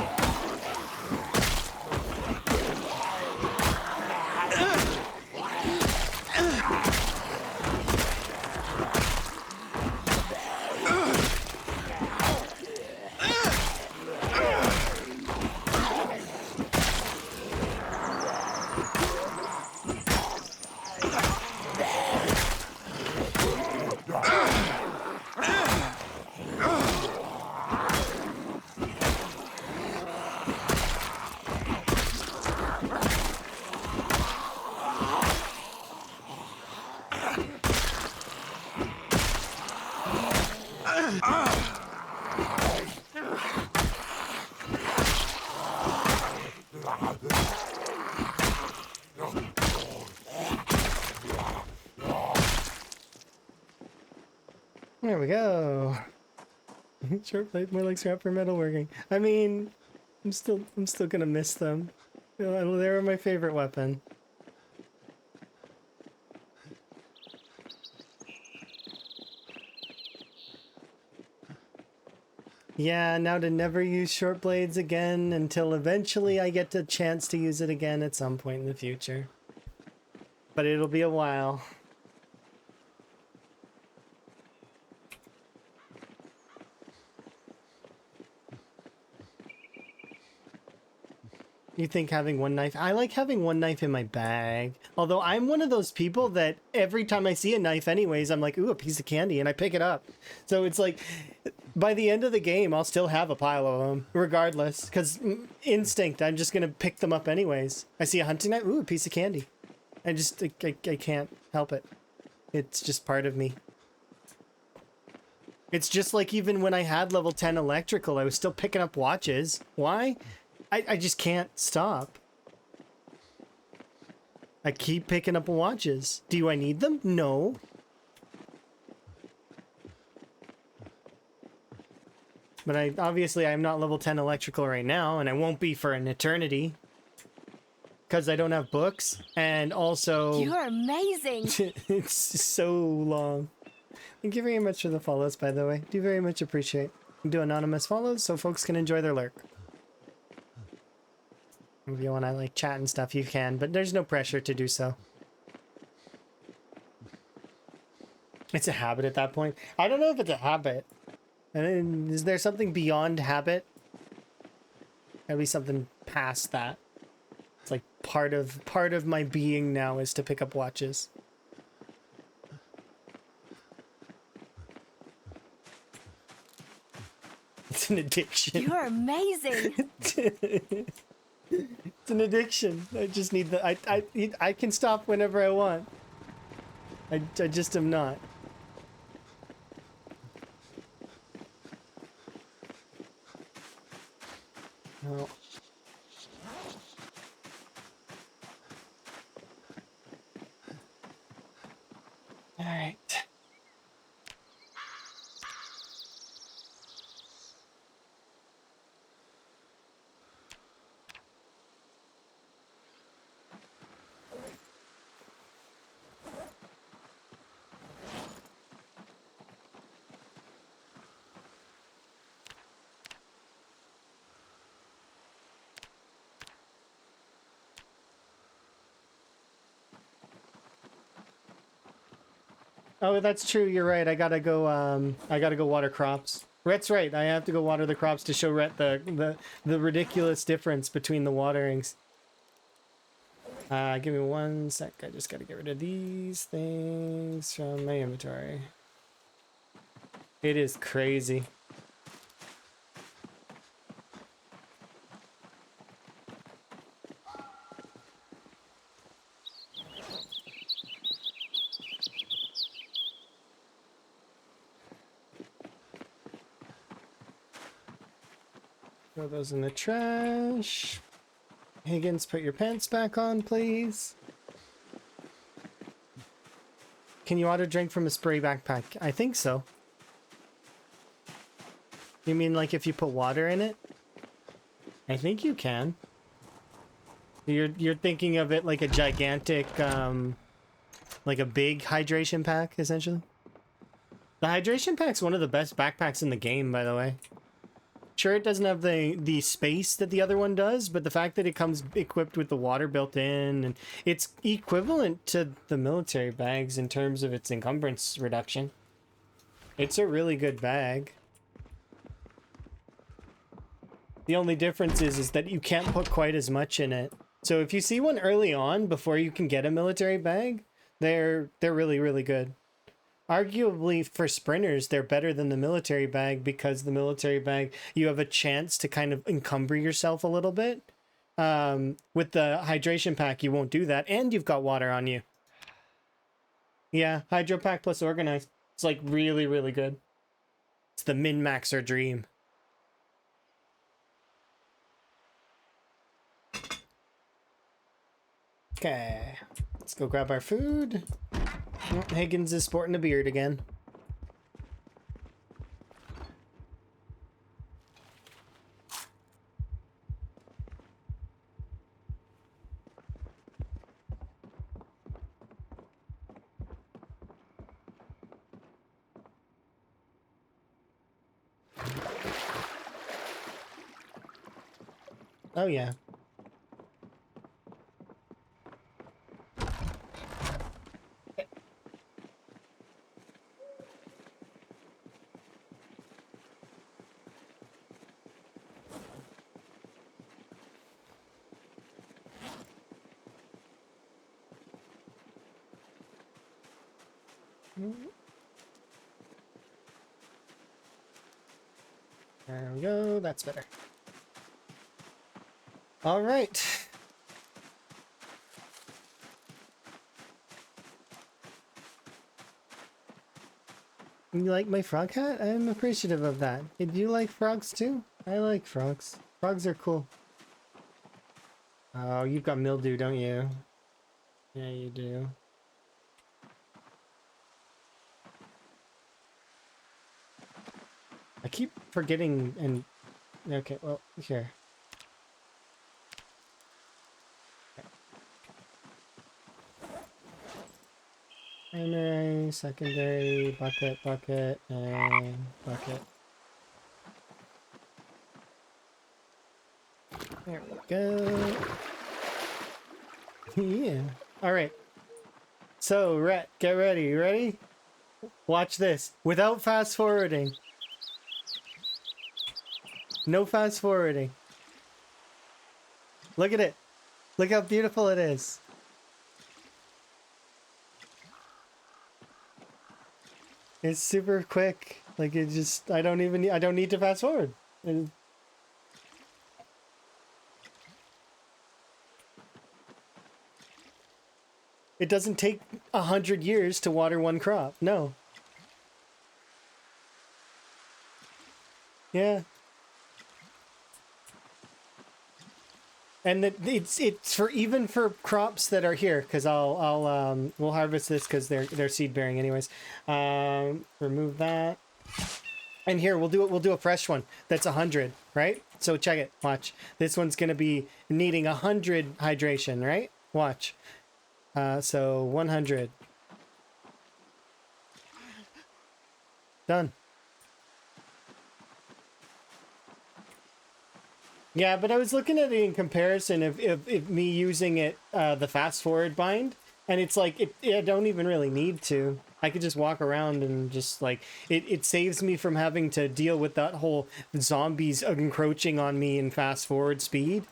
There we go. Short blade, more like scrap for metalworking. I mean, I'm still gonna miss them. You know, they were my favorite weapon. Yeah, now to never use short blades again until eventually I get the chance to use it again at some point in the future. But it'll be a while. You think having one knife? I like having one knife in my bag. Although I'm one of those people that every time I see a knife anyways, I'm like, ooh, a piece of candy, and I pick it up. So it's like, by the end of the game, I'll still have a pile of them, regardless. Because instinct, I'm just going to pick them up anyways. I see a hunting knife, ooh, a piece of candy. I can't help it. It's just part of me. It's just like even when I had level 10 electrical, I was still picking up watches. Why? I just can't stop. I keep picking up watches. Do I need them? No. But obviously I'm not level 10 electrical right now, and I won't be for an eternity. Because I don't have books, and also... You're amazing! It's so long. Thank you very much for the follows, by the way. Do very much appreciate. Do anonymous follows so folks can enjoy their lurk. If you want to like chat and stuff, you can, but there's no pressure to do so. It's a habit at that point. I don't know if it's a habit. And then, is there something beyond habit? At least something past that. It's like part of my being now is to pick up watches. It's an addiction. You're amazing! It's an addiction. I just need the... I can stop whenever I want. I just am not. No. All right. Oh, that's true. You're right. I gotta go water crops. Rhett's right. I have to go water the crops to show Rhett the ridiculous difference between the waterings. Give me 1 sec. I just gotta get rid of these things from my inventory. It is crazy. Throw those in the trash. Higgins, put your pants back on, please. Can you auto drink from a spray backpack? I think so. You mean like if you put water in it? I think you can. You're thinking of it like a gigantic, like a big hydration pack, essentially. The hydration pack's one of the best backpacks in the game, by the way. Sure, it doesn't have the space that the other one does, but the fact that it comes equipped with the water built in, and it's equivalent to the military bags in terms of its encumbrance reduction. It's a really good bag. The only difference is that you can't put quite as much in it. So if you see one early on before you can get a military bag, they're really, really good. Arguably for sprinters, they're better than the military bag because the military bag, you have a chance to kind of encumber yourself a little bit. With the hydration pack, you won't do that, and you've got water on you. Yeah, hydro pack plus organized. It's like really, really good. It's the min-maxer dream. Okay, let's go grab our food. Oh, Higgins is sporting a beard again. Oh yeah. There we go, that's better. All right. You like my frog hat? I'm appreciative of that. Do you like frogs too? I like frogs. Frogs are cool. Oh, you've got mildew, don't you? Yeah, you do. I keep forgetting and... Okay, well, here. Primary, secondary, bucket, bucket, and bucket. There we go. Yeah. Alright. So, Rhett, get ready. You ready? Watch this. Without fast forwarding. No fast forwarding. Look at it. Look how beautiful it is. It's super quick. Like it just, I don't need to fast forward. It doesn't take 100 years to water one crop. No. Yeah. And it's for even for crops that are here, because we'll harvest this because they're seed bearing anyways. Remove that, and here we'll do a fresh one that's 100, right? So check it, watch. This one's gonna be needing 100 hydration, right? Watch. So 100. Done. Yeah, but I was looking at it in comparison of me using it, the fast forward bind, and it's like, I don't even really need to. I could just walk around and just like, it saves me from having to deal with that whole zombies encroaching on me in fast forward speed.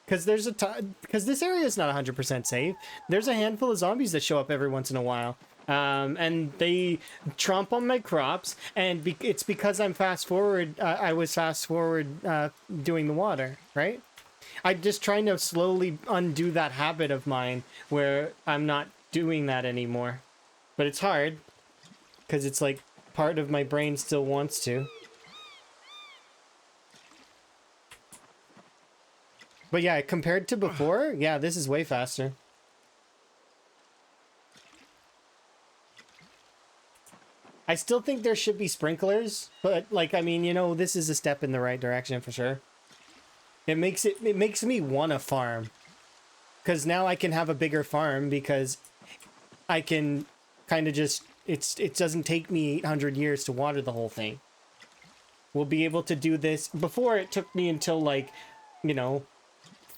Because there's because this area is not 100% safe. There's a handful of zombies that show up every once in a while. And they tromp on my crops, and it's because I'm fast forward. I was fast forward doing the water, right? I'm just trying to slowly undo that habit of mine where I'm not doing that anymore. But it's hard because it's like part of my brain still wants to. But yeah, compared to before, yeah, this is way faster. I still think there should be sprinklers, but like, I mean, you know, this is a step in the right direction for sure. It makes me want to farm. Because now I can have a bigger farm because I can kind of just, it doesn't take me 800 years to water the whole thing. We'll be able to do this. Before it took me until like, you know,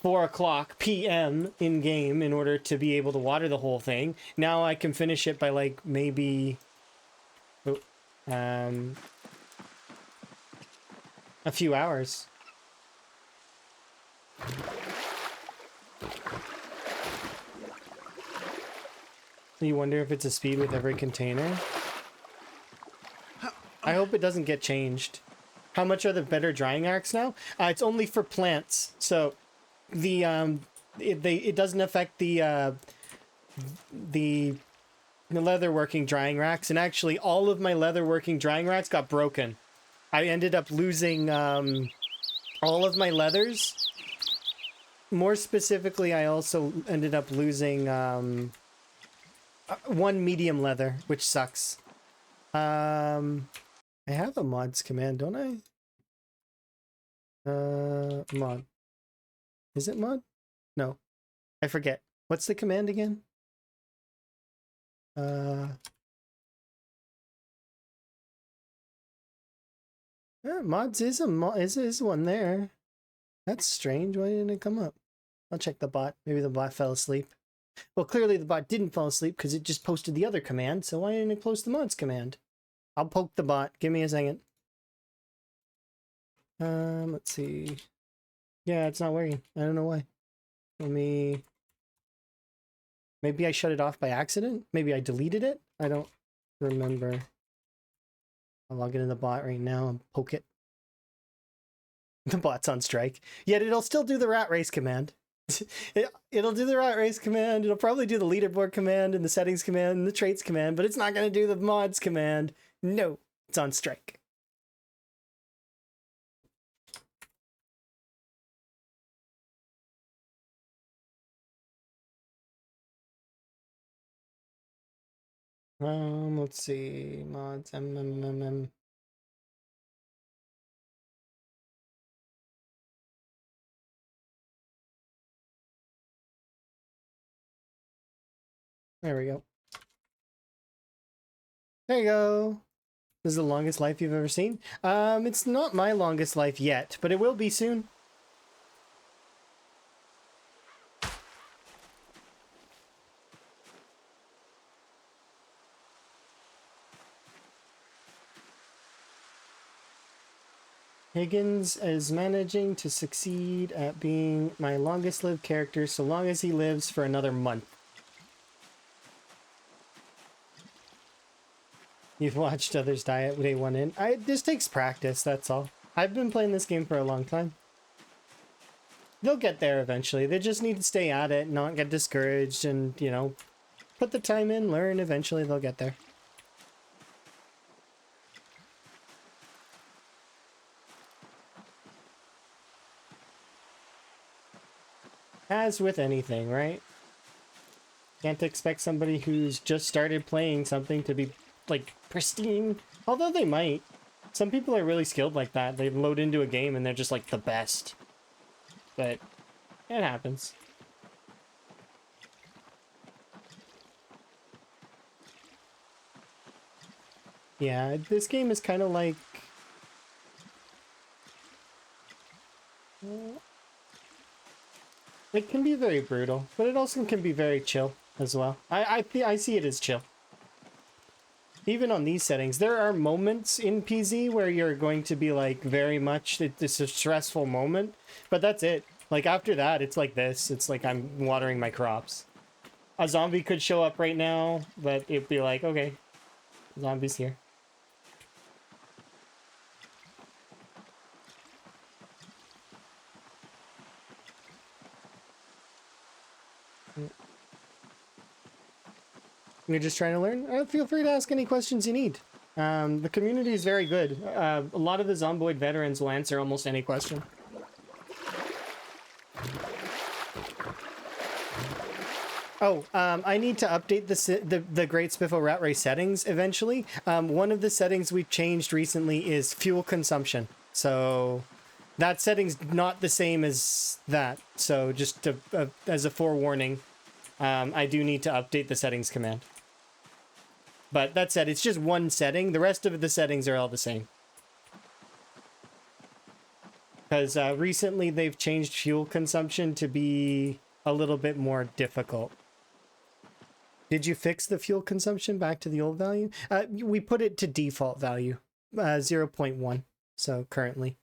4 o'clock p.m. in game in order to be able to water the whole thing. Now I can finish it by like maybe a few hours. You wonder if it's a speed with every container? I hope it doesn't get changed. How much are the better drying racks now? It's only for plants, so the it doesn't affect the leatherworking drying racks. And actually, all of my leatherworking drying racks got broken. I ended up losing all of my leathers. More specifically, I also ended up losing one medium leather, which sucks. I have a mods command, don't I? Mod. Is it mod? No. I forget. What's the command again? Mods is is one there. That's strange. Why didn't it come up? I'll check the bot. Maybe the bot fell asleep. Well, clearly the bot didn't fall asleep because it just posted the other command, so why didn't it post the mods command? I'll poke the bot. Give me a second. Let's see. Yeah, it's not working. I don't know why. Let me... Maybe I shut it off by accident? Maybe I deleted it? I don't remember. I'll log into the bot right now and poke it. The bot's on strike. Yet it'll still do the rat race command. It'll do the rat race command. It'll probably do the leaderboard command and the settings command and the traits command, but it's not going to do the mods command. No, it's on strike. Let's see. Mods, MMMM. There we go. There you go. This is the longest life you've ever seen. It's not my longest life yet, but it will be soon. Higgins is managing to succeed at being my longest lived character so long as he lives for another month. You've watched others die at day one in. This takes practice, that's all. I've been playing this game for a long time. They'll get there eventually. They just need to stay at it, not get discouraged, and, you know, put the time in, learn. Eventually they'll get there. As with anything, right? Can't expect somebody who's just started playing something to be, like, pristine. Although they might. Some people are really skilled like that. They load into a game and they're just, like, the best. But it happens. Yeah, this game is kind of like... It can be very brutal, but it also can be very chill as well. I see it as chill. Even on these settings, there are moments in PZ where you're going to be like very much, it's a stressful moment, but that's it. Like after that, it's like this. It's like I'm watering my crops. A zombie could show up right now, but it'd be like, okay, zombie's here. You're just trying to learn? Feel free to ask any questions you need. The community is very good. A lot of the Zomboid veterans will answer almost any question. Oh, I need to update the Great Spiffo Rat Race settings eventually. One of the settings we changed recently is fuel consumption. So that setting's not the same as that. So just as a forewarning, I do need to update the settings command. But that said, it's just one setting. The rest of the settings are all the same. Because recently they've changed fuel consumption to be a little bit more difficult. Did you fix the fuel consumption back to the old value? We put it to default value, 0.1. So currently.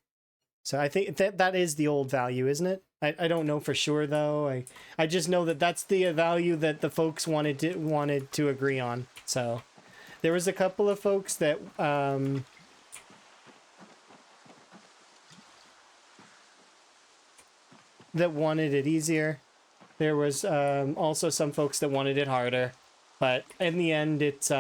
So I think that is the old value, isn't it? I don't know for sure though. I just know that that's the value that the folks wanted to agree on. So there was a couple of folks that that wanted it easier. There was also some folks that wanted it harder, but in the end, it's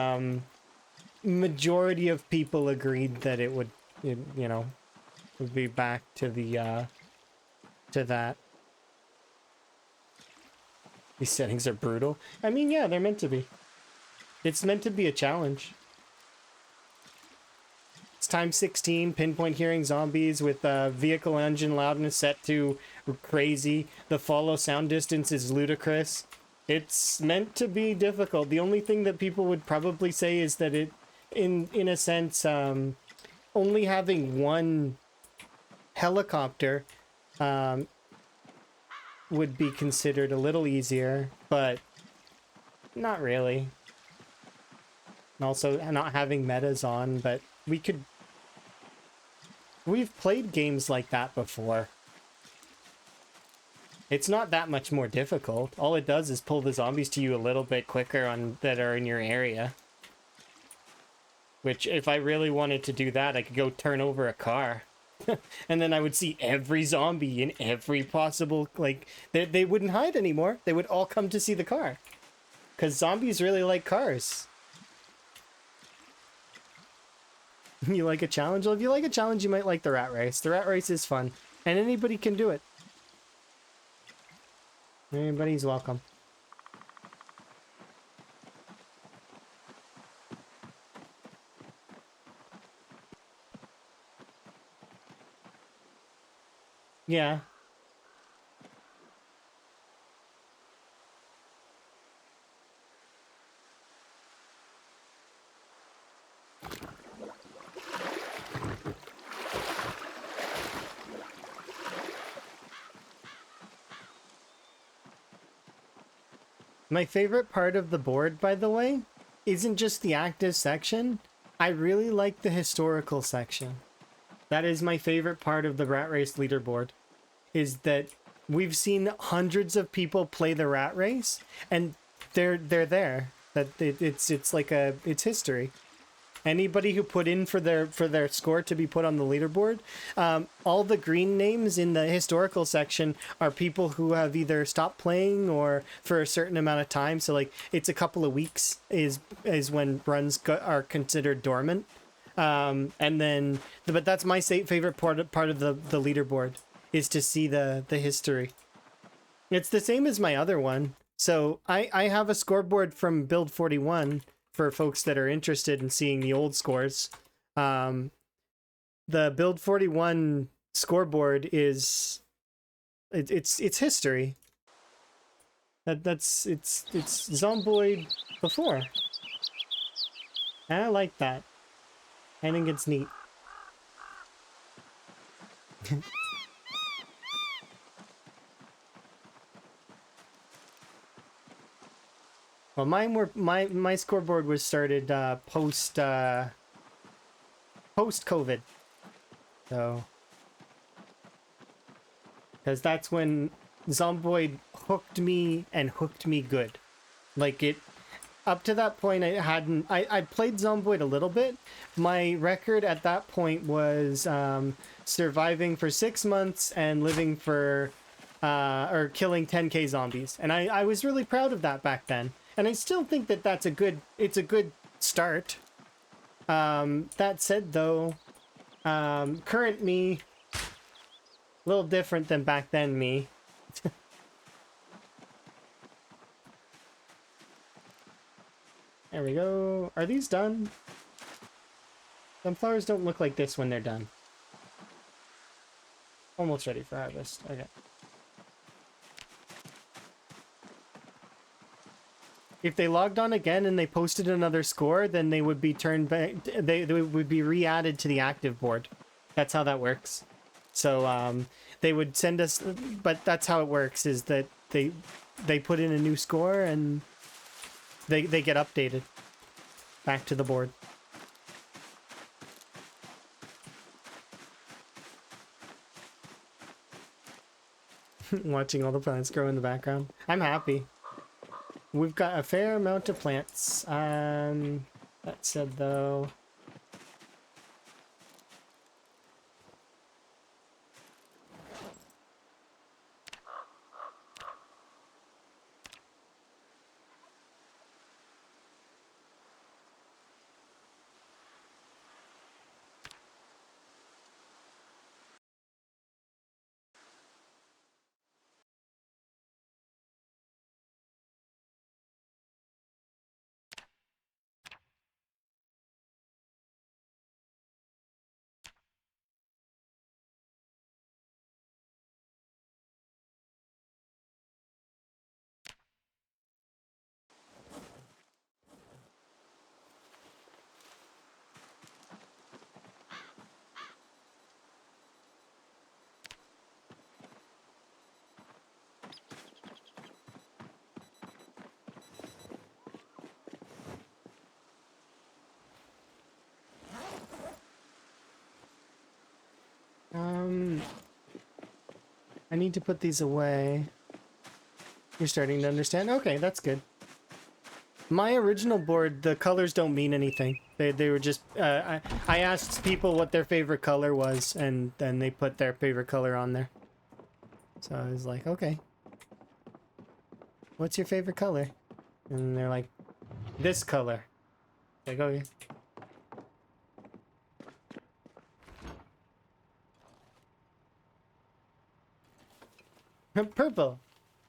majority of people agreed that it would, would be back to the to that. These settings are brutal. I mean, yeah, they're meant to be. It's meant to be a challenge. It's time 16, pinpoint hearing zombies with vehicle engine loudness set to crazy. The follow sound distance is ludicrous. It's meant to be difficult. The only thing that people would probably say is that it, in a sense, only having one helicopter would be considered a little easier, but not really. And also not having metas on, but we've played games like that before. It's not that much more difficult. All it does is pull the zombies to you a little bit quicker that are in your area. Which, if I really wanted to do that, I could go turn over a car. And then I would see every zombie in every possible, like, they wouldn't hide anymore. They would all come to see the car. Because zombies really like cars. You like a challenge? Well, if you like a challenge, you might like the rat race. The rat race is fun. And anybody can do it. Anybody's welcome. Yeah. My favorite part of the board, by the way, isn't just the active section. I really like the historical section. That is my favorite part of the Rat Race leaderboard, is that we've seen hundreds of people play the Rat Race, and they're there. That it's history. Anybody who put in for their score to be put on the leaderboard, all the green names in the historical section are people who have either stopped playing or for a certain amount of time. So like it's a couple of weeks is when runs are considered dormant. And then, but that's my favorite part of the leaderboard is to see the history. It's the same as my other one. So I have a scoreboard from Build 41 for folks that are interested in seeing the old scores. The Build 41 scoreboard is it's history. It's Zomboid before. And I like that. I think it's neat. Well, my scoreboard was started post COVID, so because that's when Zomboid hooked me good. Like it, up to that point, I played Zomboid a little bit. My record at that point was surviving for 6 months and living for or killing 10k zombies, and I was really proud of that back then. And I still think that it's a good start. That said, though, current me, a little different than back then me. There we go. Are these done? Sunflowers don't look like this when they're done. Almost ready for harvest. Okay. If they logged on again and they posted another score, then they would be turned back. They would be re-added to the active board. That's how that works. So they would send us, but that's how it works. Is that they put in a new score and they get updated back to the board. Watching all the plants grow in the background. I'm happy. We've got a fair amount of plants. That said, though, I need to put these away. You're starting to understand? Okay, that's good. My original board, the colors don't mean anything. They were just, I asked people what their favorite color was, and then they put their favorite color on there. So I was like, okay. What's your favorite color? And they're like, this color. Like, okay. Purple.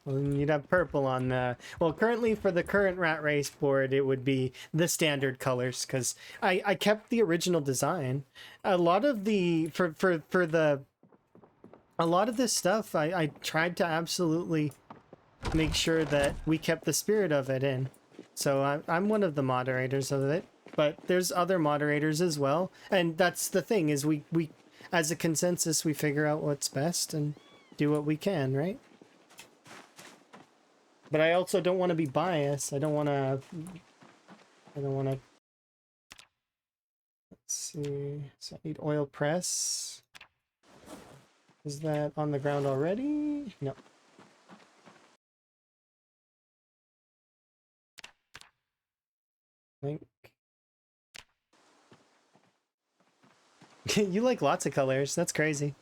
Well, you'd have purple on the... Well, currently for the current Rat Race board, it would be the standard colors, because I kept the original design. A lot of the... For the... A lot of this stuff, I tried to absolutely make sure that we kept the spirit of it in. So I'm one of the moderators of it, but there's other moderators as well. And that's the thing, is we as a consensus, we figure out what's best and do what we can, right? But I also don't want to be biased. I don't want to... Let's see. So I need oil press. Is that on the ground already? No. Think. You like lots of colors. That's crazy.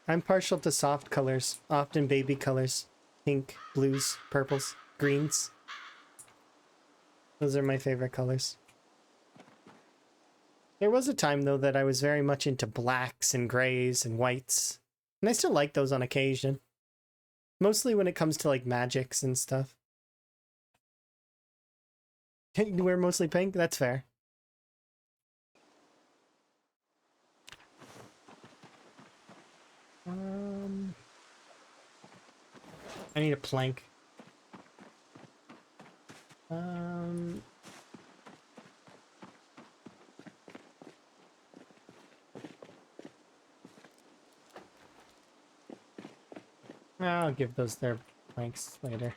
I'm partial to soft colors, often baby colors. Pink, blues, purples, greens. Those are my favorite colors. There was a time, though, that I was very much into blacks and grays and whites. And I still like those on occasion. Mostly when it comes to, like, magics and stuff. You wear mostly pink? That's fair. I need a plank. I'll give those their planks later.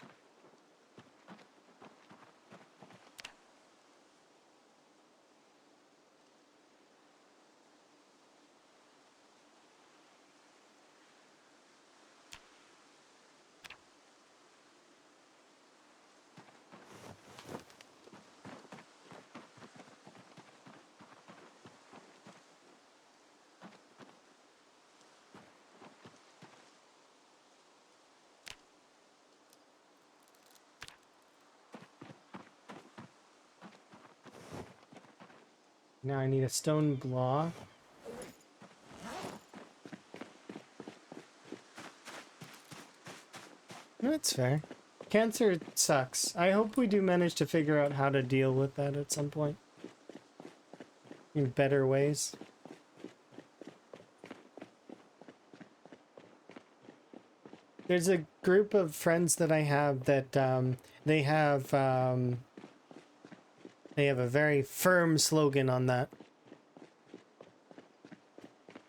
Now I need a stone block. That's fair. Cancer sucks. I hope we do manage to figure out how to deal with that at some point. In better ways. There's a group of friends that I have that they have a very firm slogan on that.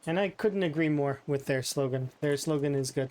And I couldn't agree more with their slogan. Their slogan is good.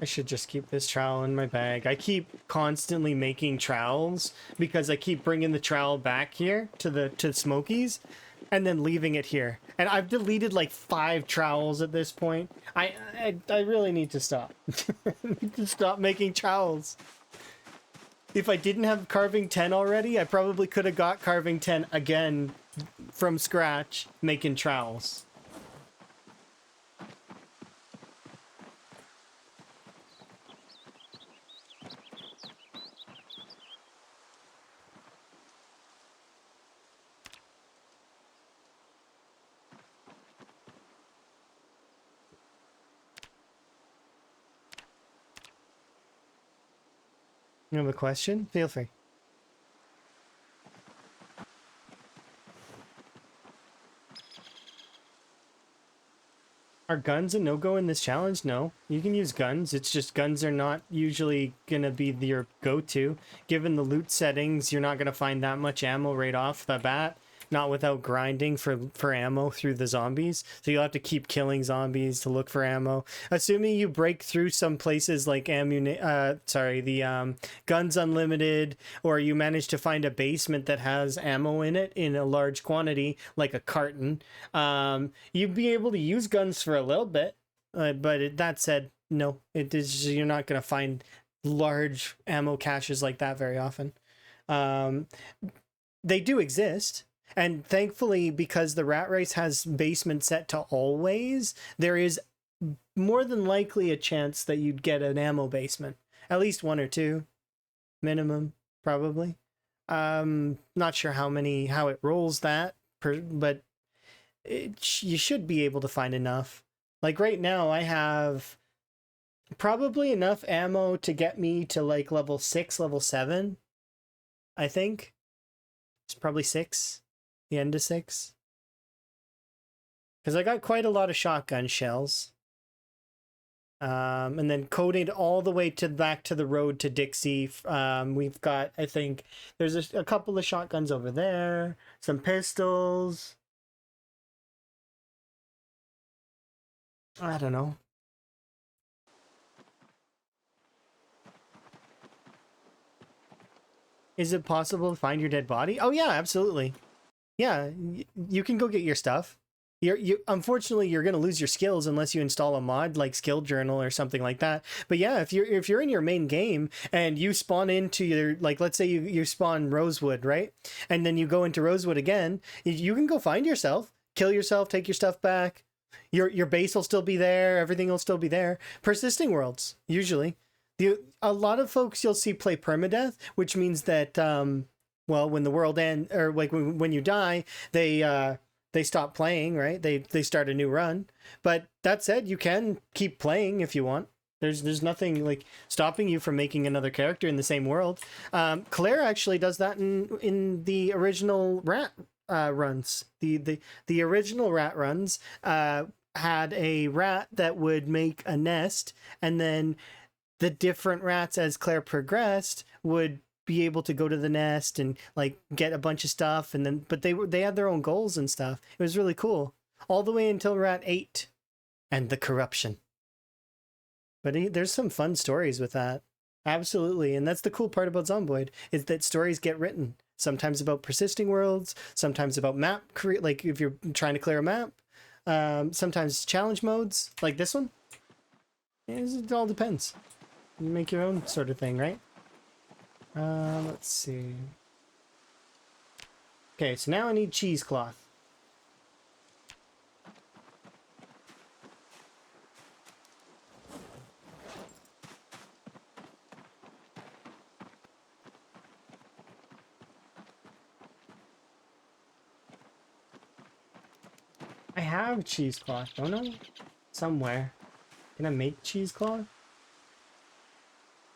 I should just keep this trowel in my bag. I keep constantly making trowels because I keep bringing the trowel back here to Smokies and then leaving it here. And I've deleted like 5 trowels at this point. I really need to stop. I need to stop making trowels. If I didn't have carving 10 already, I probably could have got carving 10 again from scratch making trowels. You have a question? Feel free. Are guns a no-go in this challenge? No. You can use guns. It's just guns are not usually going to be your go-to. Given the loot settings, you're not going to find that much ammo right off the bat. Not without grinding for ammo through the zombies. So you'll have to keep killing zombies to look for ammo. Assuming you break through some places like Guns Unlimited, or you manage to find a basement that has ammo in it in a large quantity, like a carton, you'd be able to use guns for a little bit. But that said, no, you're not going to find large ammo caches like that very often. They do exist. And thankfully, because the rat race has basement set to always, there is more than likely a chance that you'd get an ammo basement. At least 1 or 2 minimum, probably. Not sure how it rolls that, but you should be able to find enough. Like right now, I have probably enough ammo to get me to like level 6, level 7, I think. It's probably 6. The end of 6. Because I got quite a lot of shotgun shells. And then coded all the way back to the road to Dixie. We've got, I think, there's a couple of shotguns over there. Some pistols. I don't know. Is it possible to find your dead body? Oh yeah, absolutely. Yeah, you can go get your stuff. Unfortunately, you're going to lose your skills unless you install a mod like Skill Journal or something like that. But yeah, if you're in your main game and you spawn into your, like, let's say you spawn Rosewood, right? And then you go into Rosewood again, you can go find yourself, kill yourself, take your stuff back. Your base will still be there. Everything will still be there. Persisting worlds, usually. A lot of folks you'll see play permadeath, which means that, well, when the world ends, or like when you die, they stop playing, right? They start a new run. But that said, you can keep playing if you want. There's nothing like stopping you from making another character in the same world. Claire actually does that in the original rat runs. The original rat runs had a rat that would make a nest, and then the different rats, as Claire progressed, would be able to go to the nest and like get a bunch of stuff, and then they had their own goals and stuff. It was really cool all the way until rat 8 and the corruption. But there's some fun stories with that, absolutely. And that's the cool part about Zomboid, is that stories get written, sometimes about persisting worlds, sometimes about map like if you're trying to clear a map, Sometimes challenge modes, like this one. It all depends. You make your own sort of thing, right? Let's see. Okay, so now I need cheesecloth. I have cheesecloth, don't I? Somewhere. Can I make cheesecloth?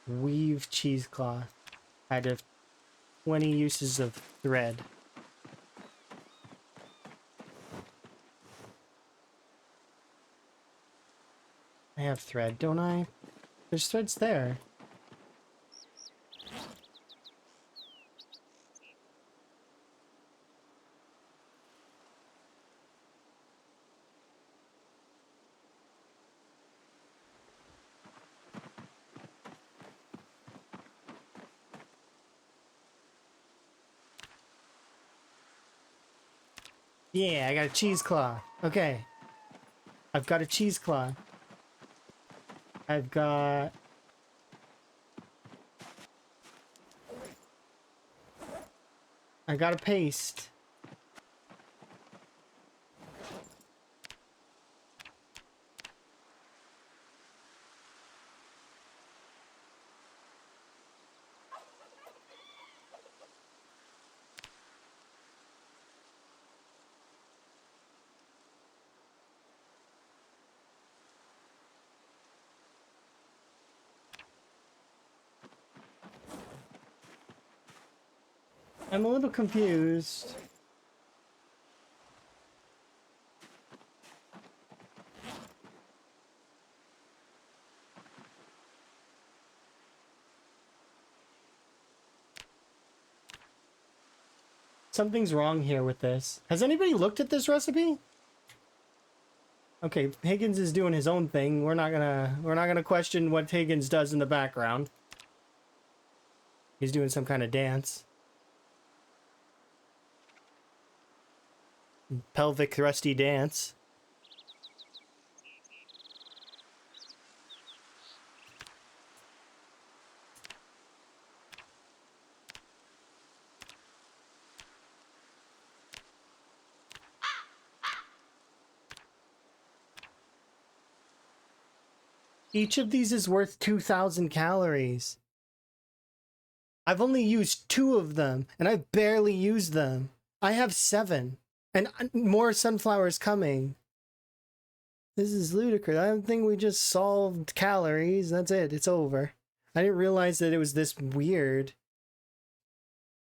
Weave cheesecloth out of 20 uses of thread. I have thread, don't I? There's threads there. Yeah, I got a cheesecloth. Okay. I've got a cheesecloth. I've got... I got a paste. I'm a little confused. Something's wrong here with this. Has anybody looked at this recipe? Okay, Higgins is doing his own thing. We're not gonna question what Higgins does in the background. He's doing some kind of dance. Pelvic thrusty dance. Each of these is worth 2,000 calories. I've only used 2 of them, and I barely used them. I have 7, and more sunflowers coming. This is ludicrous. I don't think we just solved calories. That's it. It's over. I didn't realize that it was this weird.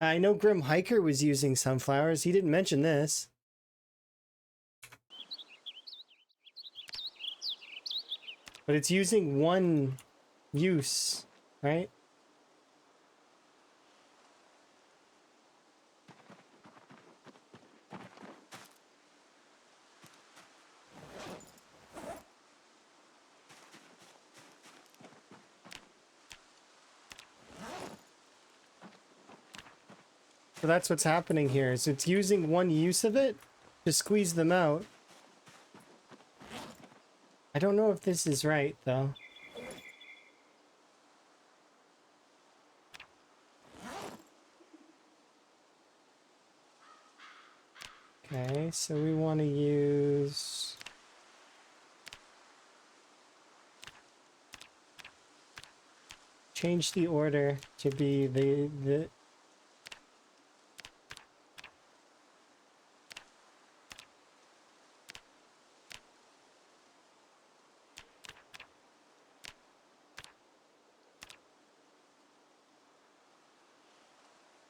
I know Grim Hiker was using sunflowers. He didn't mention this. But it's using one use, right? So that's what's happening here. So it's using one use of it to squeeze them out. I don't know if this is right, though. Okay, so we want to use... change the order to be the...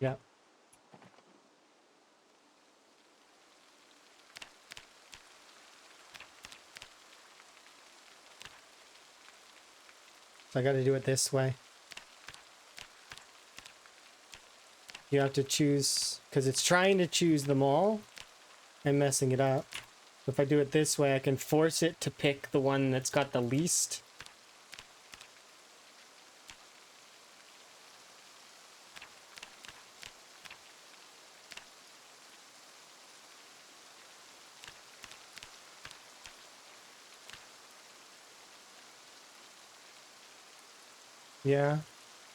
Yep. So I got to do it this way. You have to choose, because it's trying to choose them all and messing it up. If I do it this way, I can force it to pick the one that's got the least. Yeah.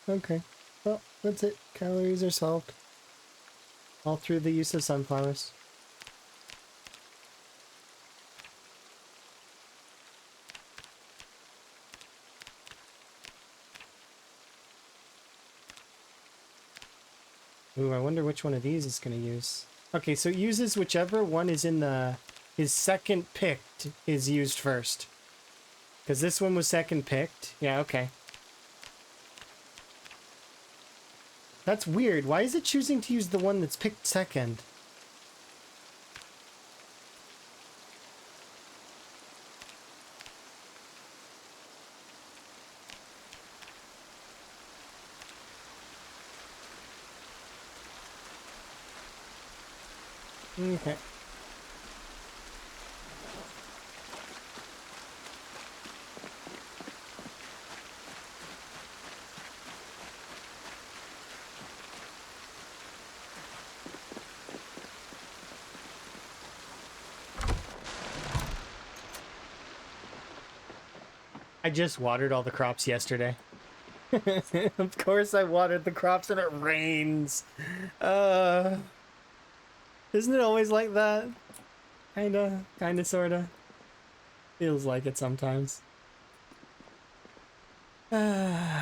Okay. Well, that's it. Calories are solved. All through the use of sunflowers. Ooh, I wonder which one of these is going to use. Okay, so it uses whichever one is in the... His second picked is used first. Because this one was second picked. Yeah, okay. That's weird. Why is it choosing to use the one that's picked second? Okay. I just watered all the crops yesterday. Of course I watered the crops and it rains. Isn't it always like that? Kinda, sorta. Feels like it sometimes. Okay,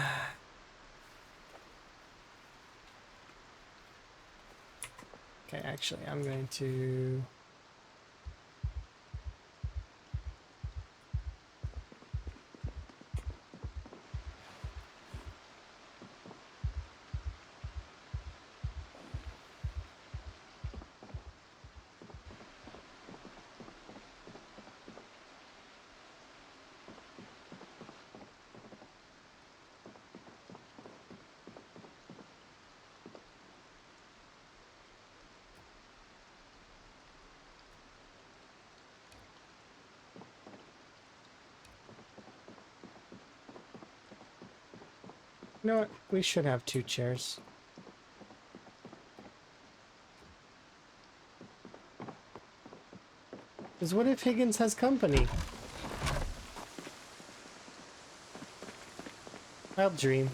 actually, I'm going to... You know what? We should have 2 chairs. Because what if Higgins has company? I'll dream.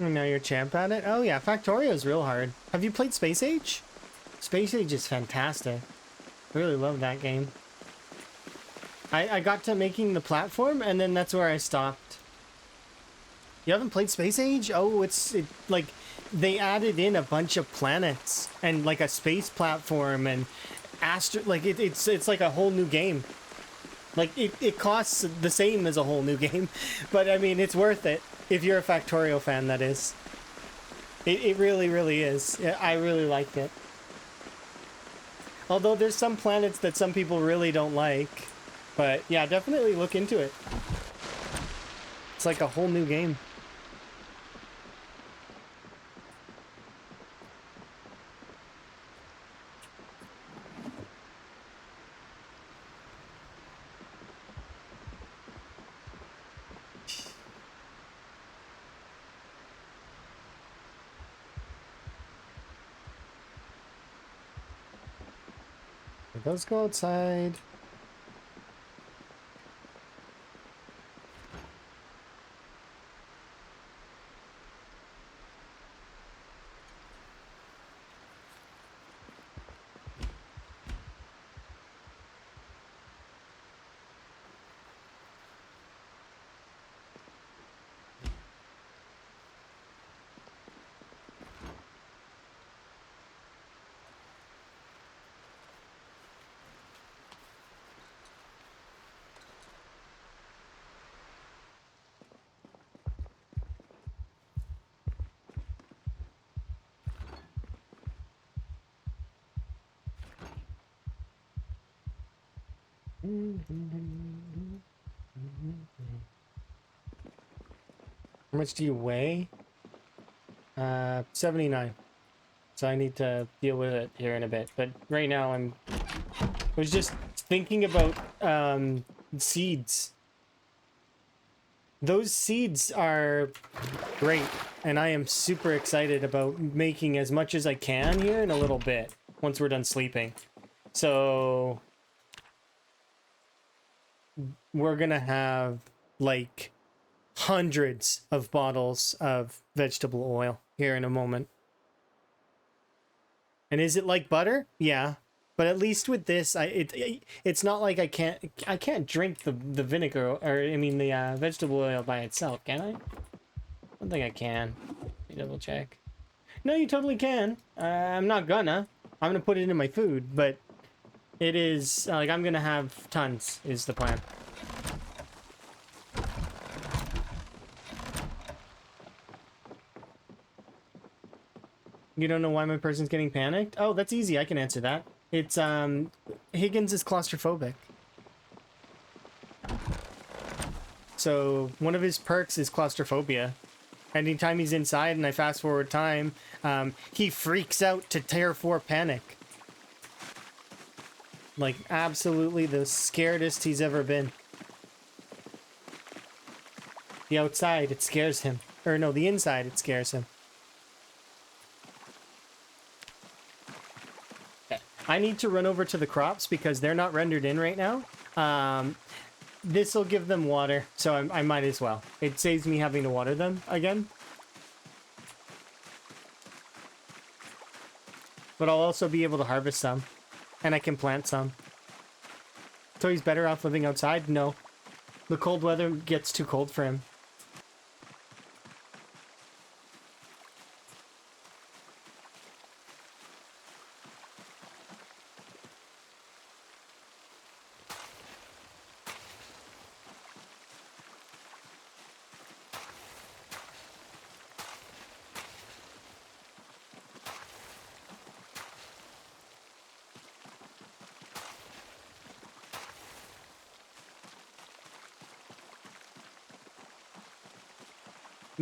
And now you're champ at it? Oh yeah, Factorio's real hard. Have you played Space Age? Space Age is fantastic. I really love that game. I got to making the platform and then that's where I stopped. You haven't played Space Age? Oh, like they added in a bunch of planets and like a space platform and it's like a whole new game. Like it costs the same as a whole new game, but I mean it's worth it if you're a Factorio fan. That is, it really really is. Yeah, I really liked it. Although there's some planets that some people really don't like, but yeah, definitely look into it. It's like a whole new game. Let's go outside. How much do you weigh? 79. So I need to deal with it here in a bit. But right now I was just thinking about seeds. Those seeds are great, and I am super excited about making as much as I can here in a little bit once we're done sleeping. So we're gonna have like hundreds of bottles of vegetable oil here in a moment. And is it like butter? Yeah. But at least with this, it's not like I can't drink the vinegar, or I mean the vegetable oil by itself, can I? I don't think I can. Let me double check. No, you totally can. I'm not gonna. I'm gonna put it in my food, but it is like I'm gonna have tons is the plan. You don't know why my person's getting panicked? Oh, that's easy. I can answer that. It's Higgins is claustrophobic. So one of his perks is claustrophobia. Anytime he's inside and I fast forward time, he freaks out to tier 4 panic. Like absolutely the scaredest he's ever been. The outside, it scares him. Or no, the inside, it scares him. I need to run over to the crops because they're not rendered in right now. This will give them water, so I might as well. It saves me having to water them again. But I'll also be able to harvest some, and I can plant some. So he's better off living outside? No. The cold weather gets too cold for him.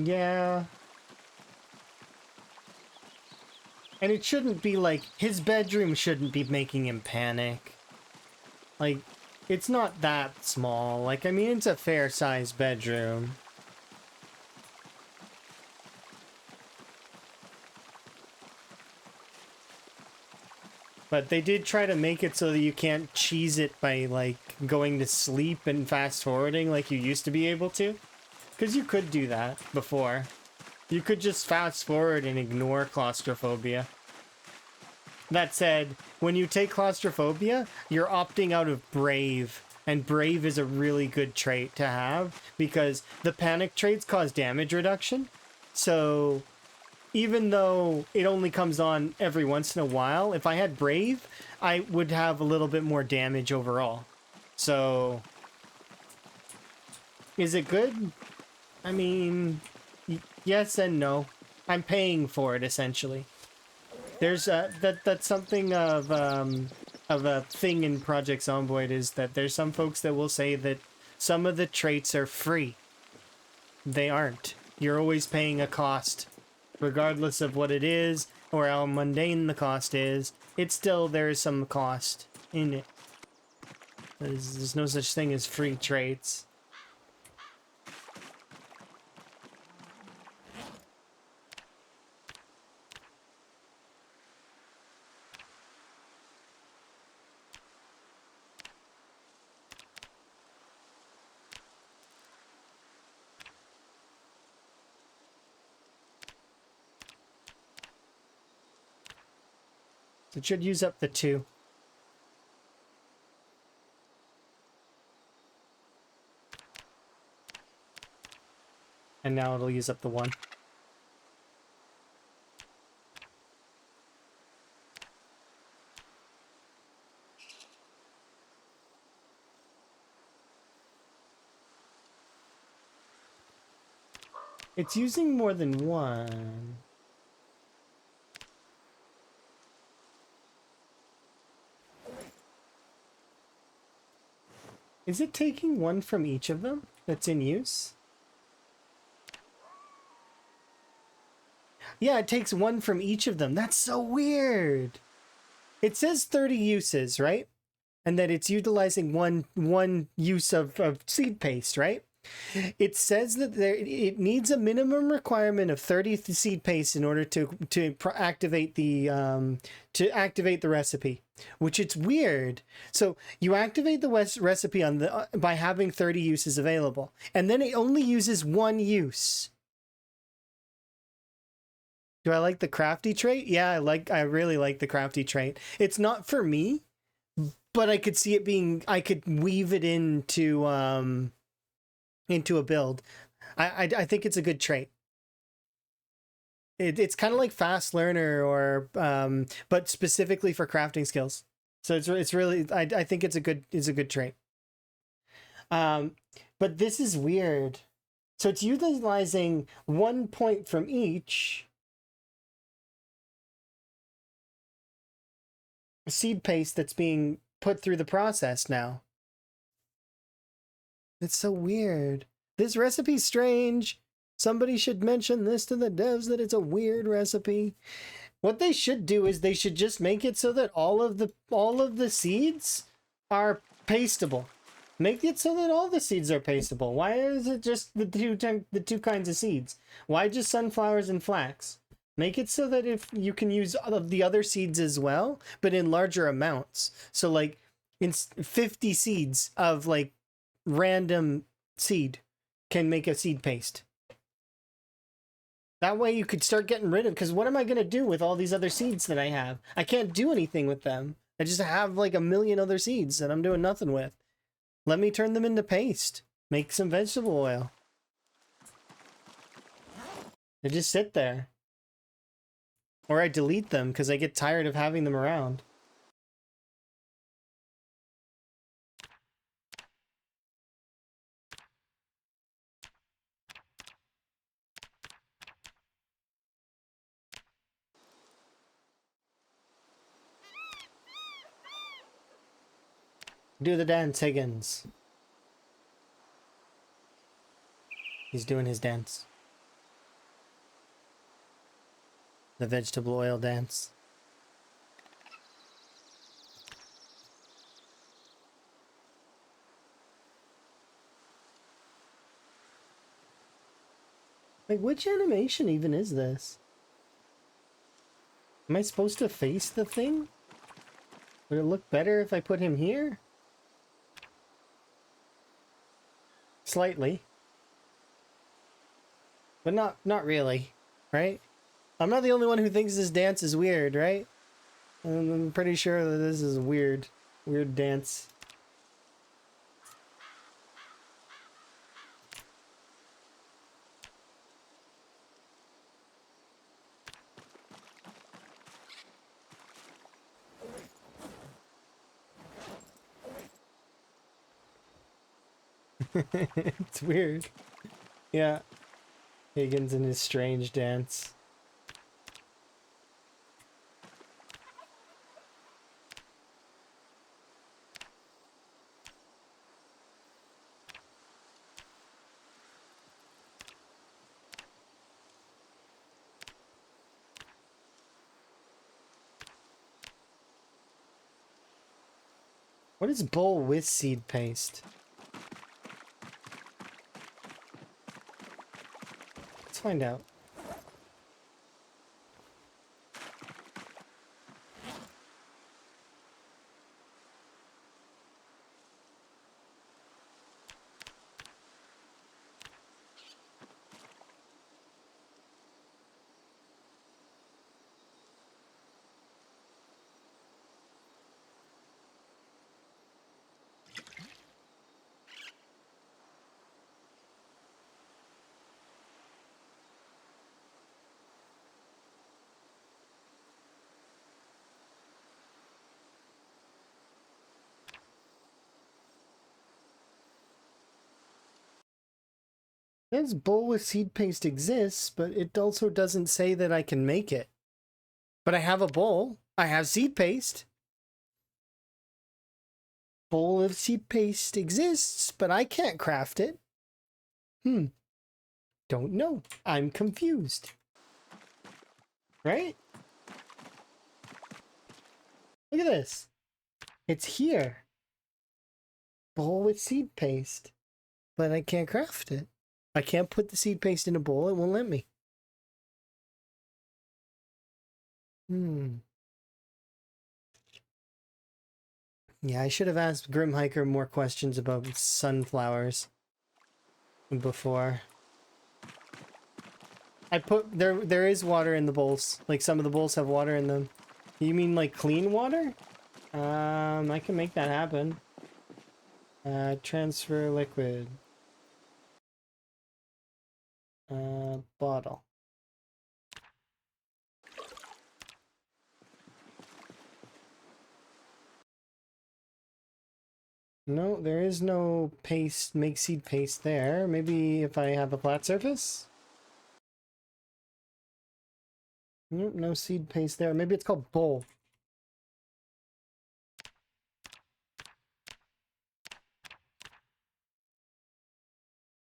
Yeah. And it shouldn't be like, his bedroom shouldn't be making him panic. Like, it's not that small. Like, I mean, it's a fair-sized bedroom. But they did try to make it so that you can't cheese it by, like, going to sleep and fast-forwarding like you used to be able to. Because you could do that before. You could just fast-forward and ignore claustrophobia. That said, when you take claustrophobia, you're opting out of Brave. And Brave is a really good trait to have because the panic traits cause damage reduction. So even though it only comes on every once in a while, if I had Brave, I would have a little bit more damage overall. So is it good? I mean, yes and no. I'm paying for it essentially. There's that's something of a thing in Project Zomboid is that there's some folks that will say that some of the traits are free. They aren't. You're always paying a cost. Regardless of what it is or how mundane the cost is, it's still there is some cost in it. There's no such thing as free traits. It should use up the 2. And now it'll use up the 1. It's using more than 1. Is it taking 1 from each of them that's in use? Yeah, it takes 1 from each of them. That's so weird. It says 30 uses, right? and that it's utilizing one use of seed paste, right? It says that it needs a minimum requirement of 30 seed paste in order to activate the recipe, which it's weird. So you activate the recipe on the by having 30 uses available, and then it only uses one use. Do I like the crafty trait? Yeah, I really like the crafty trait. It's not for me, but I could see it being, I could weave it into a build. I think it's a good trait. It's kind of like fast learner, or but specifically for crafting skills. So it's really, I think it's a good trait. But this is weird. So it's utilizing 1 point from each seed paste that's being put through the process now. It's so weird. This recipe's strange. Somebody should mention this to the devs that it's a weird recipe. What they should do is they should just make it so that all of the seeds are pasteable. Make it so that all the seeds are pasteable. Why is it just the two kinds of seeds? Why just sunflowers and flax? Make it so that if you can use the other seeds as well, but in larger amounts. So like in 50 seeds of like random seed can make a seed paste. That way you could start getting rid of, because what am I going to do with all these other seeds that I have? I can't do anything with them. I just have like a million other seeds that I'm doing nothing with. Let me turn them into paste. Make some vegetable oil. They just sit there. Or I delete them because I get tired of having them around. Do the dance, Higgins. He's doing his dance. The vegetable oil dance. Like, which animation even is this? Am I supposed to face the thing? Would it look better if I put him here? Slightly. But not really, right? I'm not the only one who thinks this dance is weird, right? I'm pretty sure that this is a weird dance. It's weird. Yeah. Higgins and his strange dance. What is bowl with seed paste? Let's find out. This bowl with seed paste exists, but it also doesn't say that I can make it. But I have a bowl. I have seed paste. Bowl of seed paste exists, but I can't craft it. Don't know. I'm confused. Right? Look at this. It's here. bowl with seed paste, but I can't craft it. I can't put the seed paste in a bowl. It won't let me. Yeah, I should have asked Grim Hiker more questions about sunflowers before. I put there is water in the bowls. Like some of the bowls have water in them. You mean like clean water? I can make that happen. Transfer liquid. Bottle. No, there is no paste, make seed paste there. Maybe if I have a flat surface? Nope, no seed paste there. Maybe it's called bowl.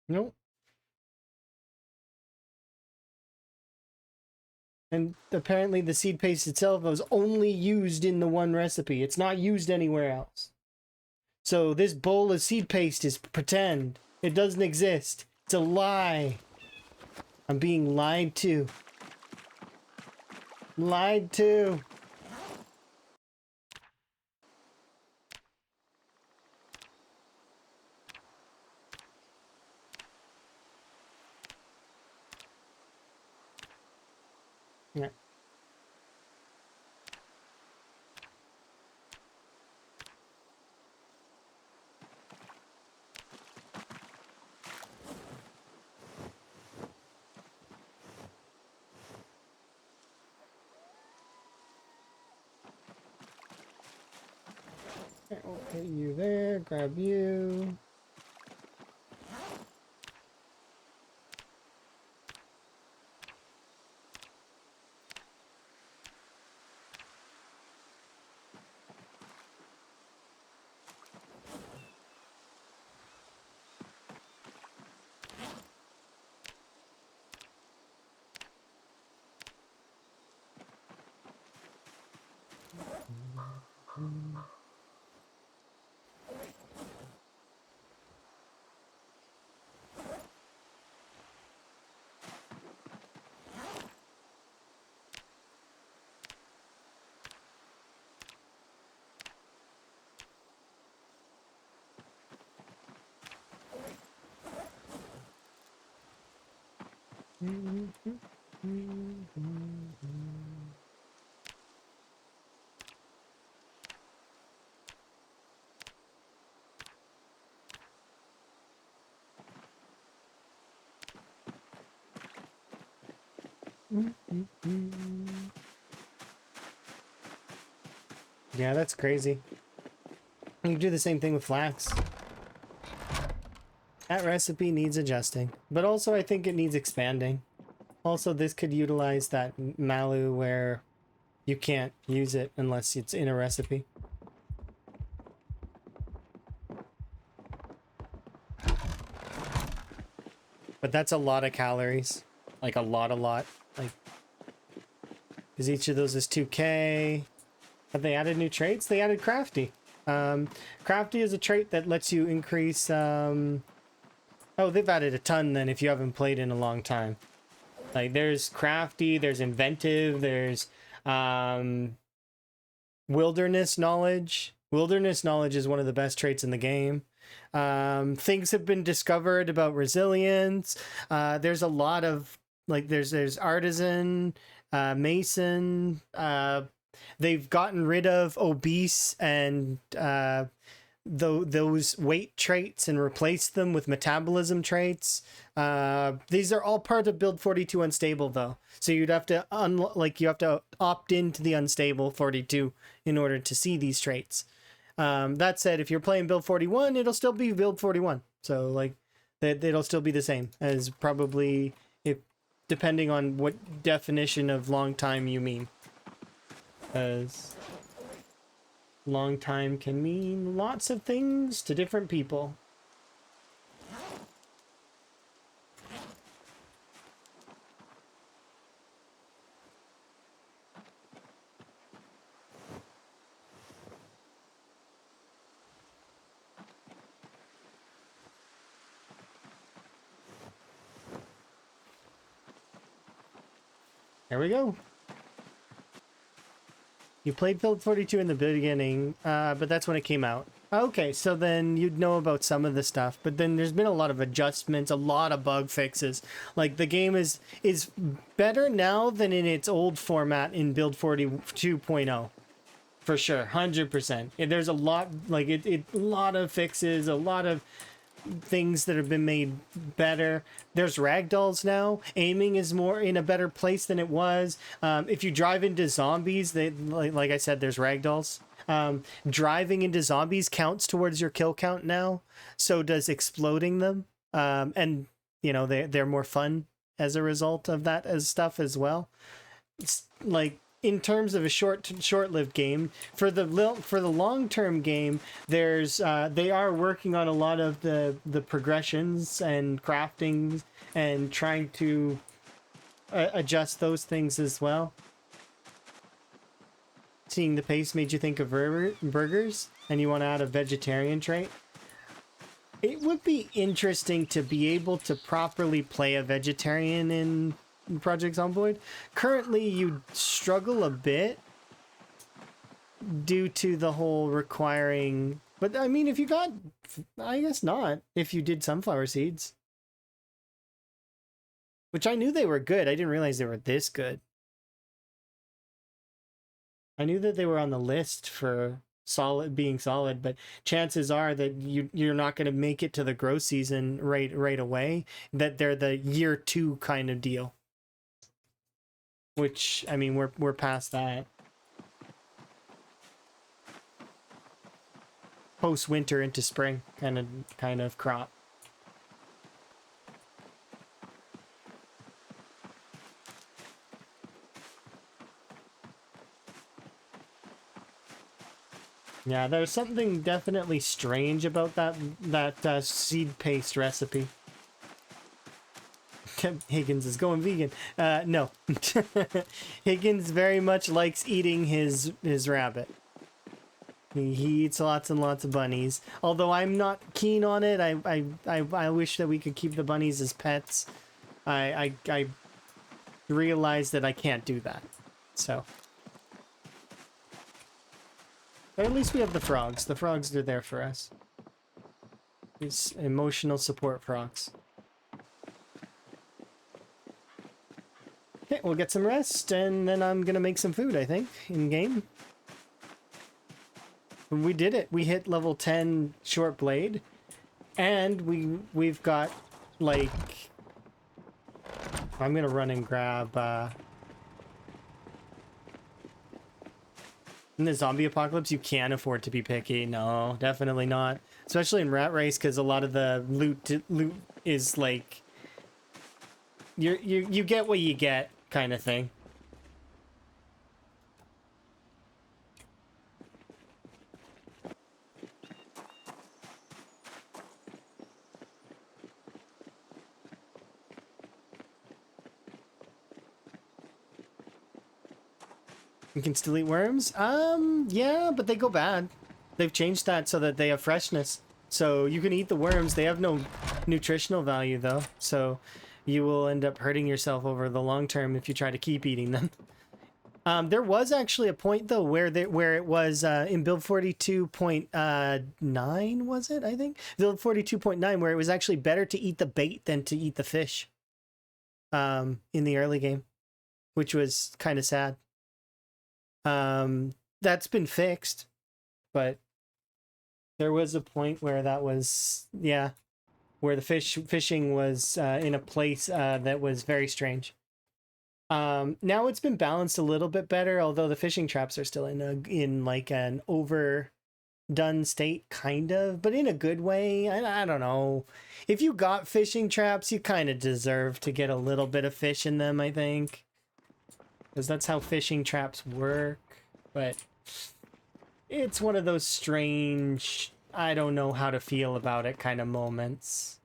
Nope. And apparently the seed paste itself was only used in the one recipe. It's not used anywhere else. So this bowl of seed paste is pretend. It doesn't exist. It's a lie. I'm being lied to. Lied to. Yeah. I'll put you there, grab you. Yeah, that's crazy. You do the same thing with flax. That recipe needs adjusting, but also I think it needs expanding. Also, this could utilize that Malu where you can't use it unless it's in a recipe. But that's a lot of calories. Like a lot. Like, because each of those is 2k. Have they added new traits? They added crafty. Crafty is a trait that lets you increase, oh, they've added a ton then if you haven't played in a long time. Like, there's crafty, there's inventive, there's, wilderness knowledge. Wilderness knowledge is one of the best traits in the game. Things have been discovered about resilience. There's a lot of, like, there's artisan, mason, they've gotten rid of obese and those weight traits and replaced them with metabolism traits. These are all part of build 42 unstable though, so you'd have to you have to opt into the unstable 42 in order to see these traits. That said, if you're playing build 41, it'll still be build 41, so like it'll still be the same as probably, if depending on what definition of long time you mean, as long time can mean lots of things to different people. There we go. You played Build 42 in the beginning, but that's when it came out. Okay, so then you'd know about some of the stuff, but then there's been a lot of adjustments, a lot of bug fixes. Like the game is better now than in its old format in Build 42.0. For sure, 100%. There's a lot, like a lot of fixes, a lot of things that have been made better. There's ragdolls now. Aiming is more in a better place than it was. If you drive into zombies, they like I said, there's ragdolls. Driving into zombies counts towards your kill count now. So does exploding them. And you know they're more fun as a result of that as stuff as well. It's like in terms of a short-lived game, for the long-term game, there's they are working on a lot of the progressions and crafting and trying to adjust those things as well. Seeing the pace made you think of burgers, and you want to add a vegetarian trait. It would be interesting to be able to properly play a vegetarian in Project Zomboid. Currently, you struggle a bit due to the whole requiring... But, I mean, if you got... I guess not. If you did sunflower seeds. Which I knew they were good. I didn't realize they were this good. I knew that they were on the list for being solid, but chances are that you're not going to make it to the grow season right away. That they're the year 2 kind of deal. Which, I mean, we're past that. Post-winter into spring kind of crop. Yeah, there's something definitely strange about that seed paste recipe. Higgins is going vegan. No. Higgins very much likes eating his rabbit. He eats lots and lots of bunnies. Although I'm not keen on it. I wish that we could keep the bunnies as pets. I realize that I can't do that. So. But at least we have the frogs. The frogs are there for us. These emotional support frogs. Okay, we'll get some rest, and then I'm gonna make some food, I think, in-game. We did it. We hit level 10 short blade, and we've got, like... I'm gonna run and grab, in the zombie apocalypse, you can't afford to be picky. No, definitely not. Especially in Rat Race, because a lot of the loot is, like... You get what you get, kind of thing. You can still eat worms? Yeah, but they go bad. They've changed that so that they have freshness. So you can eat the worms. They have no nutritional value, though. So you will end up hurting yourself over the long term if you try to keep eating them. There was actually a point, though, where it was in build 42.9, was it, I think? Build 42.9, where it was actually better to eat the bait than to eat the fish in the early game, which was kind of sad. That's been fixed, but there was a point where that was, yeah, where the fishing was in a place that was very strange. Now it's been balanced a little bit better, although the fishing traps are still in like an overdone state, kind of, but in a good way. I don't know. If you got fishing traps, you kind of deserve to get a little bit of fish in them, I think. Because that's how fishing traps work. But it's one of those strange, I don't know how to feel about it kind of moments.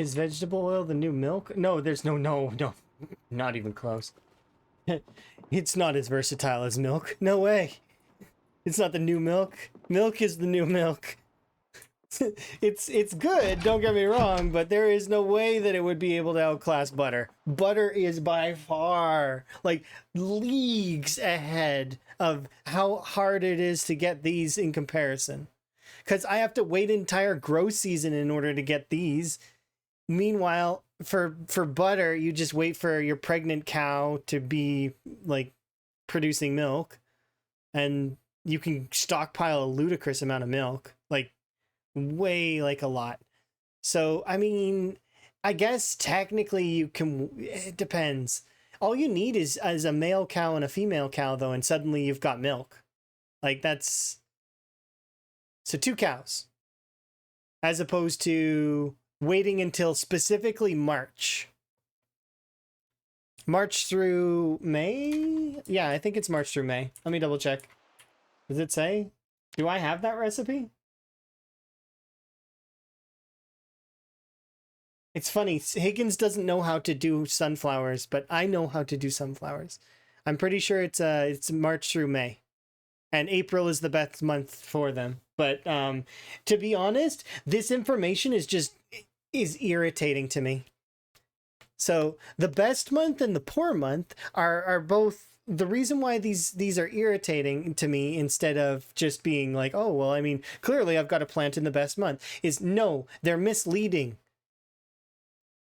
Is vegetable oil the new milk? No, there's no, not even close. It's not as versatile as milk. No way. It's not the new milk. Milk is the new milk. It's good, don't get me wrong, but there is no way that it would be able to outclass butter. Butter is by far, like, leagues ahead of how hard it is to get these in comparison. Because I have to wait an entire grow season in order to get these. Meanwhile, for butter, you just wait for your pregnant cow to be, like, producing milk, and you can stockpile a ludicrous amount of milk. Like, way, like, a lot. So I mean, I guess technically you can, it depends. All you need is a male cow and a female cow, though, and suddenly you've got milk. Like, that's so 2 cows, as opposed to waiting until specifically March through May. Yeah, I think it's March through May. Let me double check. Does it say? Do I have that recipe? It's funny, Higgins doesn't know how to do sunflowers, but I know how to do sunflowers. I'm pretty sure it's March through May, and April is the best month for them. But to be honest, this information is irritating to me. So the best month and the poor month are both the reason why these are irritating to me, instead of just being like, oh, well, I mean, clearly I've got a plant in the best month, is no, they're misleading.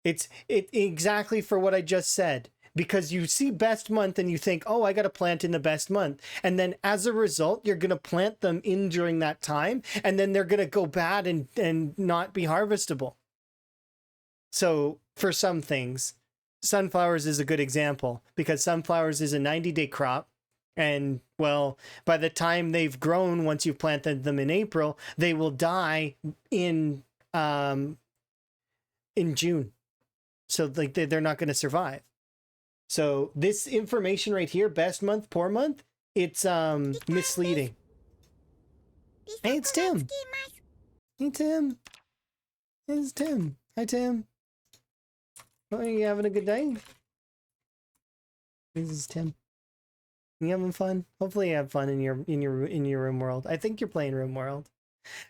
It's exactly for what I just said, because you see best month and you think, oh, I got to plant in the best month. And then as a result, you're going to plant them in during that time, and then they're going to go bad and not be harvestable. So for some things, sunflowers is a good example, because sunflowers is a 90-day crop. And, well, by the time they've grown, once you've planted them in April, they will die in June. So, like, they're not going to survive. So this information right here, best month, poor month, it's misleading. Hey, it's Tim. Hey, Tim. It's Tim. Hi, Tim. Are you having a good day? This is Tim. You having fun? Hopefully you have fun in your room world. I think you're playing room world.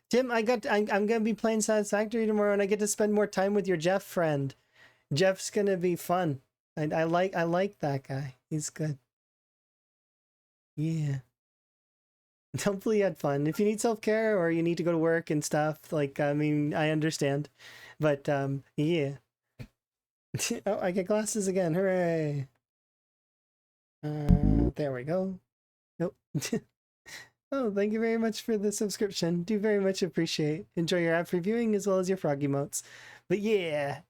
Tim, I'm gonna be playing Satisfactory tomorrow, and I get to spend more time with your Jeff friend. Jeff's gonna be fun. I like that guy. He's good. Yeah. Hopefully you had fun. If you need self-care or you need to go to work and stuff, like, I mean, I understand. But yeah. Oh, I get glasses again. Hooray. There we go. Nope. Oh, thank you very much for the subscription. Do very much appreciate. Enjoy your app reviewing as well as your frog emotes. But yeah.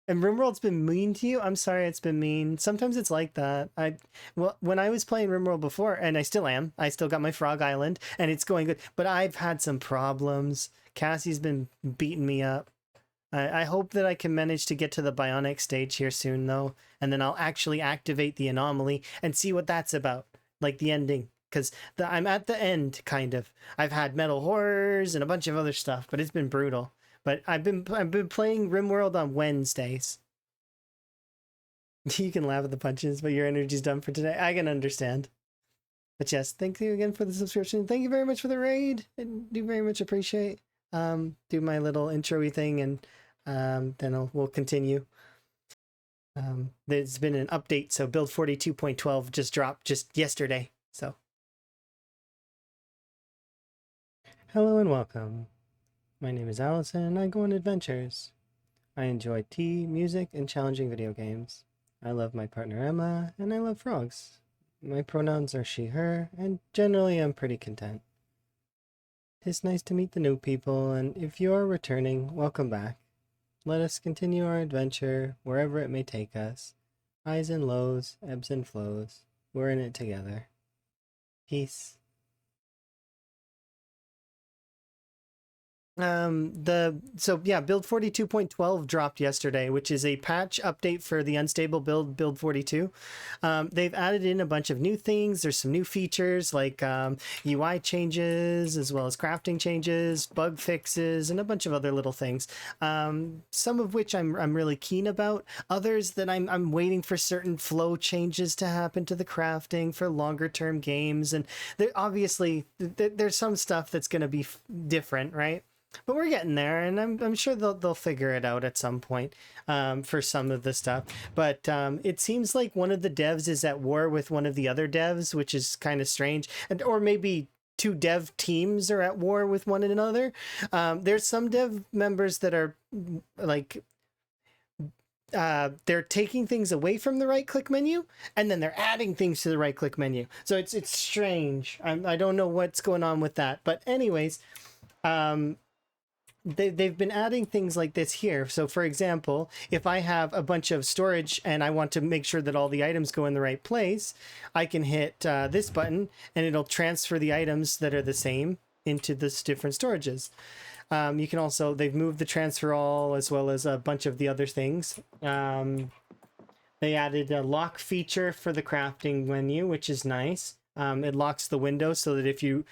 And RimWorld's been mean to you? I'm sorry it's been mean. Sometimes it's like that. Well, when I was playing RimWorld before, and I still am, I still got my Frog Island, and it's going good. But I've had some problems. Cassie's been beating me up. I hope that I can manage to get to the Bionic stage here soon, though. And then I'll actually activate the anomaly and see what that's about. Like the ending. Because I'm at the end, kind of. I've had Metal Horrors and a bunch of other stuff, but it's been brutal. But I've been playing RimWorld on Wednesdays. You can laugh at the punches, but your energy's done for today. I can understand. But yes, thank you again for the subscription. Thank you very much for the raid. I do very much appreciate. Do my little intro-y thing, and then we'll continue. There's been an update, so build 42.12 just dropped just yesterday. So hello and welcome. My name is Allison, and I go on adventures. I enjoy tea, music, and challenging video games. I love my partner Emma, and I love frogs. My pronouns are she, her, and generally I'm pretty content. It's nice to meet the new people, and if you are returning, welcome back. Let us continue our adventure, wherever it may take us. Highs and lows, ebbs and flows. We're in it together. Peace. Build 42.12 dropped yesterday, which is a patch update for the unstable build 42. They've added in a bunch of new things. There's some new features like UI changes, as well as crafting changes, bug fixes, and a bunch of other little things, some of which I'm really keen about. Others that I'm waiting for certain flow changes to happen to the crafting for longer term games. And there's some stuff that's going to be different, right? But we're getting there, and I'm sure they'll figure it out at some point, for some of the stuff. But it seems like one of the devs is at war with one of the other devs, which is kind of strange, or maybe two dev teams are at war with one another. There's some dev members that are like, they're taking things away from the right click menu, and then they're adding things to the right click menu. So it's strange. I don't know what's going on with that. But anyways, they've been adding things like this here. So for example, if I have a bunch of storage and I want to make sure that all the items go in the right place, I can hit this button and it'll transfer the items that are the same into this different storages. You can also, they've moved the transfer all as well as a bunch of the other things. They added a lock feature for the crafting menu, which is nice. It locks the window so that if you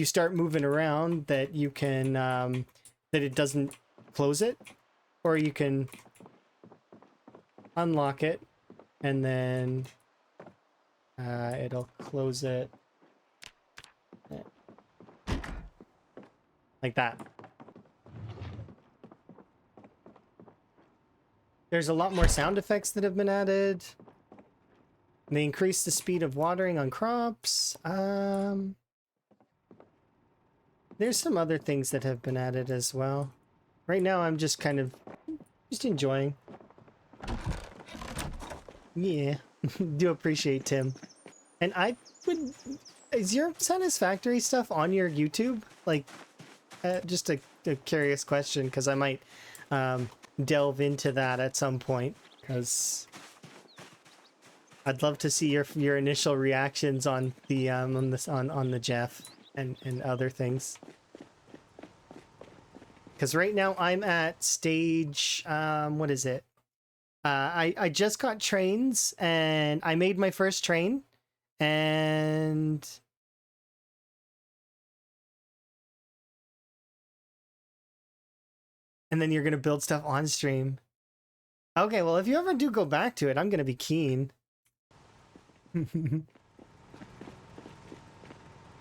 start moving around, that you can that it doesn't close it, or you can unlock it and then it'll close it like that. There's a lot more sound effects that have been added. They increase the speed of watering on crops. There's some other things that have been added as well. Right now, I'm just kind of just enjoying. Yeah, do appreciate Tim. And I would... Is your Satisfactory stuff on your YouTube? Like, just a curious question, because I might delve into that at some point, because I'd love to see your initial reactions on the on the Jeff and other things. Because right now I'm at stage what is it? I just got trains and I made my first train, and then you're gonna build stuff on stream. Okay, well, if you ever do go back to it, I'm gonna be keen.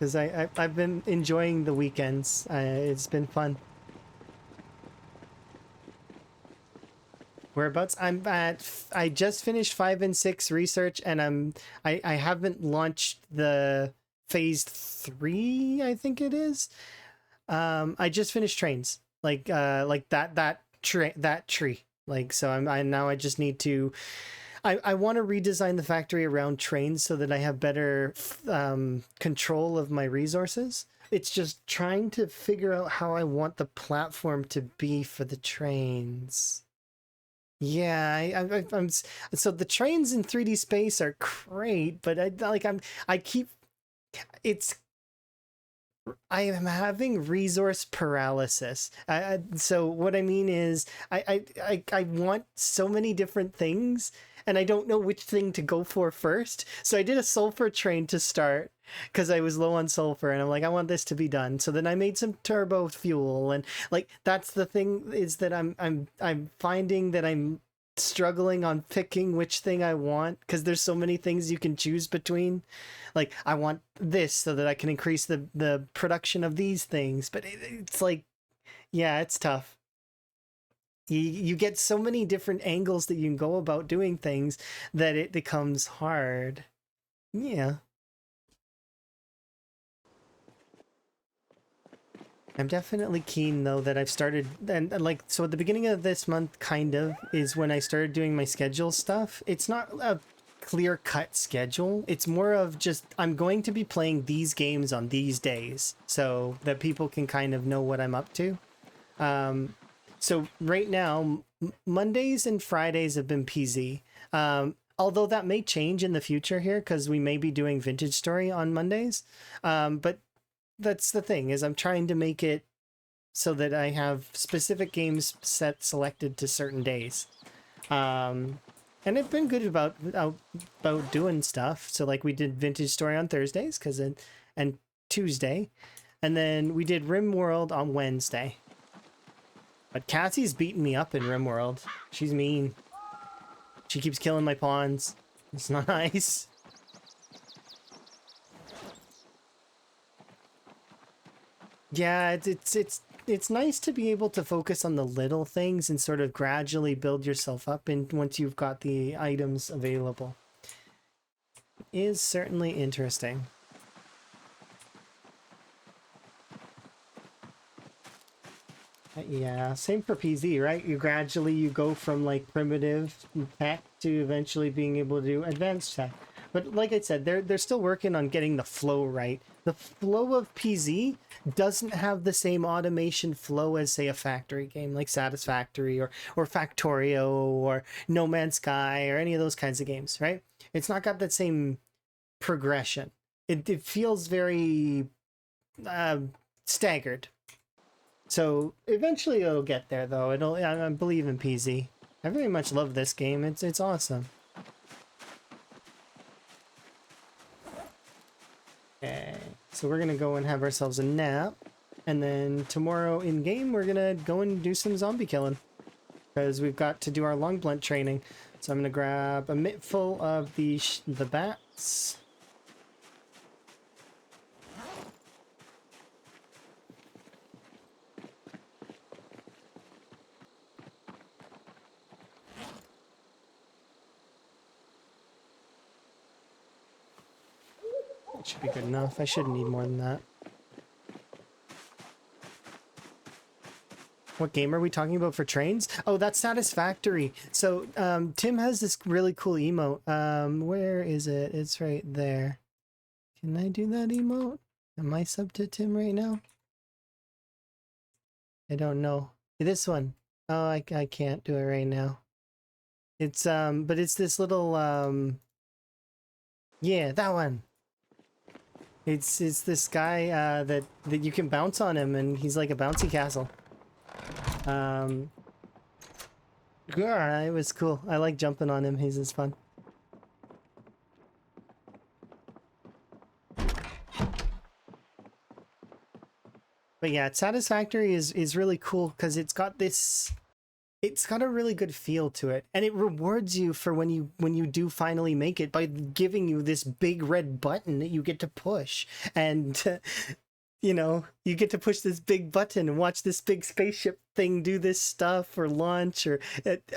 Because I've been enjoying the weekends. It's been fun. Whereabouts? I just finished 5 and 6 research, and I haven't launched the phase 3, I think it is. I just finished trains. Like that tree. Like, so I just need to... I want to redesign the factory around trains so that I have better control of my resources. It's just trying to figure out how I want the platform to be for the trains. Yeah, I'm so the trains in 3D space are great, but I am having resource paralysis. So what I mean is I want so many different things, and I don't know which thing to go for first. So I did a sulfur train to start because I was low on sulfur, and I'm like, I want this to be done. So then I made some turbo fuel, and like that's the thing, is that I'm finding that I'm struggling on picking which thing I want, because there's so many things you can choose between. Like, I want this so that I can increase the production of these things, but it's like, yeah, it's tough. You get so many different angles that you can go about doing things that it becomes hard. Yeah. I'm definitely keen, though, that I've started, and like, so at the beginning of this month, kind of, is when I started doing my schedule stuff. It's not a clear-cut schedule. It's more of just, I'm going to be playing these games on these days, so that people can kind of know what I'm up to. So right now, Mondays and Fridays have been PZ. Although that may change in the future here, because we may be doing Vintage Story on Mondays. But that's the thing, is I'm trying to make it so that I have specific games selected to certain days. And I've been good about doing stuff. So like we did Vintage Story on Thursdays and Tuesday, and then we did RimWorld on Wednesday. But Cassie's beating me up in RimWorld. She's mean. She keeps killing my pawns. It's not nice. Yeah, it's nice to be able to focus on the little things and sort of gradually build yourself up and once you've got the items available. It is certainly interesting. Yeah, same for PZ, right? You go from like primitive tech to eventually being able to do advanced tech. But like I said, they're still working on getting the flow right. The flow of PZ doesn't have the same automation flow as say a factory game like Satisfactory or Factorio or No Man's Sky or any of those kinds of games, right? It's not got that same progression. It feels very staggered. So eventually it'll get there, though. I believe in PZ. I very much love this game. It's awesome. Okay, so we're gonna go and have ourselves a nap, and then tomorrow in game we're gonna go and do some zombie killing because we've got to do our long blunt training. So I'm gonna grab a mitt full of the bats. That should be good enough. I shouldn't need more than that. What game are we talking about for trains? Oh, that's Satisfactory. So Tim has this really cool emote. Where is it? It's right there. Can I do that emote? Am I sub to Tim right now? I don't know. This one. Oh, I can't do it right now. It's but it's this little yeah, that one. It's this guy that you can bounce on him and he's like a bouncy castle. Yeah, it was cool. I like jumping on him. He's just fun. But yeah, Satisfactory is really cool because it's got a really good feel to it, and it rewards you for when you do finally make it by giving you this big red button that you get to push, and you know, you get to push this big button and watch this big spaceship thing do this stuff or launch, or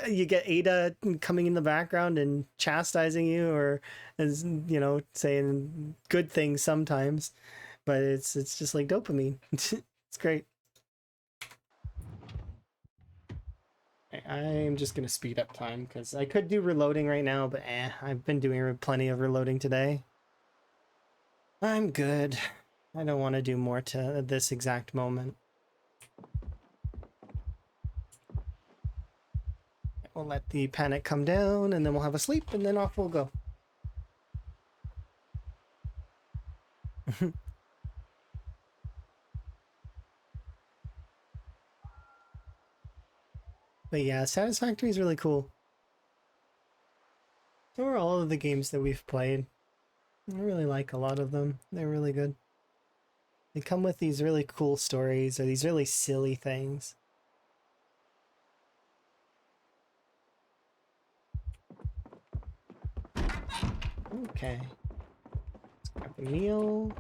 you get Ada coming in the background and chastising you, or as you know, saying good things sometimes, but it's just like dopamine. It's great. I'm just gonna speed up time because I could do reloading right now, but I've been doing plenty of reloading today. I'm good. I don't want to do more to this exact moment. We'll let the panic come down and then we'll have a sleep and then off we'll go. But yeah, Satisfactory is really cool. So are all of the games that we've played. I really like a lot of them. They're really good. They come with these really cool stories or these really silly things. Okay. Let's grab a meal.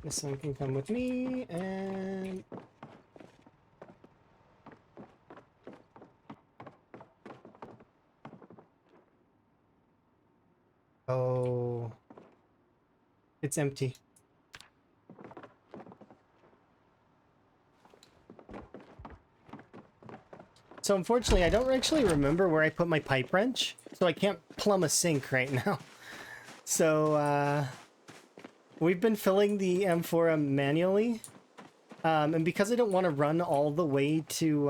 This one can come with me, and oh, it's empty. So unfortunately, I don't actually remember where I put my pipe wrench, so I can't plumb a sink right now. So we've been filling the amphora manually. And because I don't want to run all the way to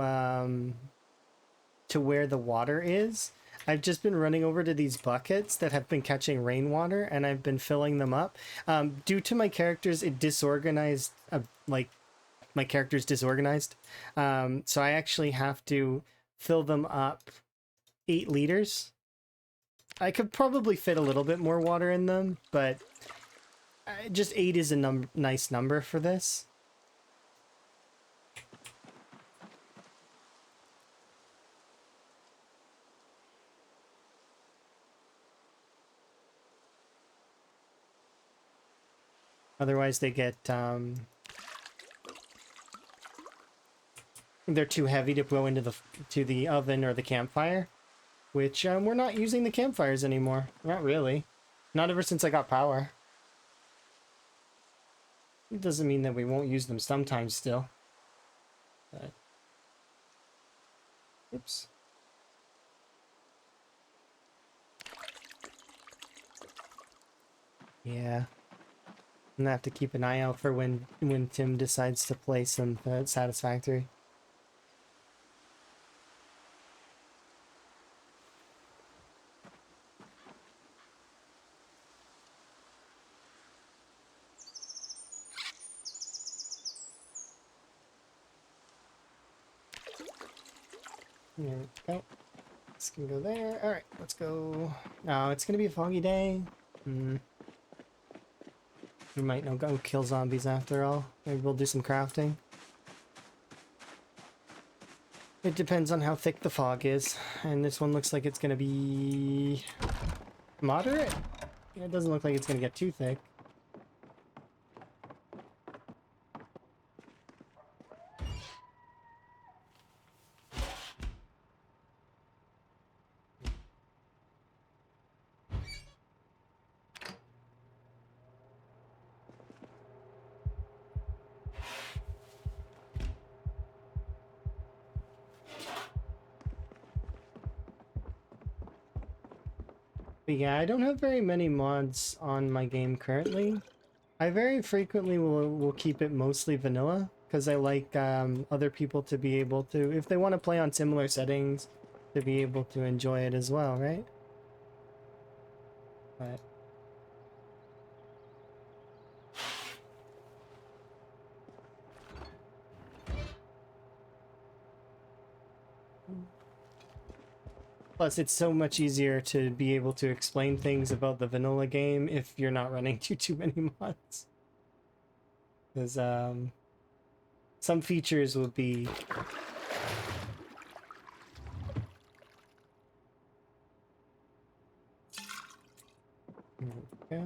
where the water is, I've just been running over to these buckets that have been catching rainwater, and I've been filling them up. Due to my characters, it disorganized, like my character's disorganized. So I actually have to fill them up 8 liters. I could probably fit a little bit more water in them, but just 8 is a nice number for this. Otherwise, they get they're too heavy to go into the oven or the campfire, which we're not using the campfires anymore. Not really. Not ever since I got power. It doesn't mean that we won't use them sometimes still. But... oops. Yeah. I'm gonna have to keep an eye out for when Tim decides to play some Satisfactory. There we go. This can go there. Alright, let's go. Oh, it's gonna be a foggy day. We might not go kill zombies after all. Maybe we'll do some crafting. It depends on how thick the fog is. And this one looks like it's gonna be... moderate? It doesn't look like it's gonna get too thick. But yeah, I don't have very many mods on my game currently. I very frequently will keep it mostly vanilla, because I like other people to be able to, if they want to play on similar settings, to be able to enjoy it as well, right? But... plus, it's so much easier to be able to explain things about the vanilla game if you're not running too many mods. Because some features will be... there we go.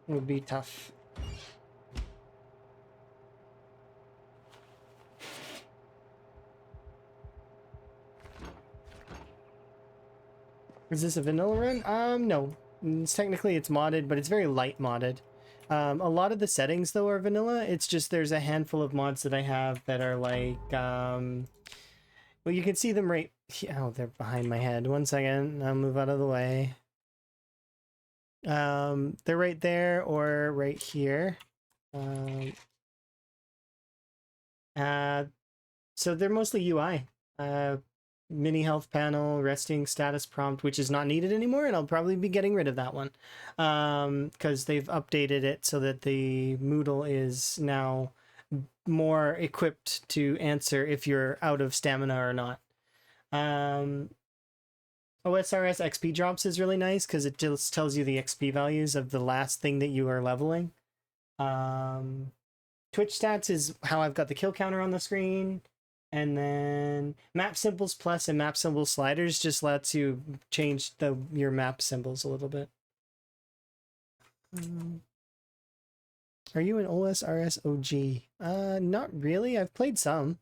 Would be tough. Is this a vanilla run? No. Technically it's modded, but it's very light modded. A lot of the settings, though, are vanilla. It's just there's a handful of mods that I have that are like... well, you can see them right... oh, they're behind my head. One second. I'll move out of the way. They're right there or right here. So they're mostly UI. Mini health panel, resting status prompt, which is not needed anymore, and I'll probably be getting rid of that one. Because they've updated it so that the Moodle is now more equipped to answer if you're out of stamina or not. OSRS XP drops is really nice because it just tells you the XP values of the last thing that you are leveling. Twitch stats is how I've got the kill counter on the screen. And then map symbols plus and map symbol sliders just lets you change your map symbols a little bit. Are you an OSRS OG? Not really. I've played some,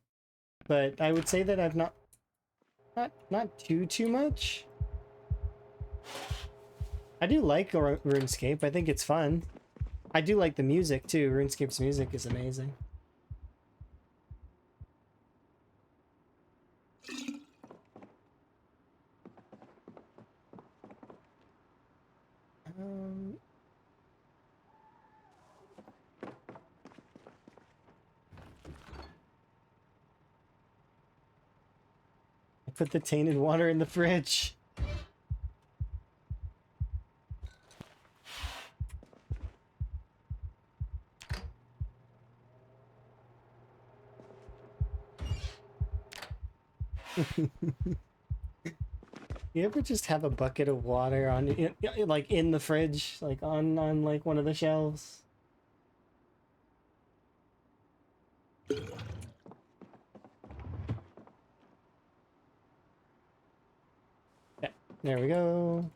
but I would say that I've not too much. I do like RuneScape. I think it's fun. I do like the music too. RuneScape's music is amazing. put the tainted water in the fridge. You ever just have a bucket of water on, like in the fridge, like on like one of the shelves? Yeah, there we go.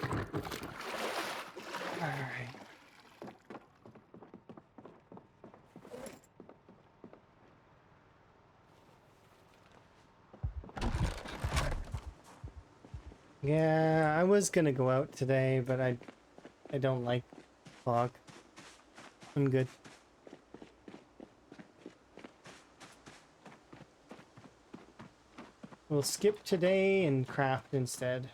All right. Yeah, I was gonna go out today, but I don't like fog. I'm good. We'll skip today and craft instead.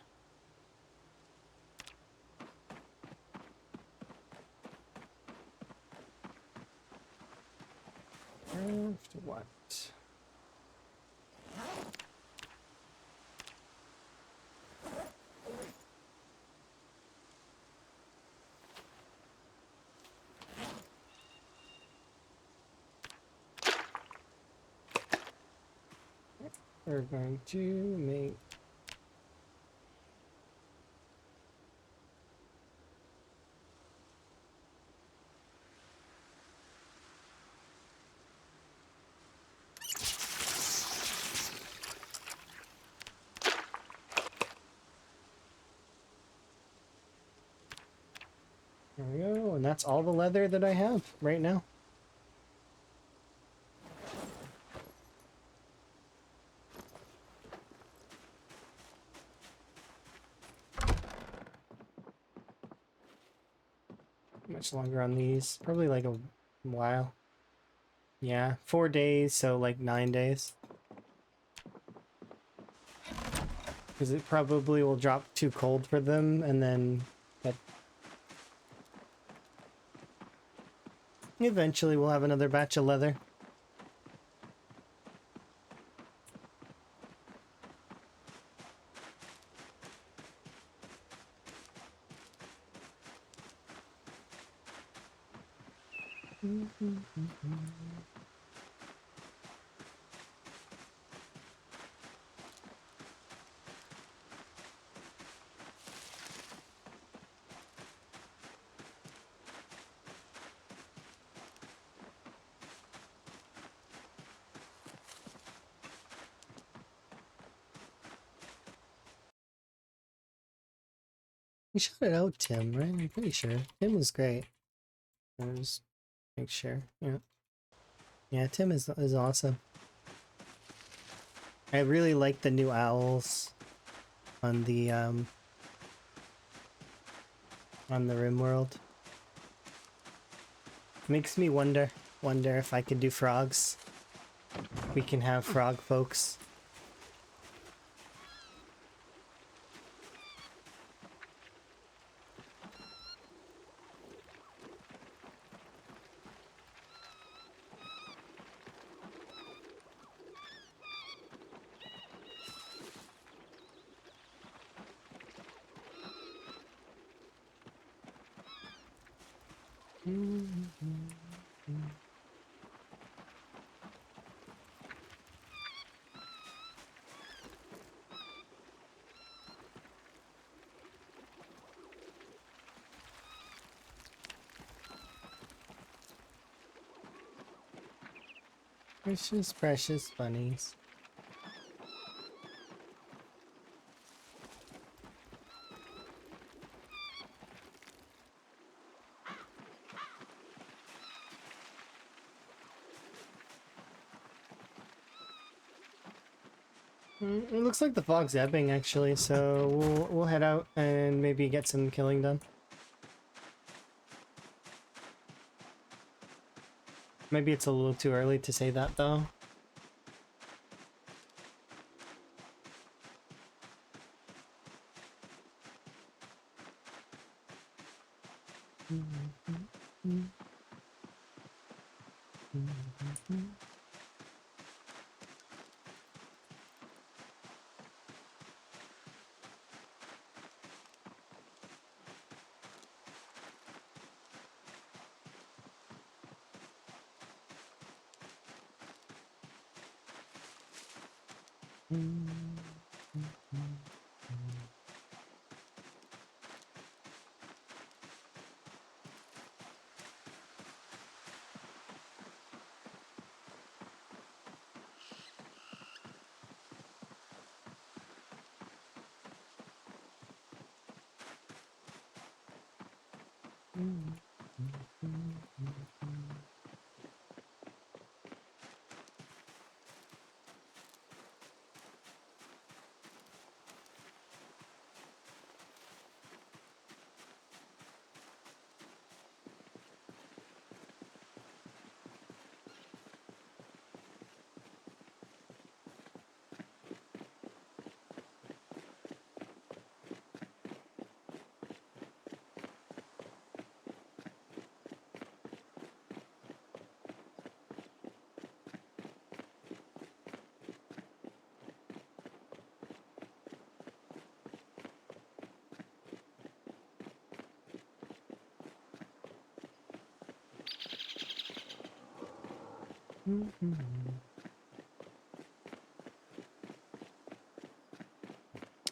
Craft what? We're going to make... There we go, and that's all the leather that I have right now. Much longer on these? Probably like a while. Yeah, 4 days, so like 9 days. Because it probably will drop too cold for them, and then that eventually we'll have another batch of leather. You shouted out Tim, right? I'm pretty sure. Tim is great. I'll just make sure. Yeah. Yeah, Tim is awesome. I really like the new owls on the RimWorld. Makes me wonder if I could do frogs. We can have frog folks. Precious, precious bunnies. It looks like the fog's ebbing actually, so we'll head out and maybe get some killing done. Maybe it's a little too early to say that though.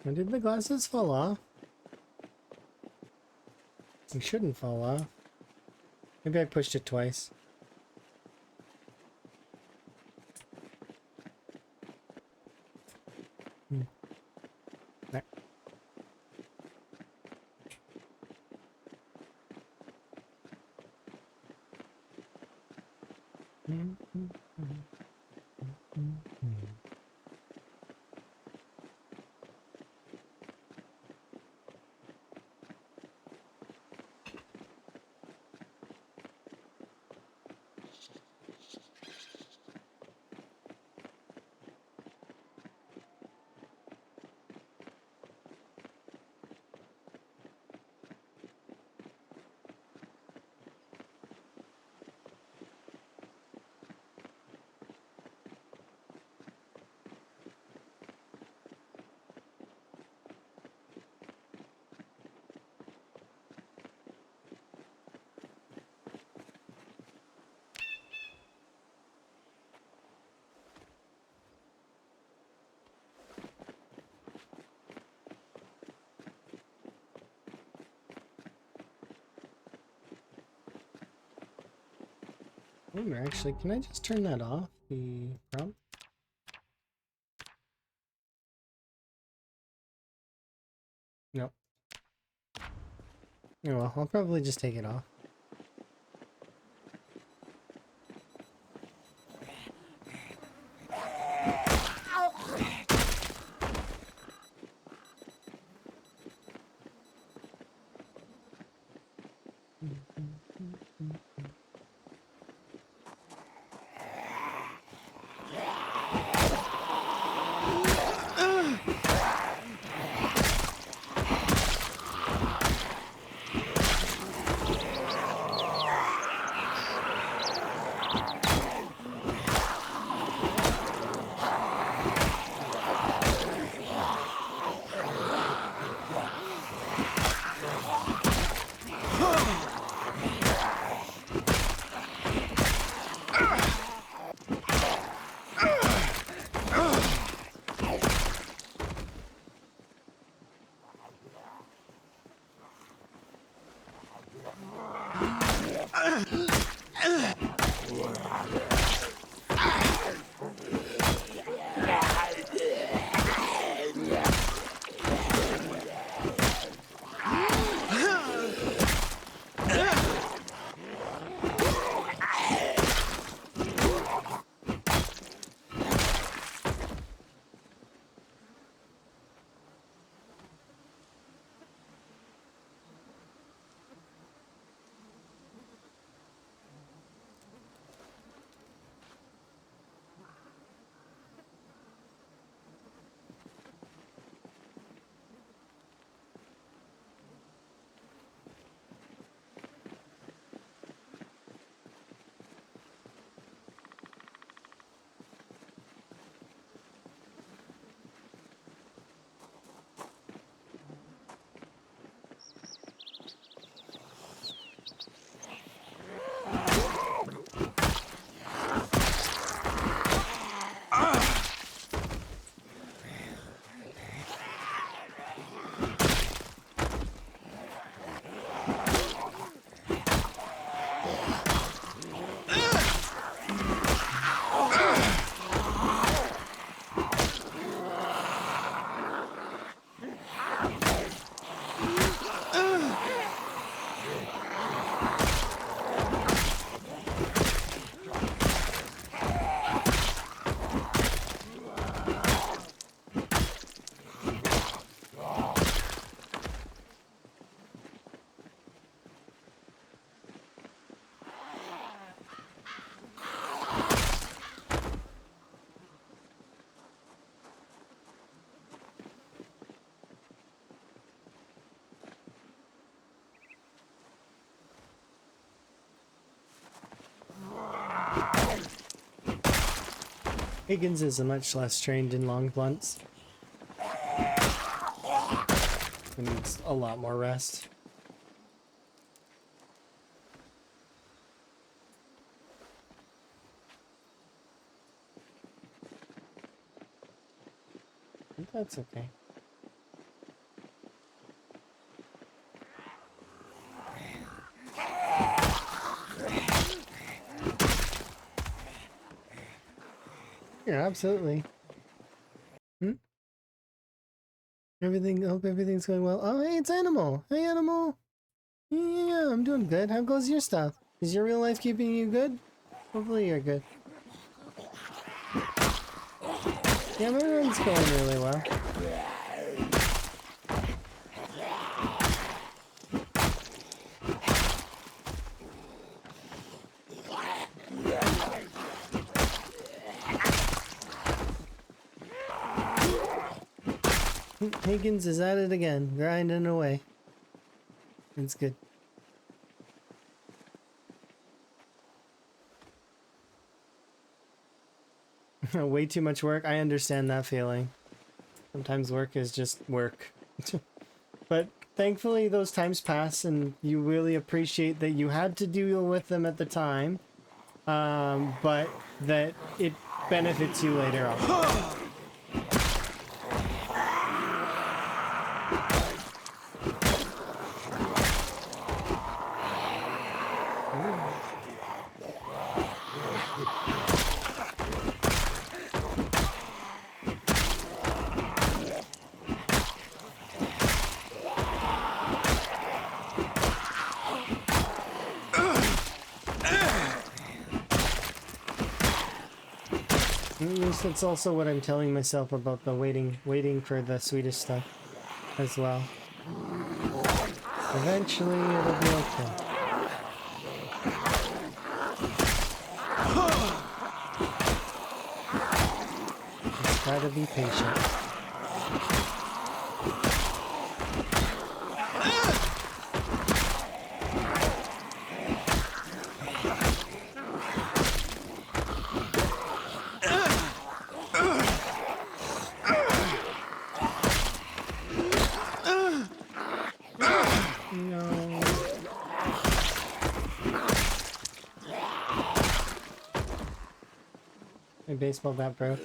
When did the glasses fall off? They shouldn't fall off. Maybe I pushed it twice. There. Actually, can I just turn that off? The prompt? Nope. Oh well, I'll probably just take it off. Higgins is much less trained in long blunts. He needs a lot more rest. That's okay. Yeah, absolutely. Hope everything's going well. Oh, hey, it's Animal. Hey, Animal. Yeah, I'm doing good. How goes your stuff? Is your real life keeping you good? Hopefully you're good. Yeah, my run's going really well. Higgins is at it again, grinding away. It's good. Way too much work. I understand that feeling. Sometimes work is just work. But thankfully those times pass and you really appreciate that you had to deal with them at the time. But that it benefits you later on. That's also what I'm telling myself about the waiting for the Swedish stuff as well. Eventually it'll be okay. Just gotta be patient. My baseball bat broke.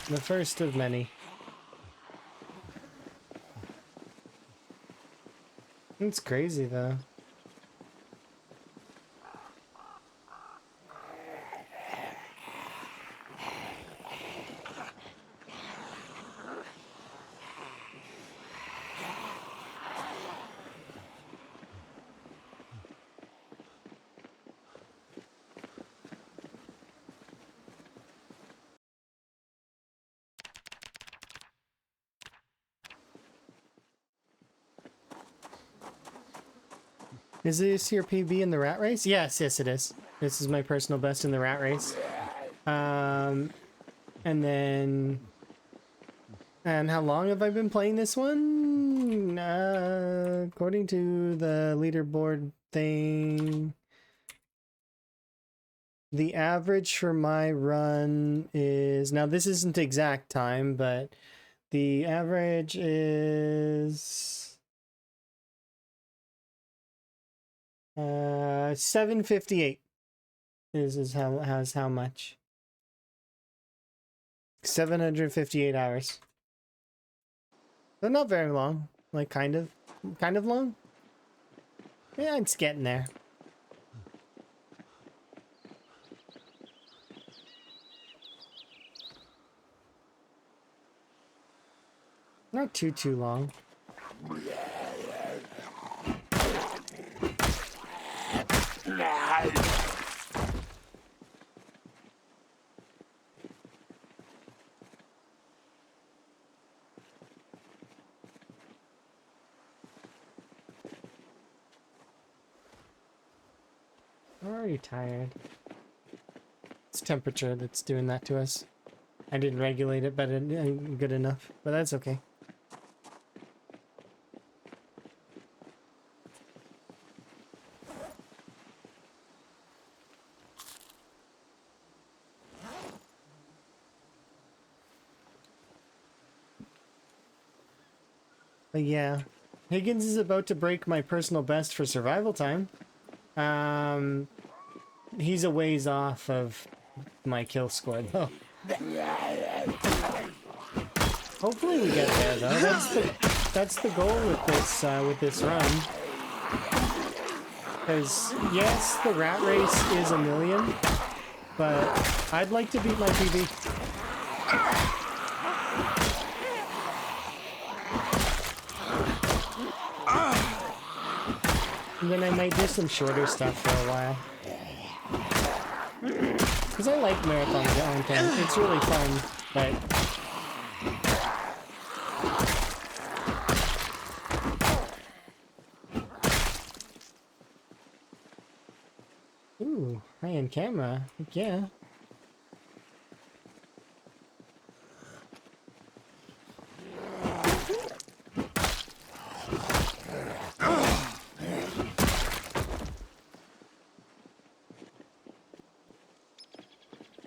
The first of many. It's crazy though. Is this your PB in the rat race? Yes, yes it is. This is my personal best in the rat race. And how long have I been playing this one? According to the leaderboard thing, the average for my run is, now this isn't exact time, but the average is 758 is how much. 758 hours. So not very long. Like kind of long. Yeah, it's getting there. Not too long. I'm already tired. It's temperature that's doing that to us. I didn't regulate it better, good enough, but that's okay. But yeah, Higgins is about to break my personal best for survival time. He's a ways off of my kill score though. Hopefully we get there though. That's the goal with this run. Because yes, the rat race is 1,000,000, but I'd like to beat my PB. And then I might do some shorter stuff for a while. Because I like marathon content. It's really fun, but... Ooh, high-end camera. Heck yeah.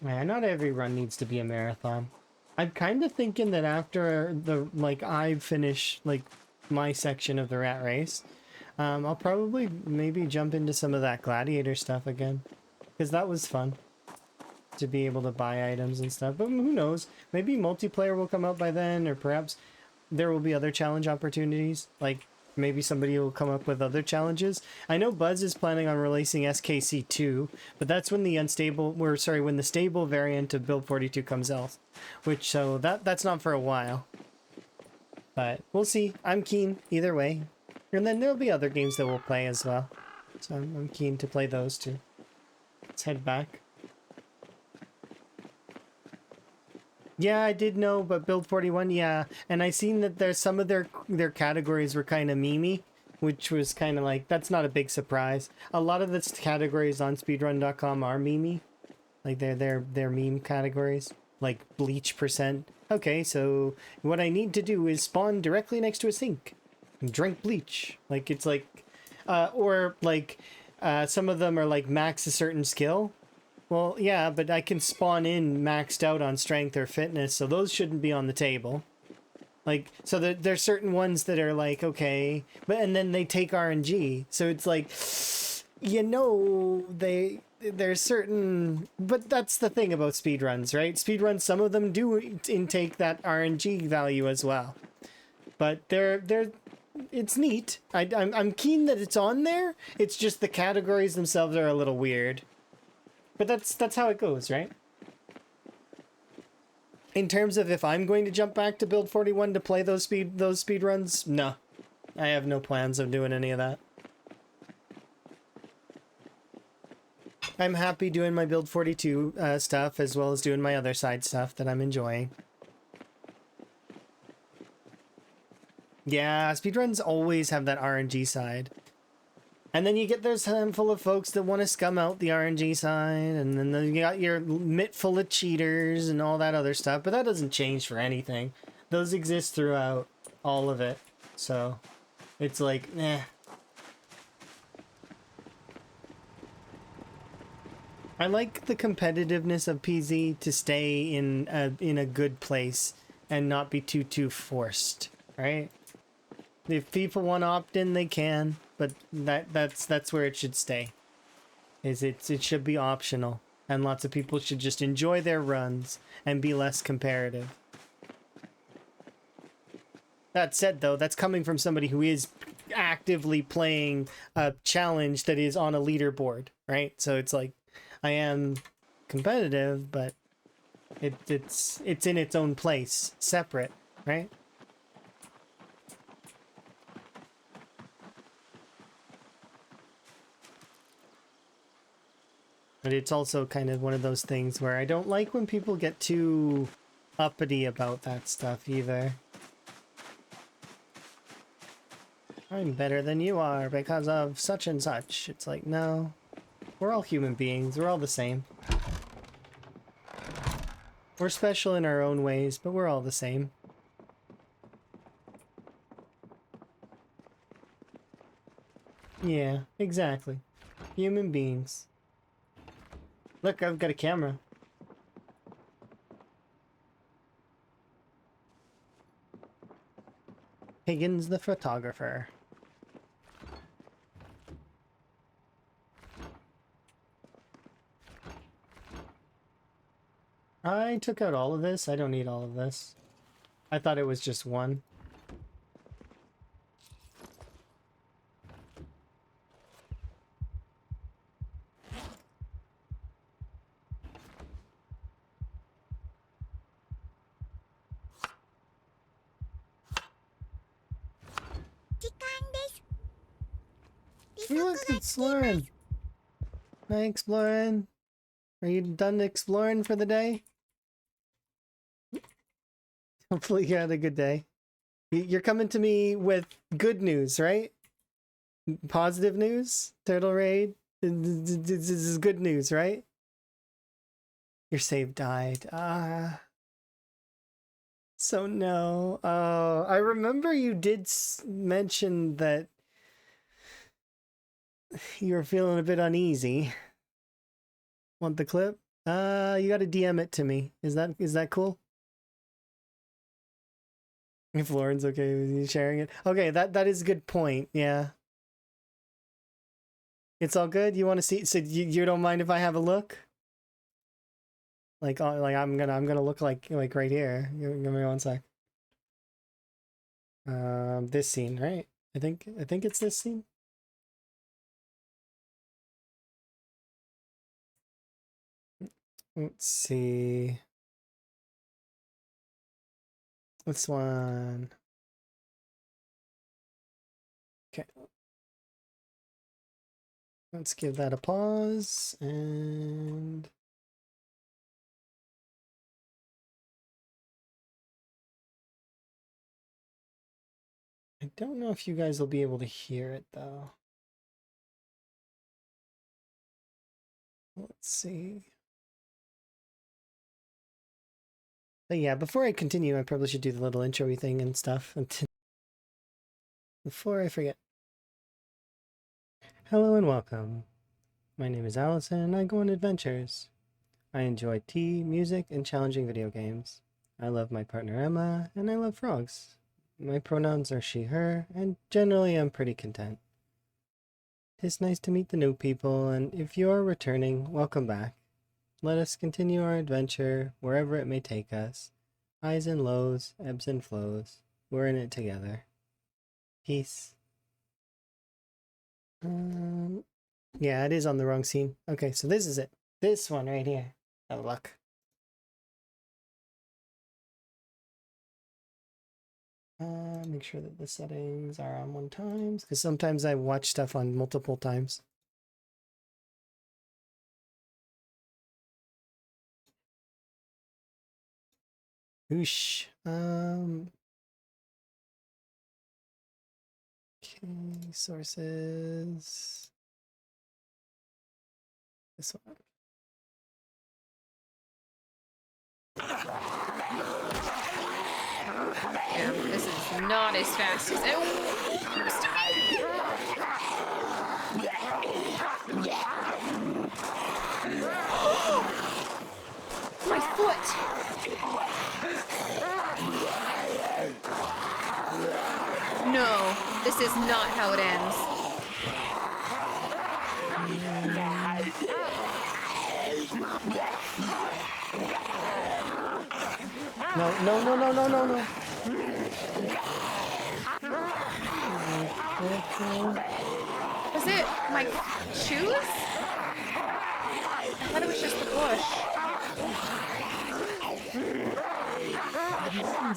Man, not every run needs to be a marathon. I'm kind of thinking that after the, like, I finish, like, my section of the rat race, I'll probably maybe jump into some of that gladiator stuff again. Because that was fun. To be able to buy items and stuff. But who knows? Maybe multiplayer will come out by then, or perhaps there will be other challenge opportunities. Like, maybe somebody will come up with other challenges. I know Buzz is planning on releasing SKC2, but that's when the when the stable variant of Build 42 comes out. Which, so that's not for a while. But we'll see. I'm keen either way. And then there'll be other games that we'll play as well. So I'm keen to play those too. Let's head back. Yeah, I did know, but Build 41, yeah. And I seen that there's some of their categories were kind of memey, which was kind of like, that's not a big surprise. A lot of the categories on speedrun.com are memey. Like they're meme categories, like bleach percent. Okay, so what I need to do is spawn directly next to a sink and drink bleach. Like it's like, or like some of them are like max a certain skill. Well, yeah, but I can spawn in maxed out on strength or fitness, so those shouldn't be on the table. Like, so there's certain ones that are like, okay, but and then they take RNG, so it's like, you know, there's certain, but that's the thing about speedruns, right? Speedruns, some of them do intake that RNG value as well, but it's neat. I'm keen that it's on there. It's just the categories themselves are a little weird. But that's how it goes, right? In terms of if I'm going to jump back to Build 41 to play those speed runs, no. I have no plans of doing any of that. I'm happy doing my Build 42 stuff as well as doing my other side stuff that I'm enjoying. Yeah, speedruns always have that RNG side. And then you get this handful of folks that want to scum out the RNG side, and then you got your mitt full of cheaters and all that other stuff, but that doesn't change for anything. Those exist throughout all of it, so it's like, eh. I like the competitiveness of PZ to stay in a good place and not be too forced, right? If people want to opt in, they can. But that's where it should stay. It should be optional, and lots of people should just enjoy their runs and be less comparative. That said, though, that's coming from somebody who is actively playing a challenge that is on a leaderboard, right? So it's like, I am competitive, but it's in its own place, separate, right? But it's also kind of one of those things where I don't like when people get too uppity about that stuff either. I'm better than you are because of such and such. It's like, no. We're all human beings. We're all the same. We're special in our own ways, but we're all the same. Yeah, exactly. Human beings. Look, I've got a camera. Higgins the photographer. I took out all of this. I don't need all of this. I thought it was just one. Look, it's Lauren. Hi, exploring. Are you done exploring for the day? Hopefully you had a good day. You're coming to me with good news, right? Positive news? Turtle Raid? This is good news, right? Your save died. So no. I remember you did mention that you were feeling a bit uneasy. Want the clip? You gotta DM it to me. Is that cool? If Lauren's okay with you sharing it. Okay, that is a good point, yeah. It's all good? You wanna see, so you don't mind if I have a look? Like I'm gonna look like right here. Give me one sec. This scene, right? I think it's this scene. Let's see. This one. Okay. Let's give that a pause and I don't know if you guys will be able to hear it though. Let's see. But yeah, before I continue, I probably should do the little intro-y thing and stuff. Before I forget. Hello and welcome. My name is Allison and I go on adventures. I enjoy tea, music, and challenging video games. I love my partner Emma, and I love frogs. My pronouns are she, her, and generally I'm pretty content. It's nice to meet the new people, and if you are returning, welcome back. Let us continue our adventure wherever it may take us. Highs and lows, ebbs and flows. We're in it together. Peace. Yeah, it is on the wrong scene. Okay, so this is it. This one right here. Oh, look. Make sure that the settings are on 1 times, because sometimes I watch stuff on multiple times. Whoosh. Okay, sources. This one. Yeah, this is not as fast as it used to be. My foot! No, this is not how it ends. No. Was it my shoes? I thought it was just the bush.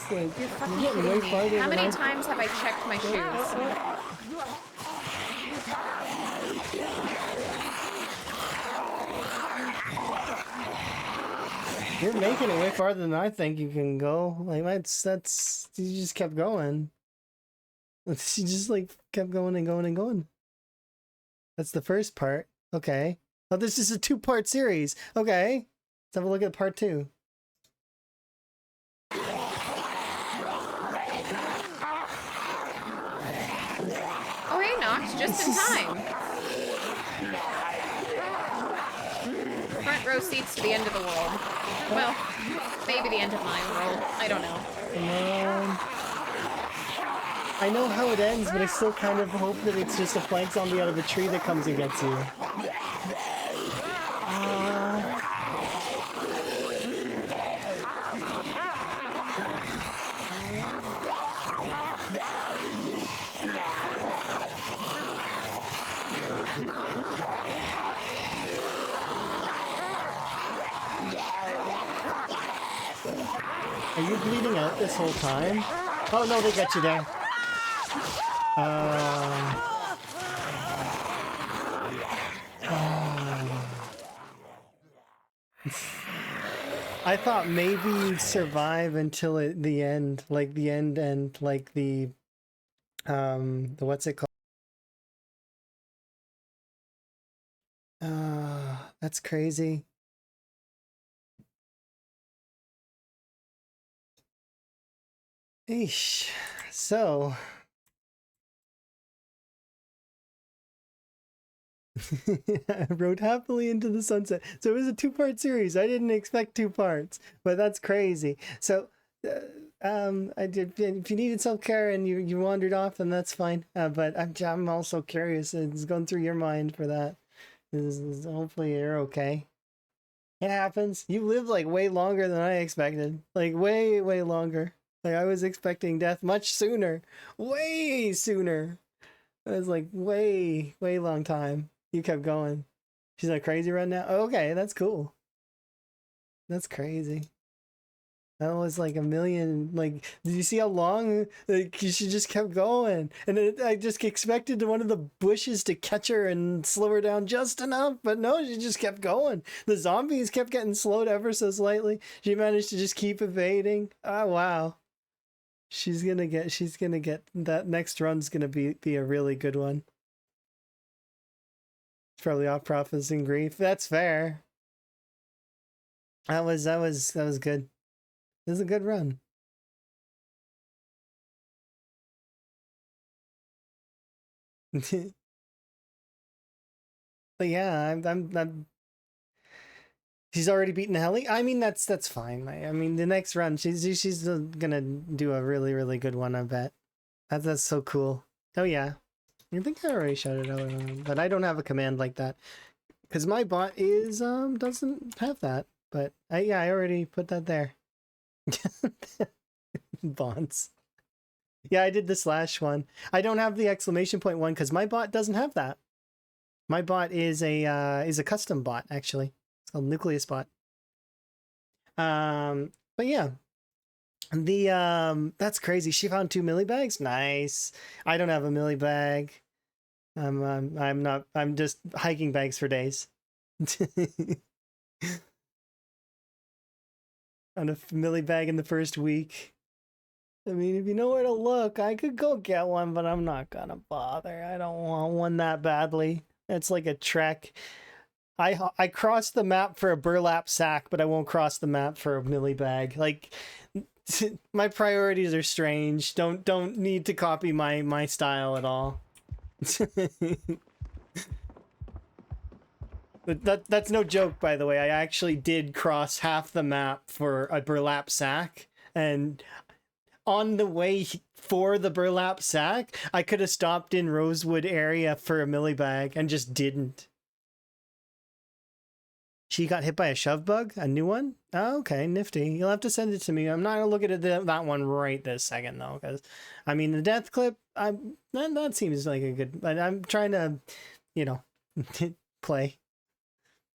You're fucking kidding me. How many times have I checked my shoes? You're making it way farther than I think you can go. Like that's you just kept going. You just like kept going and going and going. That's the first part. Okay. Oh, this is a 2-part series. Okay. Let's have a look at part 2. Oh, hey, Nox, just in time. Front row seats to the end of the world. Well, maybe the end of my world. I don't know. I know how it ends, but I still kind of hope that it's just a plank zombie out of a tree that comes and gets you. Are you bleeding out this whole time? Oh no, they got you there. I thought maybe you'd survive until the end, like the end and like the what's it called? That's crazy. Eesh. So I rode happily into the sunset. So it was a two-part series. I didn't expect two parts, but that's crazy. So I did. If you needed self-care and you wandered off, then that's fine. But I'm also curious. It's going through your mind for that. Hopefully you're okay. It happens. You live like way longer than I expected. Like way longer. Like I was expecting death much sooner. Way sooner. It was like way long time. You kept going. She's like crazy right now. Oh, okay, that's cool. That's crazy. That was like a million. Like, did you see how long? Like, she just kept going, and I just expected one of the bushes to catch her and slow her down just enough, but no, she just kept going. The zombies kept getting slowed ever so slightly. She managed to just keep evading. Oh wow. She's gonna get that next run's gonna be a really good one. It's probably off profits and grief. That's fair. That was good. This is a good run. But yeah, I'm she's already beaten Helly. I mean that's fine. I mean the next run she's gonna do a really good one, I bet. That's so cool. Oh yeah. I think I already shouted it out, but I don't have a command like that. Because my bot is doesn't have that. But I already put that there. Bonds. Yeah, I did the slash one. I don't have the exclamation point one because my bot doesn't have that. My bot is a custom bot actually. It's called Nucleus Bot. But yeah. That's crazy. She found 2 millibags. Nice. I don't have a millibag. I'm not. I'm just hiking bags for days. On a millibag in the first week. I mean, if you know where to look, I could go get one, but I'm not gonna bother. I don't want one that badly. It's like a trek. I crossed the map for a burlap sack, but I won't cross the map for a millibag. Like, my priorities are strange. Don't need to copy my style at all. But that's no joke, by the way. I actually did cross half the map for a burlap sack, and on the way for the burlap sack, I could have stopped in Rosewood area for a millibag and just didn't. She got hit by a shove bug? A new one? Oh, okay, nifty. You'll have to send it to me. I'm not gonna look at that one right this second though, because I mean the death clip. That seems like a good. But I'm trying to, you know, play.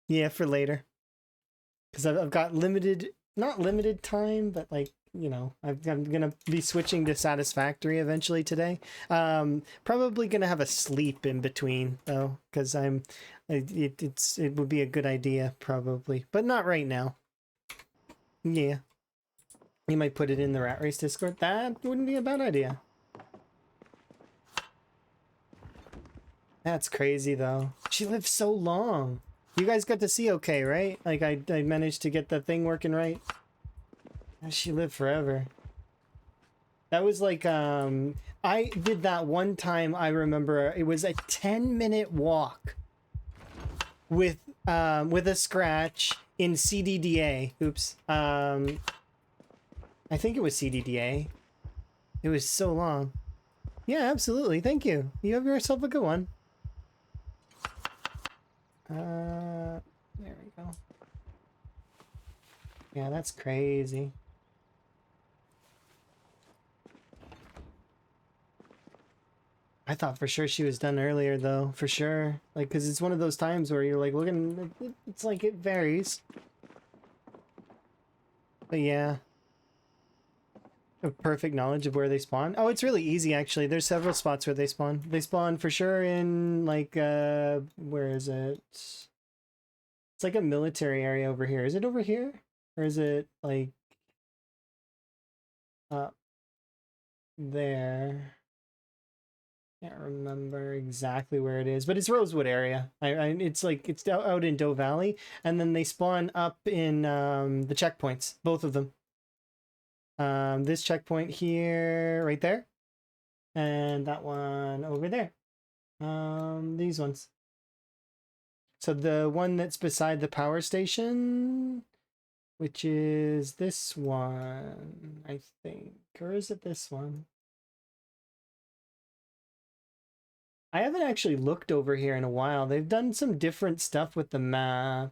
Yeah, for later. Because I've got not limited time, but like, you know, I'm gonna be switching to Satisfactory eventually today. Probably gonna have a sleep in between though, because it would be a good idea probably, but not right now. Yeah, you might put it in the Rat Race Discord. That wouldn't be a bad idea. That's crazy though. She lived so long. You guys got to see okay, right? Like I managed to get the thing working right. She lived forever. That was like I did that one time. I remember it was a 10-minute walk with a scratch in CDDA. Oops. I think it was CDDA. It was so long. Yeah, absolutely. Thank you. You have yourself a good one. There we go. Yeah, that's crazy. I thought for sure she was done earlier, though. For sure. Like, because it's one of those times where you're like looking... It's like it varies. But yeah. A perfect knowledge of where they spawn. Oh, it's really easy, actually. There's several spots where they spawn. They spawn for sure in, like, where is it? It's like a military area over here. Is it over here? Or is it, like... there? Can't remember exactly where it is, but it's Rosewood area. It's like it's out in Doe Valley, and then they spawn up in the checkpoints, both of them. This checkpoint here, right there, and that one over there. These ones. So the one that's beside the power station, which is this one, I think, or is it this one? I haven't actually looked over here in a while. They've done some different stuff with the map.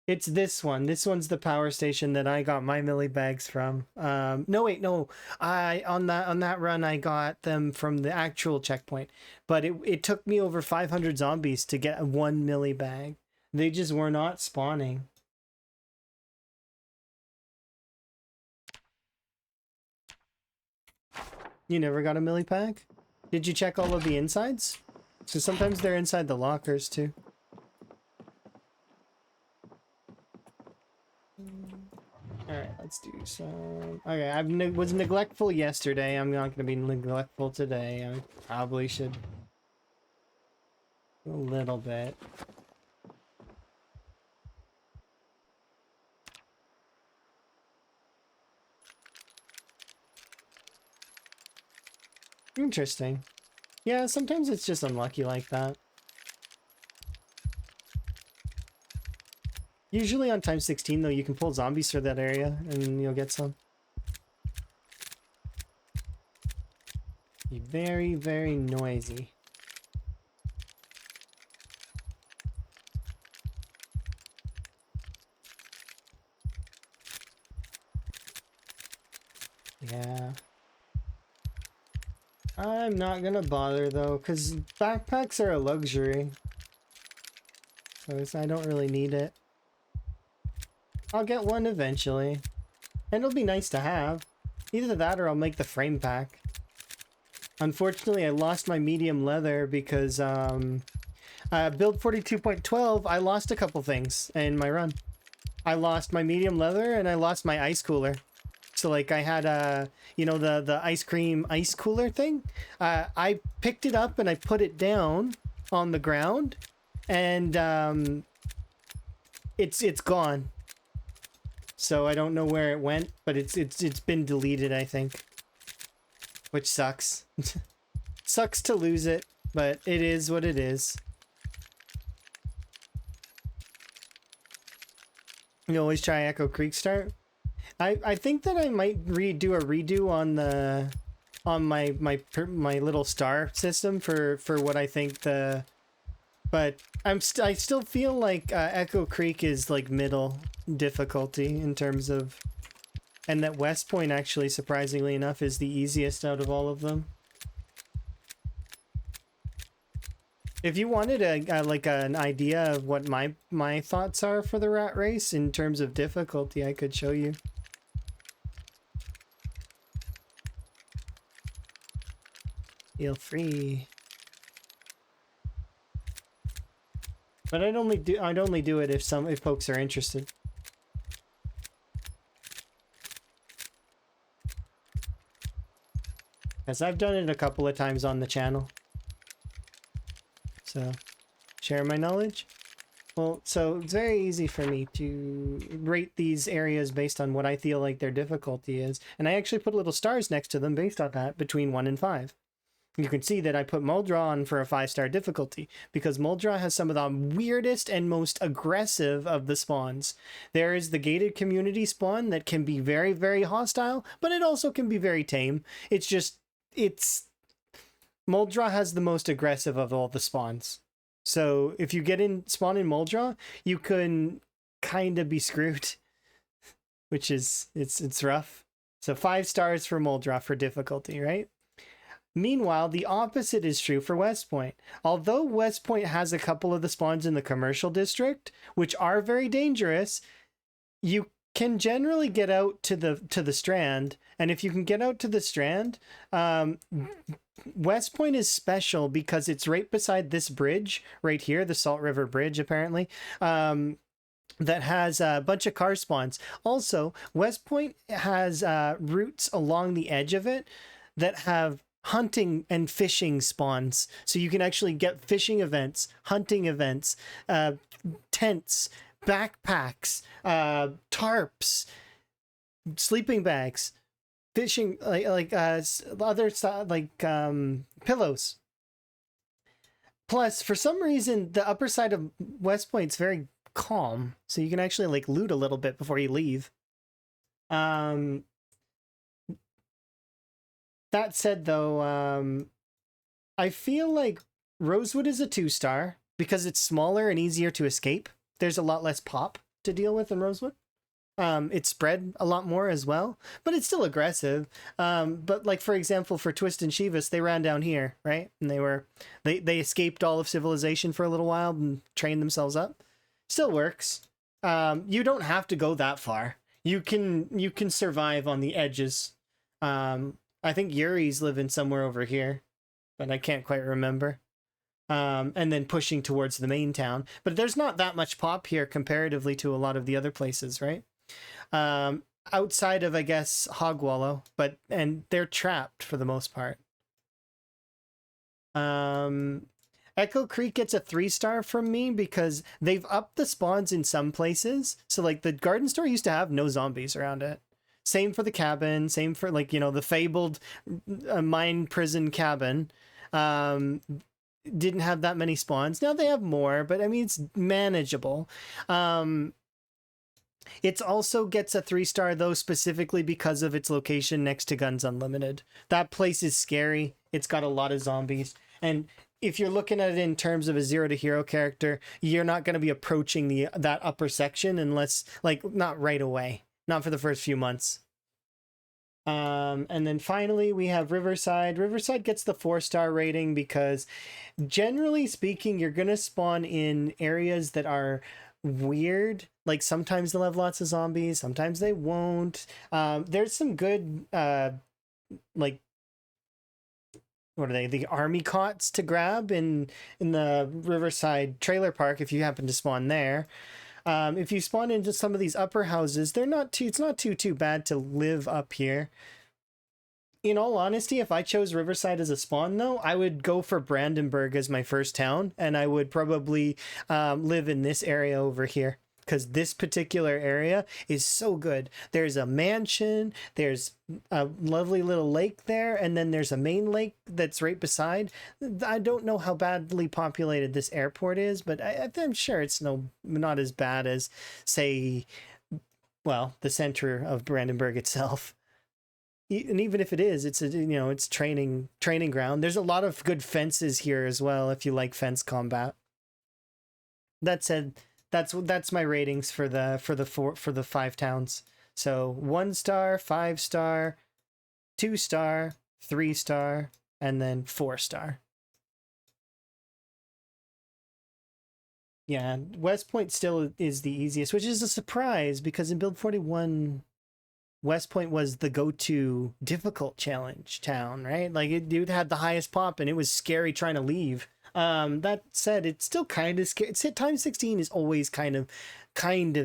It's this one. This one's the power station that I got my milli bags from. No, wait, no. On that run I got them from the actual checkpoint. But it took me over 500 zombies to get one milli bag. They just were not spawning. You never got a milli pack? Did you check all of the insides? So sometimes they're inside the lockers too. Alright, let's do some... Okay, I was neglectful yesterday. I'm not going to be neglectful today. I probably should... A little bit. Interesting. Yeah, sometimes it's just unlucky like that. Usually on time 16 though, you can pull zombies through that area and you'll get some. Be very, very noisy. Yeah. I'm not gonna bother though, because backpacks are a luxury. So I don't really need it. I'll get one eventually. And it'll be nice to have. Either that or I'll make the frame pack. Unfortunately, I lost my medium leather because build 42.12, I lost a couple things in my run. I lost my medium leather and I lost my ice cooler. So like I had you know, the ice cream ice cooler thing. I picked it up and I put it down on the ground, and it's gone. So I don't know where it went, but it's been deleted, I think. Which sucks. Sucks to lose it, but it is what it is. You always try Echo Creek start. I think that I might do a redo on the my little star system for what I think the, but I still feel like Echo Creek is like middle difficulty in terms of, and that West Point actually surprisingly enough is the easiest out of all of them. If you wanted a like an idea of what my thoughts are for the rat race in terms of difficulty, I could show you. Feel free. But I'd only do it if folks are interested. Because I've done it a couple of times on the channel. So, share my knowledge. Well, so it's very easy for me to rate these areas based on what I feel like their difficulty is. And I actually put little stars next to them based on that between 1 and 5. You can see that I put Muldra on for a 5-star difficulty because Muldra has some of the weirdest and most aggressive of the spawns. There is the gated community spawn that can be very, very hostile, but it also can be very tame. It's just, Moldraw has the most aggressive of all the spawns. So if you spawn in Moldraw, you can kind of be screwed, which is it's rough. So 5 stars for Moldraw for difficulty, right? Meanwhile, the opposite is true for West Point. Although West Point has a couple of the spawns in the commercial district, which are very dangerous, you can generally get out to the Strand, and if you can get out to the Strand, West Point is special because it's right beside this bridge right here, the Salt River Bridge, apparently, that has a bunch of car spawns. Also, West Point has routes along the edge of it that have hunting and fishing spawns, so you can actually get fishing events, hunting events, tents, backpacks, tarps, sleeping bags, fishing other stuff like pillows. Plus, for some reason, the upper side of West Point's very calm, so you can actually like loot a little bit before you leave. That said, though, I feel like Rosewood is a 2-star because it's smaller and easier to escape. There's a lot less pop to deal with in Rosewood. It's spread a lot more as well, but it's still aggressive. But like, for example, for Twist and Shivas, they ran down here, right? And they escaped all of civilization for a little while and trained themselves up. Still works. You don't have to go that far. You can survive on the edges. I think Yuri's living somewhere over here, but I can't quite remember. And then pushing towards the main town. But there's not that much pop here comparatively to a lot of the other places, right? Outside of, I guess, Hogwallow, and they're trapped for the most part. Echo Creek gets a 3-star from me because they've upped the spawns in some places. So like the garden store used to have no zombies around it. Same for the cabin, same for like, the fabled mine prison cabin. Didn't have that many spawns. Now they have more, but I mean, it's manageable. It also gets a 3-star though, specifically because of its location next to Guns Unlimited. That place is scary. It's got a lot of zombies. And if you're looking at it in terms of a 0 to hero character, you're not going to be approaching that upper section unless, like, not right away. Not for the first few months. And then finally we have Riverside. Riverside gets the 4-star rating because generally speaking, you're going to spawn in areas that are weird. Like sometimes they'll have lots of zombies, sometimes they won't. There's some good, like, what are they? The army cots to grab in the Riverside trailer park if you happen to spawn there. If you spawn into some of these upper houses, it's not too bad to live up here. In all honesty, if I chose Riverside as a spawn, though, I would go for Brandenburg as my first town, and I would probably live in this area over here, because this particular area is so good. There's a mansion, there's a lovely little lake there, and then there's a main lake that's right beside. I don't know how badly populated this airport is, but I'm sure it's not as bad as, say, well, the center of Brandenburg itself. And even if it is, it's it's training ground. There's a lot of good fences here as well if you like fence combat. That said, that's my ratings for the 5 towns. So 1-star, 5-star, 2-star, 3-star, and then 4-star. Yeah, West Point still is the easiest, which is a surprise because in Build 41, West Point was the go-to difficult challenge town, right? Like it had the highest pop and it was scary trying to leave. That said, it's still kind of scary. Times 16 is always kind of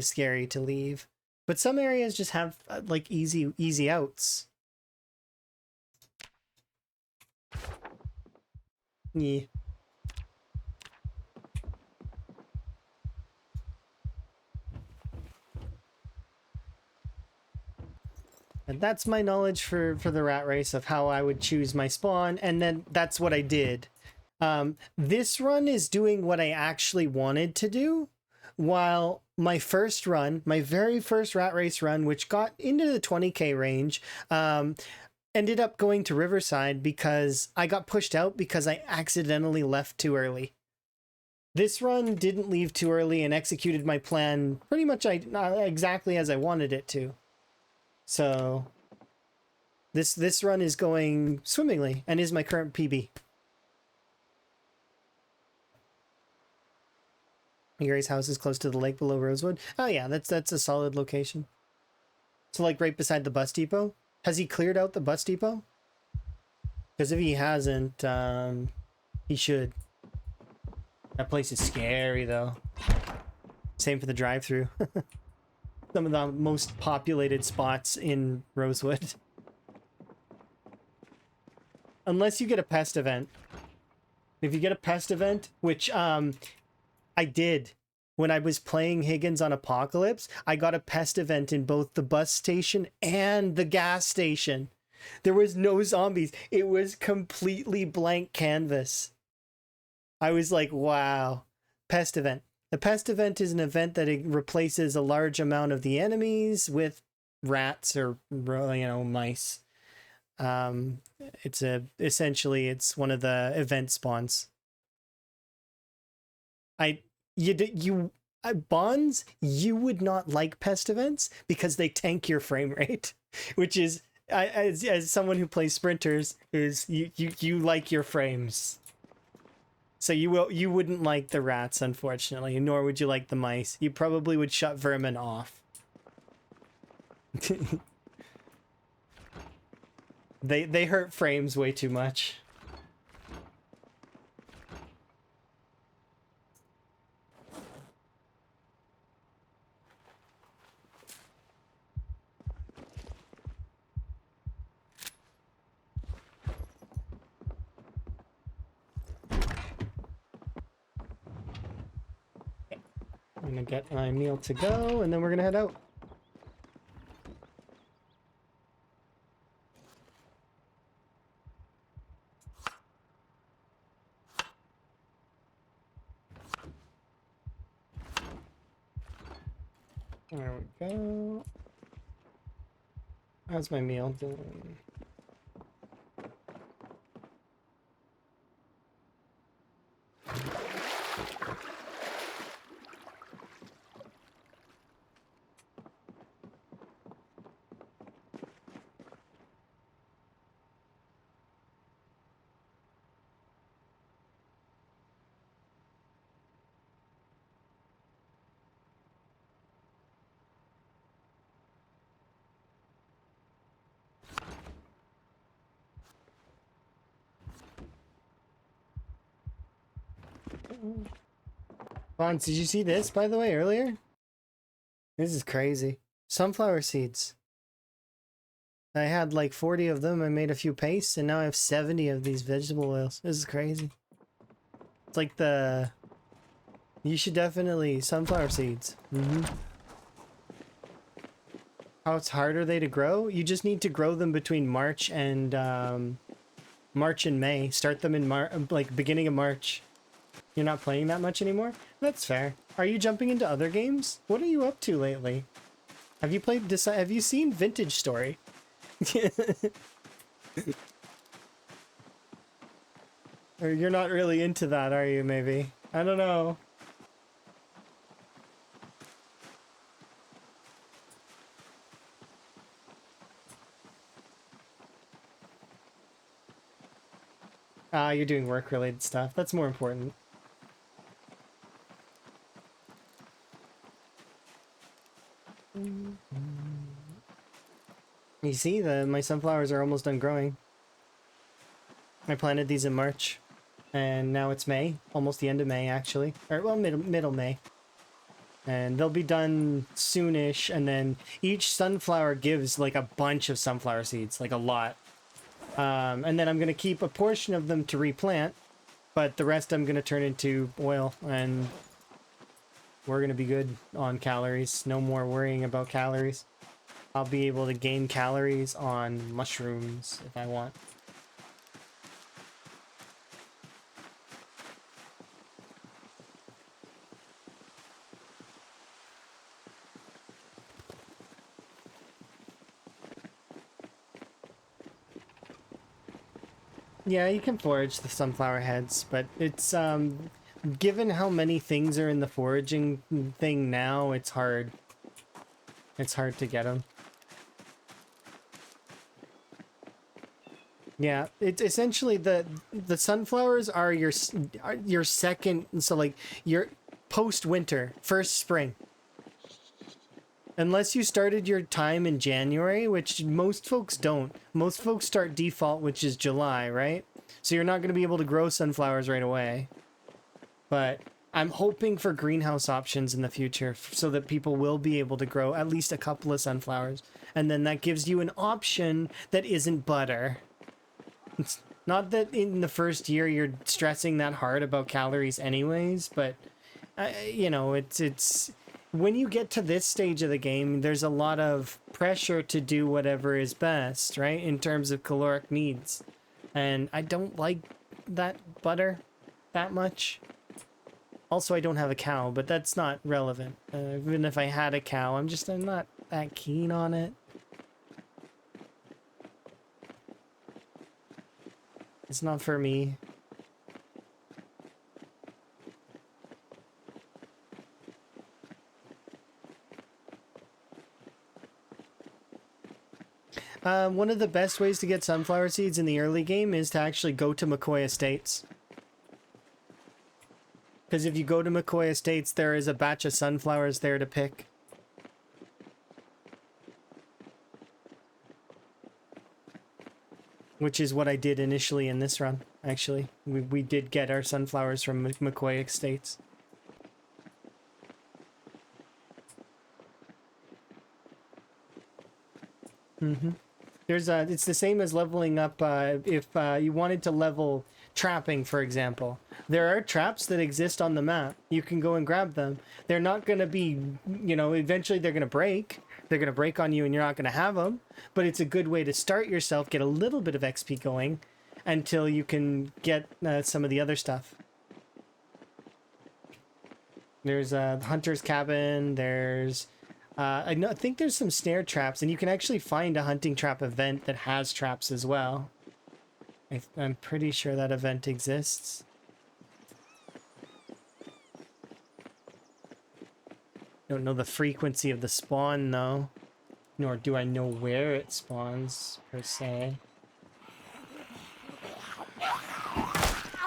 scary to leave, but some areas just have like easy outs. Yeah. And that's my knowledge for the rat race of how I would choose my spawn, and then that's what I did. This run is doing what I actually wanted to do, while my first run, my very first rat race run, which got into the 20k range, ended up going to Riverside because I got pushed out because I accidentally left too early. This run didn't leave too early and executed my plan pretty much exactly as I wanted it to. So this run is going swimmingly and is my current PB. Gary's house is close to the lake below Rosewood. Oh yeah, that's a solid location. So like right beside the bus depot. Has he cleared out the bus depot? Because if he hasn't, he should. That place is scary though. Same for the drive-through. Some of the most populated spots in Rosewood. Unless you get a pest event. If you get a pest event, which I did when I was playing Higgins on Apocalypse, I got a pest event in both the bus station and the gas station. There was no zombies. It was completely blank canvas. I was like, wow. Pest event. The pest event is an event that it replaces a large amount of the enemies with rats or, mice. Essentially it's one of the event spawns. Bonds, you would not like pest events because they tank your frame rate, which is as someone who plays sprinters is you like your frames. So you wouldn't like the rats, unfortunately, nor would you like the mice. You probably would shut vermin off. They hurt frames way too much. I'm gonna get my meal to go, and then we're gonna head out. There we go. How's my meal doing? Bonds, did you see this, by the way, earlier? This is crazy. Sunflower seeds. I had like 40 of them. I made a few pastes, and now I have 70 of these vegetable oils. This is crazy. It's like the... You should definitely... Sunflower seeds. How hard are they to grow? You just need to grow them between March and May. Start them in like beginning of March. You're not playing that much anymore? That's fair. Are you jumping into other games? What are you up to lately? Have you played have you seen Vintage Story? Or you're not really into that, are you, maybe? I don't know. You're doing work-related stuff. That's more important. You see, my sunflowers are almost done growing. I planted these in March, and now it's May, almost the end of May, actually. Or, well, middle May. And they'll be done soonish, and then each sunflower gives, like, a bunch of sunflower seeds, like, a lot. And then I'm going to keep a portion of them to replant, but the rest I'm going to turn into oil, and we're going to be good on calories. No more worrying about calories. I'll be able to gain calories on mushrooms if I want. Yeah, you can forage the sunflower heads, but it's given how many things are in the foraging thing now, it's hard. It's hard to get them. Yeah, it's essentially the sunflowers are your second, so like your post winter, first spring. Unless you started your time in January, which most folks don't. Most folks start default, which is July, right? So you're not going to be able to grow sunflowers right away. But I'm hoping for greenhouse options in the future so that people will be able to grow at least a couple of sunflowers. And then that gives you an option that isn't butter. It's not that in the first year you're stressing that hard about calories anyways, but you know, it's when you get to this stage of the game, there's a lot of pressure to do whatever is best, right? In terms of caloric needs. And I don't like that butter that much. Also, I don't have a cow, but that's not relevant. Even if I had a cow, I'm not that keen on it. It's not for me. One of the best ways to get sunflower seeds in the early game is to actually go to McCoy Estates. Because if you go to McCoy Estates, there is a batch of sunflowers there to pick. Which is what I did initially in this run, actually. We did get our sunflowers from McCoy Estates. There's it's the same as leveling up if you wanted to level trapping, for example. There are traps that exist on the map. You can go and grab them. They're not going to be, you know, eventually they're going to break. They're going to break on you and you're not going to have them. But it's a good way to start yourself, get a little bit of XP going until you can get some of the other stuff. There's a hunter's cabin. There's... I think there's some snare traps, and you can actually find a hunting trap event that has traps as well. I'm pretty sure that event exists. Don't know the frequency of the spawn, though. Nor do I know where it spawns, per se.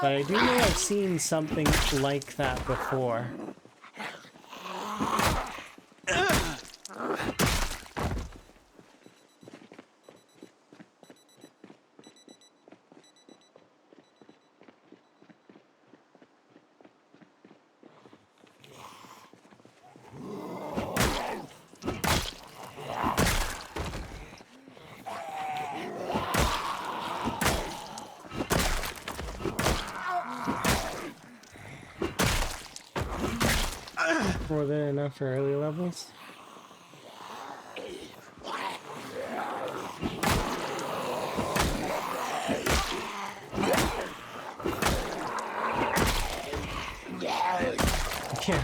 But I do know I've seen something like that before. More than enough for early levels. Yeah.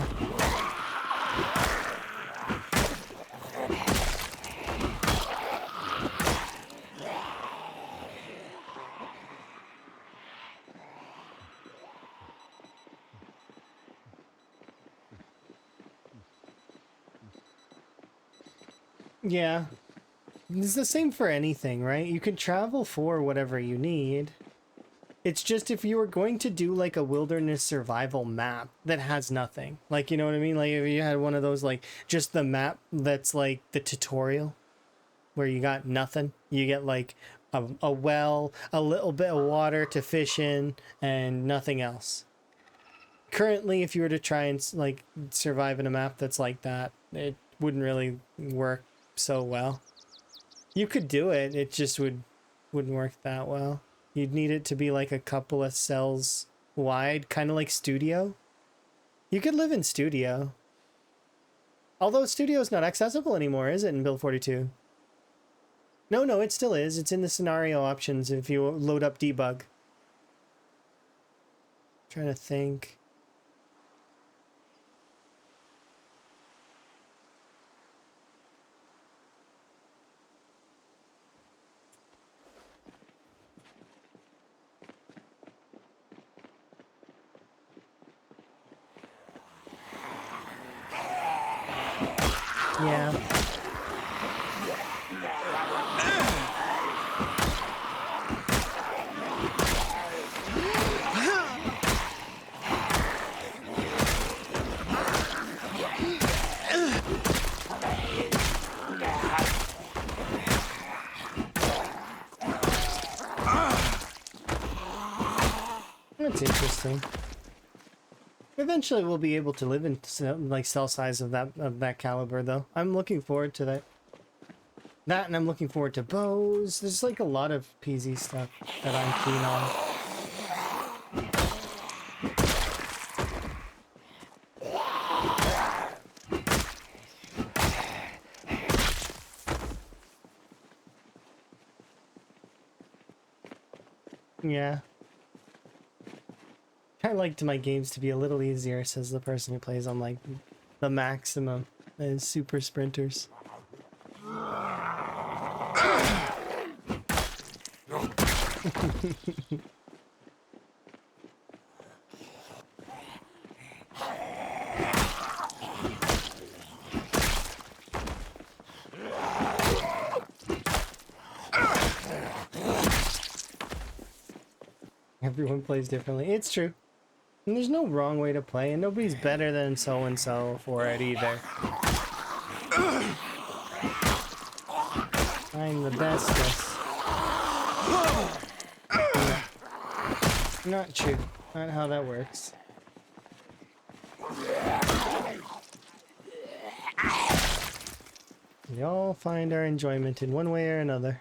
Yeah. It's the same for anything, right? You can travel for whatever you need. It's just if you were going to do like a wilderness survival map that has nothing. Like, you know what I mean? Like if you had one of those, like just the map that's like the tutorial where you got nothing. You get like a well, a little bit of water to fish in, and nothing else. Currently, if you were to try and like survive in a map that's like that, it wouldn't really work so well. You could do it, it just wouldn't work that well. You'd need it to be like a couple of cells wide, kind of like Studio. You could live in Studio. Although Studio's not accessible anymore, is it, in Build 42? No, it still is. It's in the scenario options if you load up debug. Trying to think. Yeah. That's interesting. Eventually, we'll be able to live in like cell size of that caliber, though. I'm looking forward to that. That, and I'm looking forward to bows. There's like a lot of PZ stuff that I'm keen on. Yeah. I liked my games to be a little easier, says the person who plays on like the maximum as super sprinters. Everyone plays differently. It's true. And there's no wrong way to play, and nobody's better than so-and-so for it either. I'm the bestest. Not true. Not how that works. We all find our enjoyment in one way or another.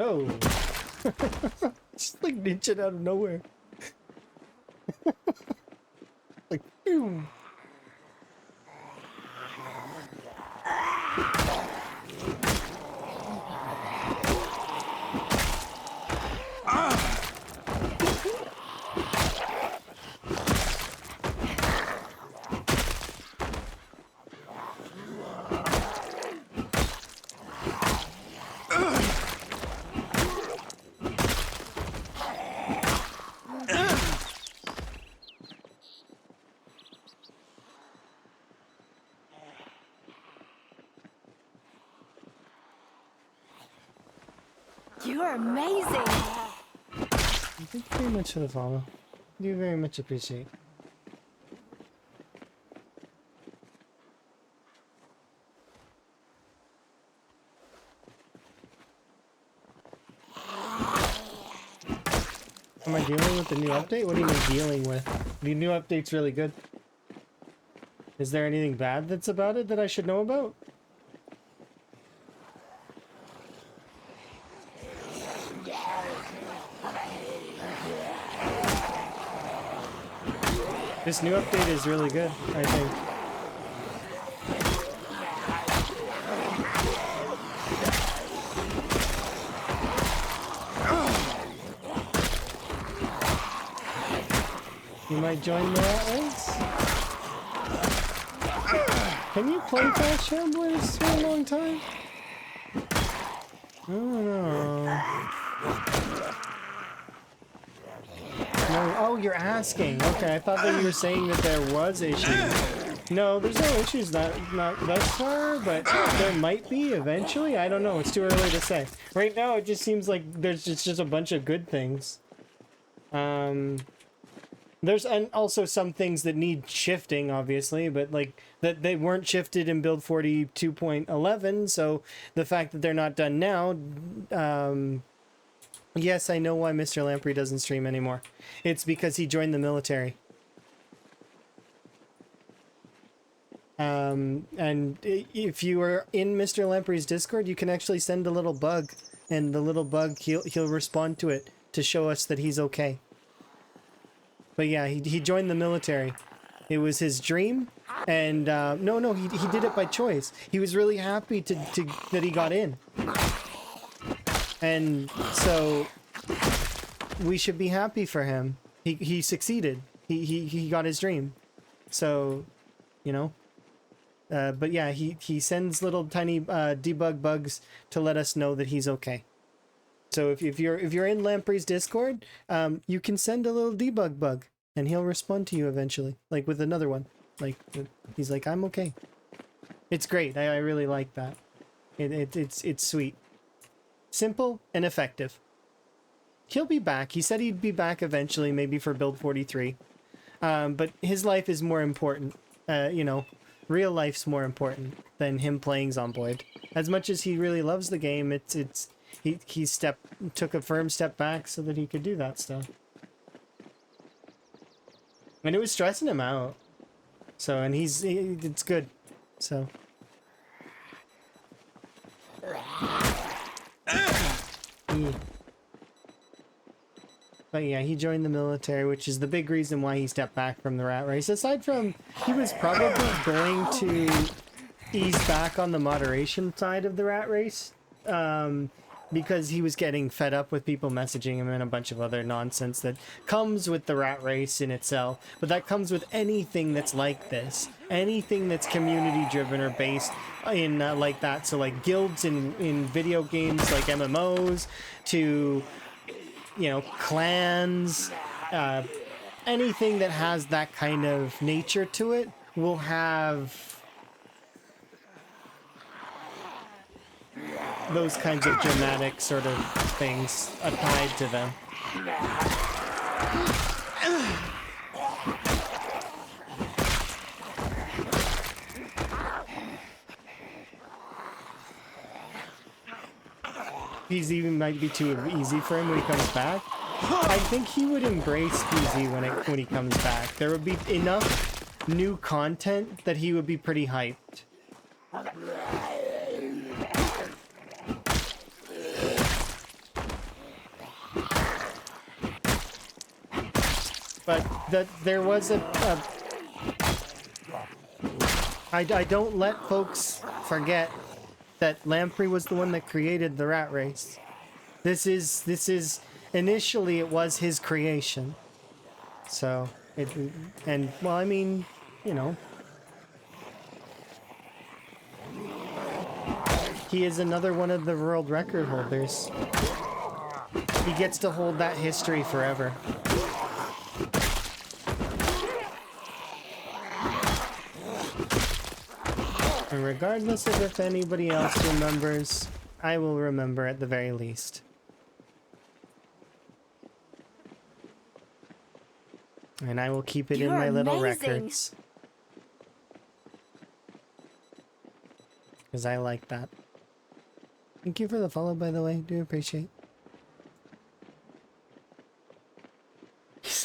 Oh. Just like ninja out of nowhere. Like, phew. You're amazing. Thank you very much for the follow. Do very much appreciate. Am I dealing with the new update? What do you mean dealing with? The new update's really good. Is there anything bad that's about it that I should know about? This new update is really good, I think. You might join the rat race? Can you play Fast Shamblers for a long time? I don't know. No, oh, you're asking. Okay, I thought that you were saying that there was issues. No, there's no issues, not thus far, but there might be eventually. I don't know. It's too early to say. Right now, it just seems like there's just a bunch of good things. There's also some things that need shifting, obviously, but like that they weren't shifted in build 42.11, so the fact that they're not done now, yes, I know why Mr. Lamprey doesn't stream anymore. It's because he joined the military. And if you are in Mr. Lamprey's Discord, you can actually send a little bug, and the little bug, he'll respond to it to show us that he's okay. But yeah, he joined the military. It was his dream, and no, he did it by choice. He was really happy that he got in, and so we should be happy for him. He succeeded. He got his dream. So, you know. But yeah, he sends little tiny debug bugs to let us know that he's okay. So if you're in Lamprey's Discord, you can send a little debug bug, and he'll respond to you eventually, like with another one. Like he's like, I'm okay. It's great. I really like that. It's sweet, simple and effective. He'll be back. He said he'd be back eventually, maybe for build 43. But his life is more important. You know, real life's more important than him playing Zomboid. As much as he really loves the game, he took a firm step back so that he could do that stuff. And it was stressing him out. So, and it's good. So. Yeah. But yeah, he joined the military, which is the big reason why he stepped back from the rat race. Aside from, he was probably going to ease back on the moderation side of the rat race. Because he was getting fed up with people messaging him and a bunch of other nonsense that comes with the rat race in itself. But that comes with anything that's like this. Anything that's community driven or based in like that. So like guilds in video games like MMOs to, you know, clans, anything that has that kind of nature to it will have those kinds of dramatic sort of things applied to them. Easy might be too easy for him when he comes back. I think he would embrace easy when he comes back. There would be enough new content that he would be pretty hyped. But that there was I don't let folks forget that Lamprey was the one that created the rat race. This is initially it was his creation. So well, I mean, you know, he is another one of the world record holders. He gets to hold that history forever. And regardless of if anybody else remembers, I will remember at the very least. And I will keep it in my little records. Because I like that. Thank you for the follow, by the way. Do appreciate.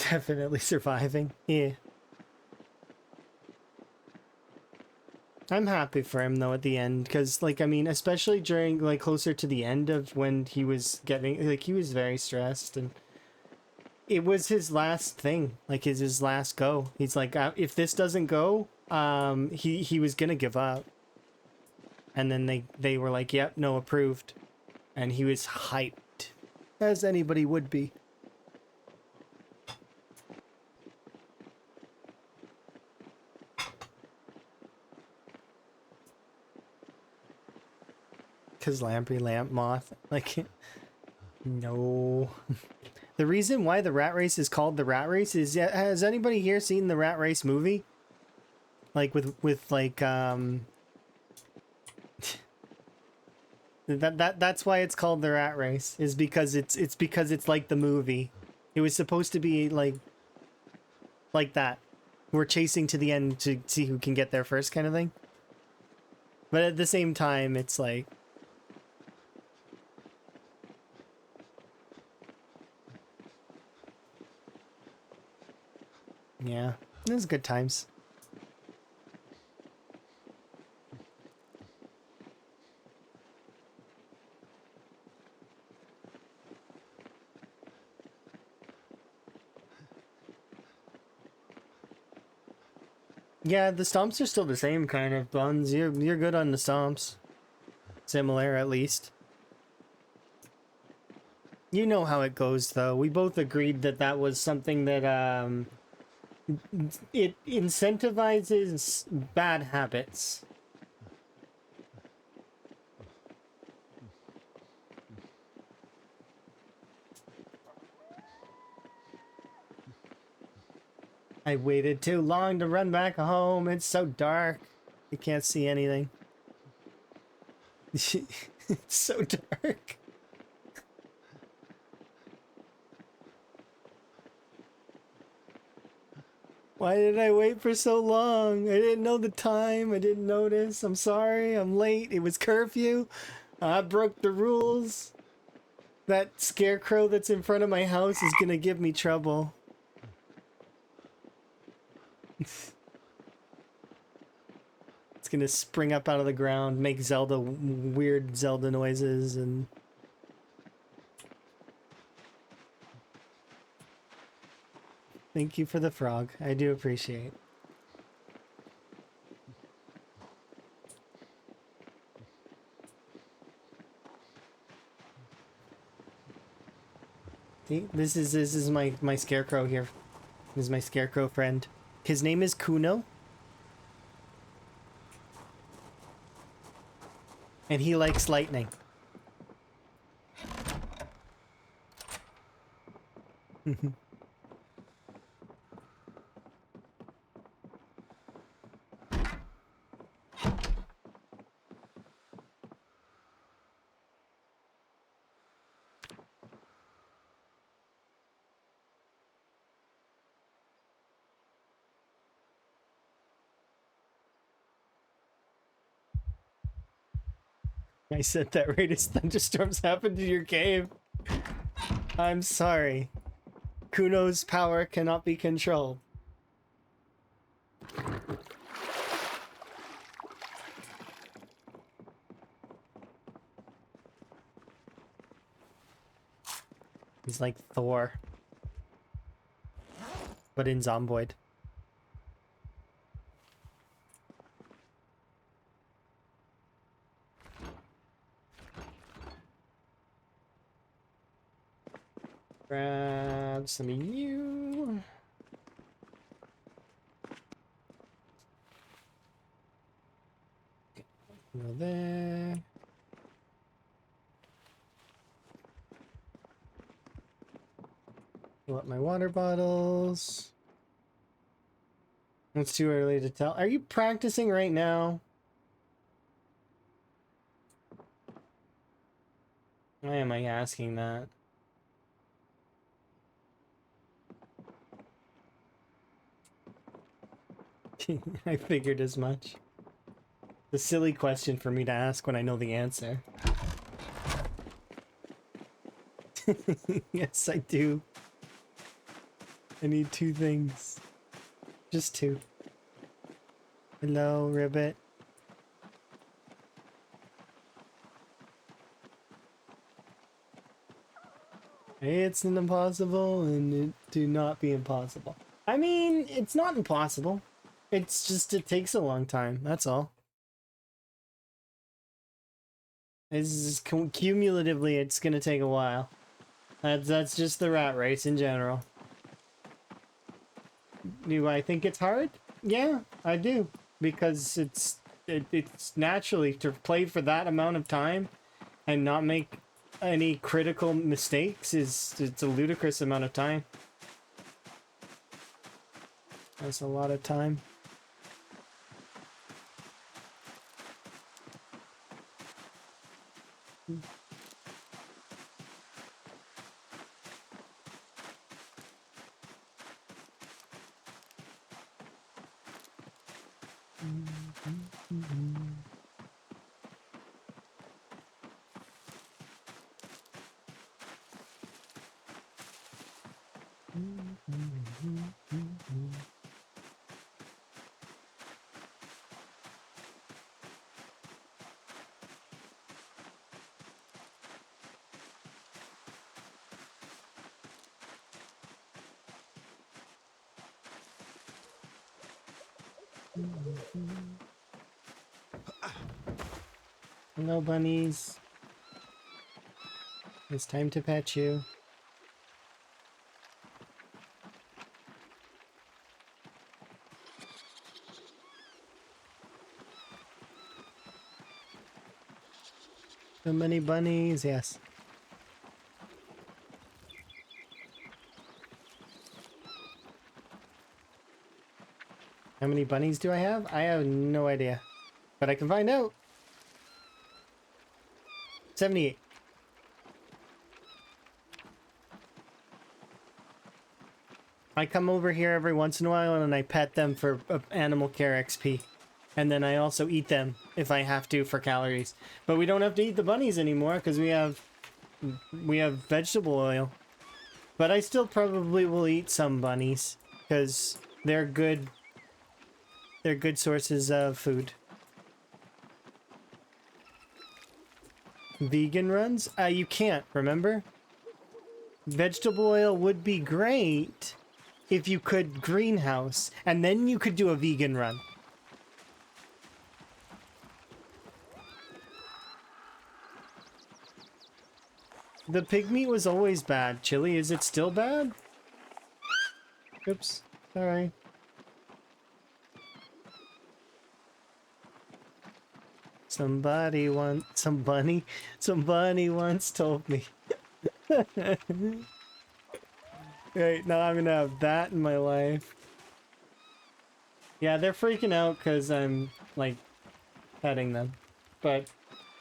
Definitely surviving. Yeah. I'm happy for him though at the end, because like I mean, especially during like closer to the end of when he was getting like he was very stressed, and it was his last thing, like his last go. He's like, if this doesn't go, he was gonna give up, and then they were like, yep, no, approved, and he was hyped, as anybody would be. Cause Lamprey Lamp Moth, like, no. The reason why the Rat Race is called the Rat Race is, has anybody here seen the Rat Race movie? Like with like that's why it's called the Rat Race, is because it's because it's like the movie. It was supposed to be like that. We're chasing to the end to see who can get there first, kind of thing. But at the same time, it's like, yeah, it was good times. Yeah, the stomps are still the same kind of buns. You're good on the stomps. Similar, at least. You know how it goes, though. We both agreed that that was something that it incentivizes bad habits. I waited too long to run back home. It's so dark. You can't see anything. It's so dark. Why did I wait for so long? I didn't know the time. I didn't notice. I'm sorry. I'm late. It was curfew. I broke the rules. That scarecrow that's in front of my house is gonna give me trouble. It's gonna spring up out of the ground, make weird Zelda noises, and thank you for the frog. I do appreciate. See, this is my scarecrow here. This is my scarecrow friend. His name is Kuno. And he likes lightning. I said that right as thunderstorms happened in your cave. I'm sorry. Kuno's power cannot be controlled. He's like Thor, but in Zomboid. Grab some of you. Go there. Fill up my water bottles. It's too early to tell. Are you practicing right now? Why am I asking that? I figured as much. The silly question for me to ask when I know the answer. Yes, I do. I need two things. Just two. Hello, Ribbit. It's an impossible, and it do not be impossible. I mean, it's not impossible. It's just, it takes a long time, that's all. It's just cumulatively, it's gonna take a while. That's just the rat race in general. Do I think it's hard? Yeah, I do. Because it's naturally to play for that amount of time and not make any critical mistakes it's a ludicrous amount of time. That's a lot of time. Hello, bunnies. It's time to pet you. So many bunnies, yes. How many bunnies do I have? I have no idea. But I can find out. 78. I come over here every once in a while and I pet them for animal care XP. And then I also eat them if I have to for calories. But we don't have to eat the bunnies anymore because we have vegetable oil. But I still probably will eat some bunnies because they're good sources of food. Vegan runs? You can't, remember? Vegetable oil would be great if you could greenhouse, and then you could do a vegan run. The pig meat was always bad. Chili, is it still bad? Oops, sorry. Somebody once told me. Right, now I'm gonna have that in my life. Yeah, they're freaking out because I'm, like, petting them. But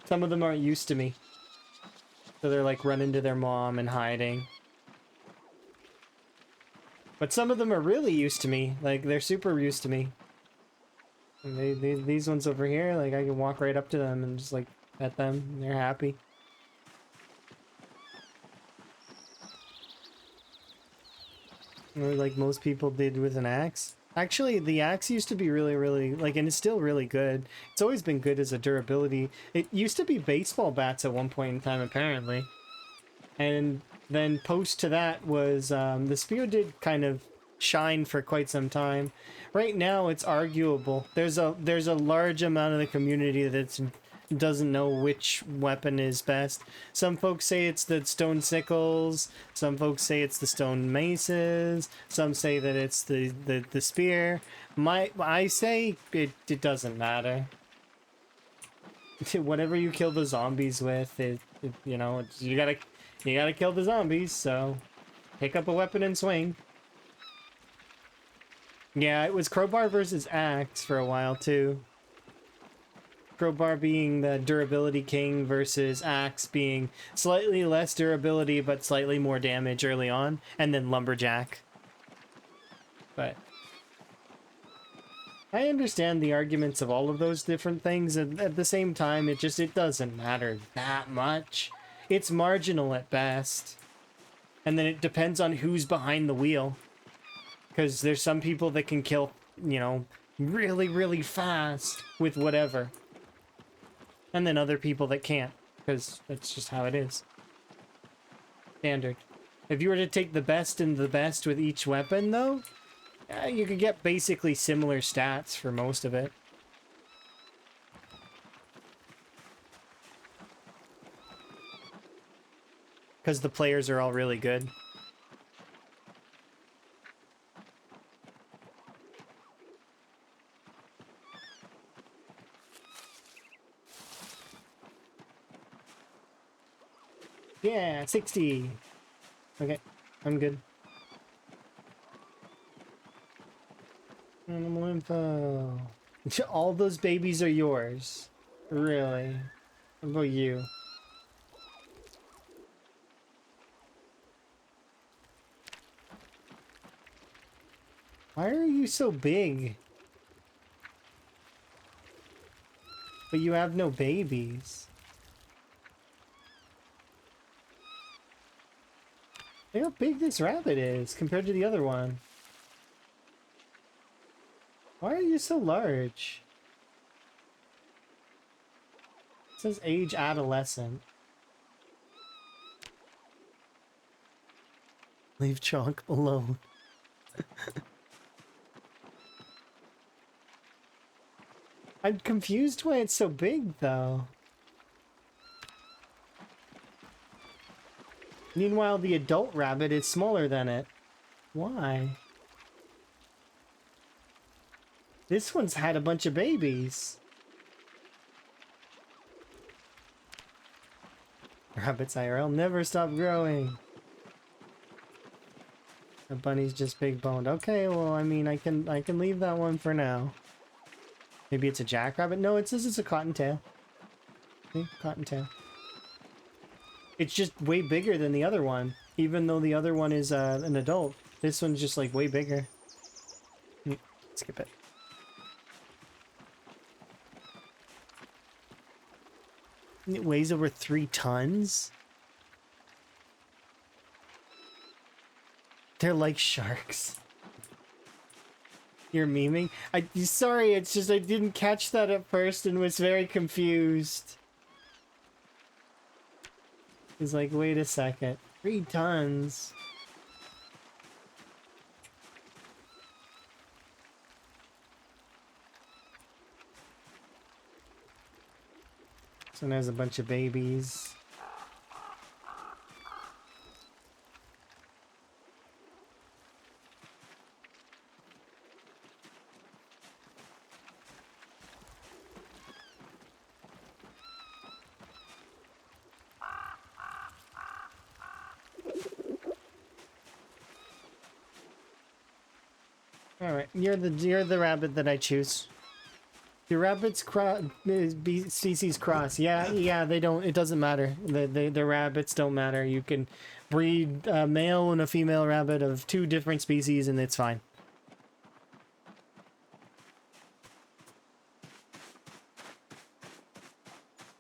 some of them aren't used to me. So they're, like, running to their mom and hiding. But some of them are really used to me. Like, they're super used to me. And these ones over here, like, I can walk right up to them and just, like, pet them. And they're happy. Or like most people did with an axe. Actually, the axe used to be really, like, and it's still really good. It's always been good as a durability. It used to be baseball bats at one point in time, apparently. And then post to that was, the spear did kind of shine for quite some time. Right now, it's arguable. There's a large amount of the community that doesn't know which weapon is best. Some folks say it's the stone sickles. Some folks say it's the stone maces. Some say that it's the spear. I say it doesn't matter. Whatever you kill the zombies with, you know, you gotta kill the zombies. So pick up a weapon and swing. Yeah, it was crowbar versus axe for a while too. Crowbar being the durability king versus axe being slightly less durability but slightly more damage early on, and then lumberjack. But I understand the arguments of all of those different things, and at the same time it doesn't matter that much. It's marginal at best. And then it depends on who's behind the wheel. Because there's some people that can kill, you know, really, really fast with whatever. And then other people that can't, because that's just how it is. Standard. If you were to take the best and the best with each weapon, though, you could get basically similar stats for most of it. Because the players are all really good. Yeah, 60. Okay, I'm good. Animal info. All those babies are yours. Really? What about you? Why are you so big? But you have no babies. Look how big this rabbit is compared to the other one. Why are you so large? It says age adolescent. Leave Chonk alone. I'm confused why it's so big, though. Meanwhile, the adult rabbit is smaller than it. Why? This one's had a bunch of babies. Rabbits IRL never stop growing. The bunny's just big boned. Okay, well, I mean, I can leave that one for now. Maybe it's a jackrabbit? No, it says it's a cottontail. See? Cottontail. It's just way bigger than the other one, even though the other one is an adult. This one's just like way bigger. Skip it. It weighs over 3 tons? They're like sharks. You're memeing? Sorry, it's just I didn't catch that at first and was very confused. He's like, wait a second. 3 tons. So there's a bunch of babies. Alright, you're the rabbit that I choose. Do rabbits species cross? Yeah, they don't, it doesn't matter. The rabbits don't matter. You can breed a male and a female rabbit of 2 different species and it's fine.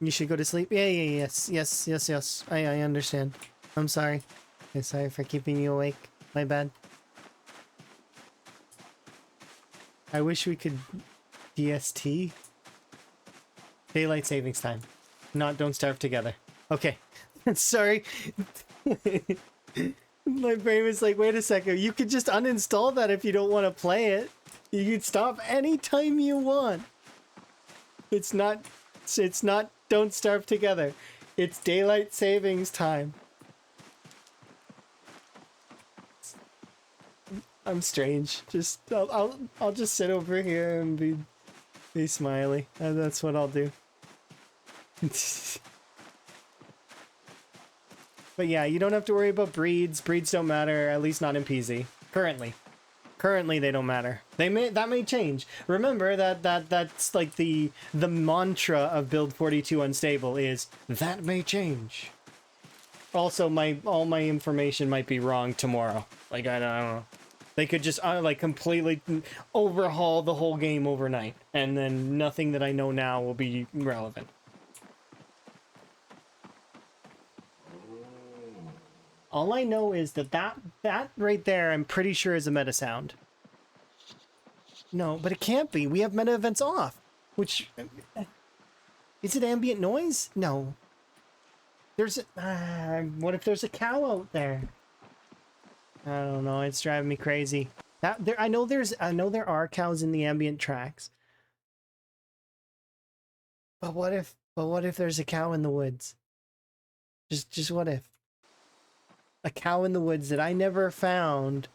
You should go to sleep? Yes. I understand. I'm sorry. I'm sorry for keeping you awake. My bad. I wish we could DST. Daylight savings time. Not don't starve together. Okay. Sorry. My brain was like, wait a second. You could just uninstall that if you don't want to play it. You can stop anytime you want. It's not don't starve together. It's daylight savings time. I'm strange. Just I'll just sit over here and be smiley. That's what I'll do. But yeah, you don't have to worry about breeds. Breeds don't matter, at least not in PZ. Currently they don't matter. That may change. Remember that's like the mantra of build 42 unstable is that may change. Also, all my information might be wrong tomorrow. Like I don't know. They could just like completely overhaul the whole game overnight, and then nothing that I know now will be relevant. All I know is that right there, I'm pretty sure is a meta sound. No, but it can't be. We have meta events off. Which... Is it ambient noise? No. There's a... what if there's a cow out there? I don't know. It's driving me crazy. I know there are cows in the ambient tracks. But what if there's a cow in the woods? Just what if? A cow in the woods that I never found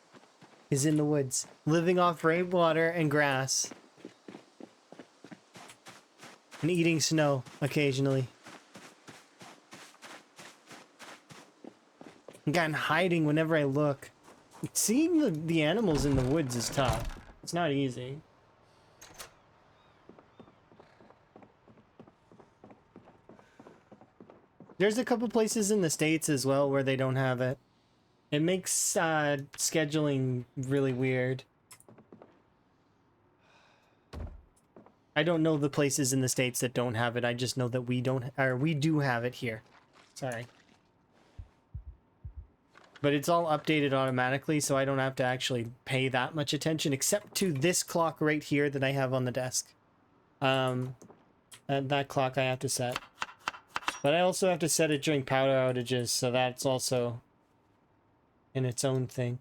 is in the woods, living off rainwater and grass. And eating snow occasionally. And hiding whenever I look. Seeing the animals in the woods is tough. It's not easy. There's a couple places in the States as well where they don't have it. It makes scheduling really weird. I don't know the places in the States that don't have it. I just know that we do have it here. Sorry. But it's all updated automatically, so I don't have to actually pay that much attention, except to this clock right here that I have on the desk. That clock I have to set. But I also have to set it during power outages, so that's also in its own thing.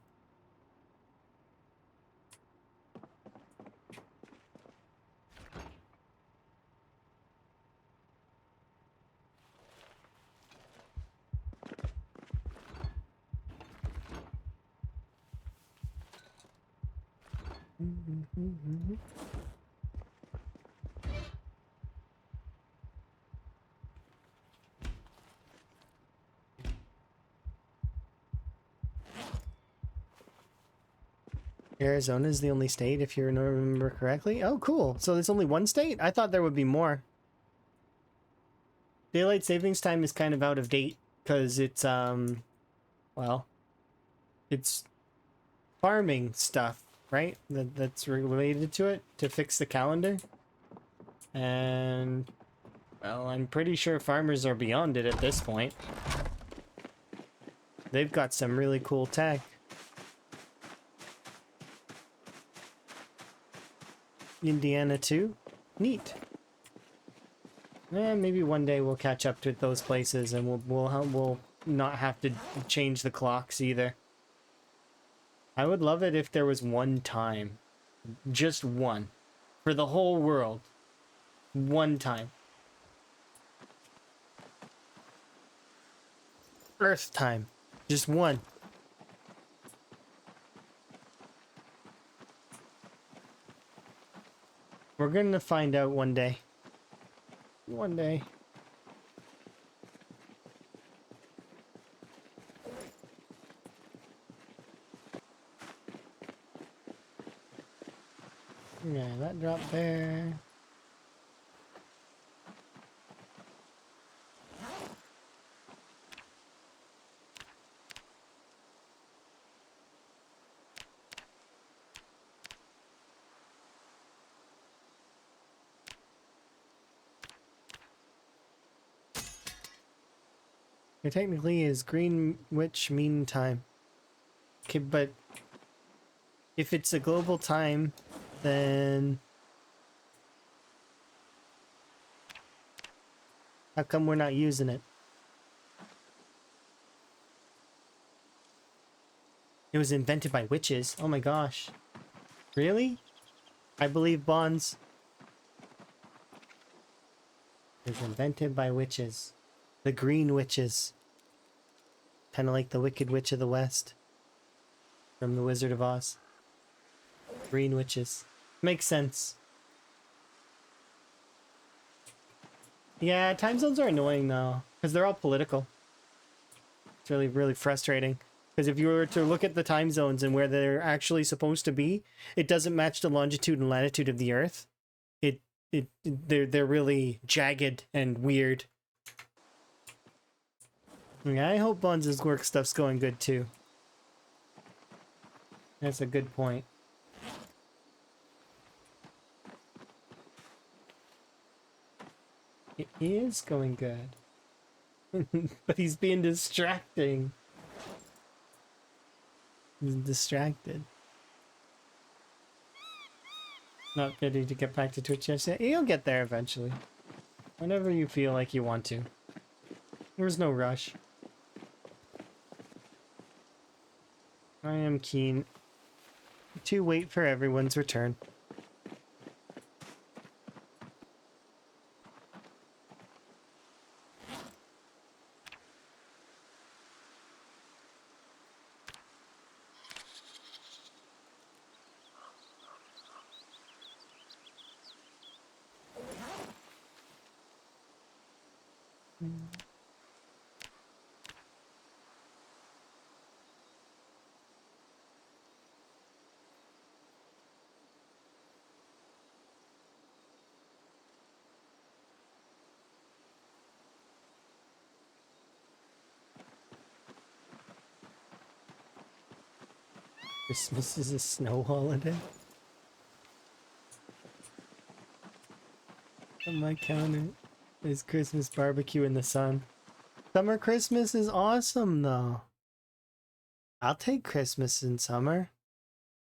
Arizona is the only state, if you remember correctly. Oh, cool. So there's only one state? I thought there would be more. Daylight savings time is kind of out of date because it's, well, it's farming stuff, right? That's related to it to fix the calendar. And, well, I'm pretty sure farmers are beyond it at this point. They've got some really cool tech. Indiana too? Neat. Maybe one day we'll catch up to those places and we'll not have to change the clocks either. I would love it if there was one time. Just one. For the whole world. One time. Earth time. Just one. We're gonna find out one day. One day. Yeah, that dropped there. It technically is Greenwich Mean Time. Okay, but if it's a global time, then how come we're not using it? It was invented by witches. Oh my gosh. Really? I believe bonds. It was invented by witches. The green witches. Kind of like the Wicked Witch of the West. From The Wizard of Oz. Green witches. Makes sense. Yeah, time zones are annoying though. Because they're all political. It's really, really frustrating. Because if you were to look at the time zones and where they're actually supposed to be, it doesn't match the longitude and latitude of the Earth. They're really jagged and weird. Yeah, I hope Bonds' work stuff's going good too. That's a good point. It is going good. But he's being distracting. He's distracted. Not ready to get back to Twitch yet. You'll get there eventually. Whenever you feel like you want to. There's no rush. I am keen to wait for everyone's return. Christmas is a snow holiday. On my counter is Christmas barbecue in the sun. Summer Christmas is awesome though. I'll take Christmas in summer.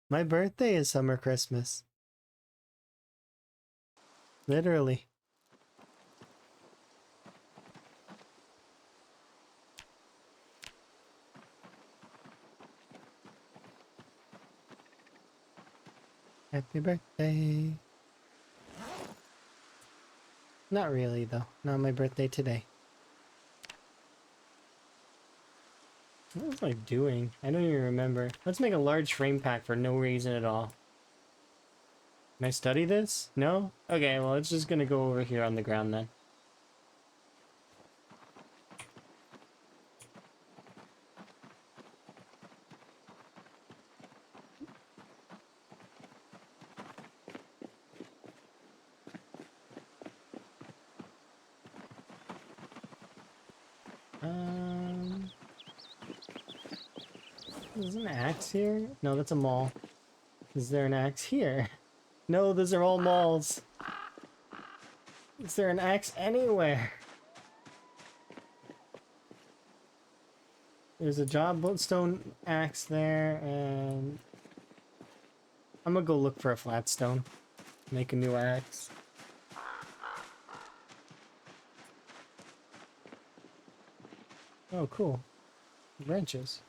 My birthday is summer Christmas. Literally. Happy birthday. Not really though. Not my birthday today. What was I doing? I don't even remember. Let's make a large frame pack for no reason at all. Can I study this? No? Okay, well it's just gonna go over here on the ground then. Is an axe here? No, that's a mall. Is there an axe here? No, those are all malls. Is there an axe anywhere? There's a jawbone axe there, and I'm gonna go look for a flat stone. Make a new axe. Oh, cool. Wrenches.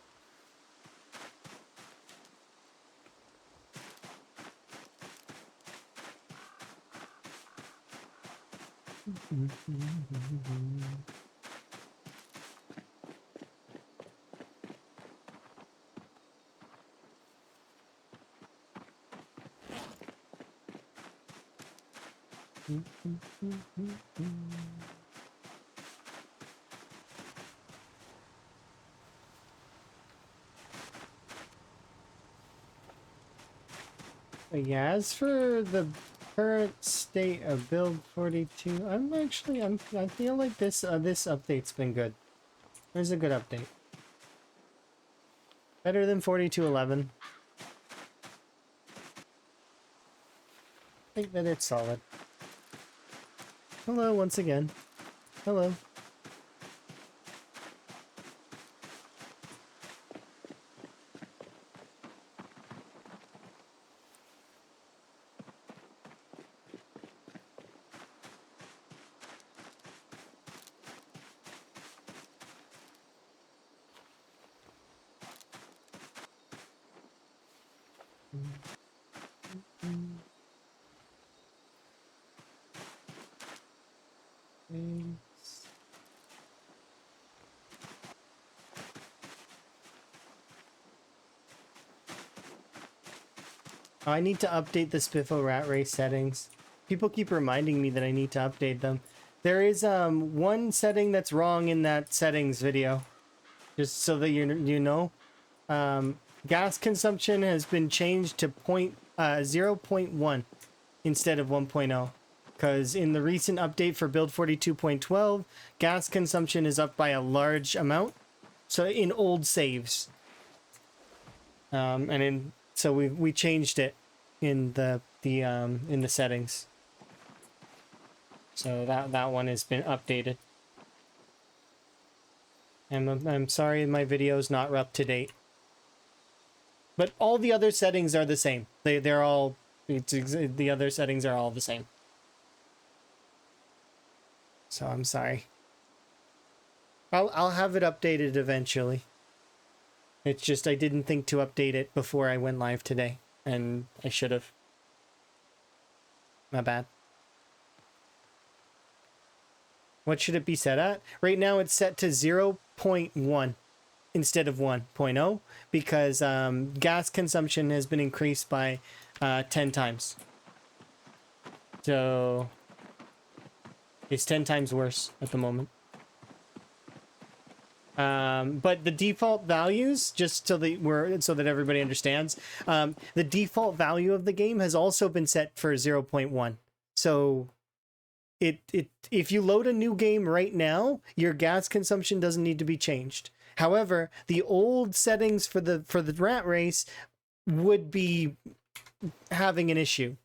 But yeah, as for the current state of build 42, I feel like this update's been good. There's a good update. Better than 42.11. I think that it's solid. Hello once again. Hello. I need to update the Spiffo rat race settings. People keep reminding me that I need to update them. There is one setting that's wrong in that settings video. Just so that you know. Gas consumption has been changed to 0.1 instead of 1.0. Because in the recent update for build 42.12, gas consumption is up by a large amount. So in old saves. So we changed it in the settings. So that one has been updated. And I'm sorry my video's not up to date. But all the other settings are the same. They're all The other settings are all the same. So I'm sorry. I'll have it updated eventually. It's just I didn't think to update it before I went live today, and I should have. My bad. What should it be set at? Right now it's set to 0.1 instead of 1.0 because gas consumption has been increased by 10 times. So it's 10 times worse at the moment. But the default values, just so that everybody understands, the default value of the game has also been set for 0.1. So if you load a new game right now, your gas consumption doesn't need to be changed. However, the old settings for the rat race would be having an issue.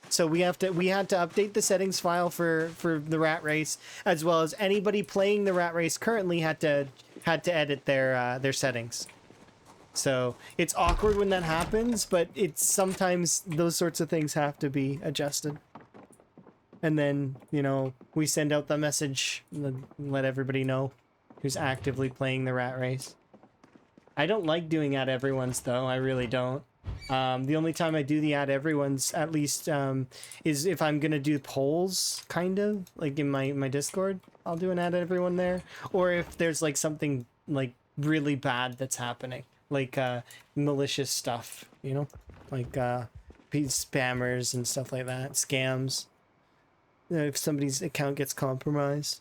So we had to update the settings file for the rat race, as well as anybody playing the rat race currently had to edit their settings. So it's awkward when that happens, but it's sometimes those sorts of things have to be adjusted. And then, we send out the message, let everybody know who's actively playing the rat race. I don't like doing at everyone's though. I really don't. The only time I do the at everyone's, at least, is if I'm gonna do polls, kind of like in my Discord. I'll do an at everyone there, or if there's like something like really bad that's happening, like malicious stuff, like spammers and stuff like that, scams. If somebody's account gets compromised.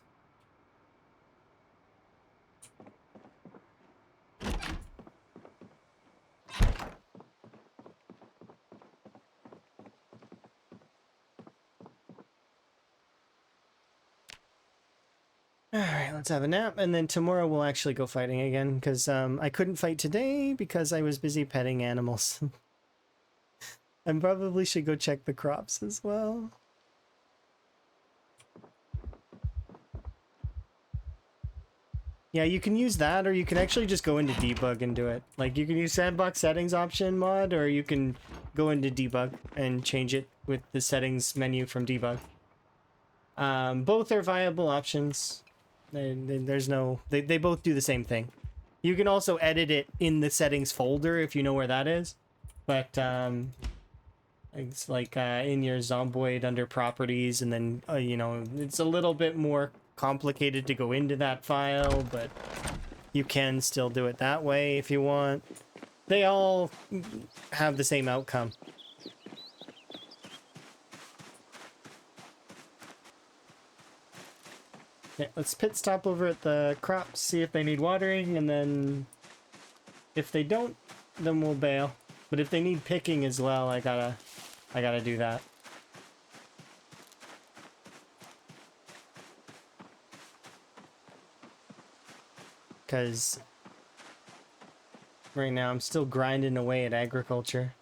Alright, let's have a nap, and then tomorrow we'll actually go fighting again, because I couldn't fight today because I was busy petting animals. I probably should go check the crops as well. Yeah, you can use that, or you can actually just go into debug and do it. Like, you can use sandbox settings option mod, or you can go into debug and change it with the settings menu from debug. Both are viable options. There's no... They both do the same thing. You can also edit it in the settings folder if you know where that is. But, it's like in your Zomboid under properties, and then, it's a little bit more complicated to go into that file, but you can still do it that way if you want. They all have the same outcome. Yeah, let's pit stop over at the crops, see if they need watering, and then if they don't, then we'll bail. But if they need picking as well, I gotta do that. Because right now I'm still grinding away at agriculture.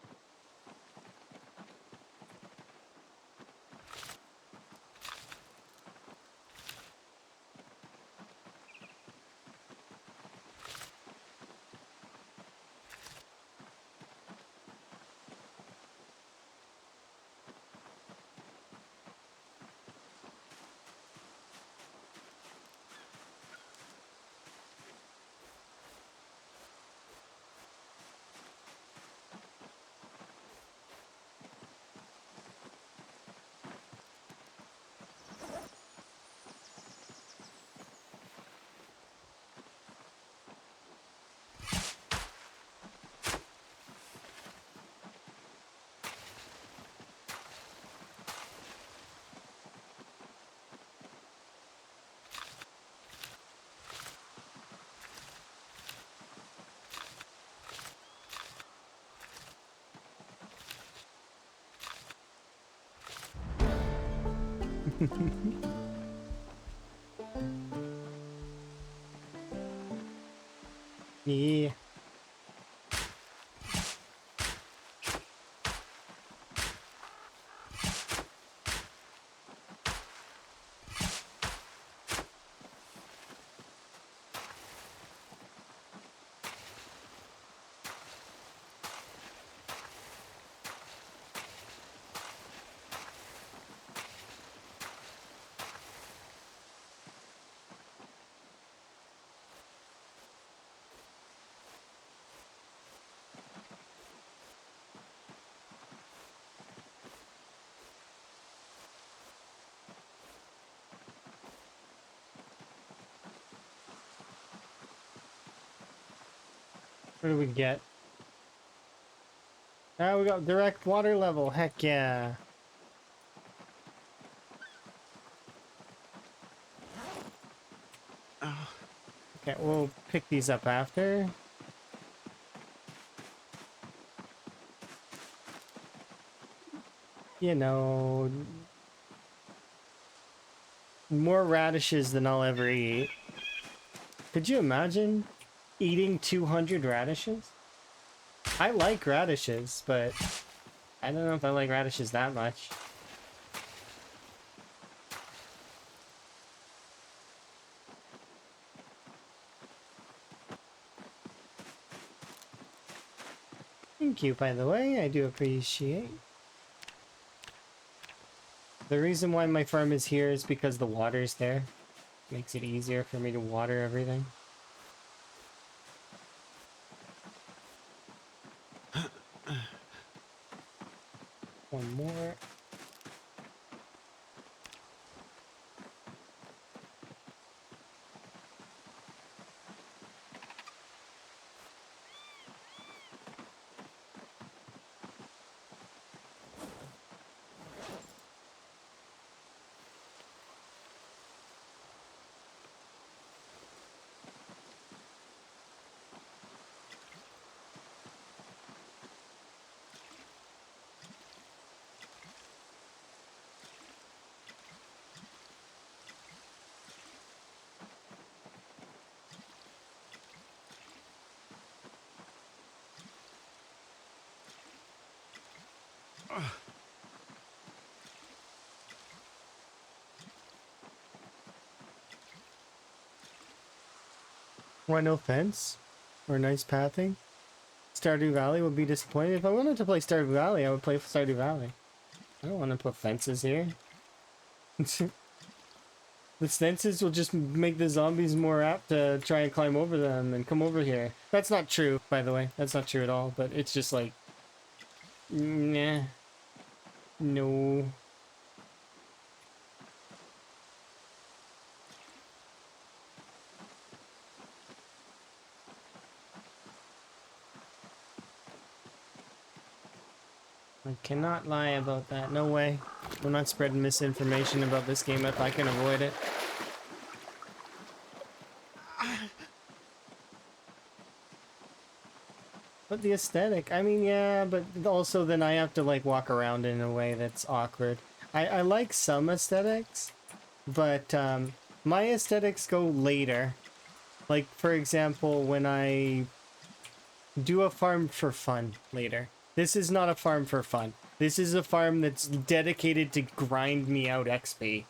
Yeah. What do we get? Ah, we got direct water level. Heck yeah. Okay, we'll pick these up after. You know, more radishes than I'll ever eat. Could you imagine eating 200 radishes? I like radishes, but I don't know if I like radishes that much. Thank you, by the way. I do appreciate. The reason why my farm is here is because the water's there. Makes it easier for me to water everything. One more. Why no fence? Or nice pathing? Stardew Valley would be disappointed. If I wanted to play Stardew Valley, I would play Stardew Valley. I don't want to put fences here. The fences will just make the zombies more apt to try and climb over them and come over here. That's not true, by the way. That's not true at all, but it's just like... Nah. No. I cannot lie about that. No way. I'm not spreading misinformation about this game if I can avoid it. But the aesthetic, I mean, yeah, but also then I have to like walk around in a way that's awkward. I like some aesthetics, but my aesthetics go later. Like, for example, when I do a farm for fun later. This is not a farm for fun. This is a farm that's dedicated to grind me out XP.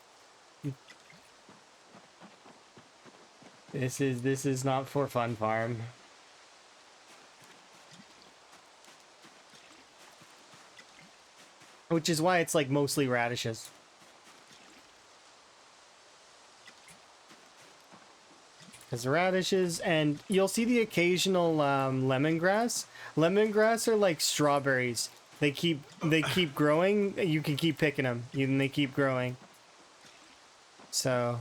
This is not for fun farm. Which is why it's like mostly radishes. Because radishes, and you'll see the occasional lemongrass. Lemongrass are like strawberries. They keep growing. You can keep picking them, and they keep growing. So.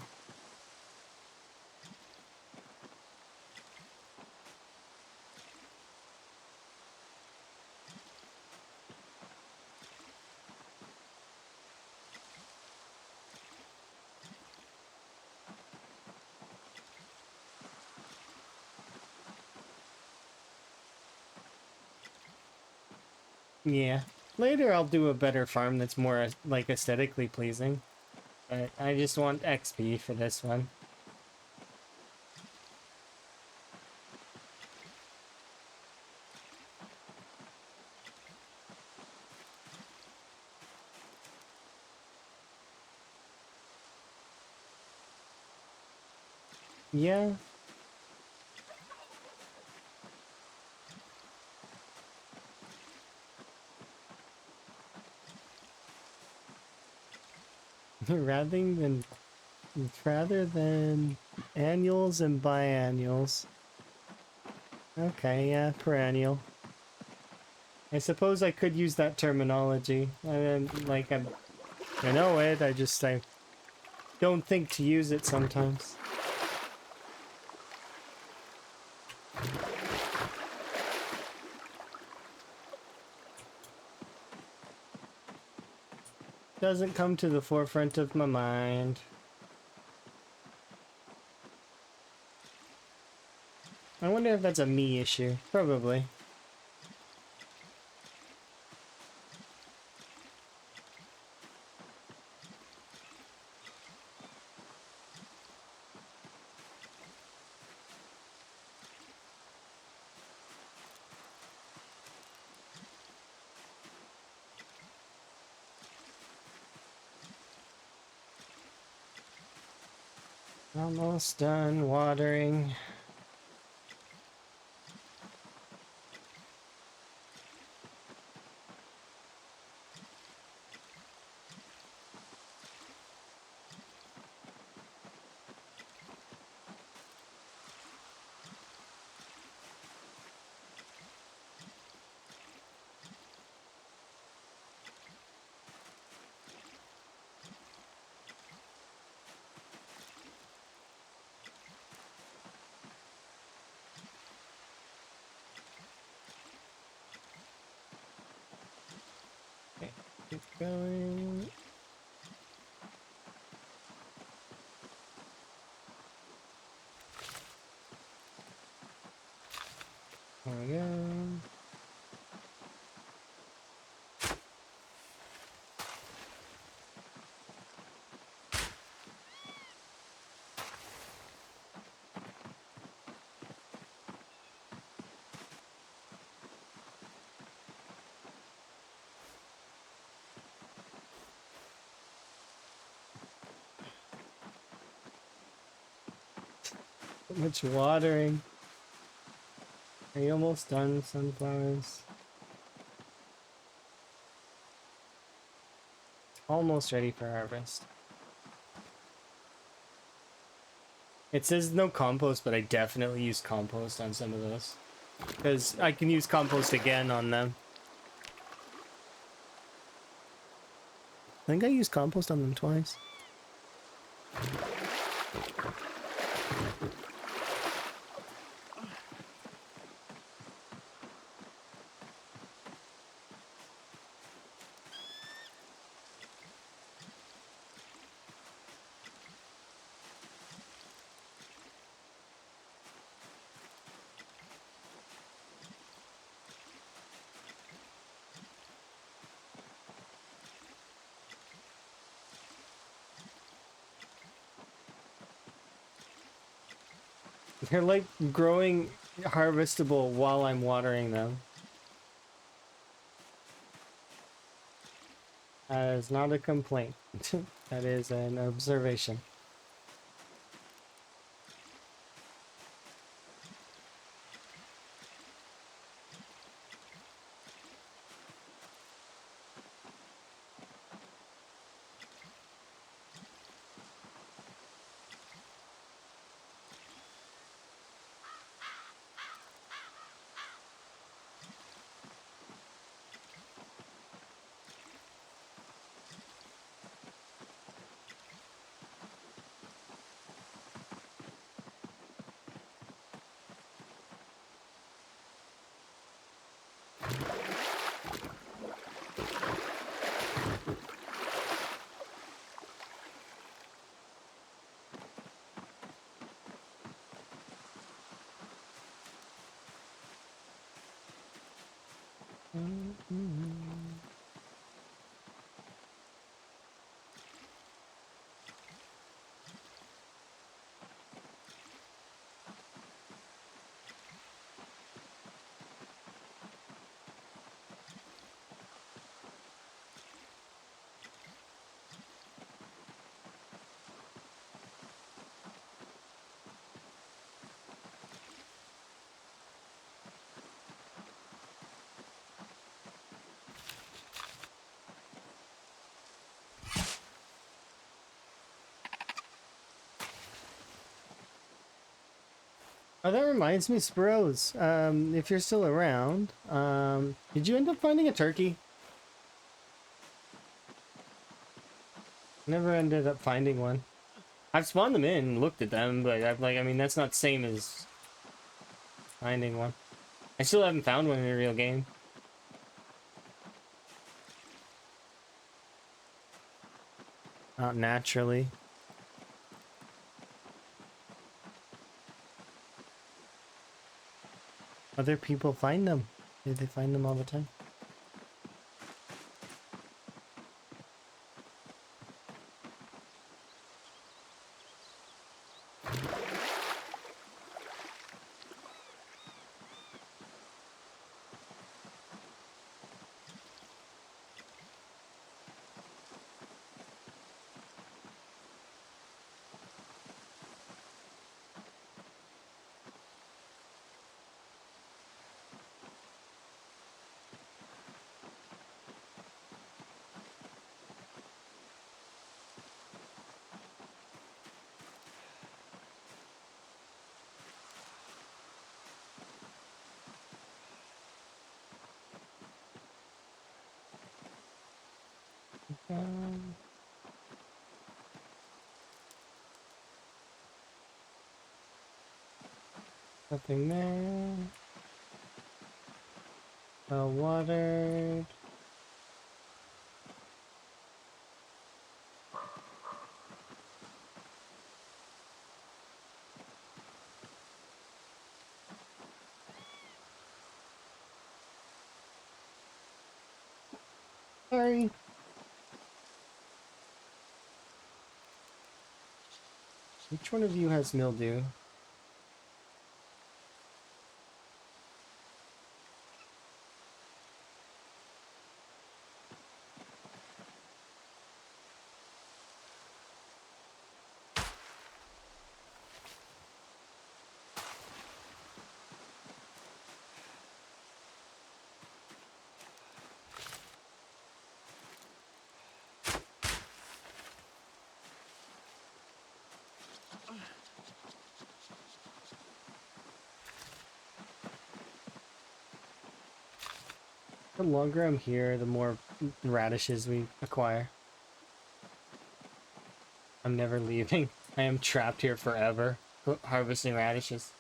Yeah. Later I'll do a better farm that's more like aesthetically pleasing. But I just want XP for this one. Yeah. rather than annuals and biannuals. Okay, yeah, perennial. I suppose I could use that terminology. I know it, I don't think to use it sometimes. doesn't come to the forefront of my mind. I wonder if that's a me issue. Probably. Almost done watering. Okay, keep going. There we go. So much watering. Are you almost done, sunflowers? Almost ready for harvest. It says no compost, but I definitely used compost on some of those. Because I can use compost again on them. I think I used compost on them twice. They're like growing harvestable while I'm watering them. That is not a complaint. That is an observation. Oh, that reminds me, Sparrows. If you're still around, did you end up finding a turkey? Never ended up finding one. I've spawned them in and looked at them, but I mean, that's not the same as finding one. I still haven't found one in a real game. Not naturally. Other people find them. They find them all the time. Um, Nothing there. Well watered. Sorry. Which one of you has mildew? The longer I'm here, the more radishes we acquire. I'm never leaving. I am trapped here forever, harvesting radishes.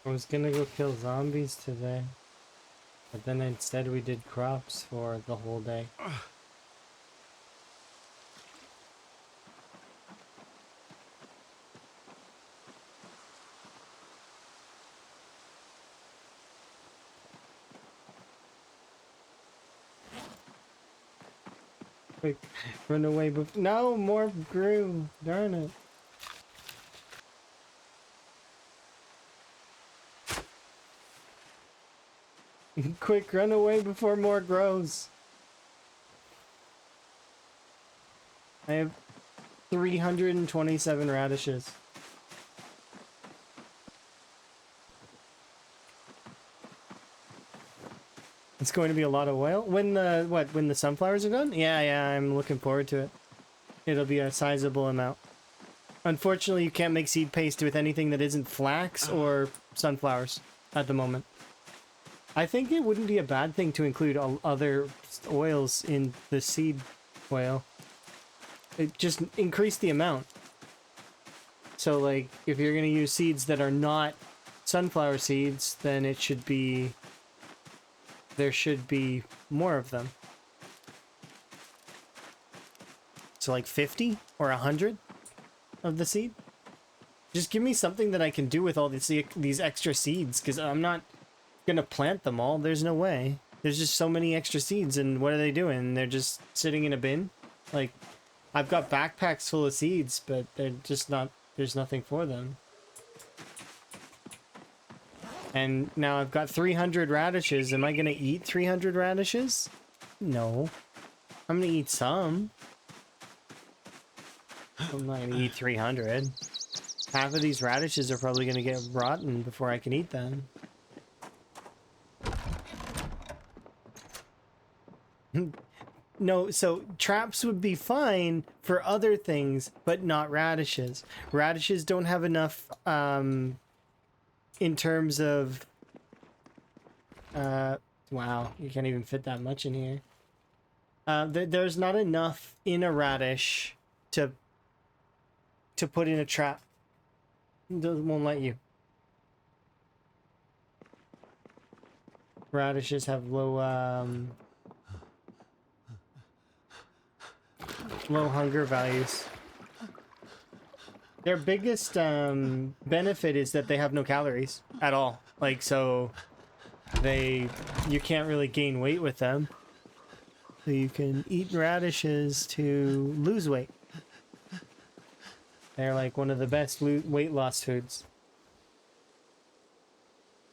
I was gonna go kill zombies today, but then instead we did crops for the whole day. Quick, run away before— no, more grew! Darn it. Quick, run away before more grows. I have 327 radishes. It's going to be a lot of oil. When the— what, when the sunflowers are done? Yeah, I'm looking forward to it. It'll be a sizable amount. Unfortunately, you can't make seed paste with anything that isn't flax or sunflowers at the moment. I think it wouldn't be a bad thing to include other oils in the seed oil. It just increase the amount. So, like, if you're going to use seeds that are not sunflower seeds, then it should be— there should be more of them. to like 50 or 100 of the seed. Just give me something that I can do with all these extra seeds, because I'm not gonna plant them all. There's no way. There's just so many extra seeds, and what are they doing? They're just sitting in a bin? Like, I've got backpacks full of seeds, but they're just not, there's nothing for them. And now I've got 300 radishes. Am I gonna eat 300 radishes? No. I'm gonna eat some. I'm not gonna eat 300. Half of these radishes are probably gonna get rotten before I can eat them. No, so traps would be fine for other things, but not radishes. Radishes don't have enough, in terms of... wow, you can't even fit that much in here. There's not enough in a radish to put in a trap. It won't let you. Radishes have low hunger values. Their biggest benefit is that they have no calories at all. Like, so you can't really gain weight with them. So you can eat radishes to lose weight. They're like one of the best weight loss foods.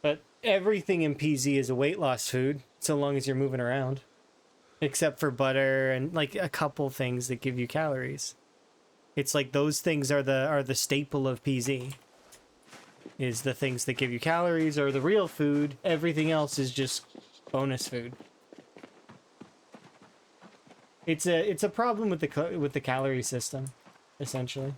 But everything in PZ is a weight loss food, so long as you're moving around. Except for butter and like a couple things that give you calories. It's like those things are the staple of PZ. Is the things that give you calories or the real food. Everything else is just bonus food. It's a problem with the calorie system, essentially.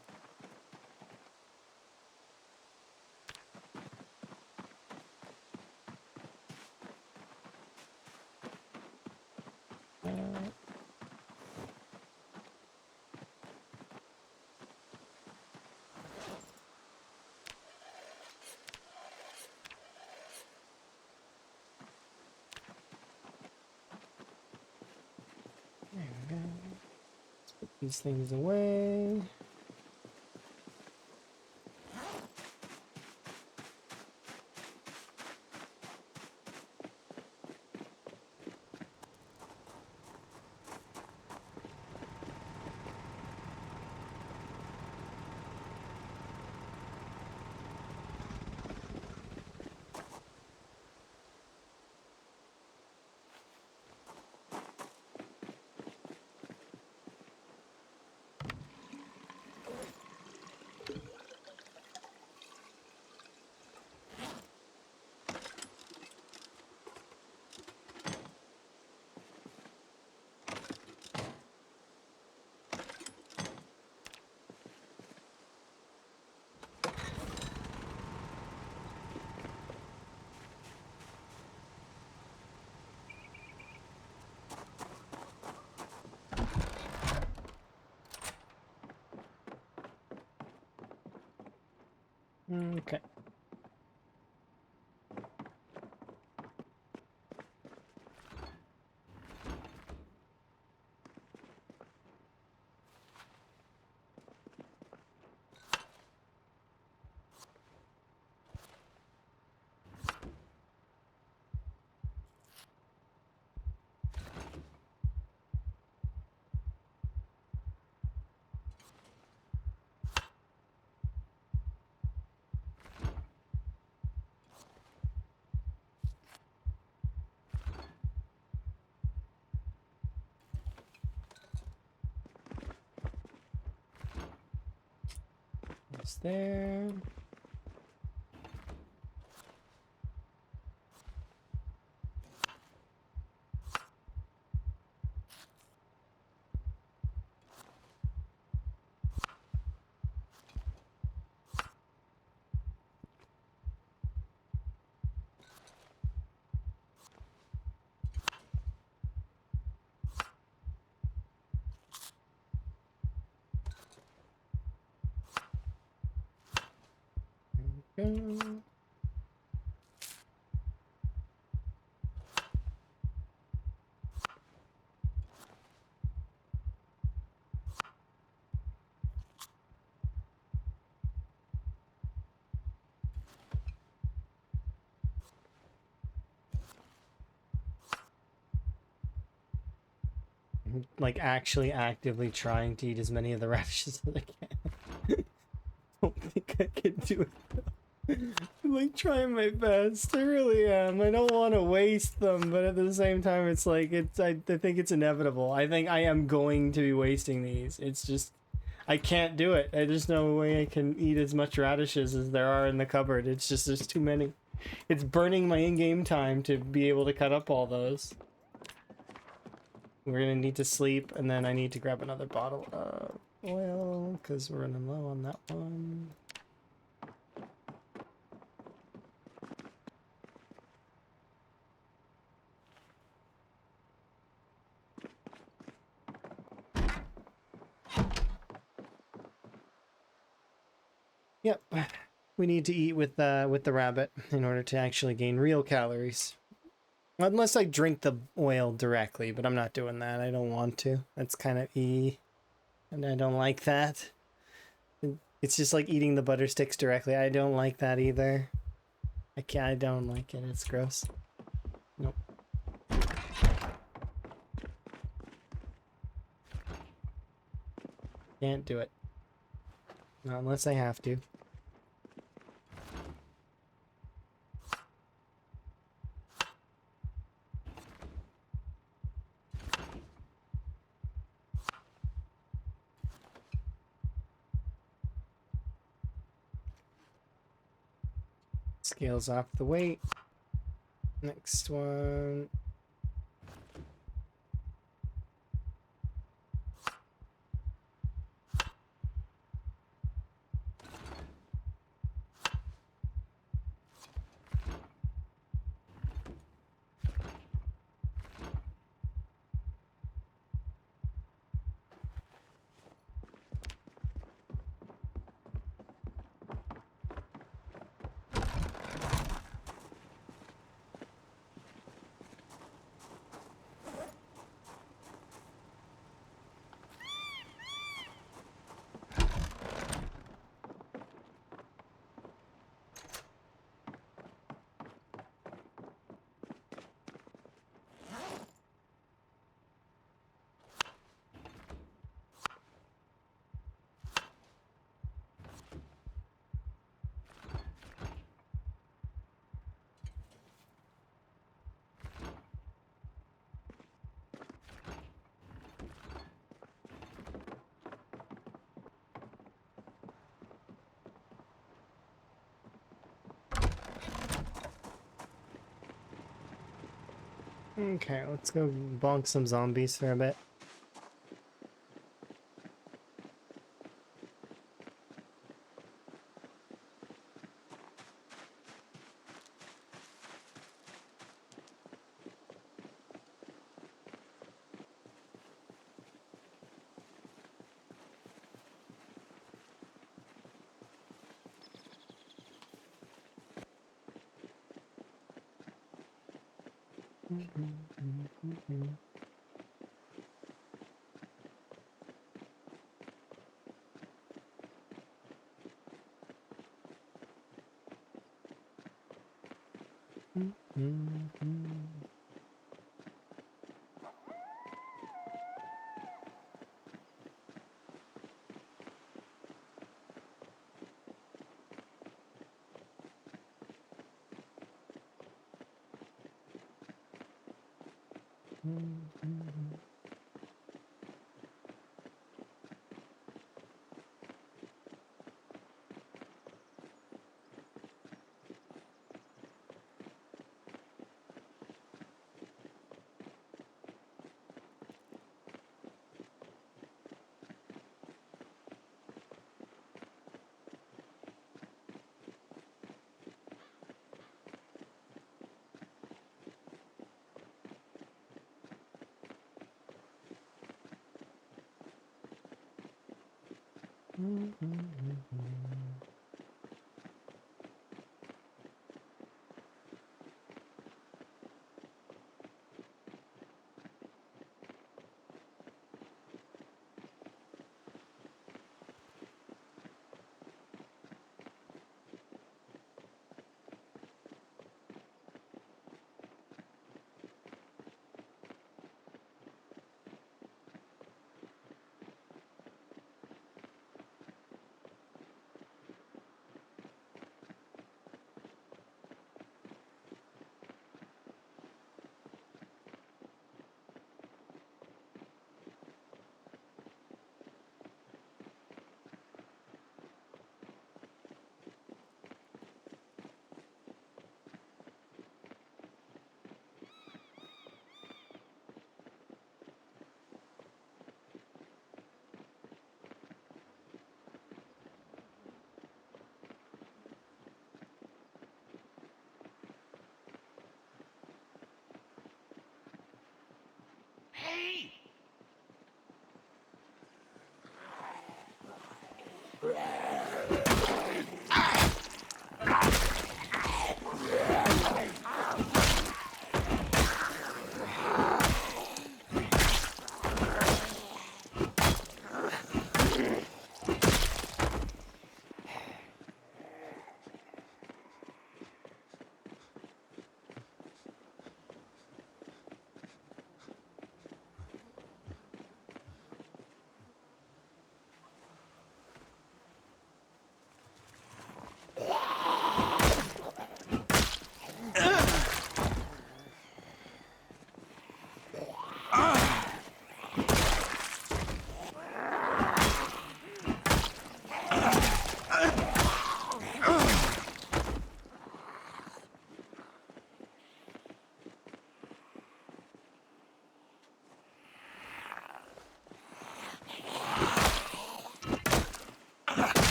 There we go. Let's put these things away. Okay. It's there. Go. like actually actively trying to eat as many of the radishes as I can. Don't think I can do it. I'm like trying my best. I really am. I don't want to waste them, but at the same time, it's like I think it's inevitable. I think I am going to be wasting these. It's just I can't do it. There's no way I can eat as much radishes as there are in the cupboard. It's just there's too many. It's burning my in-game time to be able to cut up all those. We're gonna need to sleep, and then I need to grab another bottle of oil because we're running low on that one. Yep, we need to eat with the rabbit in order to actually gain real calories. Unless I drink the oil directly, but I'm not doing that. I don't want to. That's kind of and I don't like that. It's just like eating the butter sticks directly. I don't like that either. I don't like it. It's gross. Nope. Can't do it. Not unless I have to. Scales off the weight. Next one. Okay, let's go bonk some zombies for a bit.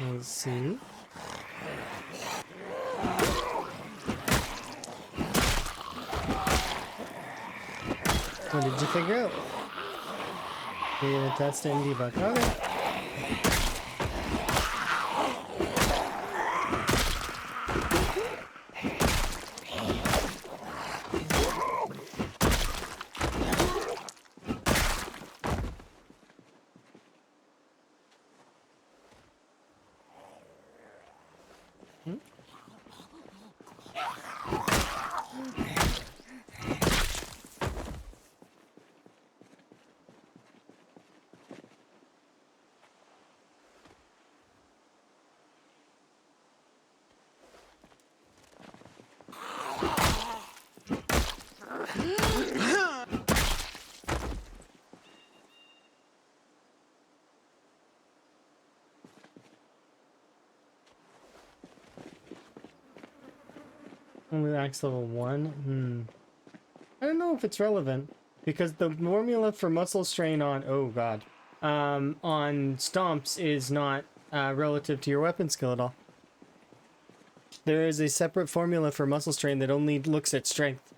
Let's see. What did you figure out? You're gonna test it and debug. Okay. Only max level 1? I don't know if it's relevant. Because the formula for muscle strain on... Oh, God. On stomps is not relative to your weapon skill at all. There is a separate formula for muscle strain that only looks at strength.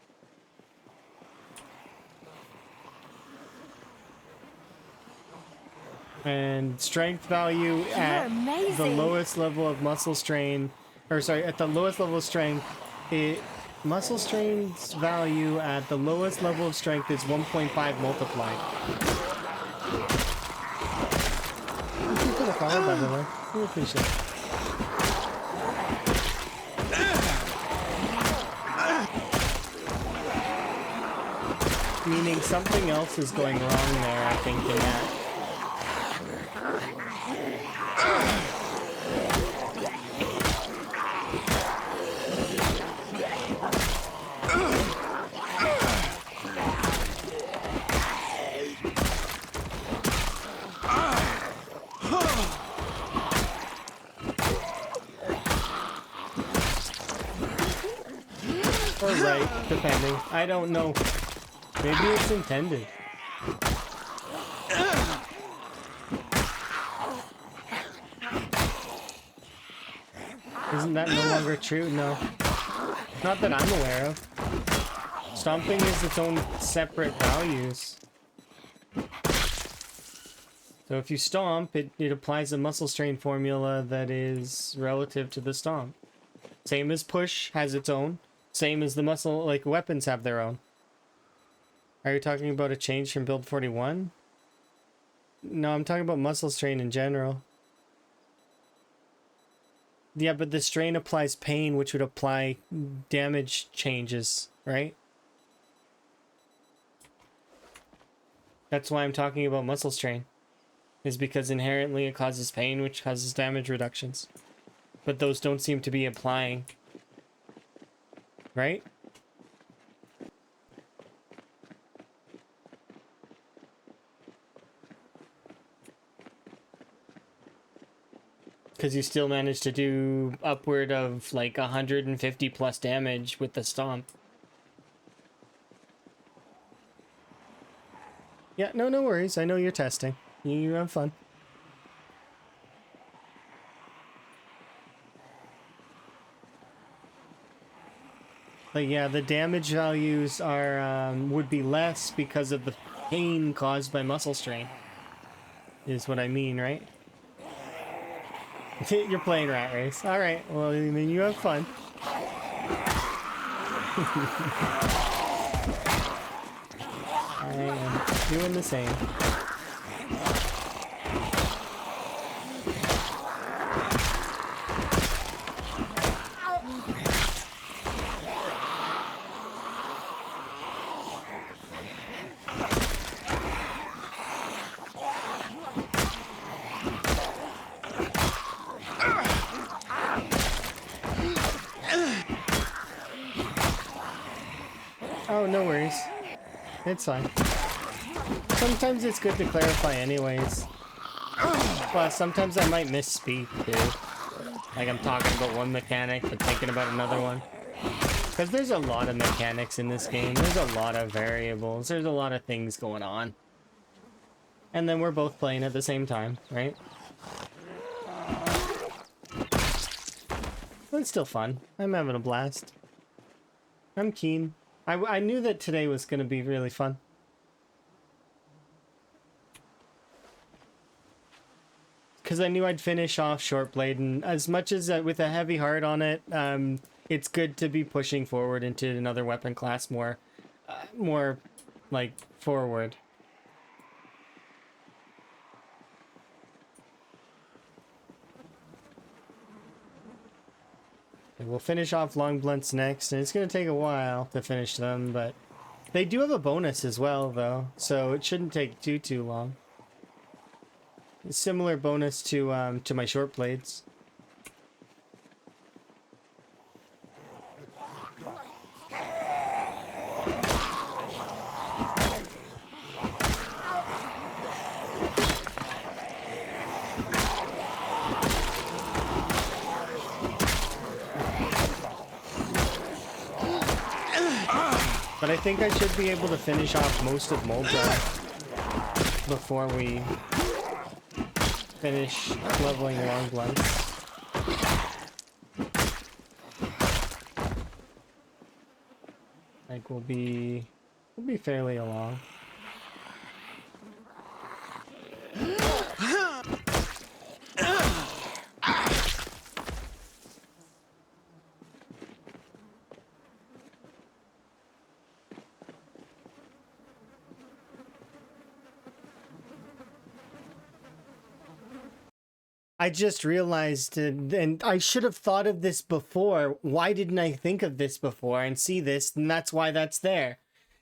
And strength value at the lowest level of muscle strain... Or sorry, at the lowest level of strength... muscle strain's value at the lowest level of strength is 1.5 multiplied. Thank you for the follow, by the way. We appreciate it. Meaning something else is going wrong there, I think, in that. Or right, depending. I don't know. Maybe it's intended. Isn't that no longer true? No. Not that I'm aware of. Stomping is its own separate values. So if you stomp, it applies a muscle strain formula that is relative to the stomp. Same as push has its own. Same as the muscle, like weapons have their own. Are you talking about a change from build 41? No, I'm talking about muscle strain in general. Yeah, but the strain applies pain, which would apply damage changes, right? That's why I'm talking about muscle strain. Is because inherently it causes pain, which causes damage reductions. But those don't seem to be applying. Right? Because you still manage to do upward of like 150 plus damage with the stomp. Yeah, no worries. I know you're testing. You have fun. But yeah, the damage values are would be less because of the pain caused by muscle strain. Is what I mean, right? You're playing Rat Race. All right. Well, then you have fun. I am doing the same. Oh, no worries. It's fine. Sometimes it's good to clarify anyways. Plus, sometimes I might misspeak too. Like I'm talking about one mechanic, but thinking about another one. Because there's a lot of mechanics in this game. There's a lot of variables. There's a lot of things going on. And then we're both playing at the same time, right? But it's still fun. I'm having a blast. I'm keen. I knew that today was going to be really fun. Because I knew I'd finish off Shortblade, and as much as with a heavy heart on it, it's good to be pushing forward into another weapon class more, like, forward. And we'll finish off Long Blunts next, and it's going to take a while to finish them, but they do have a bonus as well, though, so it shouldn't take too long. A similar bonus to my short blades. But I think I should be able to finish off most of Moldra before we finish leveling Long Blunts. Like we'll be fairly along. I just realized, and I should have thought of this before. Why didn't I think of this before and see this? And that's why that's there.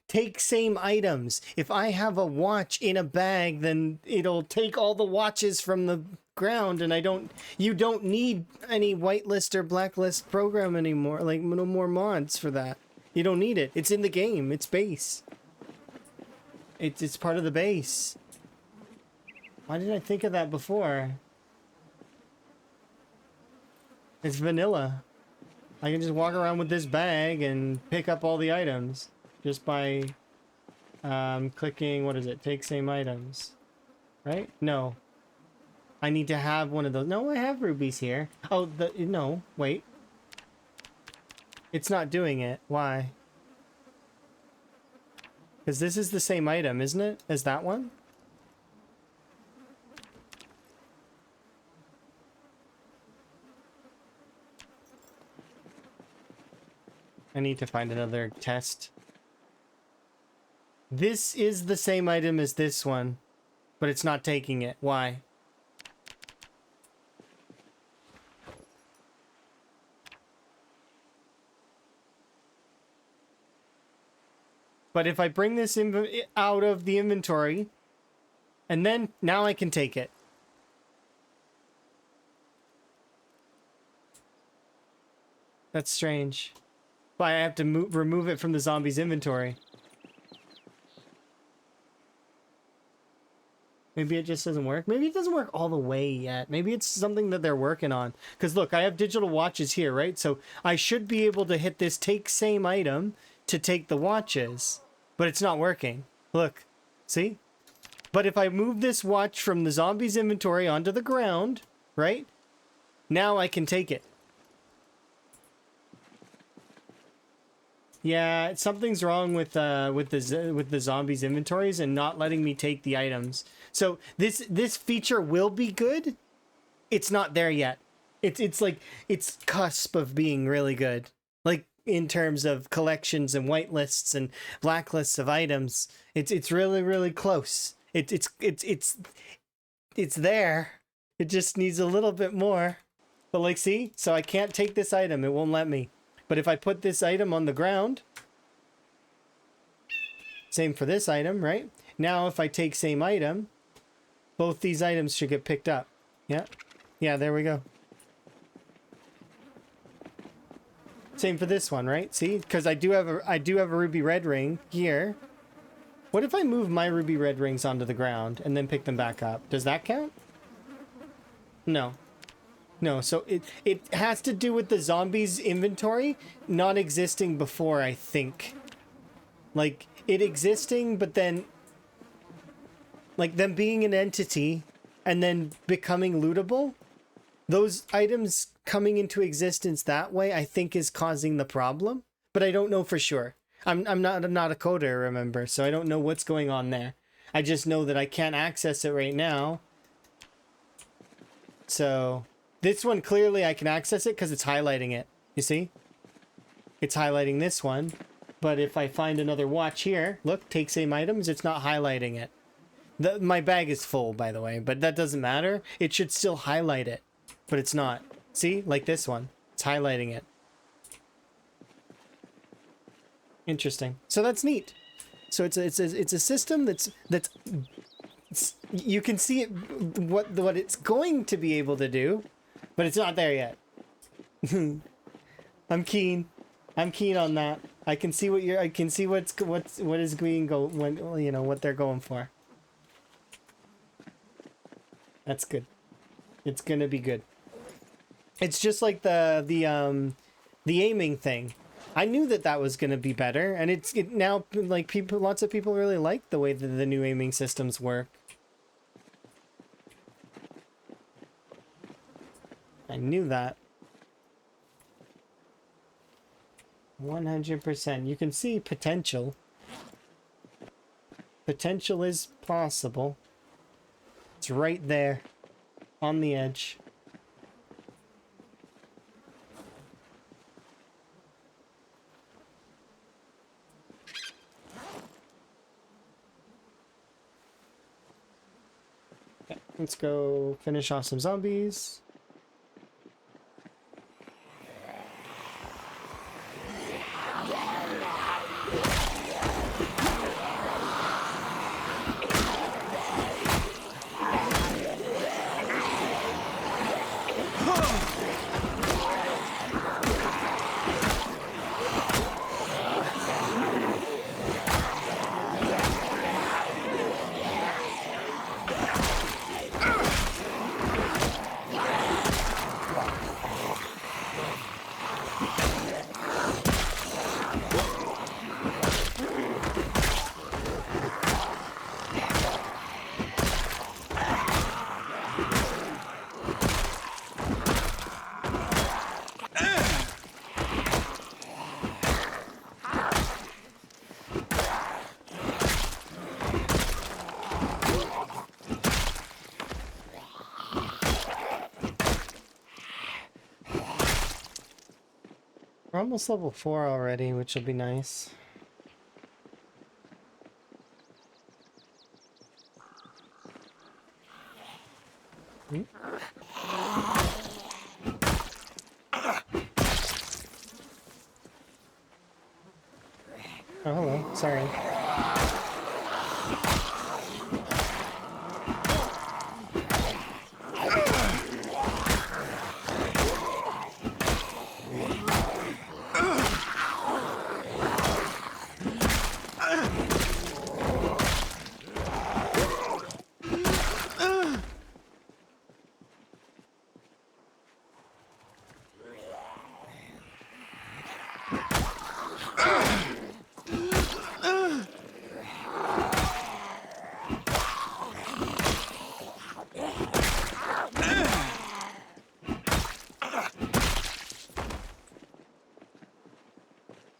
Take same items. If I have a watch in a bag, then it'll take all the watches from the ground, and you don't need any whitelist or blacklist program anymore. Like, no more mods for that. You don't need it. It's in the game. It's base. It's part of the base. Why didn't I think of that before? It's vanilla. I can just walk around with this bag and pick up all the items just by clicking, what is it? Take same items. Right? No. I need to have one of those. No, I have rubies here. Oh, no, wait. It's not doing it. Why? Because this is the same item, isn't it? As that one? I need to find another test. This is the same item as this one, but it's not taking it. Why? But if I bring this out of the inventory, and then now I can take it. That's strange. Why I have to remove it from the zombie's inventory. Maybe it just doesn't work. Maybe it doesn't work all the way yet. Maybe it's something that they're working on. Because look, I have digital watches here, right? So I should be able to hit this take same item to take the watches. But it's not working. Look. See? But if I move this watch from the zombie's inventory onto the ground, right? Now I can take it. Yeah, something's wrong with the zombies' inventories and not letting me take the items. So this feature will be good. It's not there yet. It's like it's cusp of being really good. Like in terms of collections and whitelists and blacklists of items, it's really close. It's there. It just needs a little bit more. But like, see, so I can't take this item. It won't let me. But if I put this item on the ground, same for this item, right? Now if I take same item, both these items should get picked up. Yeah. Yeah, there we go. Same for this one, right? See? Because I do have a ruby red ring here. What if I move my ruby red rings onto the ground and then pick them back up? Does that count? No. No, so it has to do with the zombies' inventory not existing before, I think. Like, it existing, but then... like, them being an entity and then becoming lootable. Those items coming into existence that way, I think, is causing the problem. But I don't know for sure. I'm not a coder, remember, so I don't know what's going on there. I just know that I can't access it right now. So... this one, clearly, I can access it because it's highlighting it. You see? It's highlighting this one. But if I find another watch here, look, take same items, it's not highlighting it. My bag is full, by the way, but that doesn't matter. It should still highlight it, but it's not. See? Like this one. It's highlighting it. Interesting. So that's neat. So it's a system that's you can see it, what it's going to be able to do. But it's not there yet. I'm keen on that. I can see what is being what they're going for. That's good. It's gonna be good. It's just like the aiming thing. I knew that was gonna be better, and it now, like, lots of people really like the way that the new aiming systems work. I knew that. 100%. You can see potential. Potential is possible. It's right there. On the edge. Okay, let's go finish off some zombies. We're almost level 4 already, which will be nice. Hmm? Oh, hello. sorry.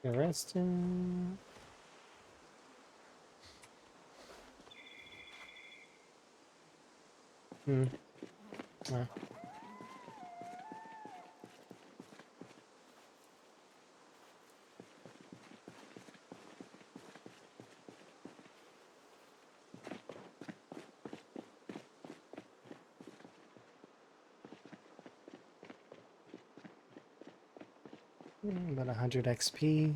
Arrested. Ah. About 100 XP.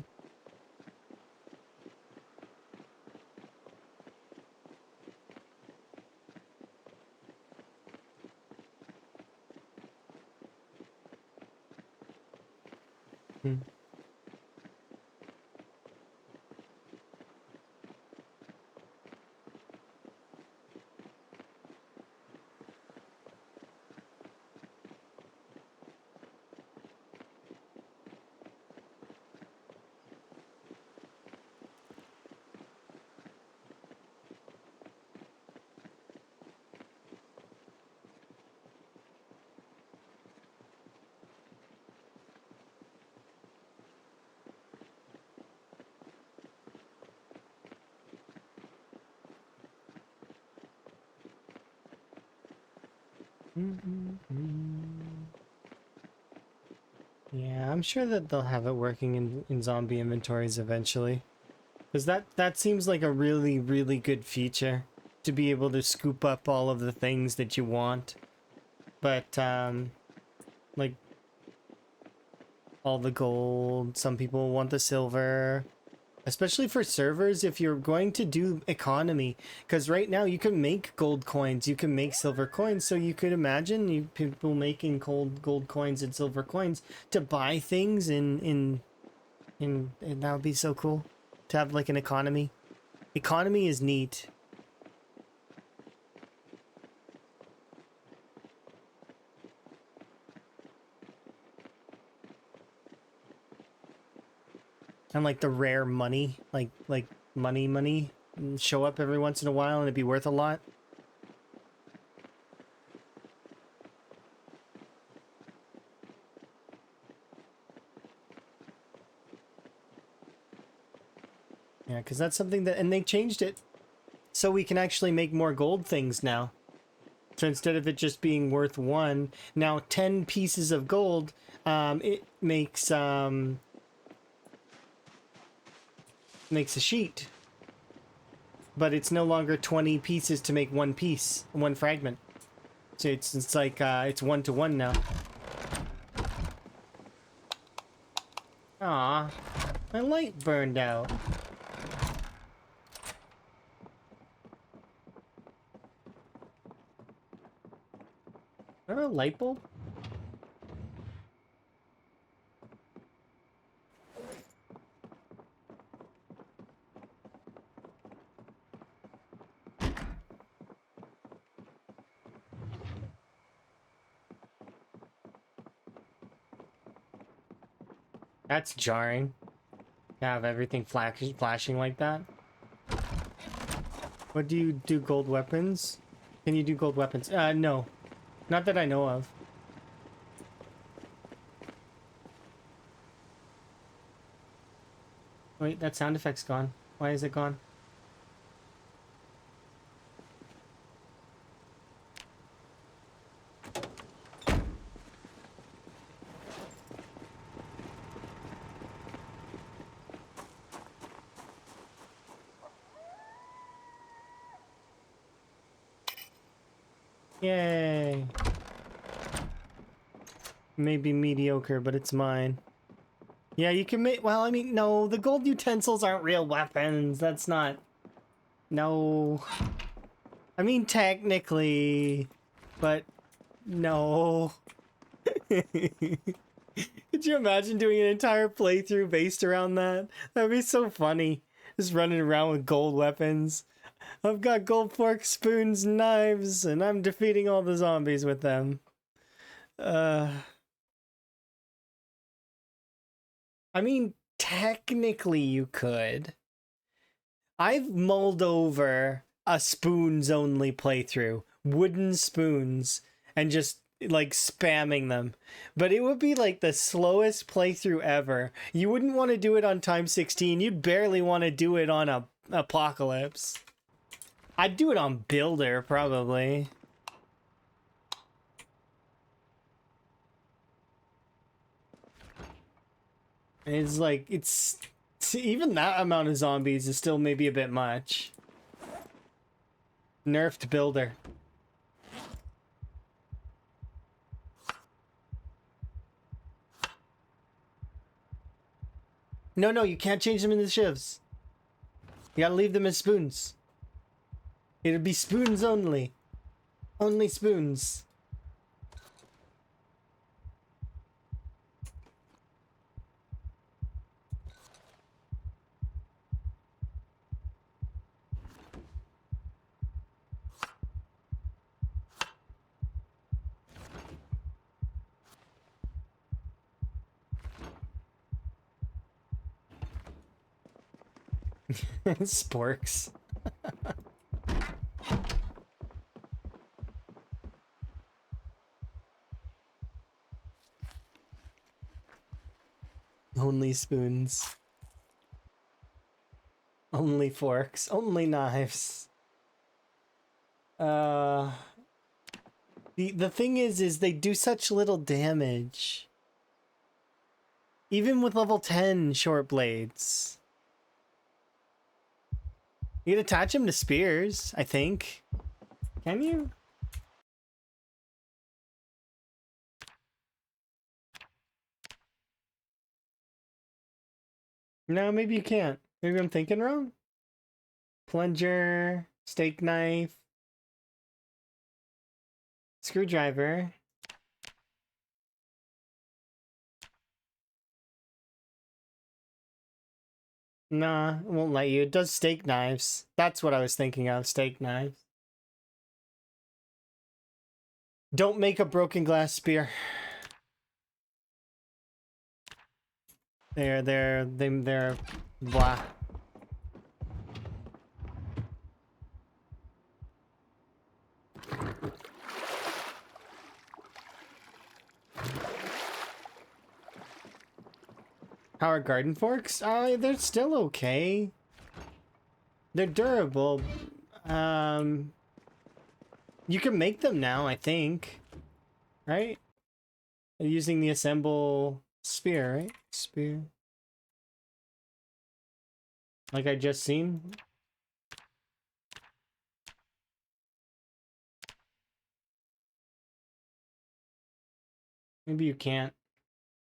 Yeah, I'm sure that they'll have it working in zombie inventories eventually. Because that seems like a really, really good feature. To be able to scoop up all of the things that you want. But, like, all the gold, some people want the silver. Especially for servers, if you're going to do economy, because right now you can make gold coins, you can make silver coins, so you could imagine you people making gold coins and silver coins to buy things and that would be so cool to have like an economy. Economy is neat. And like the rare money, like money show up every once in a while and it'd be worth a lot. Yeah, because that's something that, and they changed it so we can actually make more gold things now. So instead of it just being worth one, now 10 pieces of gold, it makes makes a sheet. But it's no longer 20 pieces to make one piece, one fragment. So it's like it's 1-to-1 now. Aw, my light burned out. Is that a light bulb? That's jarring. To have everything flashing like that. What do you do? Gold weapons? Can you do gold weapons? No. Not that I know of. Wait, that sound effect's gone. Why is it gone? Yay. Maybe mediocre, but it's mine. Yeah, you can make... Well, I mean, no, the gold utensils aren't real weapons. That's not... No. I mean, technically, but no. Could you imagine doing an entire playthrough based around that? That'd be so funny. Just running around with gold weapons. I've got gold forks, spoons, knives, and I'm defeating all the zombies with them. I mean, technically you could. I've mulled over a spoons only playthrough, wooden spoons, and just like spamming them. But it would be like the slowest playthrough ever. You wouldn't want to do it on time 16. You'd barely want to do it on a apocalypse. I'd do it on builder probably. It's like it's even that amount of zombies is still maybe a bit much. Nerfed builder. No, you can't change them into shivs. You gotta leave them as spoons. It'd be spoons only. Only spoons. Sporks. Only spoons. Only forks. Only knives. The thing is they do such little damage. Even with level 10 short blades. You can attach them to spears, I think. Can you? No, maybe you can't. Maybe I'm thinking wrong. Plunger, steak knife, screwdriver. Nah, it won't let you. It does steak knives. That's what I was thinking of, steak knives. Don't make a broken glass spear. They're blah. How are garden forks? They're still okay. They're durable. You can make them now, I think. Right? Using the assemble spear, right? Spear. Like I just seen. Maybe you can't.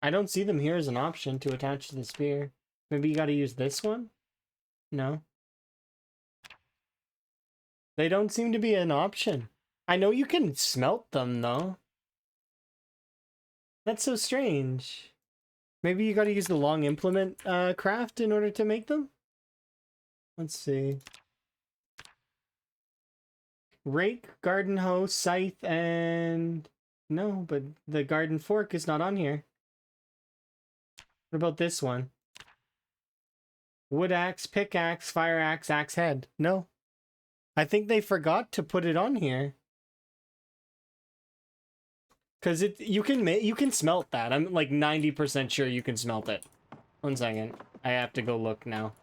I don't see them here as an option to attach to the spear. Maybe you gotta use this one? No. They don't seem to be an option. I know you can smelt them, though. That's so strange. Maybe you gotta use the long implement craft in order to make them? Let's see. Rake, garden hoe, scythe, and... No, but the garden fork is not on here. What about this one? Wood axe, pickaxe, fire axe, axe head. No. I think they forgot to put it on here. Cause you can smelt that. I'm like 90% sure you can smelt it. 1 second. I have to go look now.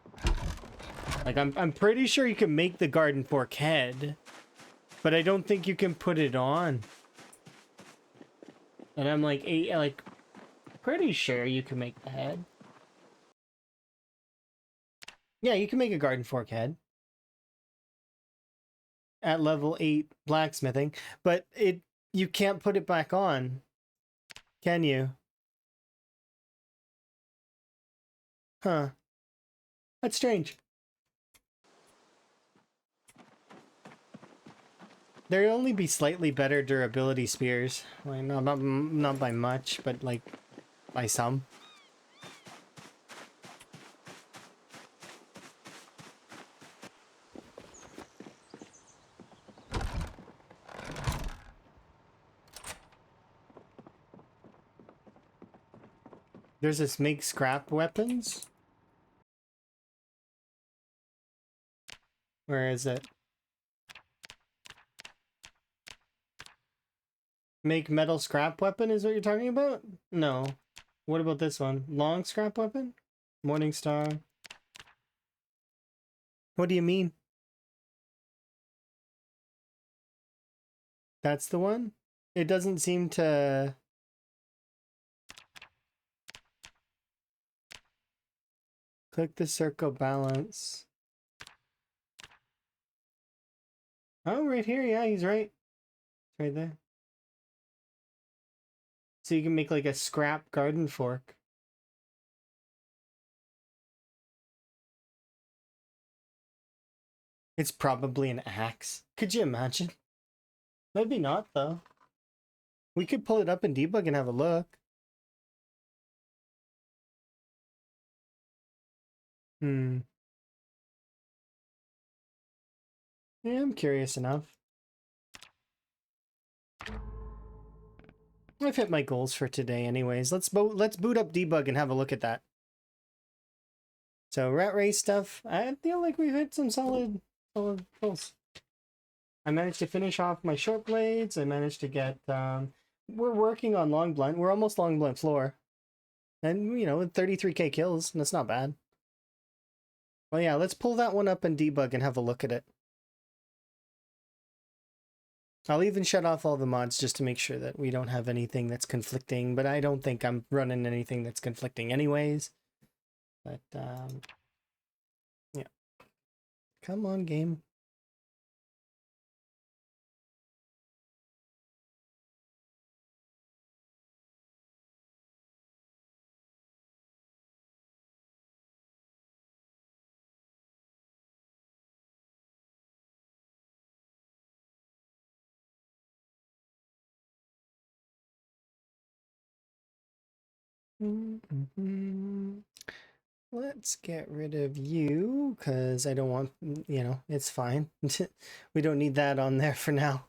Like I'm pretty sure you can make the garden fork head, but I don't think you can put it on. And I'm like pretty sure you can make the head. Yeah, you can make a garden fork head at level 8 blacksmithing, but you can't put it back on, can you? Huh. That's strange. There'd only be slightly better durability spears. Like, not by much, but like by some. There's this make scrap weapons. Where is it? Make metal scrap weapon is what you're talking about? No. What about this one? Long scrap weapon? Morningstar. What do you mean? That's the one? It doesn't seem to... Click the circle balance. Oh, right here. Yeah, he's right. It's right there. So you can make like a scrap garden fork. It's probably an axe. Could you imagine? Maybe not, though. We could pull it up in debug and have a look. Hmm. Yeah, I'm curious enough. I've hit my goals for today anyways. Let's boot up debug and have a look at that. So rat race stuff, I feel like we've hit some solid goals. I managed to finish off my short blades. I managed to get we're working on long blunt. We're almost long blunt floor. And you know, 33k kills, that's not bad. Well yeah, let's pull that one up and debug and have a look at it. I'll even shut off all the mods just to make sure that we don't have anything that's conflicting, but I don't think I'm running anything that's conflicting anyways. But, yeah. Come on, game. Let's get rid of you, because I don't want, you know, it's fine. We don't need that on there for now.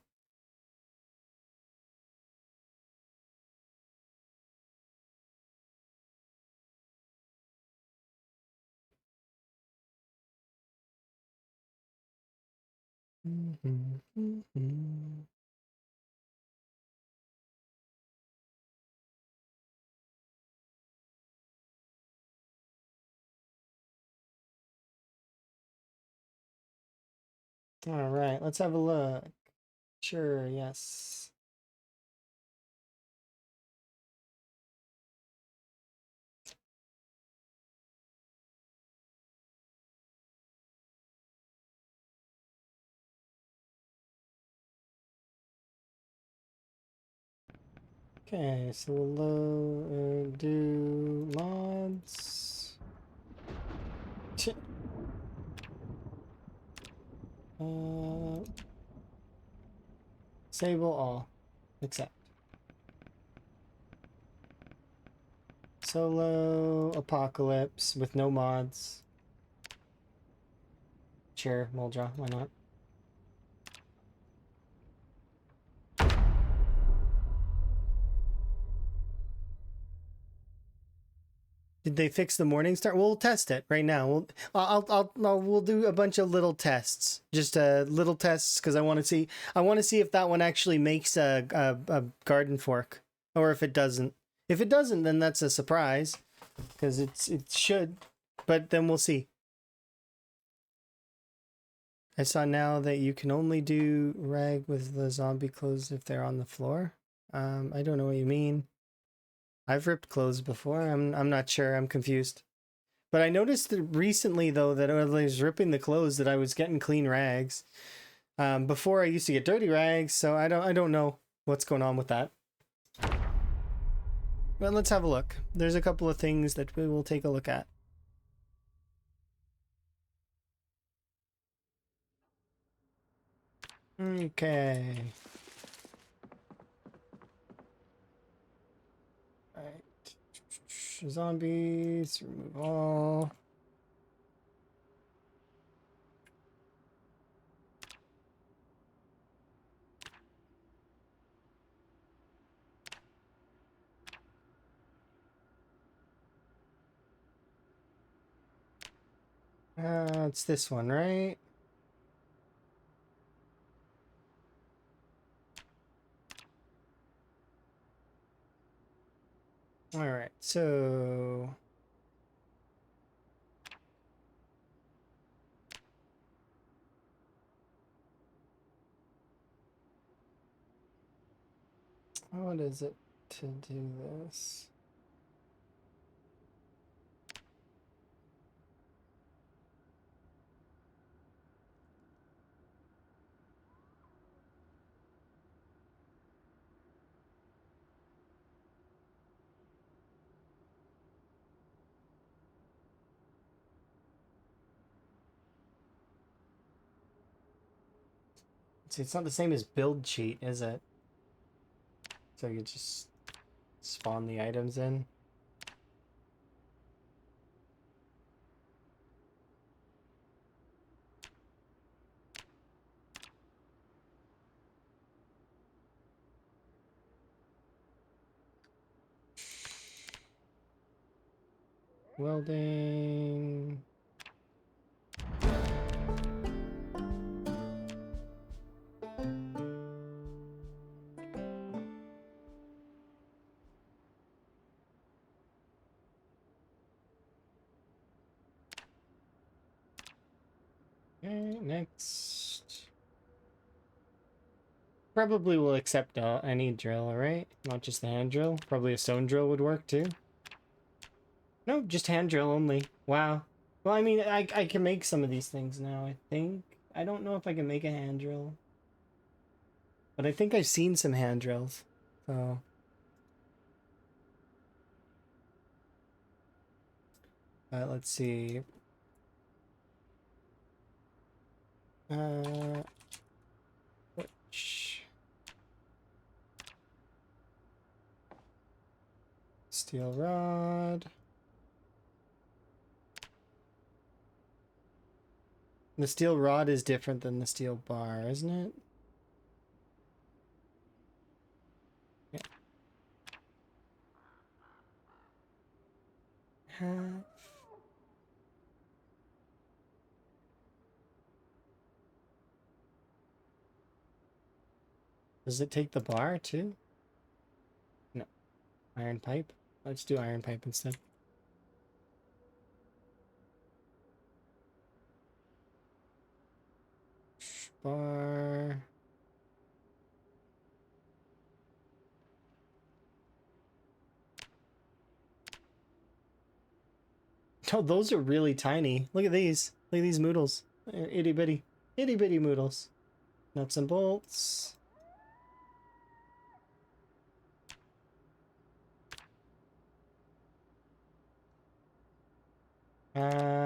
All right, let's have a look. Sure, yes. Okay, so we'll do mods. Disable all. Accept. Solo apocalypse with no mods. Sure, Muldra, why not? Did they fix the morning star? We'll test it right now. We'll do a bunch of little tests, just little tests, because I want to see if that one actually makes a garden fork, or if it doesn't. If it doesn't, then that's a surprise, because it should, but then we'll see. I saw now that you can only do rag with the zombie clothes if they're on the floor. I don't know what you mean. I've ripped clothes before. I'm not sure. I'm confused. But I noticed that recently, though, that when I was ripping the clothes, that I was getting clean rags. Before I used to get dirty rags, so I don't know what's going on with that. Well, let's have a look. There's a couple of things that we will take a look at. Okay. Alright. Zombies, remove all. It's this one, right? Alright, so... what is it to do this? See, it's not the same as build cheat, is it? So you just spawn the items in. Welding. Okay, next. Probably will accept any drill, right? Not just the hand drill. Probably a stone drill would work too. No, just hand drill only. Wow. Well, I mean, I can make some of these things now, I think. I don't know if I can make a hand drill. But I think I've seen some hand drills. So... let's see. Which... steel rod. The steel rod is different than the steel bar, isn't it? Yeah. Half. Does it take the bar too? No. Iron pipe? Let's do iron pipe instead. Bar. Oh, those are really tiny. Look at these. Look at these moodles. They're itty bitty. Itty bitty moodles. Nuts and bolts.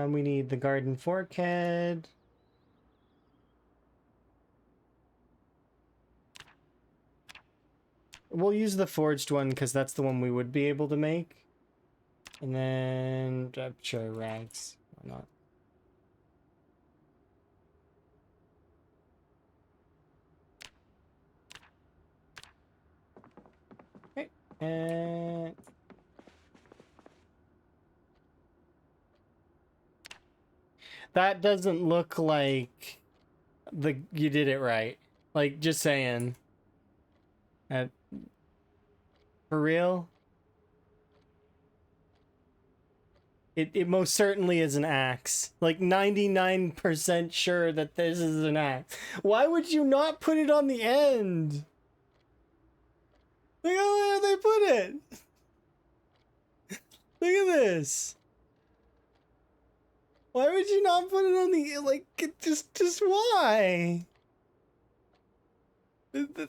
We need the garden fork head. We'll use the forged one because that's the one we would be able to make. And then, sure, rags. Why not? Okay. And... that doesn't look like you did it right. Like, just saying. For real? It most certainly is an axe. Like 99% sure that this is an axe. Why would you not put it on the end? Look at where they put it. Look at this. Why would you not put it on the, like, just why?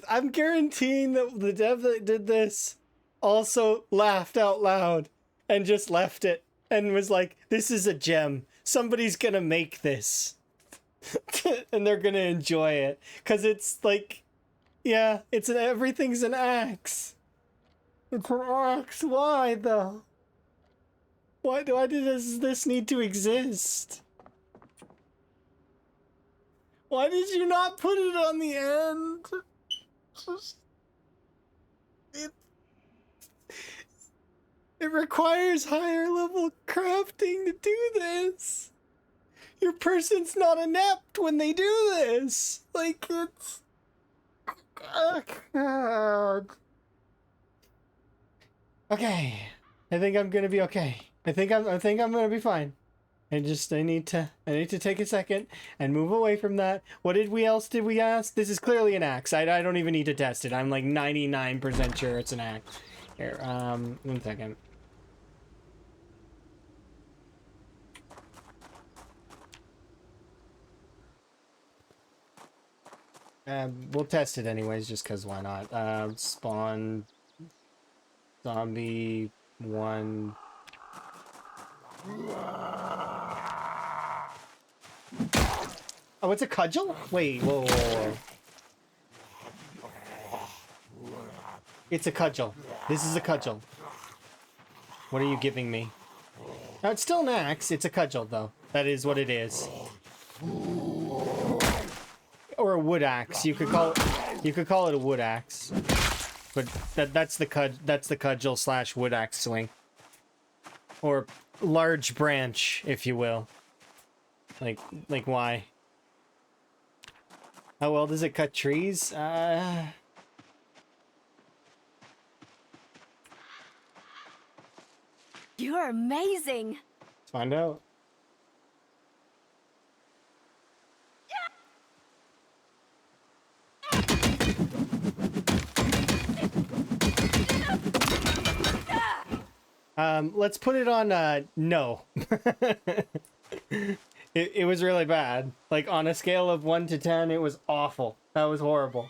I'm guaranteeing that the dev that did this also laughed out loud and just left it and was like, this is a gem. Somebody's gonna make this. And they're gonna enjoy it because it's like, yeah, everything's an axe. It's an axe. Why though? Why does this need to exist? Why did you not put it on the end? It requires higher level crafting to do this. Your person's not inept when they do this. Like, it's... Oh, God. Okay. I think I'm gonna be okay. I think I'm gonna be fine. I need to take a second and move away from that. What did we ask? This is clearly an axe. I don't even need to test it. I'm like 99% sure it's an axe. Here, 1 second. We'll test it anyways, just because why not? Spawn zombie 1. Oh, it's a cudgel? Wait, whoa. It's a cudgel. This is a cudgel. What are you giving me? Now, it's still an axe. It's a cudgel, though. That is what it is. Or a wood axe. You could call it a wood axe. But that's the cudgel / wood axe swing. Or large branch, if you will. Like why? How well does it cut trees? You're amazing. Let's find out. Let's put it on, no. It was really bad. Like, on a scale of 1 to 10, it was awful. That was horrible.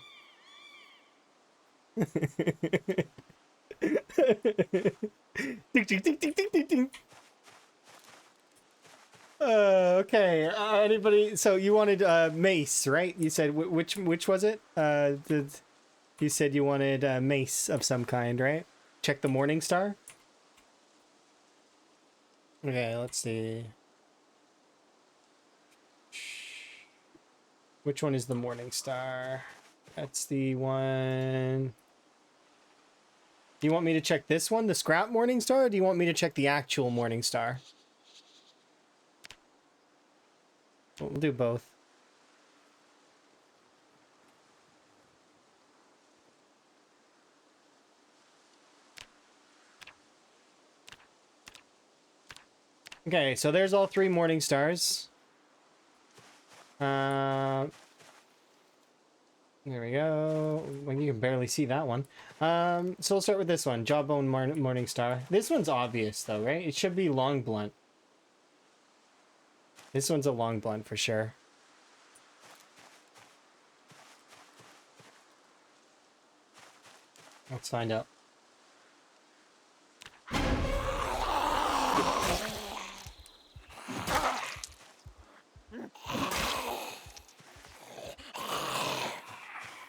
Okay. Anybody? So you wanted mace, right? You said which was it? You said you wanted mace of some kind, right? Check the Morning Star. Okay, let's see. Which one is the Morning Star? That's the one. Do you want me to check this one, the scrap Morning Star, or do you want me to check the actual Morning Star? We'll do both. Okay, so there's all 3 Morning Stars. There we go. Well, you can barely see that one. So we'll start with this one, Jawbone Morning Star. This one's obvious though, right? It should be long blunt. This one's a long blunt for sure. Let's find out.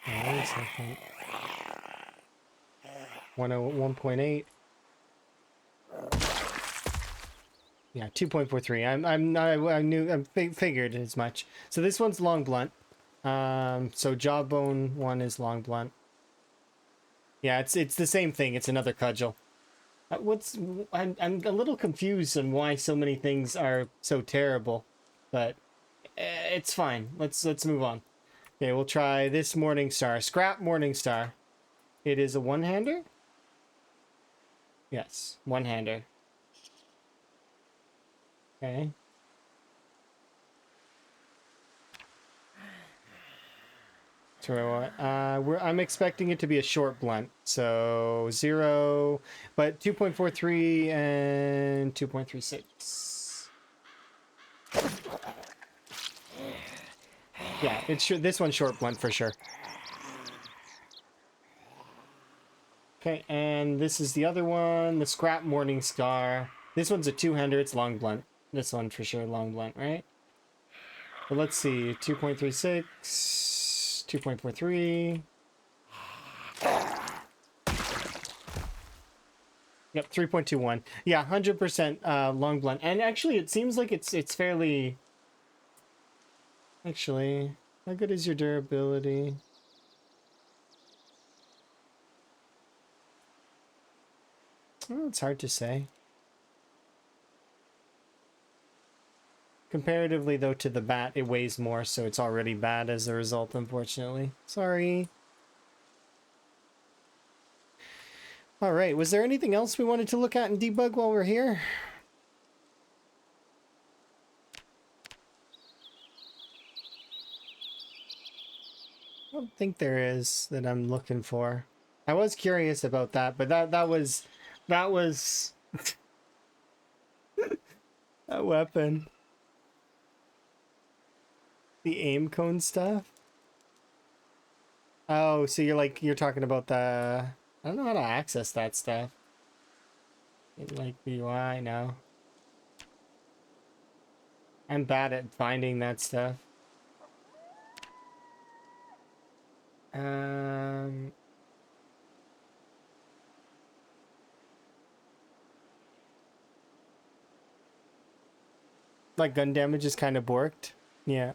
Wait a second. 101.8. Yeah, 2.43. I figured as much. So this one's long blunt. So Jawbone one is long blunt. Yeah, it's the same thing. It's another cudgel. I'm a little confused on why so many things are so terrible, but it's fine. Let's move on. Okay, we'll try this Morning Star. Scrap Morning Star. It is a one-hander? Yes, one-hander. Okay. So I'm expecting it to be a short blunt. So 0, but 2.43 and 2.36. Yeah, this one's short blunt for sure. Okay, and this is the other one, the Scrap Morning Star. This one's a two-hander, it's long blunt. This one for sure long blunt, right? But let's see, 2.36, 2.43. Yep, 3.21. Yeah, 100% long blunt. And actually, it seems like it's fairly... Actually, how good is your durability? Oh, it's hard to say. Comparatively, though, to the bat, it weighs more, so it's already bad as a result, unfortunately. Sorry. Alright, was there anything else we wanted to look at and debug while we're here? I don't think there is that I'm looking for. I was curious about that, but that was that weapon. The aim cone stuff? Oh, so you're talking about the... I don't know how to access that stuff. Like the UI, no. I'm bad at finding that stuff. Um... Like gun damage is kind of borked. Yeah.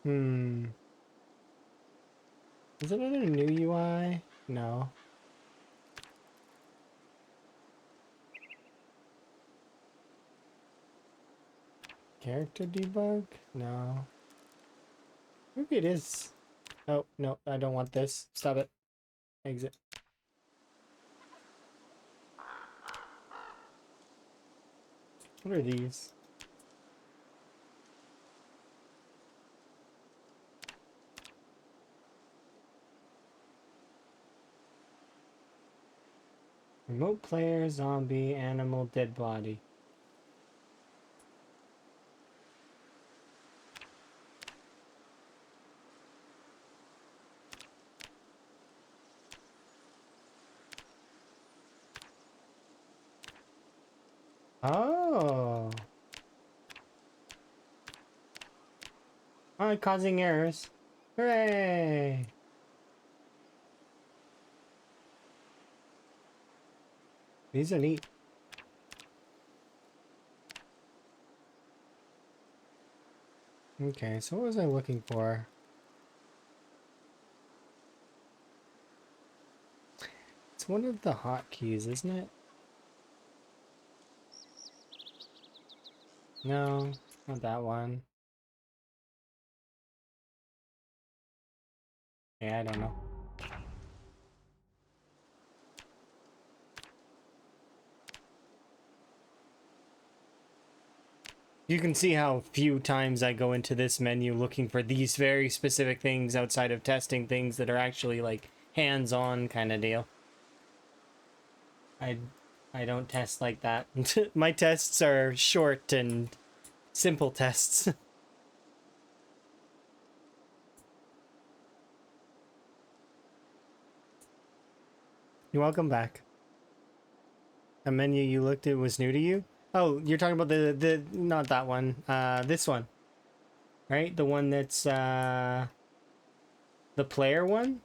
Hmm. Is it another new UI? No. Character debug? No. Maybe it is. Oh, no, I don't want this. Stop it. Exit. What are these? Remote player, zombie, animal, dead body. Oh. Oh, causing errors. Hooray! These are neat. Okay, so what was I looking for? It's one of the hotkeys, isn't it? No, not that one. Yeah, I don't know. You can see how few times I go into this menu looking for these very specific things outside of testing things that are actually like hands-on kind of deal. I I don't test like that. My tests are short and simple tests. You're welcome back. A menu you looked at was new to you? Oh, you're talking about the not that one. This one. Right? The one that's the player one?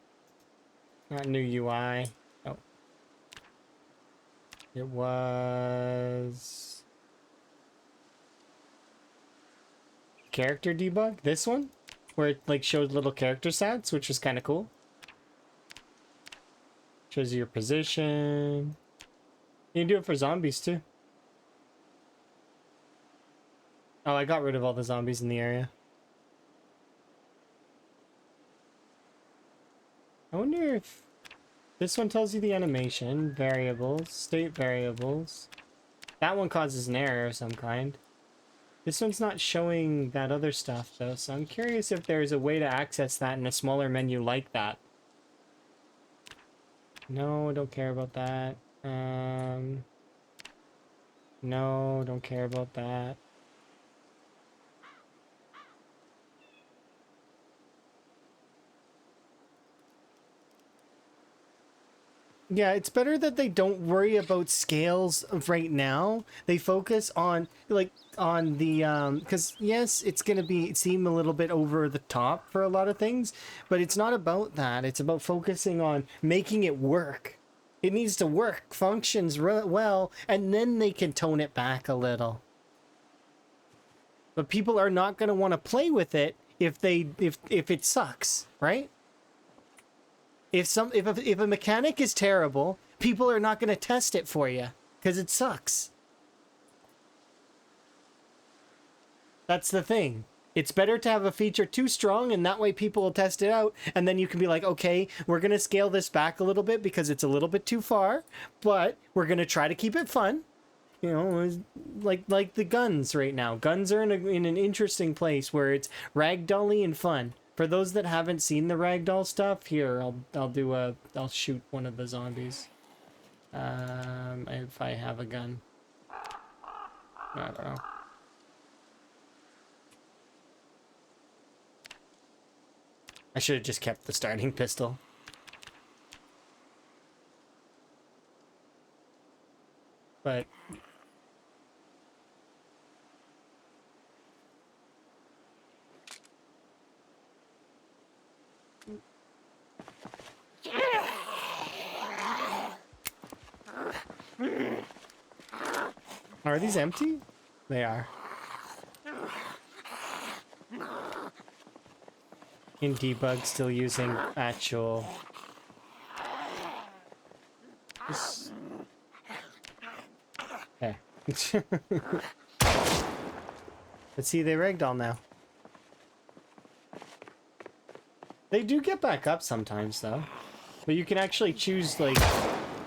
Not new UI. Oh. It was character debug? This one? Where it like showed little character stats, which was kind of cool. Shows you your position. You can do it for zombies too. Oh, I got rid of all the zombies in the area. I wonder if this one tells you the animation, variables, state variables. That one causes an error of some kind. This one's not showing that other stuff though, so I'm curious if there's a way to access that in a smaller menu like that. No, don't care about that. No, don't care about that. Yeah, it's better that they don't worry about scales right now. They focus on on the because yes, it's gonna seem a little bit over the top for a lot of things, but it's not about that. It's about focusing on making it work. It needs to work, functions well, and then they can tone it back a little. But people are not gonna want to play with it if it sucks, right? If a mechanic is terrible, people are not going to test it for you because it sucks. That's the thing. It's better to have a feature too strong, and that way people will test it out, and then you can be like, okay, we're going to scale this back a little bit because it's a little bit too far, but we're going to try to keep it fun. You know, like the guns right now. Guns are in an interesting place where it's ragdolly and fun. For those that haven't seen the ragdoll stuff, here I'll shoot one of the zombies. If I have a gun, I don't know. I should have just kept the starting pistol. But are these empty? They are. In debug, still using actual. Okay. Let's see, they ragdoll now. They do get back up sometimes, though. But you can actually choose, like,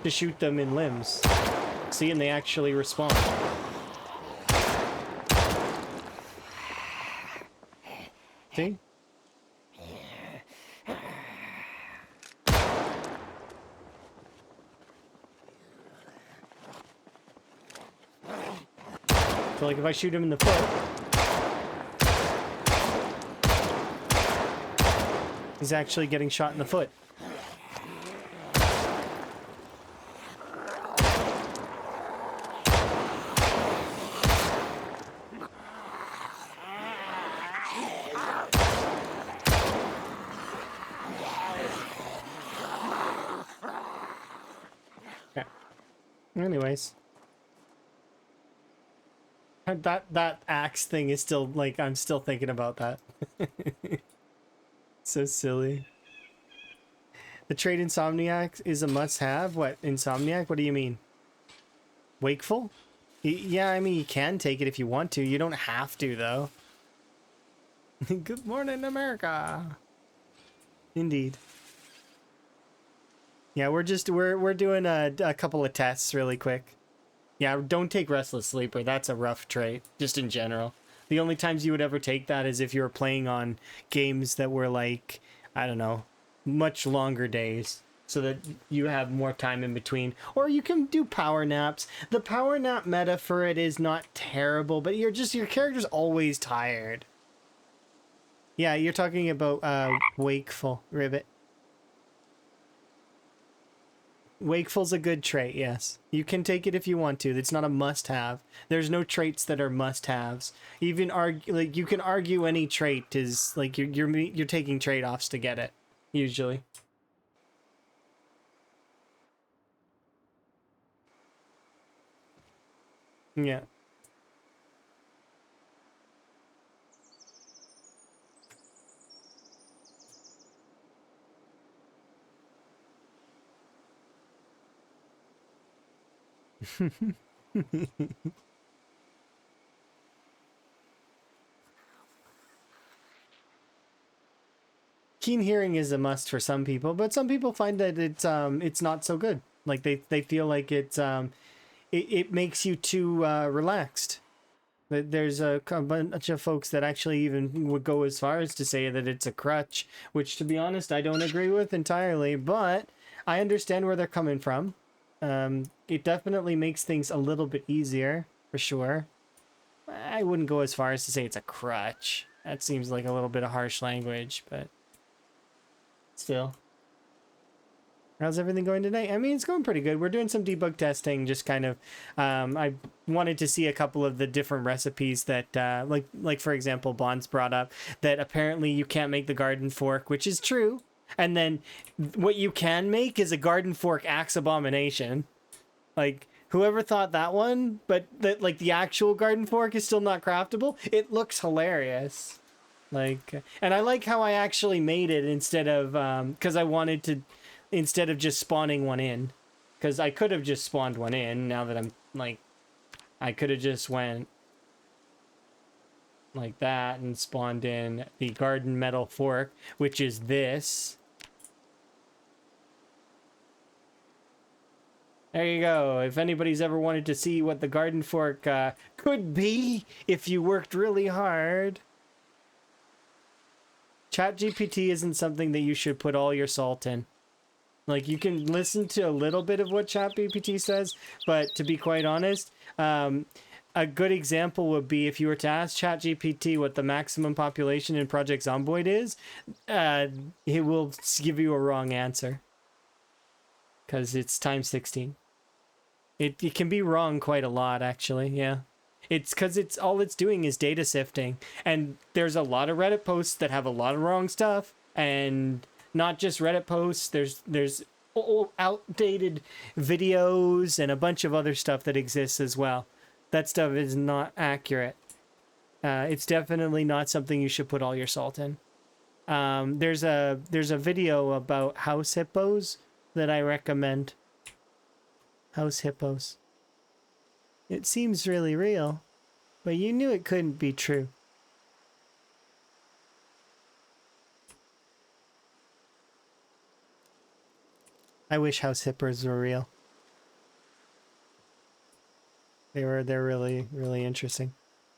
to shoot them in limbs. See, and they actually respond. See? So, like, if I shoot him in the foot, he's actually getting shot in the foot. Okay. Anyways. That axe thing is still, like, I'm still thinking about that. So silly. The trait Insomniac is a must-have? What, Insomniac? What do you mean? Wakeful? Yeah, I mean, you can take it if you want to. You don't have to, though. Good morning, America. Indeed. Yeah, we're doing a couple of tests really quick. Yeah, don't take Restless Sleeper. That's a rough trait, just in general. The only times you would ever take that is if you were playing on games that were like, I don't know, much longer days, so that you have more time in between. Or you can do power naps. The power nap meta for it is not terrible, but your character's always tired. Yeah, you're talking about Wakeful, Ribbit. Wakeful's a good trait, yes. You can take it if you want to. It's not a must-have. There's no traits that are must-haves. Even like you can argue any trait is like you're taking trade-offs to get it, usually. Yeah. Keen hearing is a must for some people, but some people find that it's not so good. Like they feel like it makes you too relaxed. There's a bunch of folks that actually even would go as far as to say that it's a crutch, which, to be honest, I don't agree with entirely, but I understand where they're coming from. It definitely makes things a little bit easier, for sure. I wouldn't go as far as to say it's a crutch. That seems like a little bit of harsh language, but still. How's everything going today? I mean, it's going pretty good. We're doing some debug testing, just kind of, I wanted to see a couple of the different recipes that, like for example, Bonds brought up that apparently you can't make the garden fork, which is true. And then what you can make is a garden fork axe abomination. Like, whoever thought that one, but that, like, the actual garden fork is still not craftable. It looks hilarious. Like, and I like how I actually made it instead of, because I wanted to, instead of just spawning one in, because I could have just spawned one in. Now that I'm like, I could have just went like that and spawned in the garden metal fork, which is this. There you go. If anybody's ever wanted to see what the garden fork could be if you worked really hard. ChatGPT isn't something that you should put all your salt in. Like, you can listen to a little bit of what ChatGPT says, but to be quite honest, a good example would be if you were to ask ChatGPT what the maximum population in Project Zomboid is, it will give you a wrong answer. Because it's times 16. It can be wrong quite a lot, actually, yeah. It's because all it's doing is data sifting. And there's a lot of Reddit posts that have a lot of wrong stuff, and not just Reddit posts, there's outdated videos and a bunch of other stuff that exists as well. That stuff is not accurate. It's definitely not something you should put all your salt in. There's a video about house hippos that I recommend. House hippos. It seems really real, but you knew it couldn't be true. I wish house hippos were real. They're really, really interesting.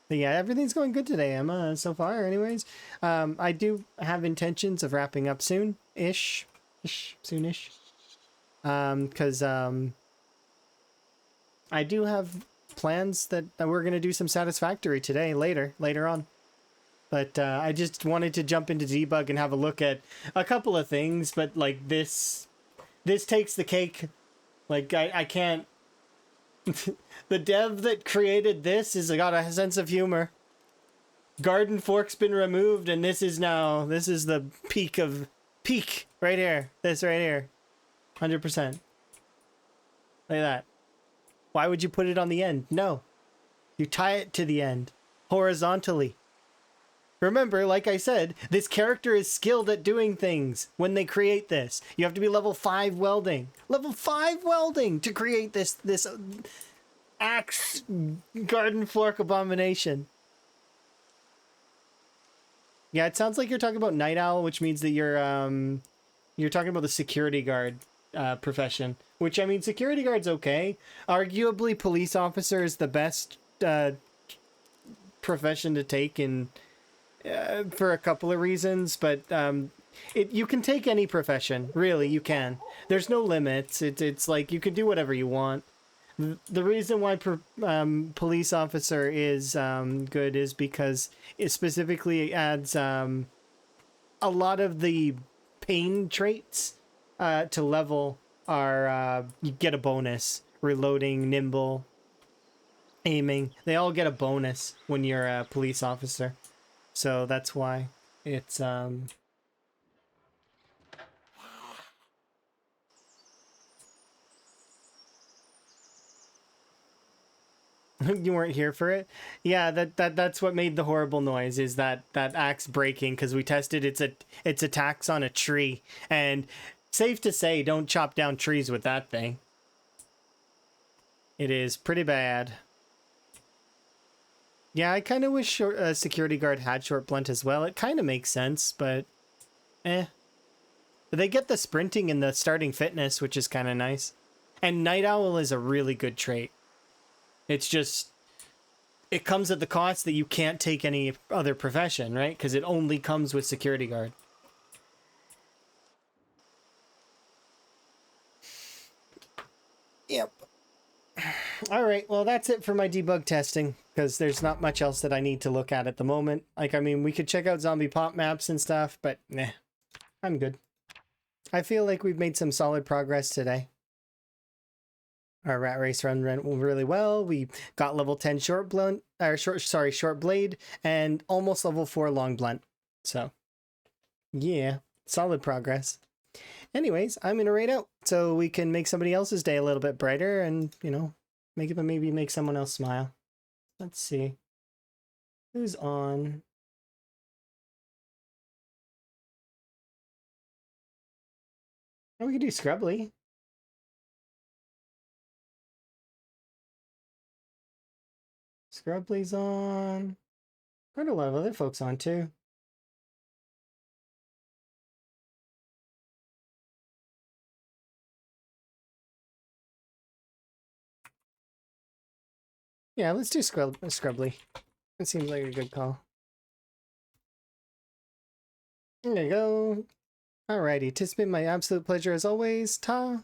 But yeah, everything's going good today, Emma, so far anyways. I do have intentions of wrapping up soon-ish. Soonish. Because I do have plans that we're going to do some Satisfactory today, later on. But I just wanted to jump into debug and have a look at a couple of things, but like this takes the cake. Like, I can't... The dev that created this has got a sense of humor. Garden fork's been removed, and this is the peak right here. This right here. 100%. Look at that. Why would you put it on the end? No. You tie it to the end. Horizontally. Remember, like I said, this character is skilled at doing things when they create this. You have to be level 5 welding. Level 5 welding to create this axe garden fork abomination. Yeah, it sounds like you're talking about Night Owl, which means that you're talking about the security guard profession. Which, I mean, security guard's okay. Arguably, police officer is the best profession to take in... for a couple of reasons, but you can take any profession, really, you can. There's no limits. It's like you can do whatever you want. The reason why police officer is good is because it specifically adds a lot of the pain traits to level are you get a bonus. Reloading, nimble, aiming. They all get a bonus when you're a police officer. So that's why it's You weren't here for it? Yeah, that's what made the horrible noise, is that axe breaking, because we tested its attacks on a tree, and safe to say, don't chop down trees with that thing. It is pretty bad. Yeah, I kind of wish a security guard had short blunt as well. It kind of makes sense, but eh. But they get the sprinting and the starting fitness, which is kind of nice. And Night Owl is a really good trait. It's just, it comes at the cost that you can't take any other profession, right? Because it only comes with security guard. Yep. All right, well, that's it for my debug testing, because there's not much else that I need to look at the moment. Like, I mean, we could check out zombie pop maps and stuff, but nah, I'm good. I feel like we've made some solid progress today. Our rat race run went really well. We got level 10 short blade, and almost level 4 long blunt. So, yeah, solid progress. Anyways, I'm gonna raid out so we can make somebody else's day a little bit brighter and, you know, maybe make someone else smile. Let's see. Who's on? Oh, we could do Scrubbly. Scrubbly's on. Quite a lot of other folks on too. Yeah, let's do Scrubbly. It seems like a good call. There you go. Alrighty, it's been my absolute pleasure as always. Ta!